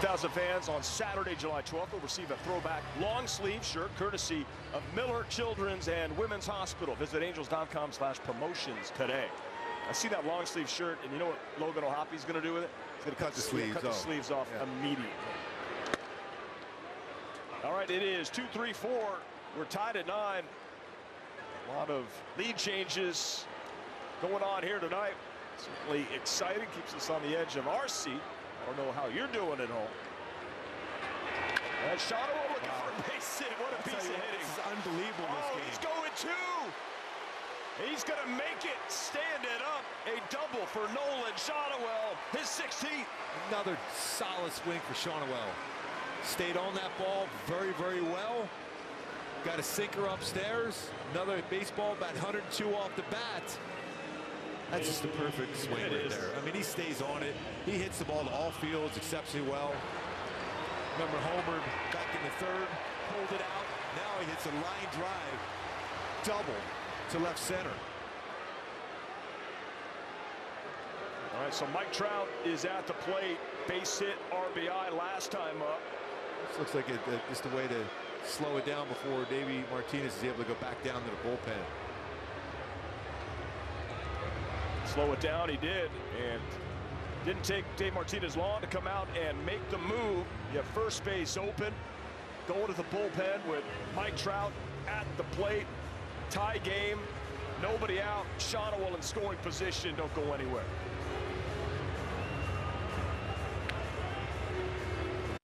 Speaker 1: 2,000 fans on Saturday, July 12th will receive a throwback long sleeve shirt courtesy of Miller Children's and Women's Hospital. Visit angels.com/promotions today. I see that long sleeve shirt, and you know what Logan O'Hoppy's going to do with it? He's going to cut the sleeves off immediately. All right, it is 2-3-4. We're tied at 9. A lot of lead changes going on here tonight. Certainly exciting, keeps us on the edge of our seat. I don't know how you're doing at home. And Soriano looking for a base hit. What a piece of hitting.
Speaker 11: This is unbelievable.
Speaker 1: Oh, he's going two. He's going to make it, stand it up. A double for Nolan Soriano, his 16th.
Speaker 11: Another solid swing for Soriano. Stayed on that ball very, very well. Got a sinker upstairs. Another baseball bat, 102 off the bat. That's just the perfect swing right there. I mean, he stays on it. He hits the ball to all fields exceptionally well. Remember Homer back in the third, pulled it out. Now he hits a line drive, double to left center.
Speaker 1: All right, so Mike Trout is at the plate. Base hit, RBI last time up.
Speaker 11: This looks like just a way to slow it down before Davey Martinez is able to go back down to the bullpen.
Speaker 1: Slow it down, he did, and didn't take Dave Martinez long to come out and make the move. You have first base open, going to the bullpen with Mike Trout at the plate. Tie game, nobody out. Soriano in scoring position, don't go anywhere.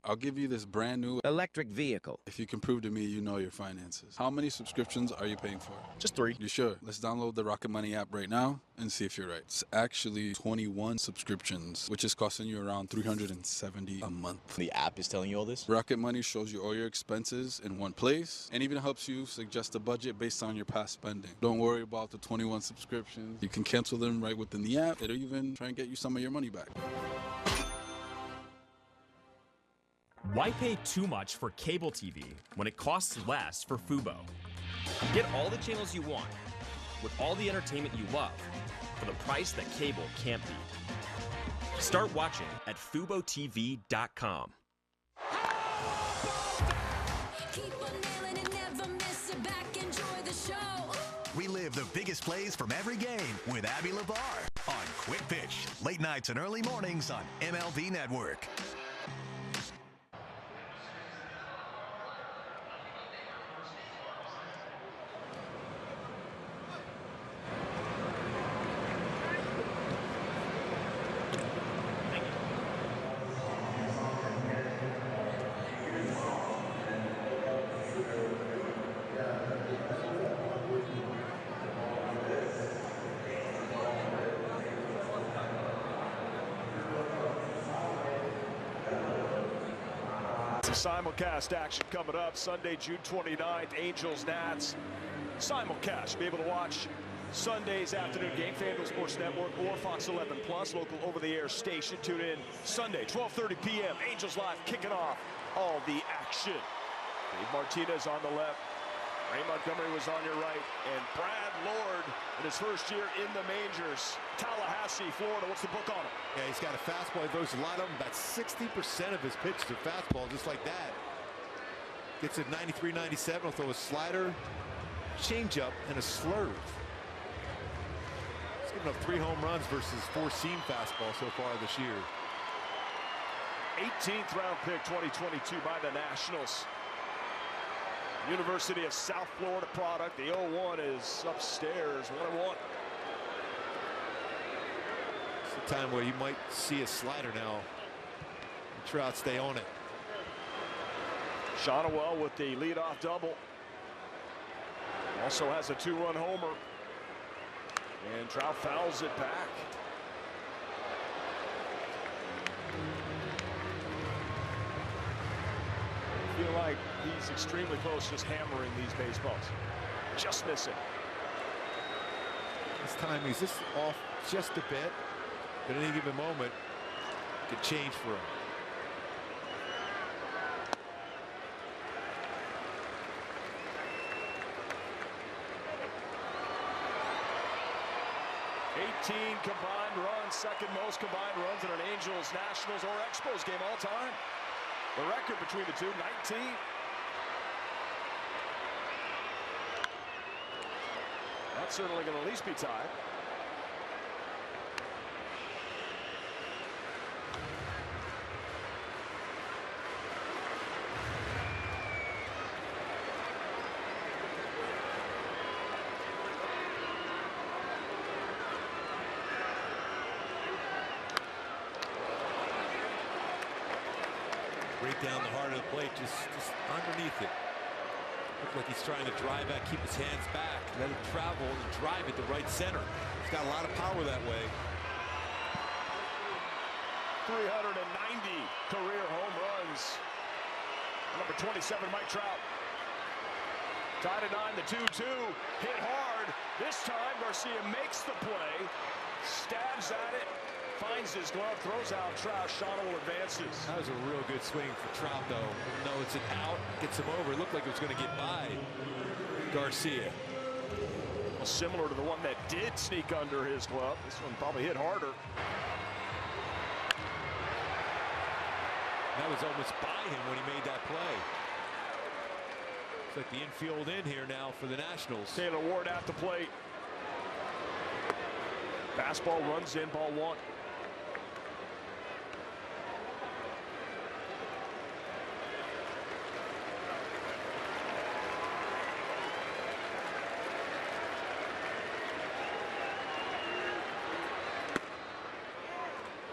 Speaker 2: I'll give you this brand new electric vehicle if you can prove to me you know your finances. How many subscriptions are you paying for?
Speaker 1: Just 3.
Speaker 2: You sure? Let's download the Rocket Money app right now and see if you're right. It's actually 21 subscriptions, which is costing you around $370 a month.
Speaker 6: The app is telling you all this?
Speaker 2: Rocket Money shows you all your expenses in one place and even helps you suggest a budget based on your past spending. Don't worry about the 21 subscriptions. You can cancel them right within the app. It'll even try and get you some of your money back.
Speaker 14: Why pay too much for cable TV when it costs less for Fubo? Get all the channels you want with all the entertainment you love for the price that cable can't beat. Start watching at FuboTV.com.
Speaker 15: Relive the biggest plays from every game with Abby LeVar on Quick Pitch, late nights and early mornings on MLB Network.
Speaker 1: Simulcast action coming up Sunday, June 29th, Angels Nats. Simulcast, be able to watch Sunday's afternoon game, FanDuel Sports Network or Fox 11 Plus, local over-the-air station. Tune in Sunday, 12:30 p.m. Angels Live kicking off all the action. Dave Martinez on the left. Ray Montgomery was on your right, and Brad Lord in his first year in the majors. Tallahassee, Florida. What's the book on him?
Speaker 11: Yeah, he's got a fastball. He throws a lot of them. About 60% of his pitches are fastball, just like that. Gets it 93, 97. He'll throw a slider, changeup, and a slurve. He's given up 3 home runs versus 4-seam fastball so far this year.
Speaker 1: 18th round pick 2022 by the Nationals. University of South Florida product. The 0-1 is upstairs, 1-1.
Speaker 11: It's a time where you might see a slider now. Trout stay on it.
Speaker 1: Soriano with the leadoff double. Also has a 2-run homer. And Trout fouls it back. I feel like he's extremely close, just hammering these baseballs. Just missing.
Speaker 11: This time he's just off just a bit. But at any given moment, it could change for him.
Speaker 1: Combined runs, second most combined runs in an Angels, Nationals, or Expos game all time. The record between the two, 19. That's certainly going to at least be tied.
Speaker 11: Right down the heart of the plate, just underneath it. Looks like he's trying to drive back, keep his hands back, let it travel and drive it to right center. He's got a lot of power that way.
Speaker 1: 390 career home runs. Number 27, Mike Trout. Tied at 9, the 2-2. Hit hard. This time, Garcia makes the play. Stabs at it. Finds his glove, throws out Trout. Soriano advances.
Speaker 11: That was a real good swing for Trout, though. No, it's an out. Gets him over. It looked like it was going to get by Garcia.
Speaker 1: Well, similar to the one that did sneak under his glove. This one probably hit harder.
Speaker 11: That was almost by him when he made that play. It's like the infield in here now for the Nationals.
Speaker 1: Taylor Ward at the plate. Fastball runs in, ball 1.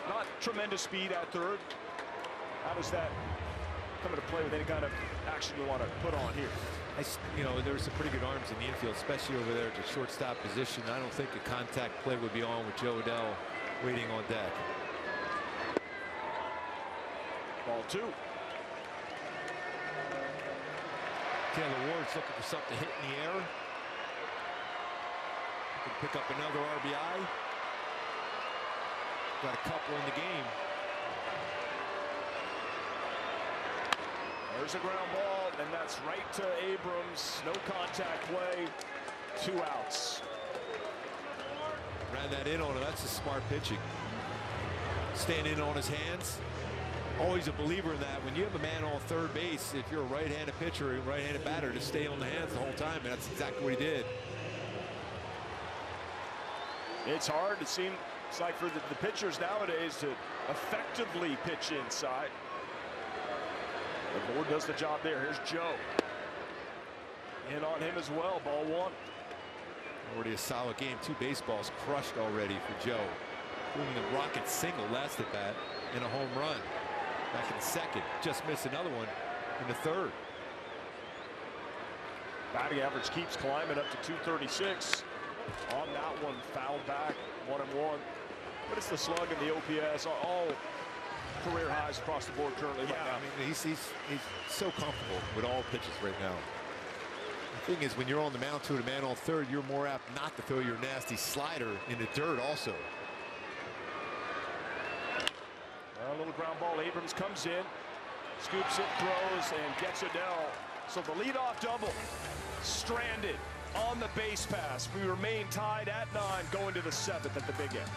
Speaker 1: Not tremendous speed at third. How does that come into play with any kind of action you want to put on here?
Speaker 11: You know, there's some pretty good arms in the infield, especially over there at the shortstop position. I don't think a contact play would be on with Joe Adell waiting on deck.
Speaker 1: Ball 2.
Speaker 11: Taylor Ward's looking for something to hit in the air. Can pick up another RBI. Got a couple in the game.
Speaker 1: There's a ground ball, and that's right to Abrams. No contact play. 2 outs.
Speaker 11: Ran that in on him. That's a smart pitching. Staying in on his hands. Always a believer in that. When you have a man on third base, if you're a right-handed pitcher or a right-handed batter, to stay on the hands the whole time, and that's exactly what he did.
Speaker 1: It's hard. It seems like for the pitchers nowadays to effectively pitch inside. The board does the job there. Here's Joe. In on him as well. Ball 1.
Speaker 11: Already a solid game. 2 baseballs crushed already for Joe. Including the rocket single last at bat and a home run. Back in the second. Just missed another one in the third.
Speaker 1: Batting average keeps climbing up to 236. On that one, fouled back. 1-1. But it's the slug and the OPS. All career highs across the board currently.
Speaker 11: Yeah, I mean, he's so comfortable with all pitches right now. The thing is, when you're on the mound to a man on third, you're more apt not to throw your nasty slider in the dirt also.
Speaker 1: A little ground ball. Abrams comes in, scoops it, throws, and gets Adell. So the leadoff double stranded on the base pass. We remain tied at 9 going to the 7th at the big end.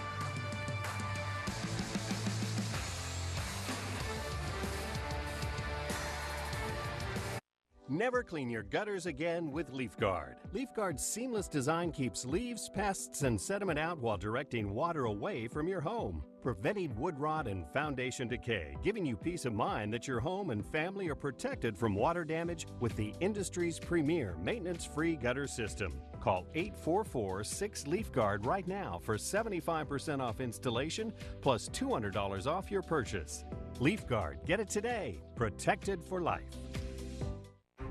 Speaker 6: Never clean your gutters again with LeafGuard. LeafGuard's seamless design keeps leaves, pests, and sediment out while directing water away from your home, preventing wood rot and foundation decay, giving you peace of mind that your home and family are protected from water damage with the industry's premier maintenance-free gutter system. Call 844-6LeafGuard right now for 75% off installation plus $200 off your purchase. LeafGuard, get it today. Protected for life.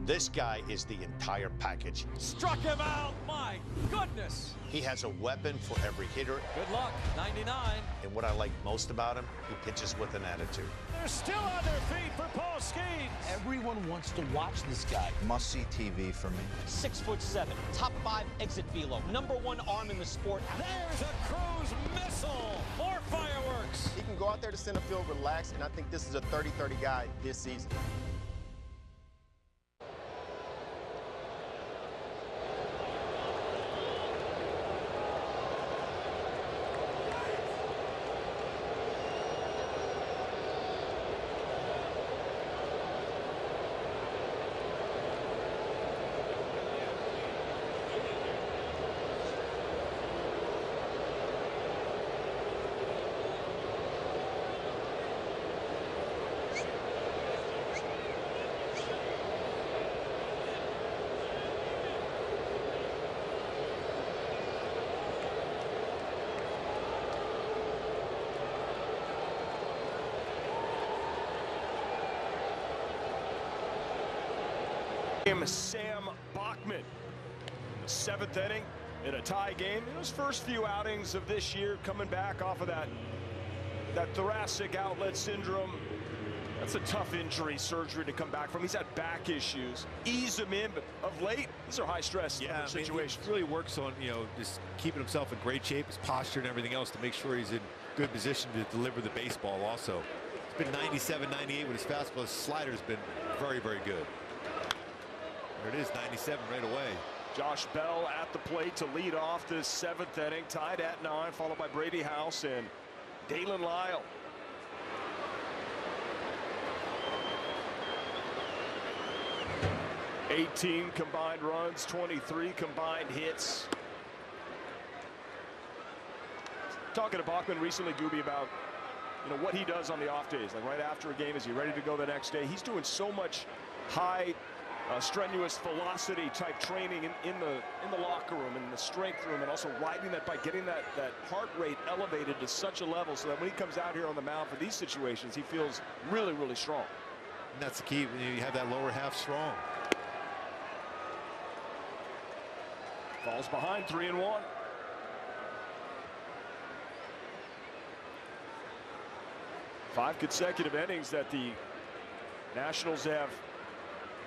Speaker 12: This guy is the entire package.
Speaker 18: Struck him out, my goodness.
Speaker 12: He has a weapon for every hitter.
Speaker 18: Good luck, 99.
Speaker 12: And what I like most about him, he pitches with an attitude.
Speaker 18: They're still on their feet for Paul Skeens.
Speaker 16: Everyone wants to watch this guy.
Speaker 23: Must-see TV for me.
Speaker 16: 6'7", top 5 exit velo, #1 arm in the sport.
Speaker 18: There's a cruise missile. More fireworks.
Speaker 25: He can go out there to center field, relax, and I think this is a 30-30 guy this season.
Speaker 1: Sam Bachman, the 7th inning in a tie game. In his first few outings of this year, coming back off of that thoracic outlet syndrome. That's a tough injury surgery to come back from. He's had back issues. Ease him in, but of late, these are high-stress situations.
Speaker 11: He really works on, just keeping himself in great shape, his posture and everything else to make sure he's in good position to deliver the baseball also. It's been 97, 98 with his fastball. His slider's been very, very good. There it is, 97 right away.
Speaker 1: Josh Bell at the plate to lead off this 7th inning, tied at 9, followed by Brady House and Dalen Lyle. $18 combined runs, 23 combined hits. Talking to Bachman recently, Gooby, about what he does on the off days. Like right after a game, is he ready to go the next day? He's doing so much high strenuous velocity type training in the locker room, in the strength room, and also riding that bike, getting that heart rate elevated to such a level so that when he comes out here on the mound for these situations, he feels really, really strong.
Speaker 11: And that's the key when you have that lower half strong.
Speaker 1: Falls behind, 3-1. Five consecutive innings that the Nationals have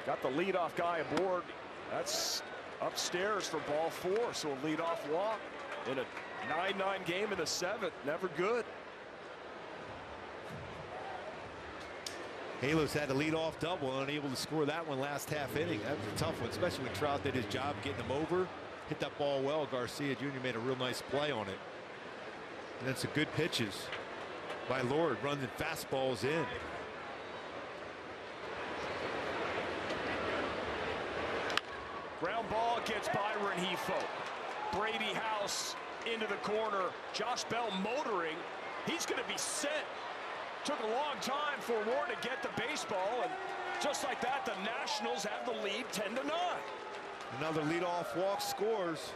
Speaker 1: got the leadoff guy aboard. That's upstairs for ball 4. So a leadoff walk in a 9-9 game in the 7th. Never good.
Speaker 11: Halos had a leadoff double, unable to score that one last half inning. That was a tough one, especially when Trout did his job getting them over. Hit that ball well. Garcia Jr. made a real nice play on it. And then some good pitches by Lord, running fastballs in.
Speaker 1: Ground ball gets Byron Hefo. Brady House into the corner. Josh Bell motoring. He's going to be sent. Took a long time for Ward to get the baseball, and just like that, the Nationals have the lead 10-9.
Speaker 11: Another leadoff walk scores.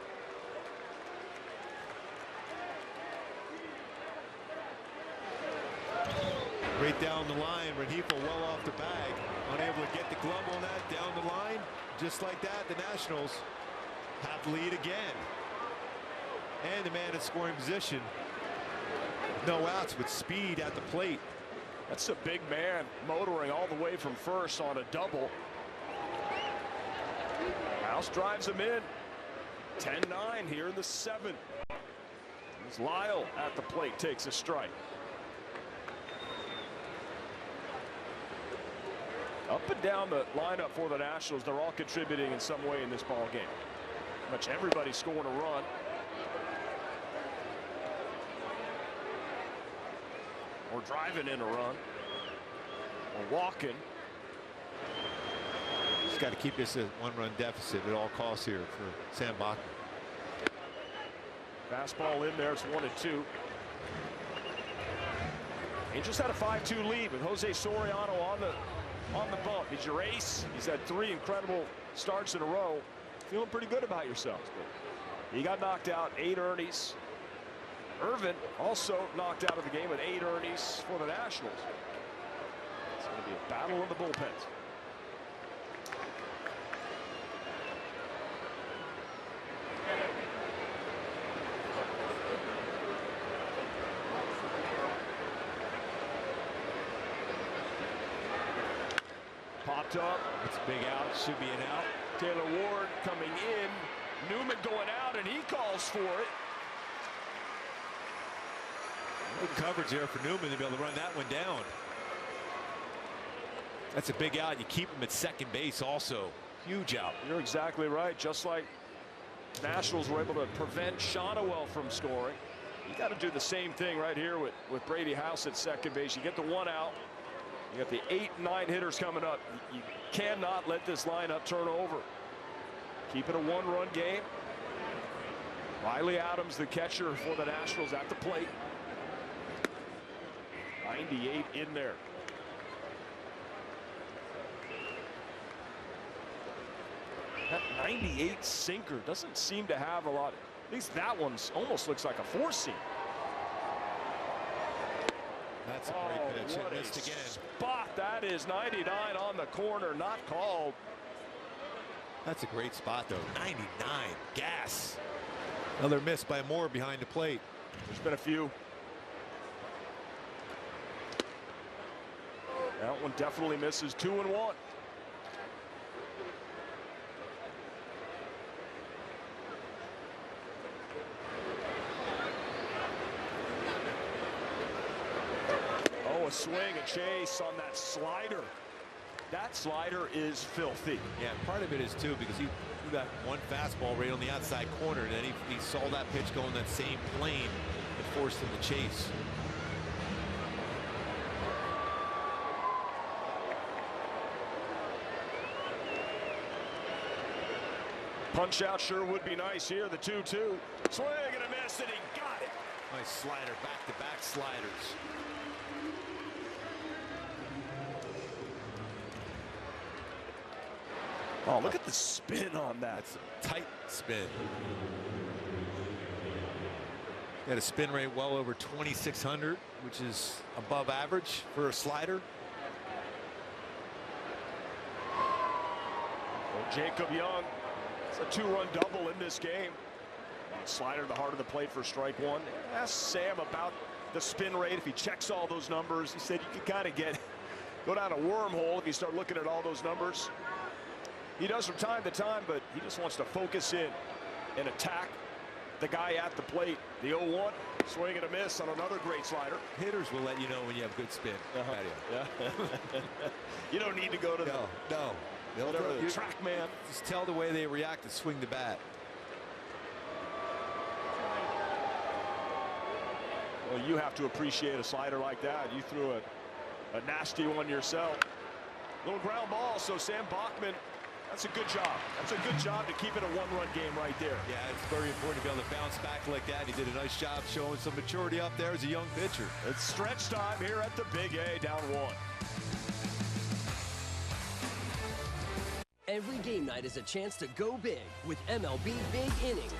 Speaker 11: Right down the line, Rengifo well off the bag, unable to get the glove on that down the line. Just like that, the Nationals have the lead again. And the man in scoring position. No outs with speed at the plate.
Speaker 1: That's a big man motoring all the way from first on a double. House drives him in. 10-9 here in the 7th. As Lyle at the plate takes a strike. Up and down the lineup for the Nationals, they're all contributing in some way in this ball game. Pretty much everybody's scoring a run. Or driving in a run. Or walking.
Speaker 11: Just got to keep this a one-run deficit at all costs here for Sam Bachman.
Speaker 1: Fastball in there, it's 1-2. Angels had a 5-2 lead with Jose Soriano on the bump. He's your ace. He's had 3 incredible starts in a row. Feeling pretty good about yourselves. But he got knocked out, 8 earnings. Irvin also knocked out of the game with 8 earnings for the Nationals. It's going to be a battle of the bullpens. Popped up.
Speaker 11: It's a big out. Should be an out.
Speaker 1: Taylor Ward coming in. Newman going out, and he calls for it.
Speaker 11: Good coverage there for Newman to be able to run that one down. That's a big out. You keep him at second base also. Huge out.
Speaker 1: You're exactly right. Just like Nationals were able to prevent Shonowell from scoring. You got to do the same thing right here with Brady House at second base. You get the 1 out. You got the 8 and 9 hitters coming up. You cannot let this lineup turn over. Keep it a 1-run game. Riley Adams, the catcher for the Nationals, at the plate. 98 in there. That 98 sinker doesn't seem to have a lot. At least that one's almost looks like a 4-seam.
Speaker 11: That's a great pitch.
Speaker 1: What a spot. That is 99 on the corner, not called.
Speaker 11: That's a great spot, though. 99. Gas. Another miss by Moore behind the plate.
Speaker 1: There's been a few. That one definitely misses. 2-1. Oh, a swing, a chase on that slider. That slider is filthy.
Speaker 11: Yeah, part of it is, too, because he got one fastball right on the outside corner, and then he saw that pitch go in that same plane and forced him to chase.
Speaker 1: Punch out sure would be nice here. The 2-2. Swing and a miss, and he got it.
Speaker 11: Nice slider, back-to-back sliders.
Speaker 1: Oh, look at the spin on that.
Speaker 11: It's a tight spin. He had a spin rate well over 2,600, which is above average for a slider.
Speaker 1: Well, Jacob Young, it's a 2-run double in this game. Slider to the heart of the plate for strike one. Ask Sam about the spin rate. If he checks all those numbers, he said you can kind of go down a wormhole if you start looking at all those numbers. He does from time to time, but he just wants to focus in and attack the guy at the plate. The 0-1, swing and a miss on another great slider.
Speaker 11: Hitters will let you know when you have good spin.
Speaker 1: Yeah. You don't need to go to
Speaker 11: no.
Speaker 1: the track man.
Speaker 11: Just tell the way they react to swing the bat.
Speaker 1: Well, you have to appreciate a slider like that. You threw a nasty one yourself. Little ground ball, so Sam Bachman, that's a good job. That's a good job to keep it a one-run game right there.
Speaker 11: Yeah, it's very important to be able to bounce back like that. He did a nice job showing some maturity up there as a young pitcher.
Speaker 1: It's stretch time here at the Big A, down 1.
Speaker 4: Every game night is a chance to go big with MLB Big Inning.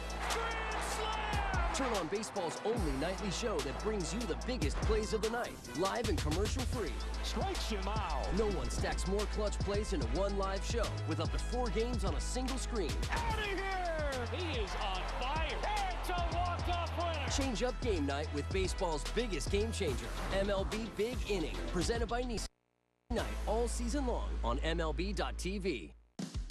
Speaker 4: Turn on baseball's only nightly show that brings you the biggest plays of the night, live and commercial-free.
Speaker 18: Strikes him out.
Speaker 4: No one stacks more clutch plays into one live show with up to 4 games on a single screen.
Speaker 18: Out of here! He is on fire. It's a walk-off winner.
Speaker 4: Change up game night with baseball's biggest game changer, MLB Big Inning, presented by Nissan. Night all season long on MLB.tv.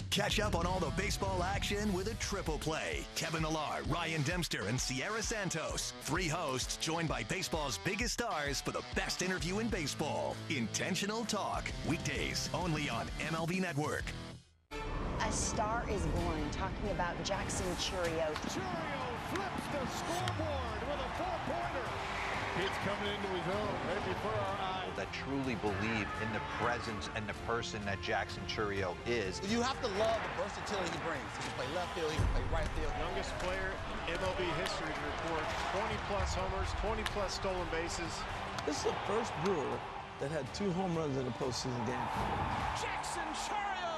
Speaker 15: Catch up on all the baseball action with a triple play. Kevin Millar, Ryan Dempster, and Sierra Santos. 3 hosts joined by baseball's biggest stars for the best interview in baseball. Intentional Talk. Weekdays only on MLB Network.
Speaker 10: A star is born, talking about Jackson Churio.
Speaker 18: Churio flips the scoreboard with a 4-pointer. It's coming into his own right before our eyes.
Speaker 17: That truly believe in the presence and the person that Jackson Churio is.
Speaker 20: You have to love the versatility he brings. He can play left field, he can play right field.
Speaker 23: Youngest player in MLB history to record 20-plus homers, 20-plus stolen bases.
Speaker 26: This is the first Brewer that had 2 home runs in a postseason game.
Speaker 18: Jackson Churio!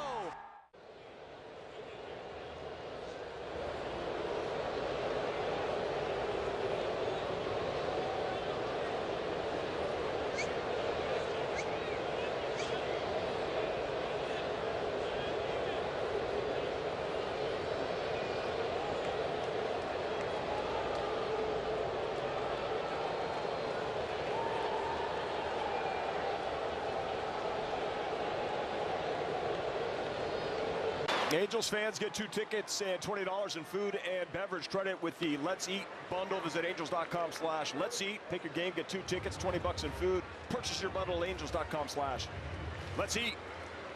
Speaker 1: Angels fans get 2 tickets and $20 in food and beverage credit with the Let's Eat bundle. Visit angels.com/Let's Eat. Pick your game, get 2 tickets, $20 in food. Purchase your bundle at angels.com/Let's Eat.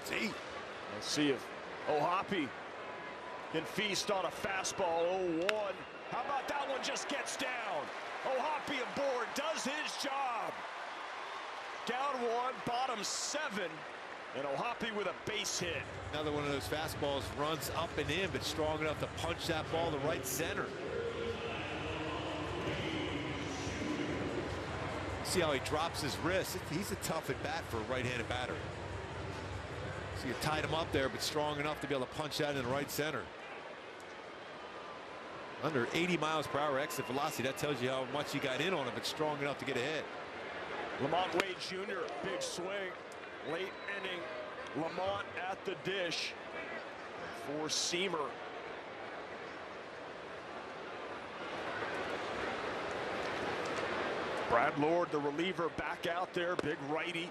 Speaker 1: Let's eat. Let's see if O'Hoppe can feast on a fastball. 0-1. How about that one just gets down? O'Hoppe aboard, does his job. Down 1, bottom 7. And O'Hoppe with a base hit.
Speaker 11: Another one of those fastballs runs up and in, but strong enough to punch that ball to right center. See how he drops his wrist. He's a tough at bat for a right-handed batter. So you tied him up there, but strong enough to be able to punch that in the right center. Under 80 miles per hour exit velocity. That tells you how much he got in on it, but strong enough to get a hit.
Speaker 1: Lamont Wade Jr., big swing. Late inning, Lamont at the dish. four-seamer. Brad Lord, the reliever, back out there, big righty.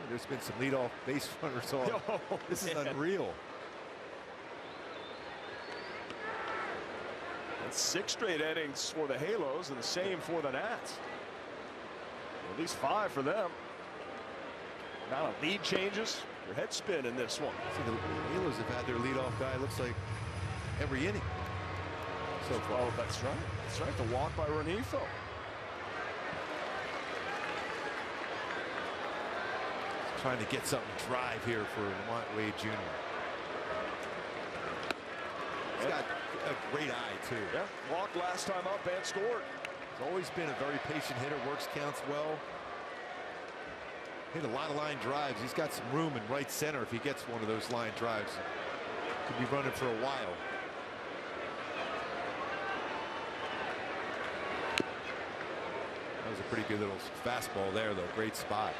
Speaker 11: There's been some leadoff base runners on.
Speaker 1: Oh,
Speaker 11: this is
Speaker 1: man.
Speaker 11: unreal.
Speaker 1: That's 6 straight innings for the Halos and the same for the Nats. At least 5 for them. Amount of lead changes. Your head spin in this one.
Speaker 11: See, the Halos have had their leadoff guy, looks like, every inning. So far.
Speaker 1: Oh, that's right. That's right. The walk by Renifo.
Speaker 11: Trying to get something drive here for Wade Jr. He's got a great eye, too.
Speaker 1: Yeah, walked last time up and scored.
Speaker 11: He's always been a very patient hitter, works counts well. Hit a lot of line drives. He's got some room in right center if he gets one of those line drives. Could be running for a while. That was a pretty good little fastball there, though. Great spot.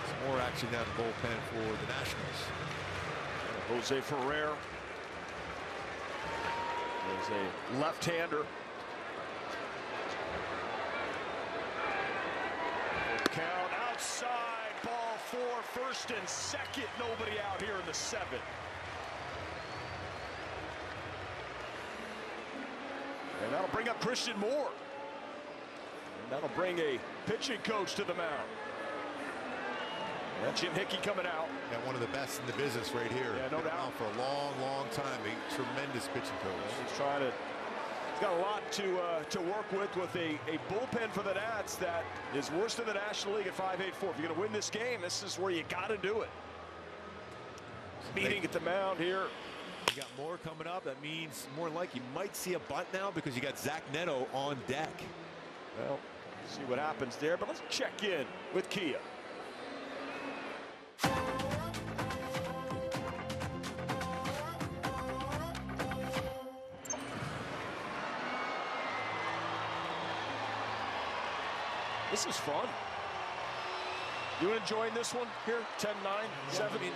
Speaker 11: Some more action down the bullpen for the Nationals.
Speaker 1: Jose Ferrer is a left-hander. Count outside, ball 4, first and second. Nobody out here in the 7th. And that'll bring up Christian Moore. And that'll bring a pitching coach to the mound. Jim Hickey coming out.
Speaker 11: Yeah, one of the best in the business right here.
Speaker 1: Yeah, no doubt.
Speaker 11: For a long, long time. A tremendous pitching coach.
Speaker 1: He's trying to. He's got a lot to work with a bullpen for the Nats that is worse than the National League at 5.84. If you're going to win this game, this is where you got to do it. Meeting at the mound here.
Speaker 11: You got more coming up. That means more like you might see a bunt now because you got Zach Neto on deck.
Speaker 1: Well, see what happens there, but let's check in with Kia. This is fun. You enjoying this one here? 10-9, 7?
Speaker 11: I mean,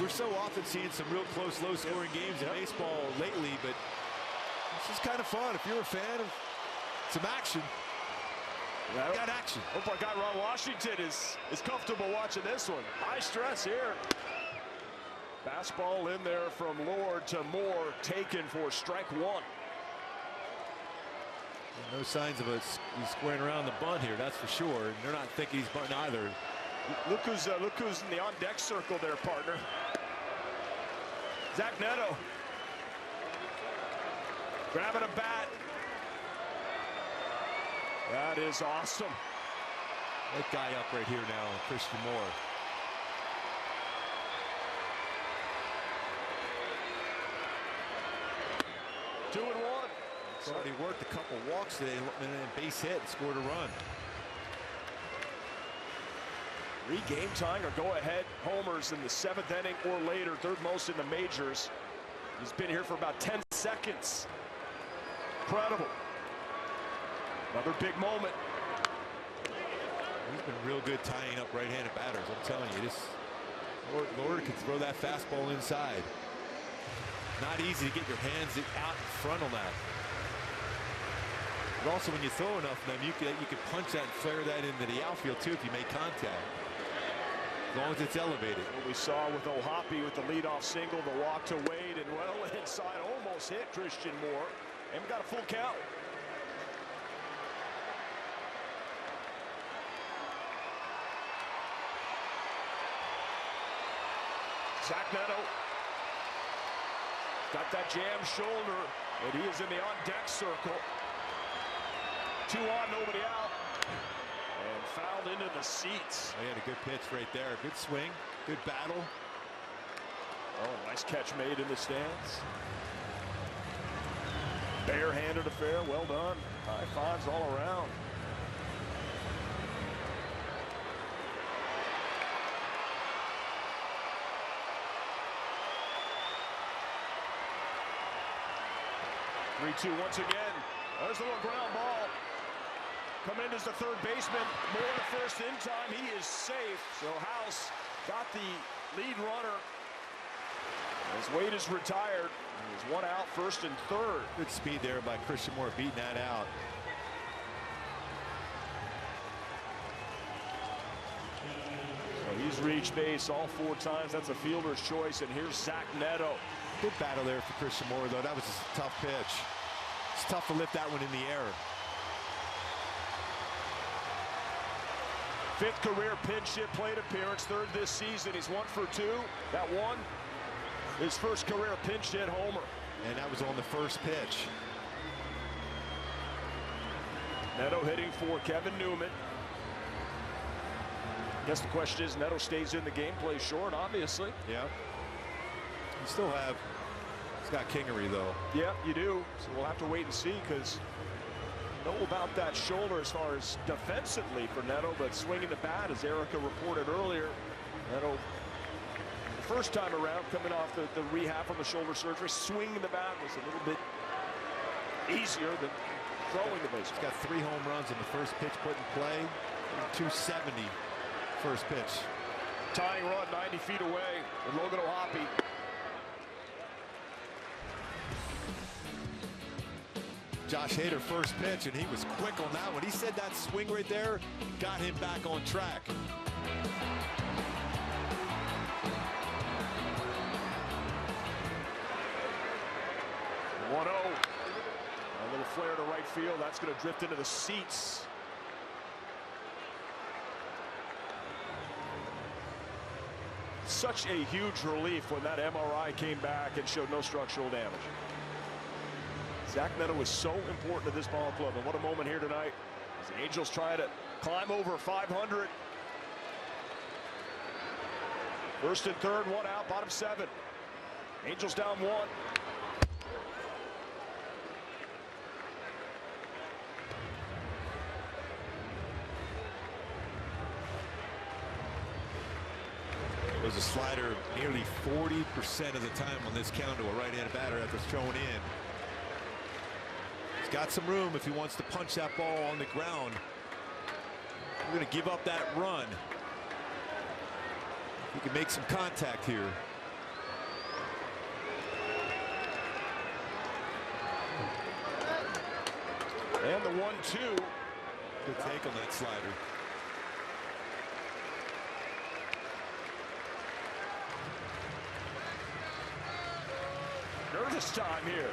Speaker 11: we're so often seeing some real close, low-scoring games in baseball lately, but this is kind of fun. If you're a fan of some action,
Speaker 1: you got action. Hope our guy Ron Washington is comfortable watching this one. High stress here. Fastball in there from Lord to Moore, taken for strike 1.
Speaker 11: No signs of us squaring around the bunt here, that's for sure. And they're not thinking he's bunting either.
Speaker 1: Look who's in the on-deck circle there, partner. Zach Neto. Grabbing a bat. That is awesome.
Speaker 11: That guy up right here now, Christian Moore.
Speaker 1: Two and one.
Speaker 11: He's already worked a couple walks today and a base hit and scored a run.
Speaker 1: 3 game-tying or go-ahead homers in the 7th inning or later, 3rd most in the majors. He's been here for about 10 seconds. Incredible. Another big moment.
Speaker 11: He's been real good tying up right-handed batters. I'm telling you, this Lord can throw that fastball inside. Not easy to get your hands out in front on that. But also, when you throw enough of them, you can punch that and flare that into the outfield too if you make contact. As long as it's elevated.
Speaker 1: What we saw with O'Hoppe with the leadoff single, the walk to Wade, and well inside, almost hit Christian Moore, and we got a full count. Zach Neto got that jam shoulder, and he is in the on-deck circle. 2 on, nobody out. And fouled into the seats.
Speaker 11: He had a good pitch right there. Good swing, good battle.
Speaker 1: Oh, nice catch made in the stands. Barehanded affair, well done. High fives all around. Three-two once again. There's a little ground ball. Coming in as the third baseman. Moore to first in time. He is safe. So House got the lead runner As Wade is retired, there's one out, first and third.
Speaker 11: Good speed there by Christian Moore, beating that out.
Speaker 1: So he's reached base all 4 times. That's a fielder's choice, and here's Zach Neto.
Speaker 11: Good battle there for Christian Moore, though. That was a tough pitch. It's tough to lift that one in the air.
Speaker 1: 5th career pinch hit plate appearance, 3rd this season. He's 1 for 2. That one, his first career pinch hit homer.
Speaker 11: And that was on the first pitch.
Speaker 1: Neto hitting for Kevin Newman. I guess the question is, Neto stays in the game, plays short, obviously.
Speaker 11: Yeah. You still have Scott Kingery, though.
Speaker 1: Yeah, you do. So we'll have to wait and see, because know about that shoulder as far as defensively for Neto, but swinging the bat, as Erica reported earlier, Neto, the first time around, coming off the rehab from the shoulder surgery, swinging the bat was a little bit easier than throwing the baseball.
Speaker 11: He's got 3 home runs in the first pitch put in play, 270 first pitch.
Speaker 1: Tying run 90 feet away with Logan O'Hoppe.
Speaker 11: Josh Hader first pitch, and he was quick on that one. He said that swing right there got him back on track.
Speaker 1: A little flare to right field. That's going to drift into the seats. Such a huge relief when that MRI came back and showed no structural damage. Zach Neto is so important to this ball club, and what a moment here tonight as the Angels try to climb over 500. First and third, 1 out, bottom 7. Angels down 1.
Speaker 11: It was a slider nearly 40% of the time on this count to a right-handed batter after thrown in. He's got some room if he wants to punch that ball on the ground. We're going to give up that run. He can make some contact here.
Speaker 1: And the 1-2.
Speaker 11: Good take on that slider.
Speaker 1: Nervous time here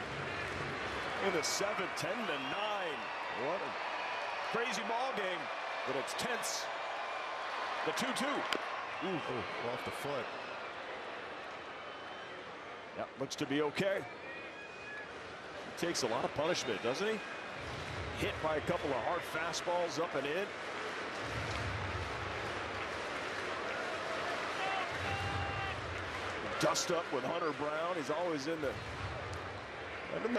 Speaker 1: in the 7th, 10-9. What a crazy ball game, but it's tense. The 2-2.
Speaker 11: Ooh, off the foot.
Speaker 1: Yep, looks to be okay. He takes a lot of punishment, doesn't he? Hit by a couple of hard fastballs up and in. Dust up with Hunter Brown. He's always in the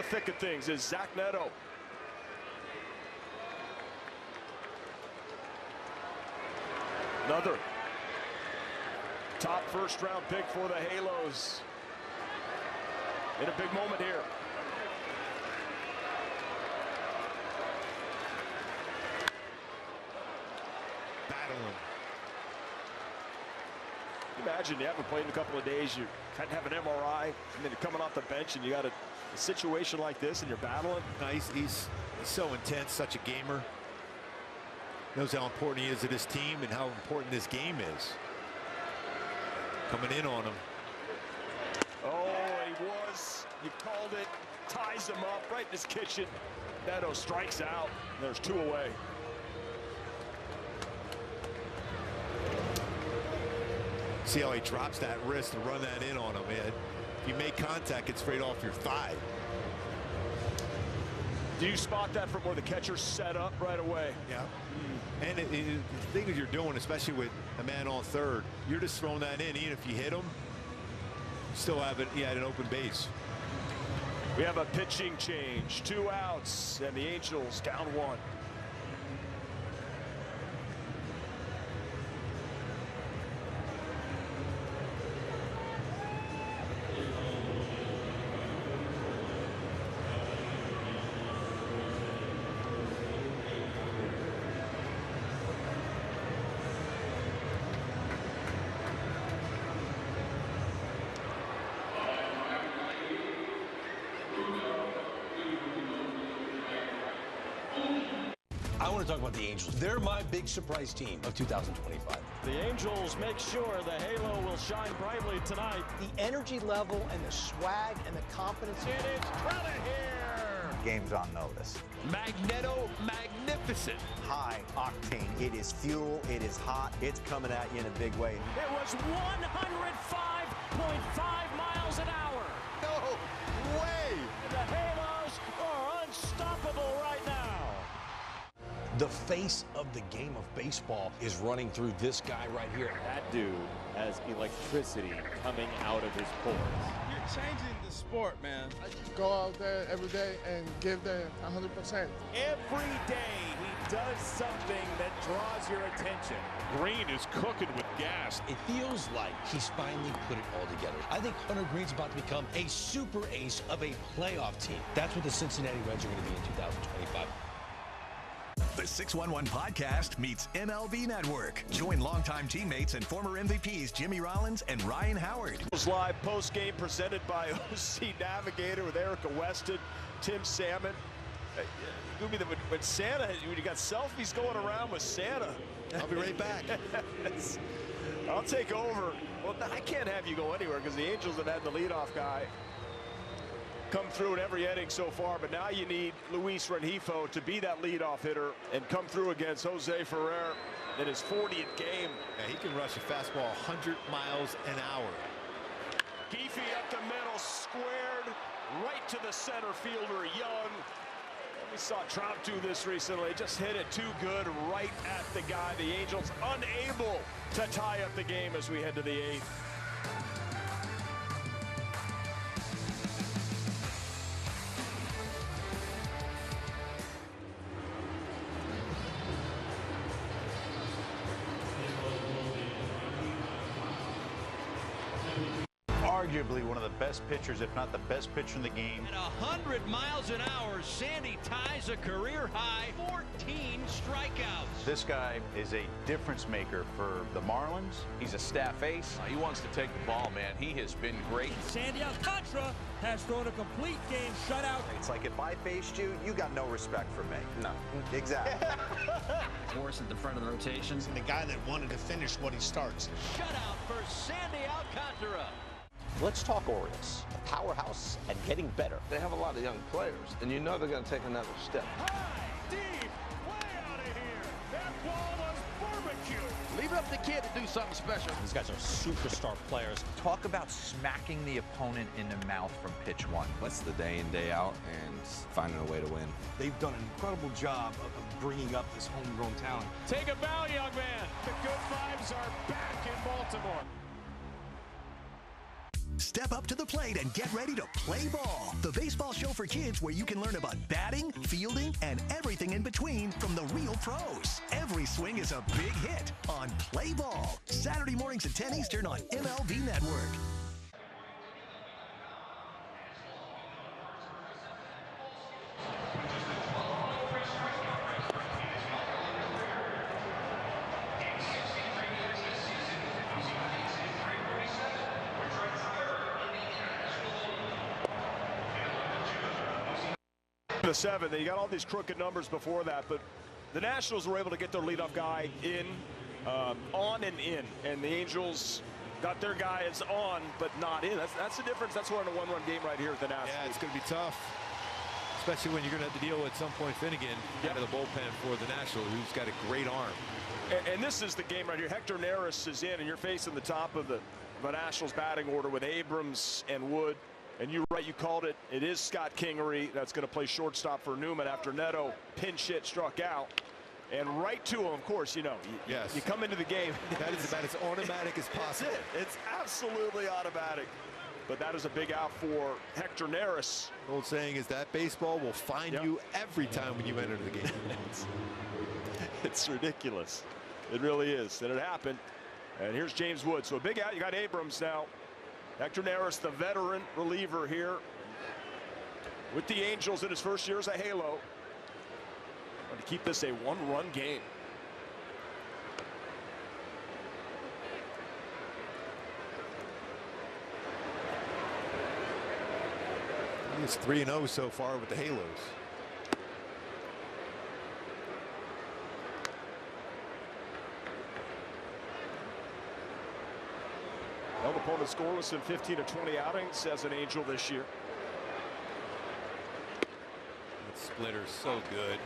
Speaker 1: thick of things is Zach Neto. Another top first-round pick for the Halos. In a big moment here.
Speaker 11: Battling.
Speaker 1: Imagine you haven't played in a couple of days, you kind of have an MRI, and then you're coming off the bench and you got a situation like this and you're battling.
Speaker 11: Nice. He's so intense, such a gamer. Knows how important he is to this team and how important this game is. Coming in on him.
Speaker 1: Oh, he was. You called it. Ties him up right in his kitchen. Neto strikes out. There's 2 away.
Speaker 11: See how he drops that wrist to run that in on him, man. If you make contact, it's straight off your thigh.
Speaker 1: Do you spot that from where the catcher's set up right away?
Speaker 11: Yeah. And the thing that you're doing, especially with a man on third, you're just throwing that in. Even if you hit him, you still have it. He had an open base.
Speaker 1: We have a pitching change. 2 outs, and the Angels down 1.
Speaker 20: I want to talk about the Angels. They're my big surprise team of 2025.
Speaker 3: The Angels make sure the halo will shine brightly tonight.
Speaker 7: The energy level and the swag and the confidence.
Speaker 3: It is Trelliher.
Speaker 17: Game's on notice.
Speaker 3: Magneto magnificent.
Speaker 12: High octane. It is fuel. It is hot. It's coming at you in a big way.
Speaker 3: It was 105.5 miles an hour.
Speaker 12: No way.
Speaker 3: The Halos are unstoppable right now.
Speaker 20: The face of the game of baseball is running through this guy right here.
Speaker 3: That dude has electricity coming out of his pores.
Speaker 19: You're changing the sport, man. I just go out there every day and give them 100%.
Speaker 3: Every day he does something that draws your attention.
Speaker 21: Green is cooking with gas.
Speaker 20: It feels like he's finally put it all together. I think Hunter Green's about to become a super ace of a playoff team. That's what the Cincinnati Reds are going to be in 2025.
Speaker 15: The 611 Podcast meets MLB Network. Join longtime teammates and former MVPs Jimmy Rollins and Ryan Howard.
Speaker 1: Live post-game presented by OC Navigator with Erica Weston, Tim Salmon. When Santa, when you got selfies going around with Santa.
Speaker 11: I'll be right back.
Speaker 1: I'll take over. Well, I can't have you go anywhere because the Angels have had the leadoff guy come through in every inning so far, but now you need Luis Rengifo to be that leadoff hitter and come through against Jose Ferrer in his 40th game.
Speaker 11: Yeah, he can rush a fastball 100 miles an hour.
Speaker 1: Geefy up the middle, squared right to the center fielder, Young. We saw Trout do this recently, just hit it too good right at the guy. The Angels unable to tie up the game as we head to the 8th.
Speaker 17: Arguably one of the best pitchers, if not the best pitcher in the game.
Speaker 18: At 100 miles an hour, Sandy ties a career high 14 strikeouts.
Speaker 17: This guy is a difference maker for the Marlins.
Speaker 22: He's a staff ace. He wants to take the ball, man. He has been great.
Speaker 18: Sandy Alcantara has thrown a complete game shutout.
Speaker 17: It's like if I faced you, you got no respect for me.
Speaker 22: No.
Speaker 17: Exactly.
Speaker 13: Morris at the front of the rotations.
Speaker 20: And the guy that wanted to finish what he starts.
Speaker 18: Shutout for Sandy Alcantara.
Speaker 7: Let's talk Orioles, a powerhouse and getting better.
Speaker 26: They have a lot of young players, and you know they're going to take another step.
Speaker 3: High, deep, way out of here. That ball was barbecue.
Speaker 26: Leave it up to the kid to do something special.
Speaker 16: These guys are superstar players.
Speaker 17: Talk about smacking the opponent in the mouth from pitch one.
Speaker 24: That's the day in, day out, and finding a way to win.
Speaker 20: They've done an incredible job of bringing up this homegrown talent.
Speaker 3: Take a bow, young man. The good vibes are back in Baltimore.
Speaker 15: Step up to the plate and get ready to play ball. The baseball show for kids where you can learn about batting, fielding, and everything in between from the real pros. Every swing is a big hit on Play Ball. Saturday mornings at 10 Eastern on MLB Network.
Speaker 1: The 7th, they got all these crooked numbers before that, but the Nationals were able to get their leadoff guy in, on and in, and the Angels got their guys on but not in. That's the difference. That's why in a one-run game right here at the Nationals.
Speaker 11: Yeah, it's going to be tough, especially when you're going to have to deal at some point Finnegan out of the bullpen for the Nationals, who's got a great arm.
Speaker 1: And this is the game right here. Hector Neris is in, and you're facing the top of the Nationals batting order with Abrams and Wood. And you're right, you called it. It is Scott Kingery that's going to play shortstop for Newman after Neto pinch hit struck out. And right to him, of course, you know,
Speaker 11: yes.
Speaker 1: You come into the game.
Speaker 11: That is about as automatic as possible.
Speaker 1: That's it. It's absolutely automatic. But that is a big out for Hector Neris.
Speaker 11: The old saying is that baseball will find you every time when you enter the game.
Speaker 1: It's ridiculous. It really is. And it happened. And here's James Wood. So a big out. You got Abrams now. Hector Neris, the veteran reliever here with the Angels in his first year as a Halo. Trying to keep this a one-run game.
Speaker 11: It's 3-0 so far with the Halos.
Speaker 1: Opponent scoreless in 15 of 20 outings as an Angel this year.
Speaker 11: That splitter's so good.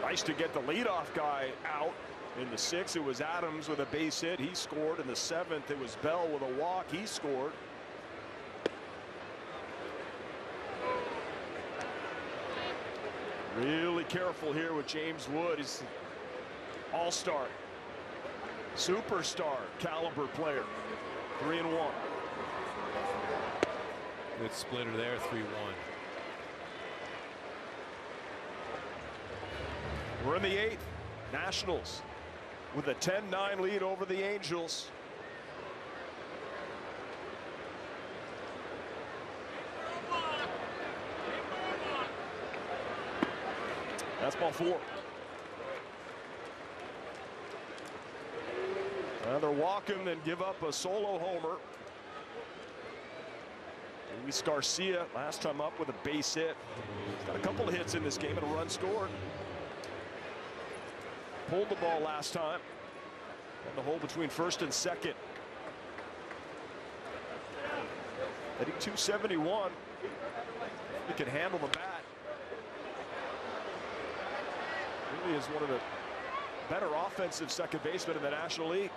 Speaker 1: Nice to get the leadoff guy out. In the 6th, it was Adams with a base hit. He scored. In the 7th, it was Bell with a walk. He scored. Really careful here with James Wood. He's all-star, superstar caliber player. 3-1.
Speaker 11: Good splitter there, 3-1.
Speaker 1: We're in the 8th. Nationals with a 10-9 lead over the Angels. That's ball 4. They're walking and give up a solo homer. Luis Garcia last time up with a base hit. He's got a couple of hits in this game and a run scored. Pulled the ball last time. And the hole between first and second. Hitting 271. He can handle the bat. Really is one of the better offensive second basemen in the National League.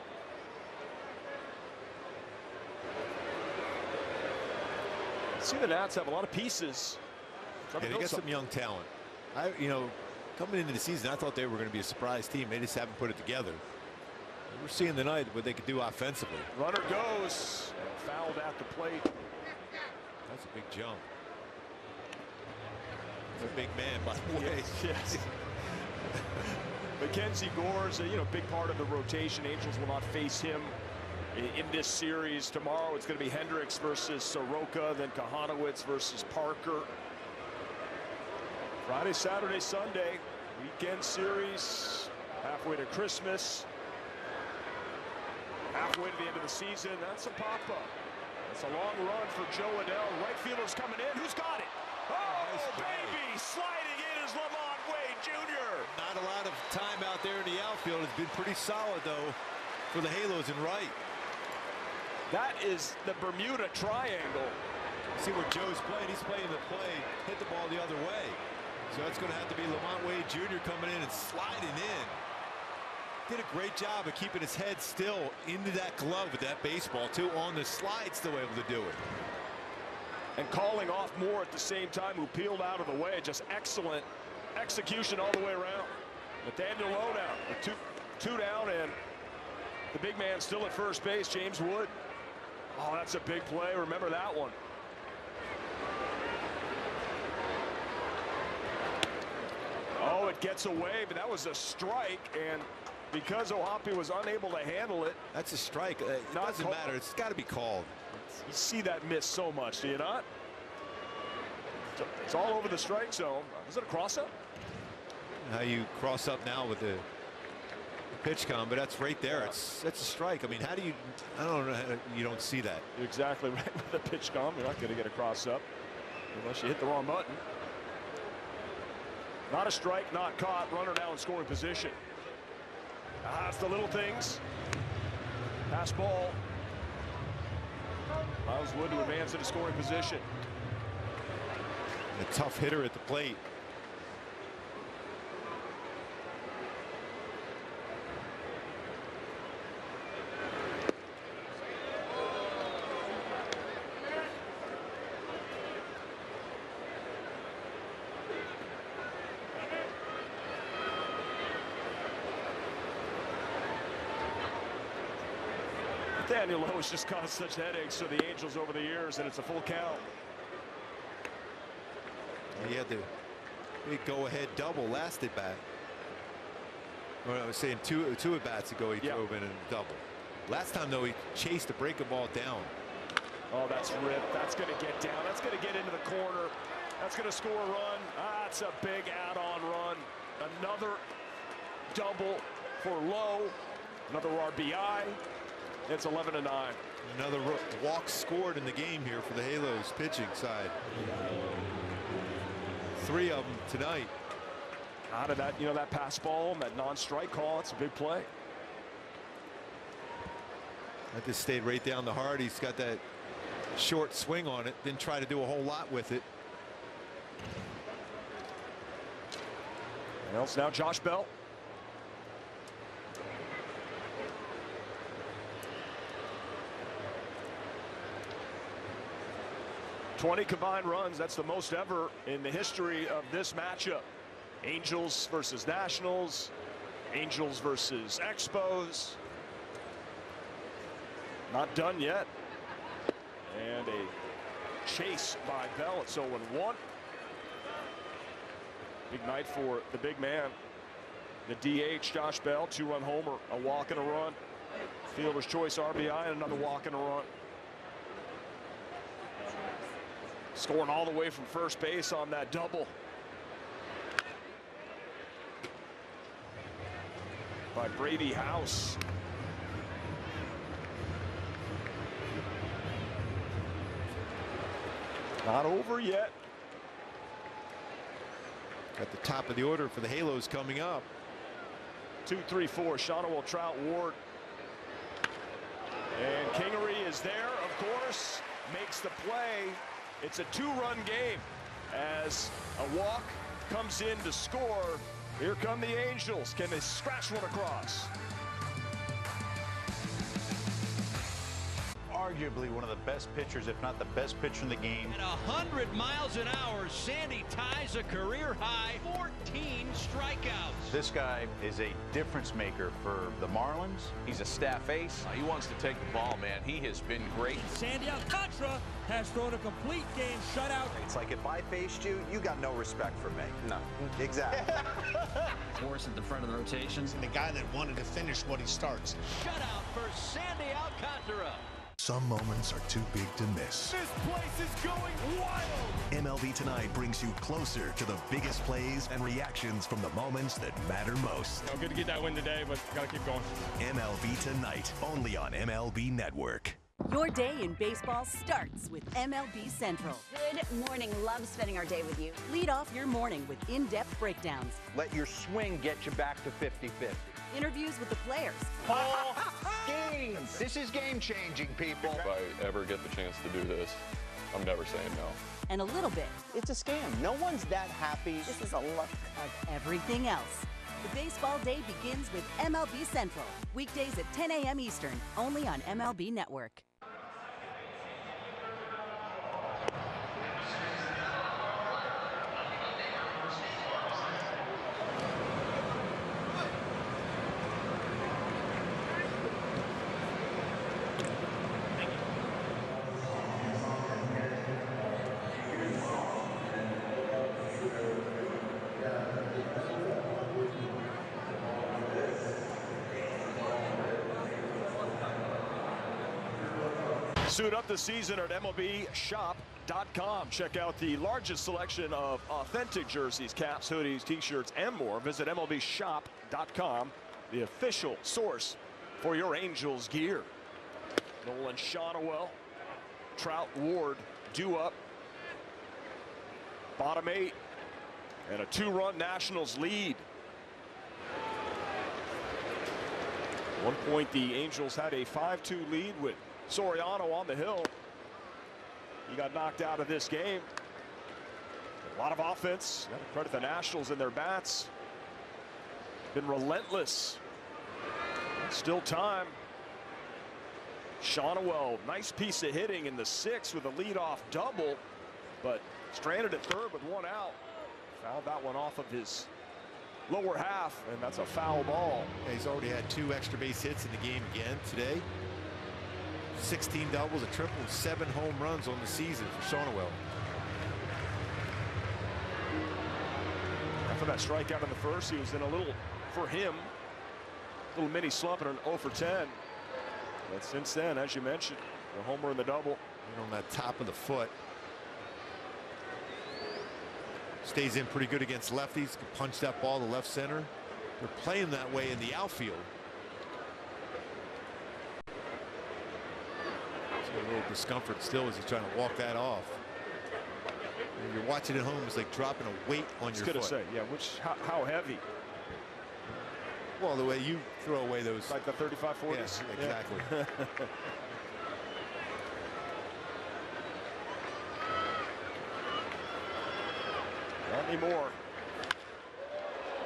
Speaker 1: See, the Nats have a lot of pieces.
Speaker 11: Yeah, they got some young talent. Coming into the season, I thought they were going to be a surprise team. They just haven't put it together. We're seeing tonight what they could do offensively.
Speaker 1: Runner goes, fouled at the plate.
Speaker 11: That's a big jump. He's a big man, by the way.
Speaker 1: Yes. Mackenzie Gore's a big part of the rotation. Angels will not face him in this series. Tomorrow it's going to be Hendricks versus Soroka, then Kahanowitz versus Parker. Friday, Saturday, Sunday, weekend series, halfway to Christmas, halfway to the end of the season. That's a pop-up. That's a long run for Joe Adell. Right fielder's coming in. Who's got it? Oh, nice baby! Sliding in is Lamont Wade Jr.
Speaker 11: Not a lot of time out there in the outfield. It's been pretty solid, though, for the Halos in right.
Speaker 1: That is the Bermuda Triangle.
Speaker 11: See where Joe's playing. He's playing the play, hit the ball the other way. So it's going to have to be Lamont Wade Jr. coming in and sliding in. Did a great job of keeping his head still into that glove with that baseball, too. On the slide, still able to do it.
Speaker 1: And calling off Moore at the same time, who peeled out of the way. Just excellent execution all the way around. Nathaniel Lowe now with two down, and the big man still at first base, James Wood. Oh, that's a big play. Remember that one. Oh, it gets away, but that was a strike, and because O'Hoppe was unable to handle it.
Speaker 11: That's a strike. It doesn't matter. It's got to be called.
Speaker 1: You see that miss so much, do you not? It's all over the strike zone. Is it a cross-up?
Speaker 11: How you cross up now with the pitch count, but that's right there. That's a strike. I mean, how do you? I don't know. You don't see that.
Speaker 1: You're exactly right with the pitch count. You're not going to get a cross-up unless you hit the wrong button. Not a strike, not caught. Runner now in scoring position. It's the little things. Pass ball. Miles Wood to advance into scoring position.
Speaker 11: A tough hitter at the plate.
Speaker 1: Daniel Lowe has just caused such headaches for the Angels over the years, and it's a full count.
Speaker 11: He had the big go-ahead double last at bat. Well, I was saying two at bats ago he drove in and double. Last time though he chased the breaking ball down.
Speaker 1: Oh, that's ripped. That's going to get down. That's going to get into the corner. That's going to score a run. That's a big add-on run. Another double for Lowe. Another RBI. It's 11-9.
Speaker 11: Another walk scored in the game here for the Halos pitching side. 3 of them tonight.
Speaker 1: Out of that, that pass ball, that non-strike call, it's a big play.
Speaker 11: I just stayed right down the heart. He's got that short swing on it. Didn't try to do a whole lot with it.
Speaker 1: Well, it's now Josh Bell. .20 combined runs. That's the most ever in the history of this matchup. Angels versus Nationals. Angels versus Expos. Not done yet. And a chase by Bell. It's 0-1. Big night for the big man. The DH, Josh Bell, 2-run homer, a walk and a run. Fielder's choice RBI and another walk and a run. Scoring all the way from first base on that double by Brady House. Not over yet.
Speaker 11: At the top of the order for the Halos coming up.
Speaker 1: 2, 3, 4. Soriano, Trout, Ward. And Kingery is there, of course. Makes the play. It's a 2-run game as a walk comes in to score. Here come the Angels. Can they scratch one across?
Speaker 2: Arguably one of the best pitchers, if not the best pitcher in the game.
Speaker 18: At 100 miles an hour, Sandy ties a career high 14 strikeouts.
Speaker 2: This guy is a difference maker for the Marlins.
Speaker 22: He's a staff ace. He wants to take the ball, man. He has been great.
Speaker 3: Sandy Alcantara has thrown a complete game shutout.
Speaker 12: It's like if I faced you, you got no respect for me.
Speaker 2: No.
Speaker 12: Exactly.
Speaker 13: Morris at the front of the rotations.
Speaker 20: And the guy that wanted to finish what he starts.
Speaker 18: Shutout for Sandy Alcantara.
Speaker 15: Some moments are too big to miss.
Speaker 3: This place is going wild.
Speaker 15: MLB Tonight brings you closer to the biggest plays and reactions from the moments that matter most.
Speaker 3: Good to get that win today, but gotta keep going.
Speaker 15: MLB Tonight, only on MLB Network.
Speaker 5: Your day in baseball starts with MLB Central.
Speaker 10: Good morning. Love spending our day with you.
Speaker 5: Lead off your morning with in-depth breakdowns.
Speaker 17: Let your swing get you back to 50-50.
Speaker 5: Interviews with the players.
Speaker 17: Paul Gaines. This is game-changing, people.
Speaker 6: If I ever get the chance to do this, I'm never saying no.
Speaker 5: And a little bit.
Speaker 16: It's a scam. No one's that happy.
Speaker 10: This is a look
Speaker 5: of everything else. The baseball day begins with MLB Central. Weekdays at 10 a.m. Eastern, only on MLB Network.
Speaker 1: Suit up this season at MLBshop.com. Check out the largest selection of authentic jerseys, caps, hoodies, t-shirts, and more. Visit MLBshop.com, the official source for your Angels gear. Nolan Shonowell, Trout, Ward, due up. Bottom 8, and a 2-run Nationals lead. At one point, the Angels had a 5-2 lead with Soriano on the hill. He got knocked out of this game. A lot of offense. Got to credit the Nationals and their bats. Been relentless. Still time. Shonowell, nice piece of hitting in the 6th with a leadoff double, but stranded at third with 1 out. Fouled that one off of his lower half, and that's a foul ball.
Speaker 11: Yeah, he's already had 2 extra base hits in the game again today. 16 doubles, a triple, 7 home runs on the season for Shonowell.
Speaker 1: After that strikeout in the first, he was in a little, for him, little mini slump and an 0 for 10. But since then, as you mentioned, the homer and the double.
Speaker 11: And on that top of the foot. Stays in pretty good against lefties. Can punch that ball to left center. They're playing that way in the outfield. A little discomfort still as he's trying to walk that off. When you're watching at home, it's like dropping a weight on your foot.
Speaker 1: I was going to say, yeah, how heavy.
Speaker 11: Well, the way you throw away those.
Speaker 1: Like the 35-40s?
Speaker 11: Yes, exactly.
Speaker 1: Not anymore.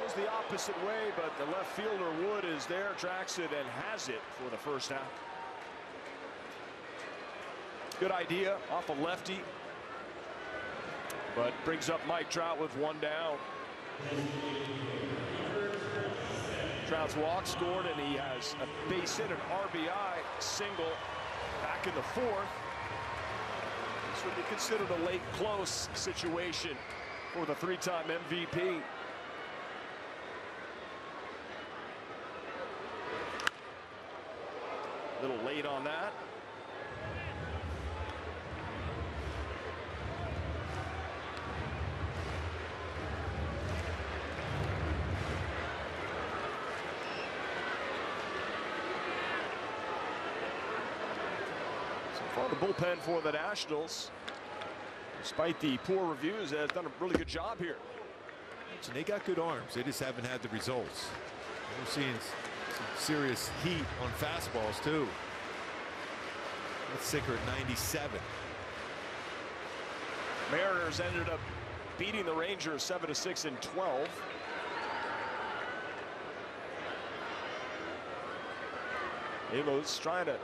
Speaker 1: Goes the opposite way, but the left fielder Wood is there. Tracks it and has it for the first out. Good idea off a lefty, but brings up Mike Trout with one down. Trout's walk scored, and he has a base hit, an RBI single back in the fourth. This would be considered a late close situation for the three-time MVP. A little late on that. The bullpen for the Nationals, despite the poor reviews, has done a really good job here.
Speaker 11: And they got good arms. They just haven't had the results. We're seeing some serious heat on fastballs too. That's Sicker at 97.
Speaker 1: Mariners ended up beating the Rangers 7-6 in 12. Halos trying to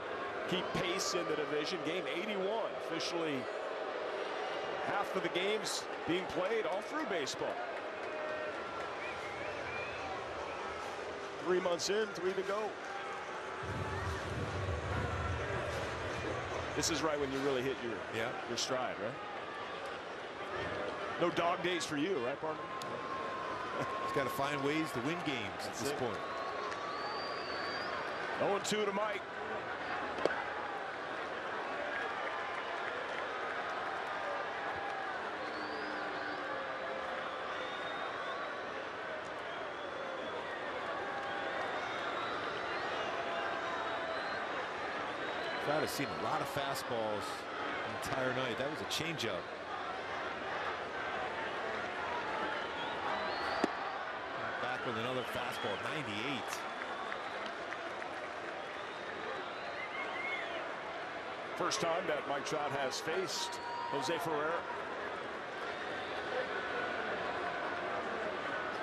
Speaker 1: keep pace in the division. Game 81, officially half of the games being played all through baseball. 3 months in, 3 to go. This is right when you really hit your stride, right? No dog days for you, right, partner?
Speaker 11: He's got to find ways to win games at this point.
Speaker 1: 0-2 to Mike.
Speaker 11: Trout has seen a lot of fastballs the entire night. That was a changeup. Back with another fastball, 98.
Speaker 1: First time that Mike Trout has faced Jose Ferrer.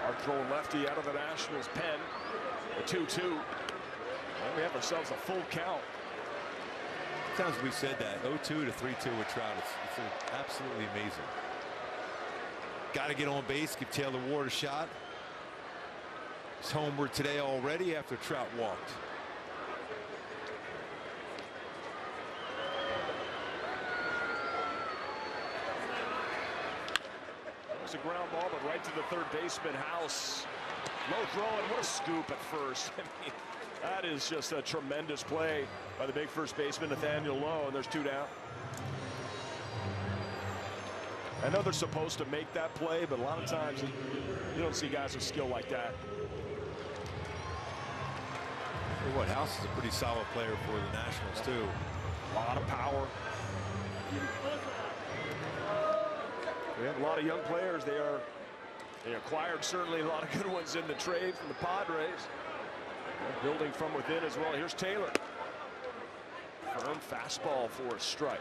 Speaker 1: Hard throwing lefty out of the Nationals pen. A 2-2. Well, we have ourselves a full count.
Speaker 11: Sometimes we said that 0-2 to 3-2 with Trout. It's absolutely amazing. Got to get on base, give Taylor Ward a shot. He's homeward today already after Trout walked.
Speaker 1: There's a ground ball, but right to the third baseman House. Low throw, and what a scoop at first. I mean, that is just a tremendous play by the big first baseman Nathaniel Lowe, and there's 2 down. I know they're supposed to make that play, but a lot of times you don't see guys with skill like that.
Speaker 11: What, House is a pretty solid player for the Nationals too.
Speaker 1: A lot of power. We have a lot of young players. They acquired certainly a lot of good ones in the trade from the Padres. They're building from within as well. Here's Taylor. Firm fastball for a strike.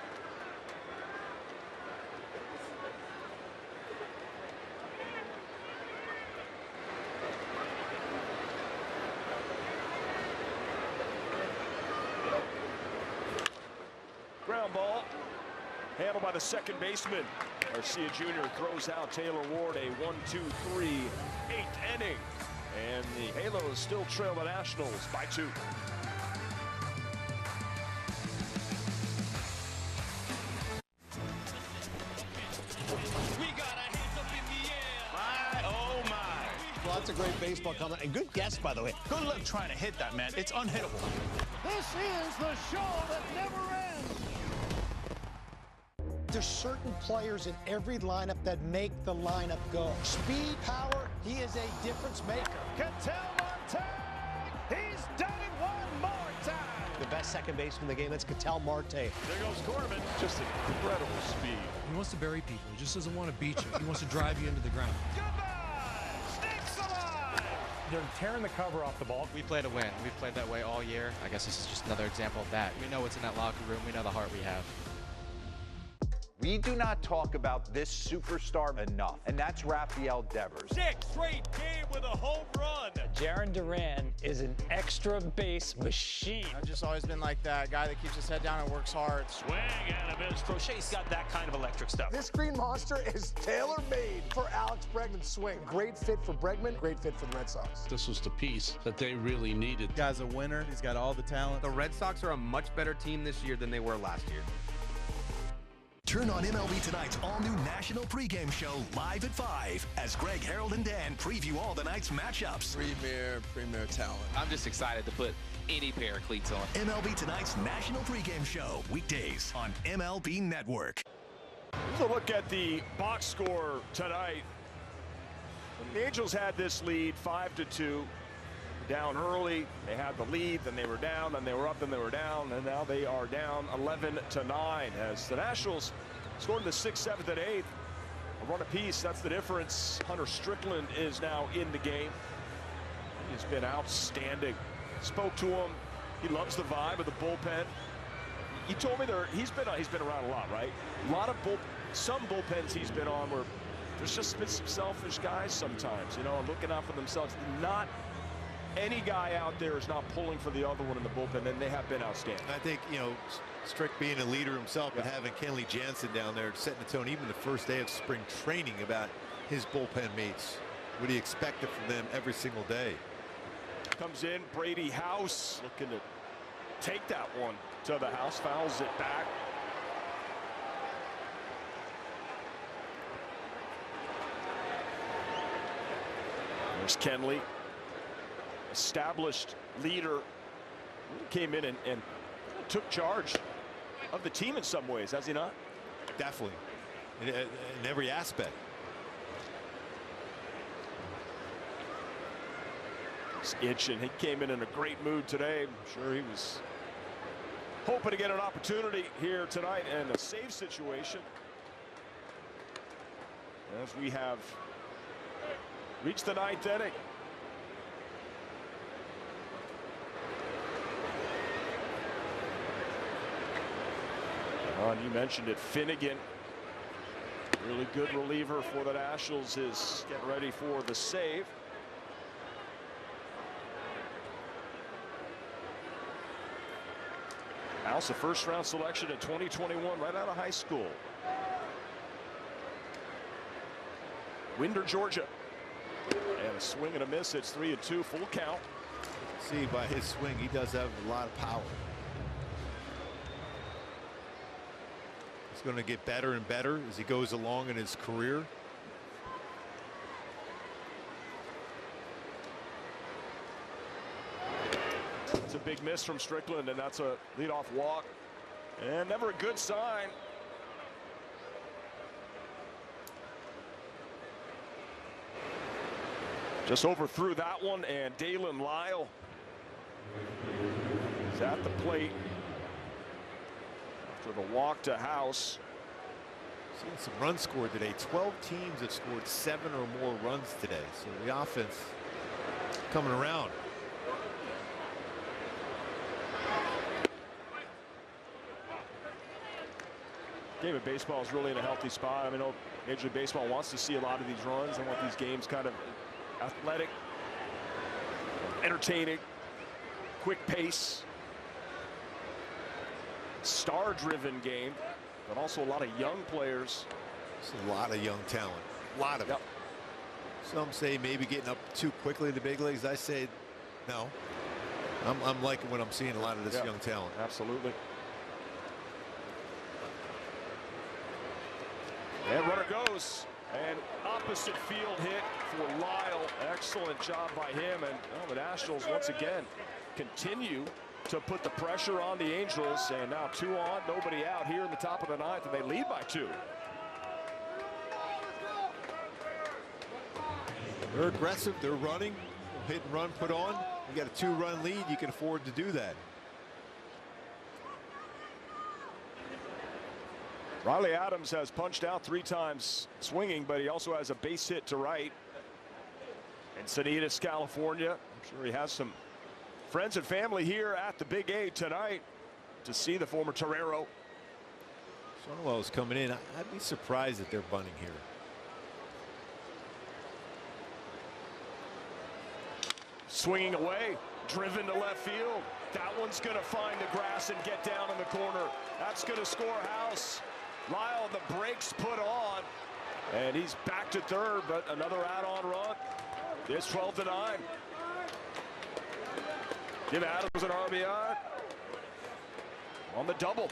Speaker 1: Ground ball handled by the second baseman. Garcia Jr. throws out Taylor Ward, a 1-2-3 8th inning. And the Halos still trail the Nationals by 2.
Speaker 4: Well, that's a great baseball comment, and good guess, by the way. Good luck trying to hit that, man. It's unhittable.
Speaker 3: This is the show that never ends.
Speaker 8: There's certain players in every lineup that make the lineup go. Speed, power, he is a difference maker.
Speaker 3: Ketel Marte, he's done it one more time.
Speaker 4: The best second baseman in the game, that's Ketel Marte.
Speaker 1: There goes Corbin. Just incredible speed.
Speaker 9: He wants to bury people. He just doesn't want to beat you. He wants to drive you into the ground.
Speaker 3: Goodbye, Snakes alive.
Speaker 9: They're tearing the cover off the ball.
Speaker 14: We play to win. We've played that way all year. I guess this is just another example of that. We know what's in that locker room. We know the heart we have.
Speaker 17: We do not talk about this superstar enough, and that's Rafael Devers.
Speaker 3: 6 straight game with a home run.
Speaker 19: Jaron Duran is an extra base machine.
Speaker 21: I've just always been like that guy that keeps his head down and works hard.
Speaker 3: Swing and a miss.
Speaker 16: Crochet's got that kind of electric stuff.
Speaker 8: This green monster is tailor-made for Alex Bregman's swing. Great fit for Bregman, great fit for the Red Sox.
Speaker 23: This was the piece that they really needed.
Speaker 25: The guy's a winner. He's got all the talent.
Speaker 27: The Red Sox are a much better team this year than they were last year.
Speaker 15: Turn on MLB Tonight's all-new national pregame show live at 5 as Greg, Harold, and Dan preview all tonight's matchups.
Speaker 25: Premier talent.
Speaker 13: I'm just excited to put any pair of cleats on.
Speaker 15: MLB Tonight's national pregame show, weekdays on MLB Network.
Speaker 1: Here's a look at the box score tonight. The Angels had this lead 5-2. Down early, they had the lead, then they were down, then they were up, then they were down, and now they are down 11-9 as the Nationals scored in the 6th, 7th, and 8th. A run apiece, that's the difference. Hunter Strickland is now in the game. He's been outstanding. Spoke to him. He loves the vibe of the bullpen. He told me he's been around a lot, right? A lot of some bullpens he's been on where there's just been some selfish guys sometimes, you know, looking out for themselves. Not any guy out there is not pulling for the other one in the bullpen, and they have been outstanding.
Speaker 11: I think, you know, Strick being a leader himself and having Kenley Jansen down there setting the tone even the first day of spring training about his bullpen mates. What do you expect from them every single day?
Speaker 1: Comes in Brady House looking to take that one to the house, fouls it back. There's Kenley. Established leader, came in and took charge of the team in some ways, has he not?
Speaker 11: Definitely, in every aspect.
Speaker 1: He's itching. He came in a great mood today. I'm sure he was hoping to get an opportunity here tonight and a save situation as we have reached the 9th inning. You mentioned it, Finnegan, really good reliever for the Nationals, is getting ready for the save. House, a first-round selection in 2021, right out of high school. Winder, Georgia. And a swing and a miss. It's 3-2, full count.
Speaker 11: See, by his swing, he does have a lot of power. It's going to get better and better as he goes along in his career.
Speaker 1: It's a big miss from Strickland, and that's a leadoff walk. And never a good sign. Just overthrew that one, and Dalen Lyle is at the plate. For the walk to House.
Speaker 11: Seen some runs scored today. 12 teams have scored 7 or more runs today. So the offense coming around.
Speaker 1: Game of baseball is really in a healthy spot. I mean, Major League Baseball wants to see a lot of these runs. They want these games kind of athletic, entertaining, quick pace. Star-driven game, but also a lot of young players.
Speaker 11: It's a lot of young talent, a lot of it. Some say maybe getting up too quickly in the big leagues. I say no. I'm liking what I'm seeing, a lot of this young talent.
Speaker 1: Absolutely. And runner goes, and opposite field hit for Lyle. Excellent job by him, and the Nationals once again continue to put the pressure on the Angels, and now 2 on, nobody out here in the top of the 9th, and they lead by 2.
Speaker 11: They're aggressive, they're running, hit and run put on. You got a 2-run lead, you can afford to do that.
Speaker 1: Riley Adams has punched out 3 times swinging, but he also has a base hit to right. Encinitas, California. I'm sure he has some friends and family here at the Big A tonight to see the former Torero.
Speaker 11: Sonowell's coming in. I'd be surprised if they're bunting here.
Speaker 1: Swinging away, driven to left field. That one's going to find the grass and get down in the corner. That's going to score house. Lyle, the brakes put on, and he's back to third, but another add-on run. It's 12-9. Give Adams an RBI on the double.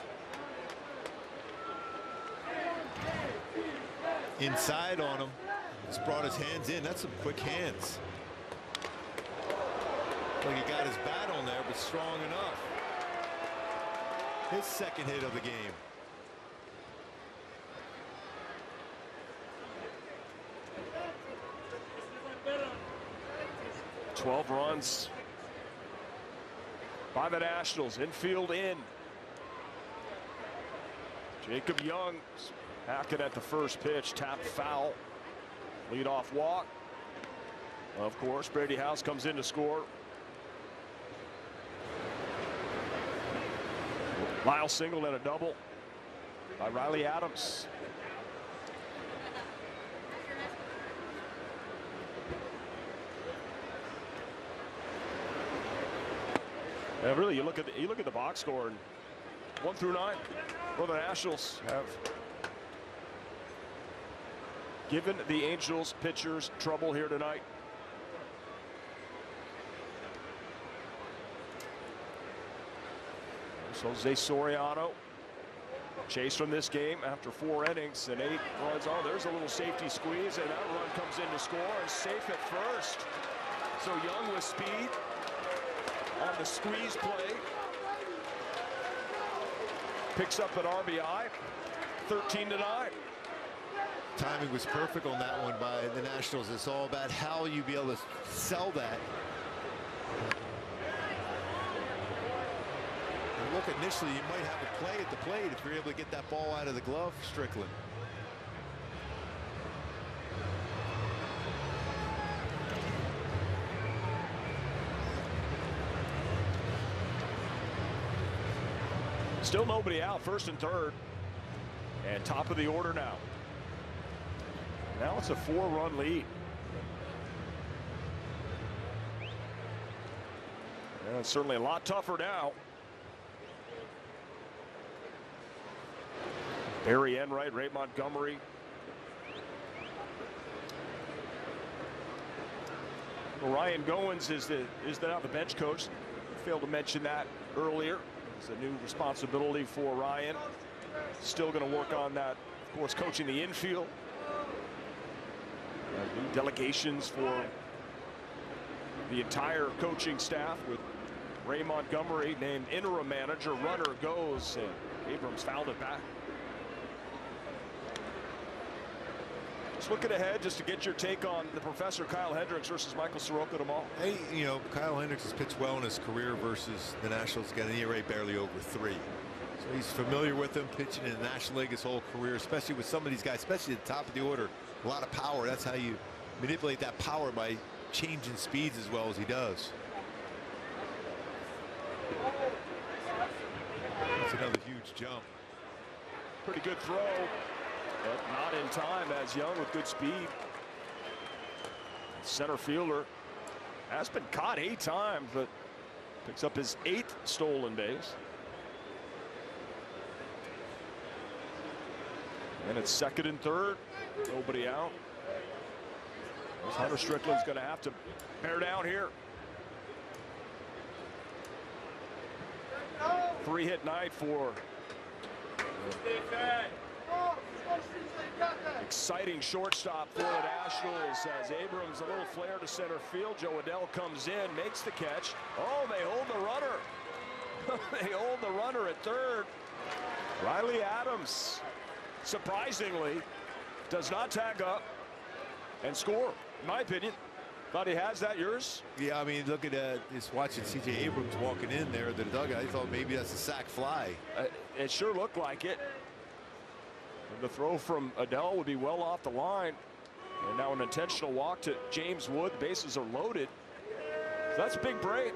Speaker 11: Inside on him. Just brought his hands in. That's some quick hands. Like he got his bat on there, but strong enough. His second hit of the game.
Speaker 1: $12 runs by the Nationals. Infield in. Jacob Young hacking at the first pitch. Tap foul. Leadoff walk. Of course, Brady House comes in to score. Lyle singled and a double by Riley Adams. And really, you look at the box score, and 1 through 9, where the Nationals have given the Angels pitchers trouble here tonight. So Jose Soriano chased from this game after 4 innings and 8 runs. Oh, there's a little safety squeeze, and that run comes in to score and safe at first. So Young with speed on the squeeze play. Picks up an RBI, 13-9.
Speaker 11: Timing was perfect on that one by the Nationals. It's all about how you be able to sell that. Look, initially you might have a play at the plate if you're able to get that ball out of the glove, Strickland.
Speaker 1: Still nobody out, first and third, and top of the order now. Now it's a 4-run lead. And it's certainly a lot tougher now. Barry Enright, Ray Montgomery. Well, Ryan Goins is now the bench coach. Failed to mention that earlier. It's a new responsibility for Ryan. Still going to work on that, of course, coaching the infield. New delegations for the entire coaching staff, with Ray Montgomery named interim manager. Runner goes, and Abrams fouled it back. Just looking ahead, just to get your take on the professor, Kyle Hendricks versus Michael Soroka tomorrow.
Speaker 11: Hey, you know, Kyle Hendricks has pitched well in his career versus the Nationals. Got an ERA barely over 3. So he's familiar with them, pitching in the National League his whole career, especially with some of these guys, especially at the top of the order. A lot of power. That's how you manipulate that power, by changing speeds as well as he does. That's another huge jump.
Speaker 1: Pretty good throw, but not in time, as Young with good speed. Center fielder has been caught 8 times, but picks up his 8th stolen base. And it's second and third. Nobody out. Hunter Strickland's going to have to bear down here. 3-hit night for exciting shortstop for the Nationals, as Abrams, a little flare to center field. Joe Adell comes in, makes the catch. Oh, they hold the runner. They hold the runner at third. Riley Adams, surprisingly, does not tag up and score, in my opinion. Thought he has that. Yours?
Speaker 11: Yeah, I mean, look at just watching C.J. Abrams walking in there, the dugout. I thought maybe that's a sac fly.
Speaker 1: It sure looked like it. And the throw from Adell would be well off the line. And now an intentional walk to James Wood. The bases are loaded. So that's a big break.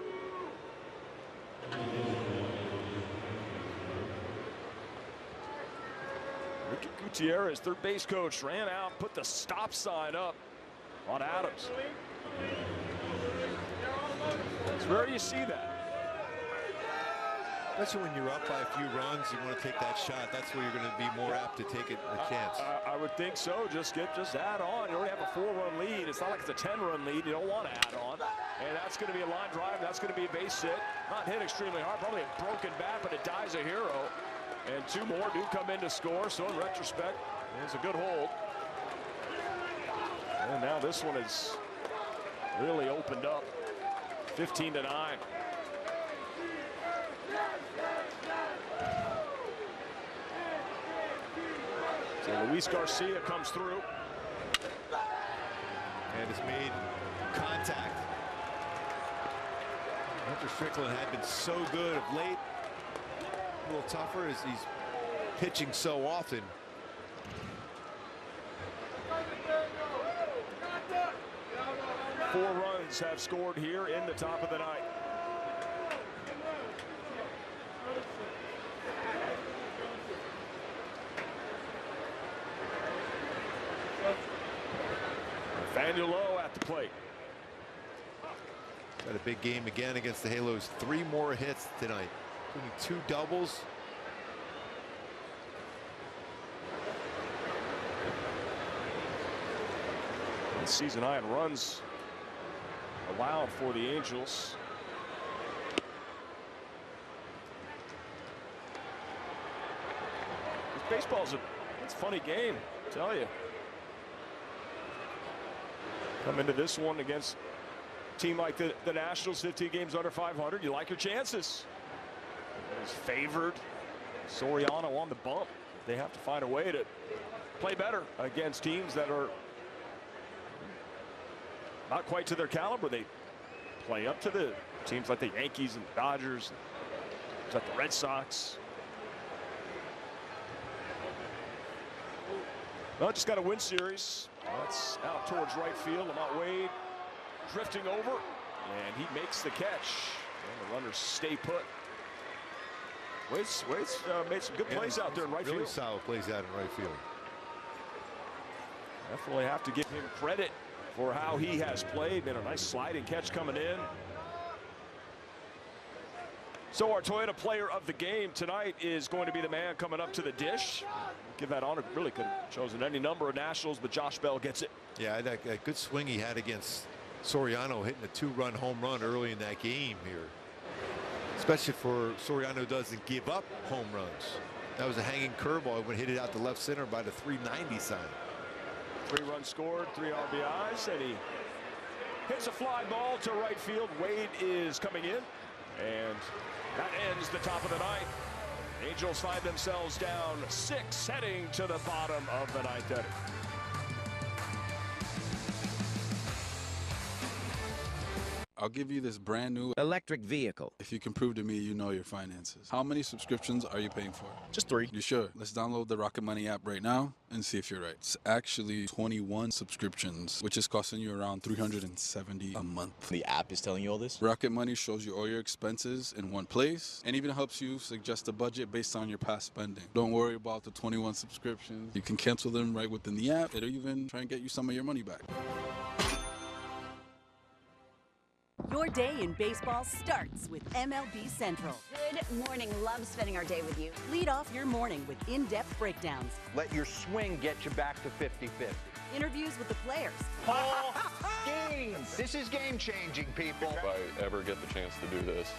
Speaker 1: Ricky Gutierrez, third base coach, ran out, put the stop sign up on Adams. It's rare you see that.
Speaker 11: Especially when you're up by a few runs, you want to take that shot. That's where you're going to be more apt to take a chance.
Speaker 1: I would think so. Just add on. You already have a 4-run lead. It's not like it's a 10-run lead. You don't want to add on. And that's going to be a line drive. That's going to be a base hit. Not hit extremely hard. Probably a broken bat, but it dies a hero. And two more do come in to score. So in retrospect, it's a good hold. And now this one is really opened up. 15-9. So Luis Garcia comes through.
Speaker 11: And has made contact. Hunter Strickland had been so good of late. A little tougher as he's pitching so often.
Speaker 1: Four runs have scored here in the top of the ninth. Nathaniel Lowe at the plate.
Speaker 11: Got a big game again against the Halos. 3 more hits tonight, including 2 doubles.
Speaker 1: Season high in runs allowed for the Angels. Baseball's it's a funny game, I tell you. Come into this one against a team like the Nationals, 15 games under 500. You like your chances. He's favored. Soriano on the bump. They have to find a way to play better against teams that are not quite to their caliber. They play up to the teams like the Yankees and Dodgers, like the Red Sox. Well, just got a win series. That's out towards right field. Lamont Wade drifting over, and he makes the catch. And the runners stay put. Wade's made some good plays out there in right field.
Speaker 11: Really solid plays out in right field.
Speaker 1: Definitely have to give him credit for how he has played. Been a nice sliding catch coming in. So our Toyota player of the game tonight is going to be the man coming up to the dish. Give that honor. Really could have chosen any number of Nationals, but Josh Bell gets it.
Speaker 11: Yeah, that good swing he had against Soriano, hitting a 2-run home run early in that game here. Especially for Soriano doesn't give up home runs. That was a hanging curveball when hit it out to left center by the 390 sign.
Speaker 1: 3 runs scored, 3 RBIs, and he hits a fly ball to right field. Wade is coming in, and that ends the top of the ninth. Angels find themselves down 6, heading to the bottom of the ninth inning.
Speaker 23: I'll give you this brand new
Speaker 2: electric vehicle
Speaker 23: if you can prove to me you know your finances. How many subscriptions are you paying for?
Speaker 2: Just 3.
Speaker 23: You sure? Let's download the Rocket Money app right now and see if you're right. It's actually 21 subscriptions, which is costing you around $370 a month.
Speaker 2: The app is telling you all this?
Speaker 23: Rocket Money shows you all your expenses in one place and even helps you suggest a budget based on your past spending. Don't worry about the 21 subscriptions. You can cancel them right within the app. It'll even try and get you some of your money back.
Speaker 5: Your day in baseball starts with MLB Central.
Speaker 10: Good morning. Love spending our day with you.
Speaker 5: Lead off your morning with in-depth breakdowns.
Speaker 17: Let your swing get you back to 50-50.
Speaker 5: Interviews with the players.
Speaker 17: Paul Gaines. This is game-changing, people.
Speaker 6: If I ever get the chance to do this,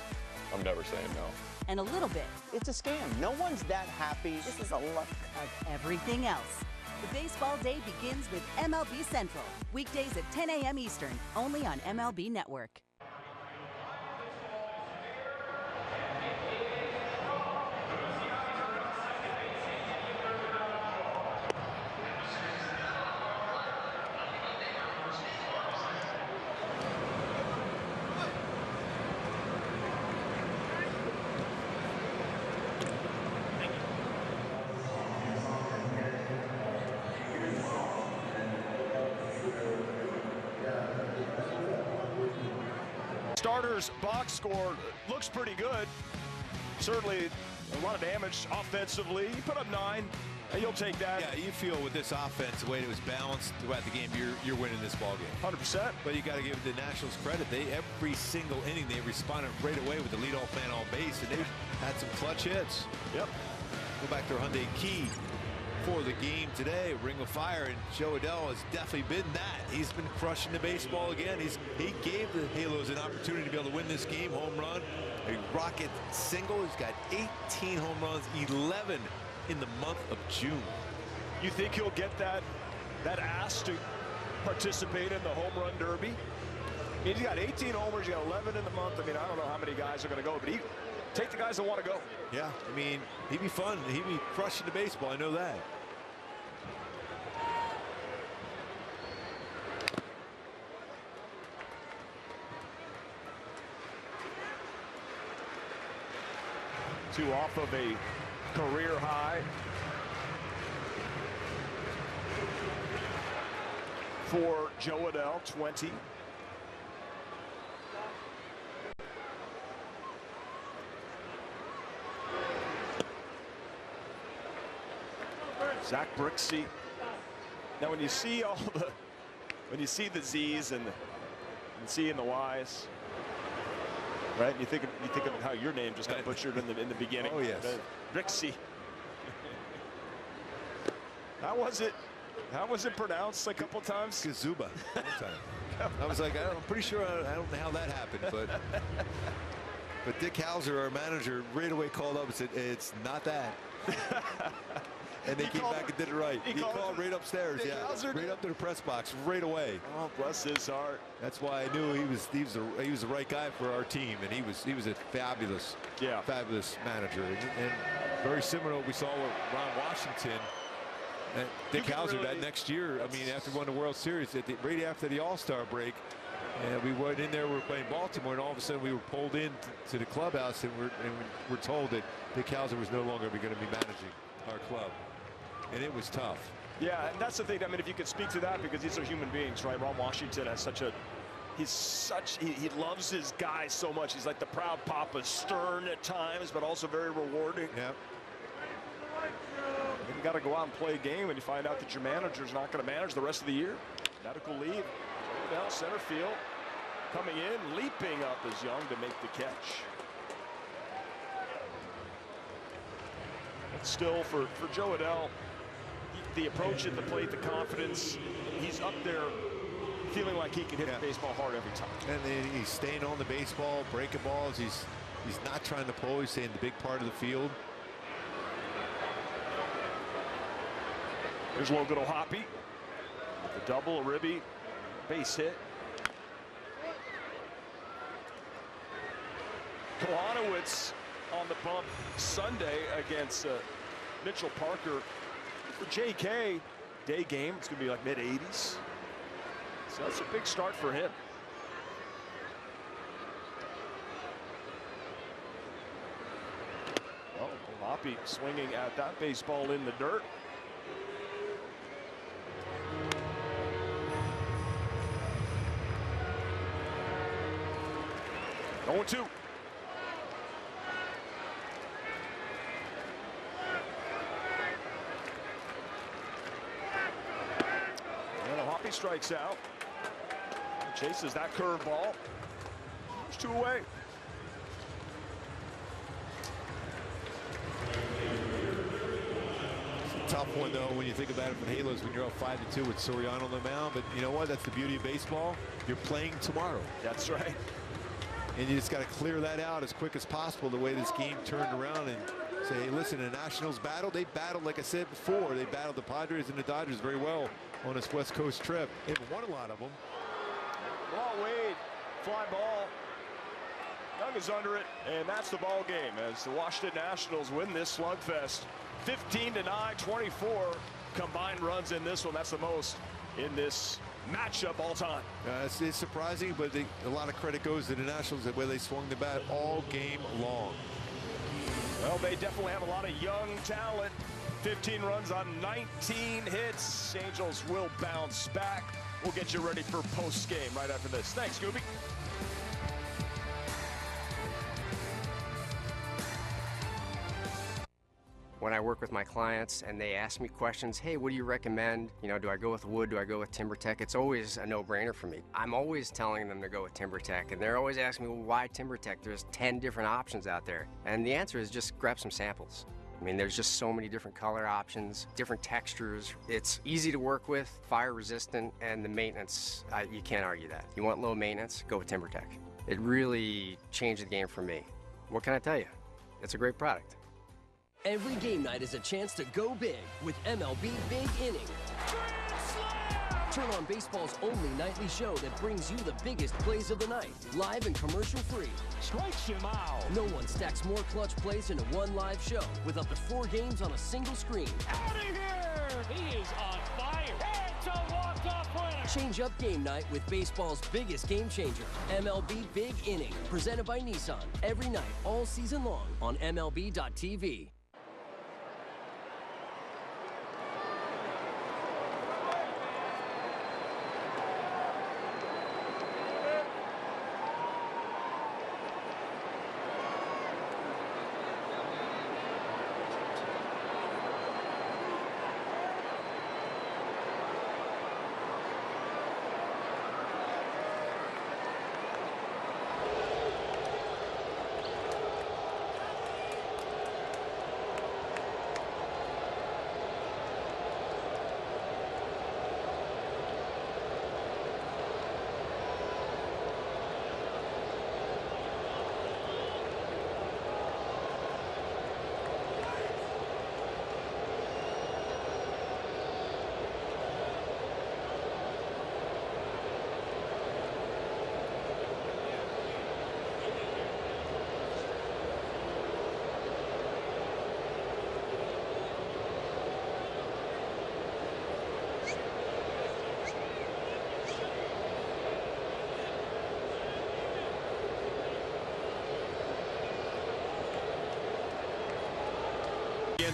Speaker 6: I'm never saying no.
Speaker 5: And a little bit.
Speaker 19: It's a scam. No one's that happy.
Speaker 5: This is a look of everything else. The baseball day begins with MLB Central. Weekdays at 10 a.m. Eastern, only on MLB Network.
Speaker 1: starters' box score looks pretty good. Certainly a lot of damage offensively. You put up 9, and you'll take that.
Speaker 11: Yeah, you feel with this offense, the way it was balanced throughout the game, you're winning this ball game.
Speaker 1: 100%.
Speaker 11: But you got to give the Nationals credit. Every single inning, they responded right away with the leadoff man on base, and they had some clutch hits.
Speaker 1: Yep.
Speaker 11: Go back to our Hyundai Key for the game today. Ring of Fire, and Joe Adell has definitely been that. He's been crushing the baseball again. He gave the Halos an opportunity to be able to win this game. Home run, a rocket single. He's got 18 home runs, 11 in the month of June.
Speaker 1: You think he'll get that ask to participate in the home run derby? I mean, he's got 18 homers, he's got 11 in the month. I mean, I don't know how many guys are going to go, but take the guys that want to go.
Speaker 11: Yeah, I mean, he'd be fun. He'd be crushing the baseball. I know that.
Speaker 1: Two off of a career high for Joe Adell, 20. Zach Brixey. Now, when you see the Z's and seeing the Y's, right? You think of how your name just got butchered in the beginning.
Speaker 11: Oh yes,
Speaker 1: Brixey. How was it pronounced a couple times?
Speaker 11: Gazuba. I was like, I'm pretty sure I don't know how that happened, but Dick Hauser, our manager, right away called up and said, it's not that. And they came back and did it right. He called right upstairs, yeah, right up to the press box, right away.
Speaker 1: Oh, bless his heart.
Speaker 11: That's why I knew he was the right guy for our team, and he was a fabulous manager, and very similar to what we saw with Ron Washington. And Dick Hauser that next year. I mean, after we won the World Series, right after the All-Star break, and we went in there. We were playing Baltimore, and all of a sudden we were pulled in to the clubhouse, and we're told that Dick Hauser was no longer going to be managing our club. And it was tough.
Speaker 1: Yeah, and that's the thing. I mean, if you could speak to that, because these are human beings, right? Ron Washington has he loves his guys so much. He's like the proud papa, stern at times, but also very rewarding.
Speaker 11: Yep.
Speaker 1: You got to go out and play a game when you find out that your manager's not going to manage the rest of the year. Medical leave. Now center field, coming in, leaping up is Young to make the catch. But still, for Joe Adell, the approach at the plate, the confidence, he's up there feeling like he can hit the baseball hard every time.
Speaker 11: And then he's staying on the baseball, breaking balls. He's not trying to pull. He's staying the big part of the field.
Speaker 1: Here's Logan O'Hoppe with a double, a ribby, base hit. Kohanowitz on the bump Sunday against Mitchell Parker. For JK, day game, it's going to be like mid-80s. So that's a big start for him. Oh, O'Hoppe swinging at that baseball in the dirt. 0-2. And O'Hoppe strikes out. Chases that curveball. There's 2 away.
Speaker 11: It's a tough one, though, when you think about it for the Halos, when you're up 5-2 with Soriano on the mound. But you know what? That's the beauty of baseball. You're playing tomorrow.
Speaker 1: That's right.
Speaker 11: And you just got to clear that out as quick as possible, the way this game turned around, and say, hey, listen, the Nationals battle. They battled, like I said before, they battled the Padres and the Dodgers very well on this West Coast trip. They've won a lot of them.
Speaker 1: Ball Wade, fly ball. Young is under it, and that's the ball game as the Washington Nationals win this slugfest. 15-9, 24 combined runs in this one. That's the most in this matchup all time.
Speaker 11: It's surprising, but a lot of credit goes to the Nationals where they swung the bat all game long.
Speaker 1: Well, they definitely have a lot of young talent. 15 runs on 19 hits. Angels will bounce back. We'll get you ready for post game right after this. Thanks, Scooby.
Speaker 7: When I work with my clients and they ask me questions, hey, what do you recommend? You know, do I go with wood? Do I go with TimberTech? It's always a no-brainer for me. I'm always telling them to go with TimberTech, and they're always asking me, well, why TimberTech? There's 10 different options out there. And the answer is just grab some samples. I mean, there's just so many different color options, different textures. It's easy to work with, fire resistant, and the maintenance, you can't argue that. You want low maintenance, go with TimberTech. It really changed the game for me. What can I tell you? It's a great product.
Speaker 9: Every game night is a chance to go big with MLB Big Inning. Turn on baseball's only nightly show that brings you the biggest plays of the night, live and commercial-free.
Speaker 3: Strikes him out.
Speaker 9: No one stacks more clutch plays into one live show with up to 4 games on a single screen.
Speaker 3: Out of here! He is on fire. It's a walk-off winner.
Speaker 9: Change up game night with baseball's biggest game changer, MLB Big Inning, presented by Nissan. Every night, all season long on MLB.tv.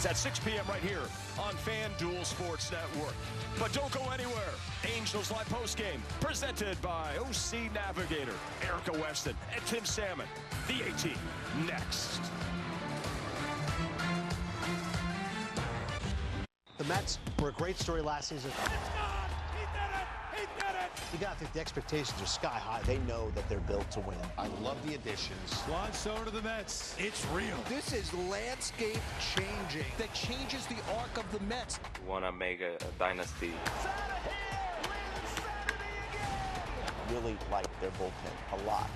Speaker 1: At 6 p.m. right here on FanDuel Sports Network. But don't go anywhere. Angels Live Postgame, presented by OC Navigator, Erica Weston, and Tim Salmon. The A-Team, next.
Speaker 4: The Mets were a great story last season. You got to think the expectations are sky high. They know that they're built to win.
Speaker 12: I love the additions.
Speaker 4: Juan Soto to the Mets. It's real.
Speaker 12: This is landscape changing that changes the arc of the Mets.
Speaker 6: We want to make a dynasty.
Speaker 4: Really like their bullpen a lot.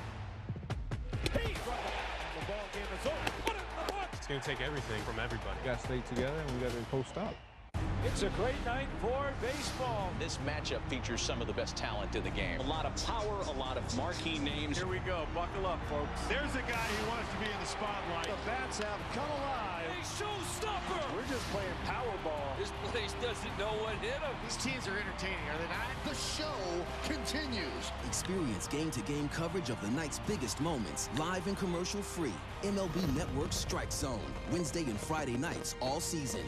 Speaker 3: The ball game is over. Put it in the book.
Speaker 14: It's going to take everything from everybody. We got to stay together and we got to post up.
Speaker 3: It's a great night for baseball.
Speaker 20: This matchup features some of the best talent in the game. A lot of power, a lot of marquee names.
Speaker 3: Here we go. Buckle up, folks. There's a guy who wants to be in the spotlight. The bats have come alive.
Speaker 18: A showstopper.
Speaker 3: We're just playing Powerball.
Speaker 18: This place doesn't know what hit him.
Speaker 12: These teams are entertaining, are they not? The show continues.
Speaker 22: Experience game-to-game coverage of the night's biggest moments, live and commercial-free. MLB Network Strike Zone, Wednesday and Friday nights all season.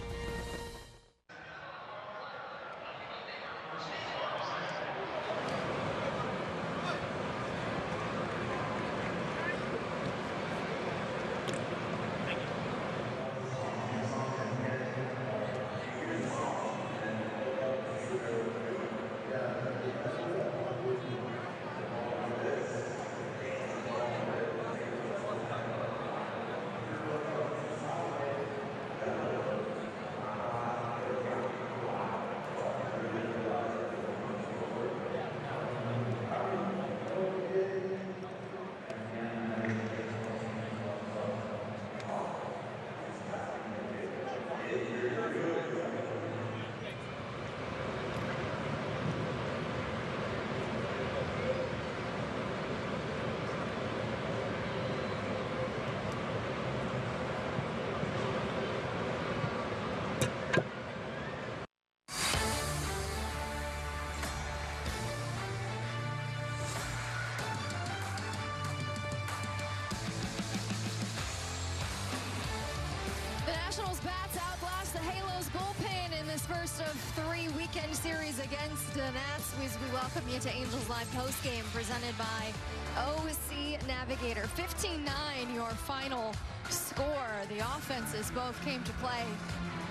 Speaker 24: Nationals bats outlast the Halos bullpen in the
Speaker 8: first of 3 weekend series against the Nats. We welcome you to Angels Live postgame presented by OC Navigator. 15-9 your final score. The offenses both came to play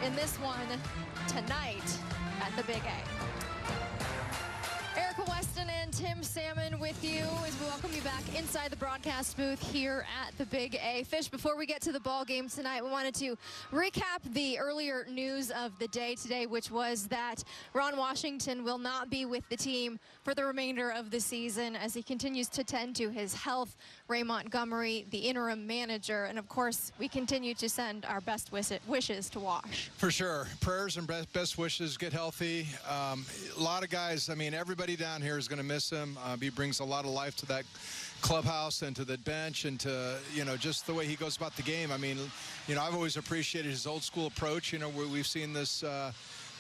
Speaker 8: in this one tonight at the Big A. Erica Weston and Tim Salmon with you as we welcome you back inside the broadcast booth here at the Big A. Fish, before we get to the ball game tonight, we wanted to recap the earlier news of the day today, which was that Ron Washington will not be with the team for the remainder of the season as he continues to tend to his health. Ray Montgomery, the interim manager, and of course, we continue to send our best wishes to Wash.
Speaker 16: For sure. Prayers and best wishes. Get healthy. A lot of guys, I mean, everybody down here is going to miss him. He brings a lot of life to that clubhouse and to the bench and to, you know, just the way he goes about the game. I mean, you know, I've always appreciated his old school approach. You know, we've seen this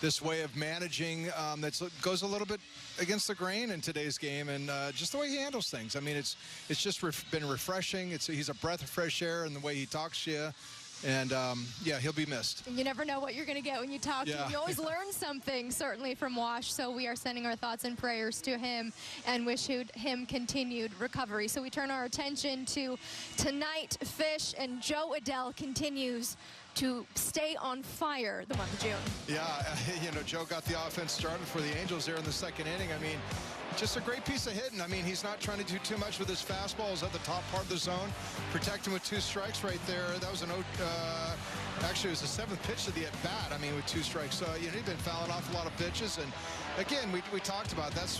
Speaker 16: this way of managing that goes a little bit against the grain in today's game, and just the way he handles things. I mean, it's just been refreshing. He's a breath of fresh air in the way he talks to you. And, yeah, he'll be missed.
Speaker 8: And you never know what you're going to get when you talk to him. You always learn something, certainly, from Wash. So we are sending our thoughts and prayers to him and wish him continued recovery. So we turn our attention to tonight. Fish and Joe Adell continues to stay on fire the month of June.
Speaker 16: Yeah, you know, Joe got the offense started for the Angels there in the second inning. I mean, just a great piece of hitting. I mean, he's not trying to do too much with his fastball. He's at the top part of the zone. Protect him with 2 strikes right there. That was actually, it was the 7th pitch of the at-bat, I mean, with 2 strikes. So, you know, he'd been fouling off a lot of pitches. And, again, we talked about that's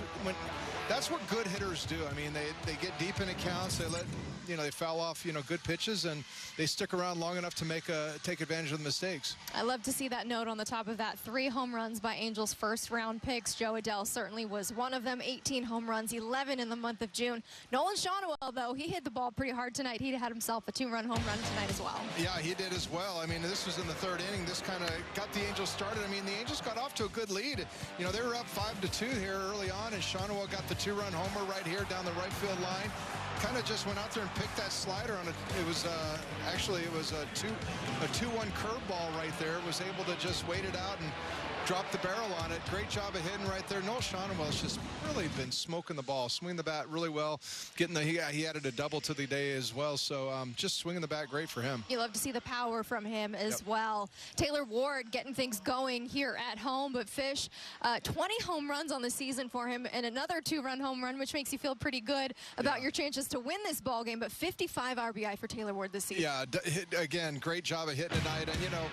Speaker 16: what good hitters do. I mean, they get deep in accounts. They let, you know, they foul off, you know, good pitches, and they stick around long enough to take advantage of the mistakes.
Speaker 8: I love to see that note on the top of that. 3 home runs by Angels first-round picks. Joe Adell certainly was one of them. 18 home runs, 11 in the month of June. Nolan Shawnuel, though, he hit the ball pretty hard tonight. He had himself a 2-run home run tonight as well.
Speaker 16: Yeah, he did as well. I mean, this was in the 3rd inning. This kind of got the Angels started. I mean, the Angels got off to a good lead. You know, they were up 5-2 here early on, and Shawnuel got the 2-run homer right here down the right field line. Kind of just went out there and picked that slider on it. It was actually it was a 2-1 curveball right there. Was able to just wait it out and drop the barrel on it. Great job of hitting right there. Nolan Shawnuel's just really been smoking the ball, swinging the bat really well. He added a double to the day as well. So just swinging the bat, great for him.
Speaker 8: You love to see the power from him as well. Taylor Ward getting things going here at home, but Fish, 20 home runs on the season for him and another 2-run home run, which makes you feel pretty good about your chances to win this ball game. But 55 RBI for Taylor Ward this season.
Speaker 16: Yeah, again, great job of hitting tonight. And, you know,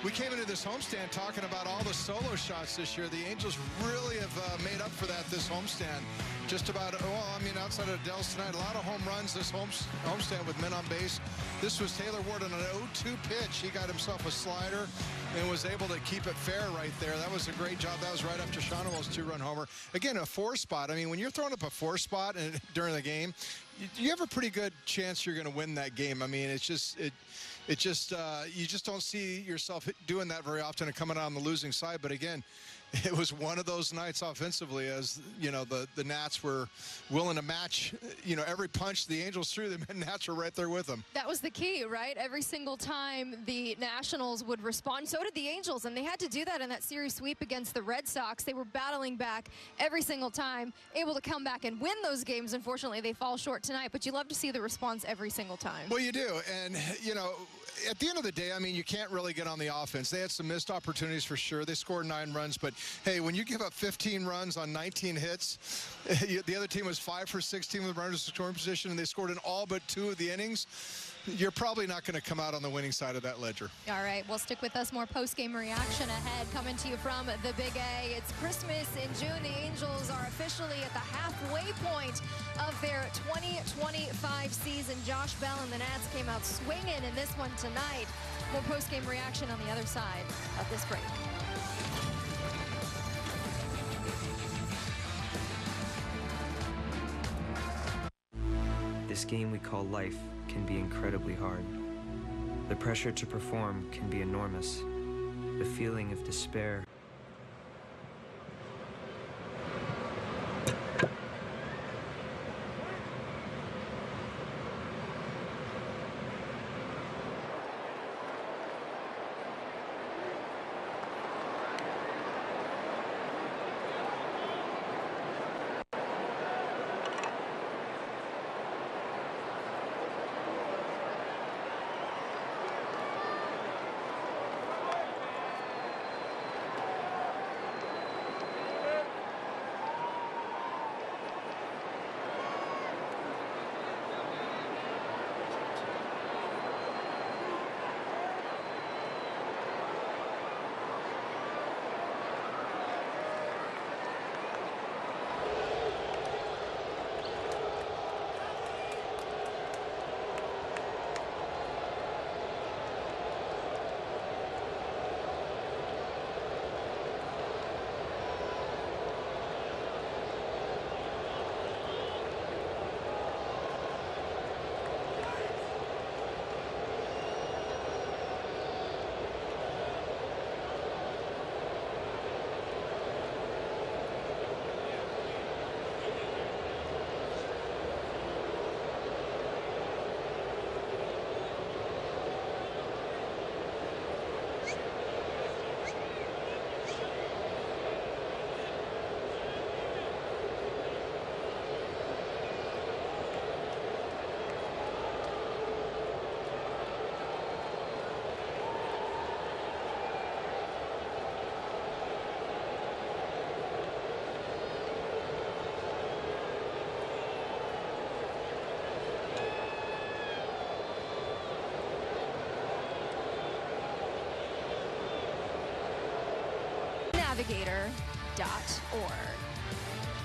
Speaker 16: we came into this homestand talking about all the solo shots this year. The Angels really have made up for that this homestand. Just about, well, I mean, outside of Adell's tonight, a lot of home runs this homestand with men on base. This was Taylor Ward on an 0-2 pitch. He got himself a slider and was able to keep it fair right there. That was a great job. That was right after Shawnuel's 2-run homer. Again, a 4-spot. I mean, when you're throwing up a 4-spot during the game, you have a pretty good chance you're going to win that game. I mean, it's just you just don't see yourself doing that very often and coming out on the losing side. But again, it was one of those nights offensively, as you know, the Nats were willing to match, you know, every punch the Angels threw them, and Nats were right there with them.
Speaker 8: That was the key, right? Every single time the Nationals would respond, so did the Angels, and they had to do that in that series sweep against the Red Sox. They were battling back every single time, able to come back and win those games. Unfortunately, they fall short tonight, but you love to see the response every single time.
Speaker 16: Well, you do, and you know, at the end of the day, I mean, you can't really get on the offense. They had some missed opportunities for sure. They scored 9 runs, but hey, when you give up 15 runs on 19 hits, the other team was 5 for 16 with runners in scoring position, and they scored in all but 2 of the innings. You're probably not going to come out on the winning side of that ledger.
Speaker 8: All right, well, stick with us. More post-game reaction ahead, coming to you from the Big A. It's Christmas in June. The Angels are officially at the halfway point of their 2025 season. Josh Bell and the Nats came out swinging in this one tonight. More post-game reaction on the other side of this break.
Speaker 21: This game we call life can be incredibly hard. The pressure to perform can be enormous. The feeling of despair.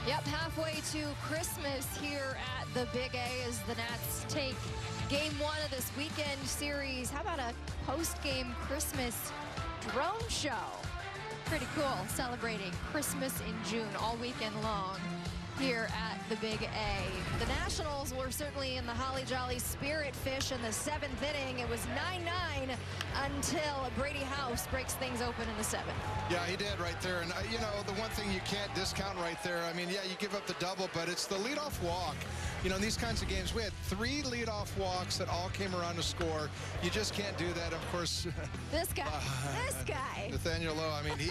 Speaker 8: Yep, halfway to Christmas here at the Big A as the Nats take game 1 of this weekend series. How about a post-game Christmas drone show? Pretty cool, celebrating Christmas in June all weekend long here at the Big A. The Nationals were certainly in the holly jolly spirit, Fish, in the 7th inning. It was 9-9 until Brady House breaks things open in the 7th.
Speaker 16: Yeah, he did right there. And, you know, the one thing you can't discount right there, I mean, yeah, you give up the double, but it's the leadoff walk. You know, in these kinds of games, we had 3 leadoff walks that all came around to score. You just can't do that, of course.
Speaker 8: This guy.
Speaker 16: Nathaniel Lowe, I mean, he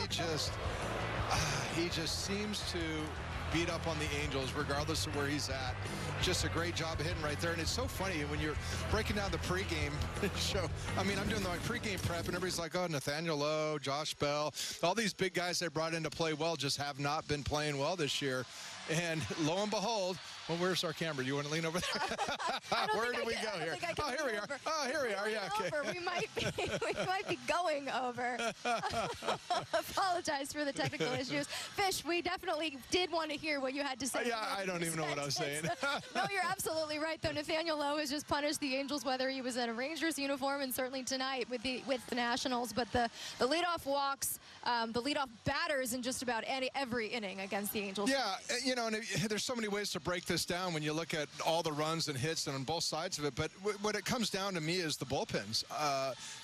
Speaker 16: just seems to beat up on the Angels regardless of where he's at. Just a great job of hitting right there. And it's so funny when you're breaking down the pregame show. I mean, I'm doing my pregame prep and everybody's like, oh, Nathaniel Lowe, Josh Bell, all these big guys they brought in to play well just have not been playing well this year. And lo and behold, well, where's our camera? You want to lean over there? Where do we go here? Oh, here we are. Oh, here we are. Yeah, okay.
Speaker 8: We might be going over. Apologize for the technical issues. Fish, we definitely did want to hear what you had to say.
Speaker 16: Yeah, I don't even know what I was saying.
Speaker 8: No, you're absolutely right, though. Nathaniel Lowe has just punished the Angels, whether he was in a Rangers uniform and certainly tonight with the Nationals. But the leadoff walks, the leadoff batters in just about every inning against the Angels.
Speaker 16: Yeah, you know, and there's so many ways to break this down when you look at all the runs and hits and on both sides of it. But what it comes down to me is the bullpens.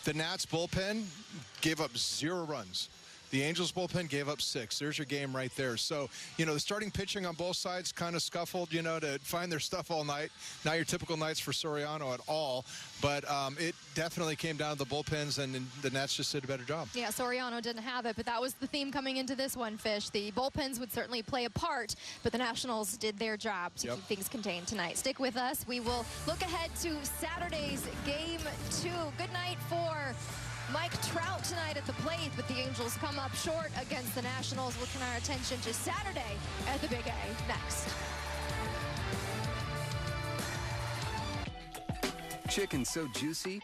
Speaker 16: The Nats bullpen gave up 0 runs. The Angels bullpen gave up 6. There's your game right there. So, you know, the starting pitching on both sides kind of scuffled, you know, to find their stuff all night. Not your typical nights for Soriano at all. But it definitely came down to the bullpens, and the Nats just did a better job.
Speaker 8: Yeah, Soriano didn't have it, but that was the theme coming into this one, Fish. The bullpens would certainly play a part, but the Nationals did their job to keep things contained tonight. Stick with us. We will look ahead to Saturday's Game 2. Good night for Mike Trout tonight at the plate, but the Angels come up short against the Nationals. We'll turn our attention to Saturday at the Big A next.
Speaker 2: Chicken so juicy.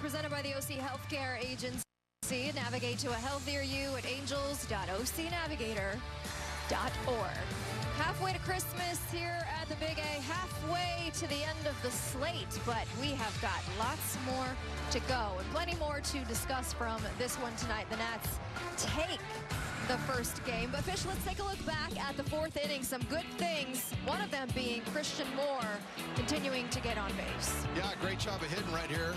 Speaker 8: Presented by the OC Healthcare Agency. Navigate to a healthier you at angels.ocnavigator.com. Halfway to Christmas here at the Big A, halfway to the end of the slate, but we have got lots more to go and plenty more to discuss from this one tonight. The Nats take the first game, but Fish, let's take a look back at the fourth inning. Some good things, one of them being Christian Moore continuing to get on base.
Speaker 16: Yeah, great job of hitting right here.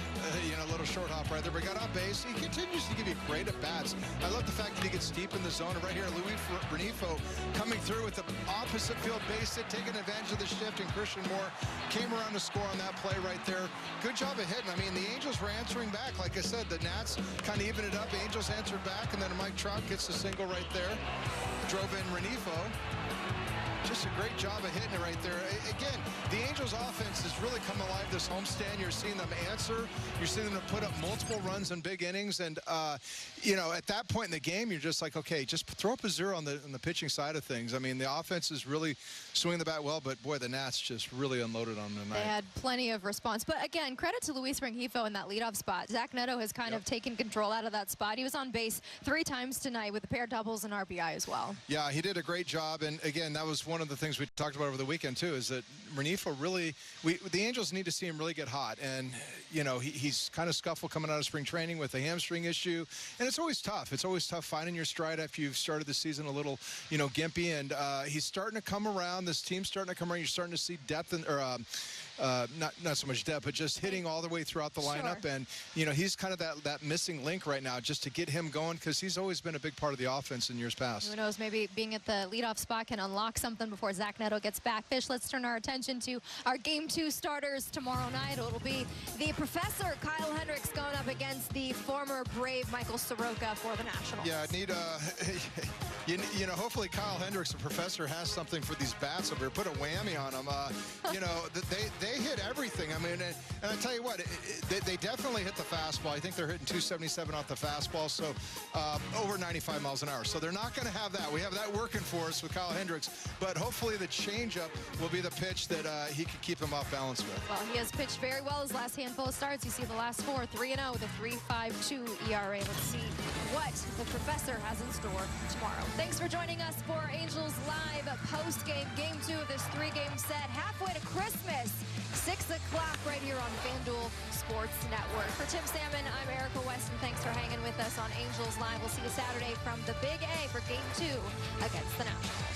Speaker 16: A little short hop right there, but got on base. He continues to give you great at-bats. I love the fact that he gets deep in the zone. And right here, Luis Renifo coming through with the opposite field base hit, taking advantage of the shift, and Christian Moore came around to score on that play right there. Good job of hitting. I mean, the Angels were answering back. Like I said, the Nats kind of evened it up. Angels answered back, and then Mike Trout gets the single right there. Drove in Renifo. Just a great job of hitting it right there. Again, the Angels offense has really come alive this homestand. You're seeing them answer. You're seeing them put up multiple runs in big innings. And, at that point in the game, you're just like, okay, just throw up a zero on the pitching side of things. I mean, the offense is really swinging the bat well, but, boy, the Nats just really unloaded on them tonight.
Speaker 8: They had plenty of response. But, again, credit to Luis Renifo in that leadoff spot. Zach Neto has kind of taken control out of that spot. He was on base 3 times tonight with a pair of doubles and RBI as well.
Speaker 16: Yeah, he did a great job. And, again, that was one of the things we talked about over the weekend, too, is that Renifo really, the Angels need to see him really get hot. And, he's kind of scuffled coming out of spring training with a hamstring issue. And it's always tough. It's always tough finding your stride after you've started the season a little, gimpy. And he's starting to come around. This team's starting to come around. You're starting to see depth not so much depth, but just hitting all the way throughout the lineup. And, he's kind of that missing link right now just to get him going, because he's always been a big part of the offense in years past.
Speaker 8: Who knows, maybe being at the leadoff spot can unlock something before Zach Neto gets back. Fish, let's turn our attention to our Game 2 starters tomorrow night. It'll be the Professor, Kyle Hendricks, going up against the former Brave Michael Soroka for the Nationals.
Speaker 16: Yeah, I need hopefully Kyle Hendricks, the Professor, has something for these bats over here. Put a whammy on them. They hit everything. I mean, and I tell you what, they definitely hit the fastball. I think they're hitting 277 off the fastball, so over 95 miles an hour. So they're not going to have that. We have that working for us with Kyle Hendricks, but hopefully the changeup will be the pitch that he can keep him off balance with.
Speaker 8: Well, he has pitched very well his last handful of starts. You see the last 4, 3-0 with a 3.52 ERA. Let's see what the Professor has in store tomorrow. Thanks for joining us for Angels Live post-game, Game 2 of this 3-game set. Halfway to Christmas, 6 o'clock right here on FanDuel Sports Network. For Tim Salmon, I'm Erica Weston. Thanks for hanging with us on Angels Live. We'll see you Saturday from the Big A for Game 2 against the Nationals.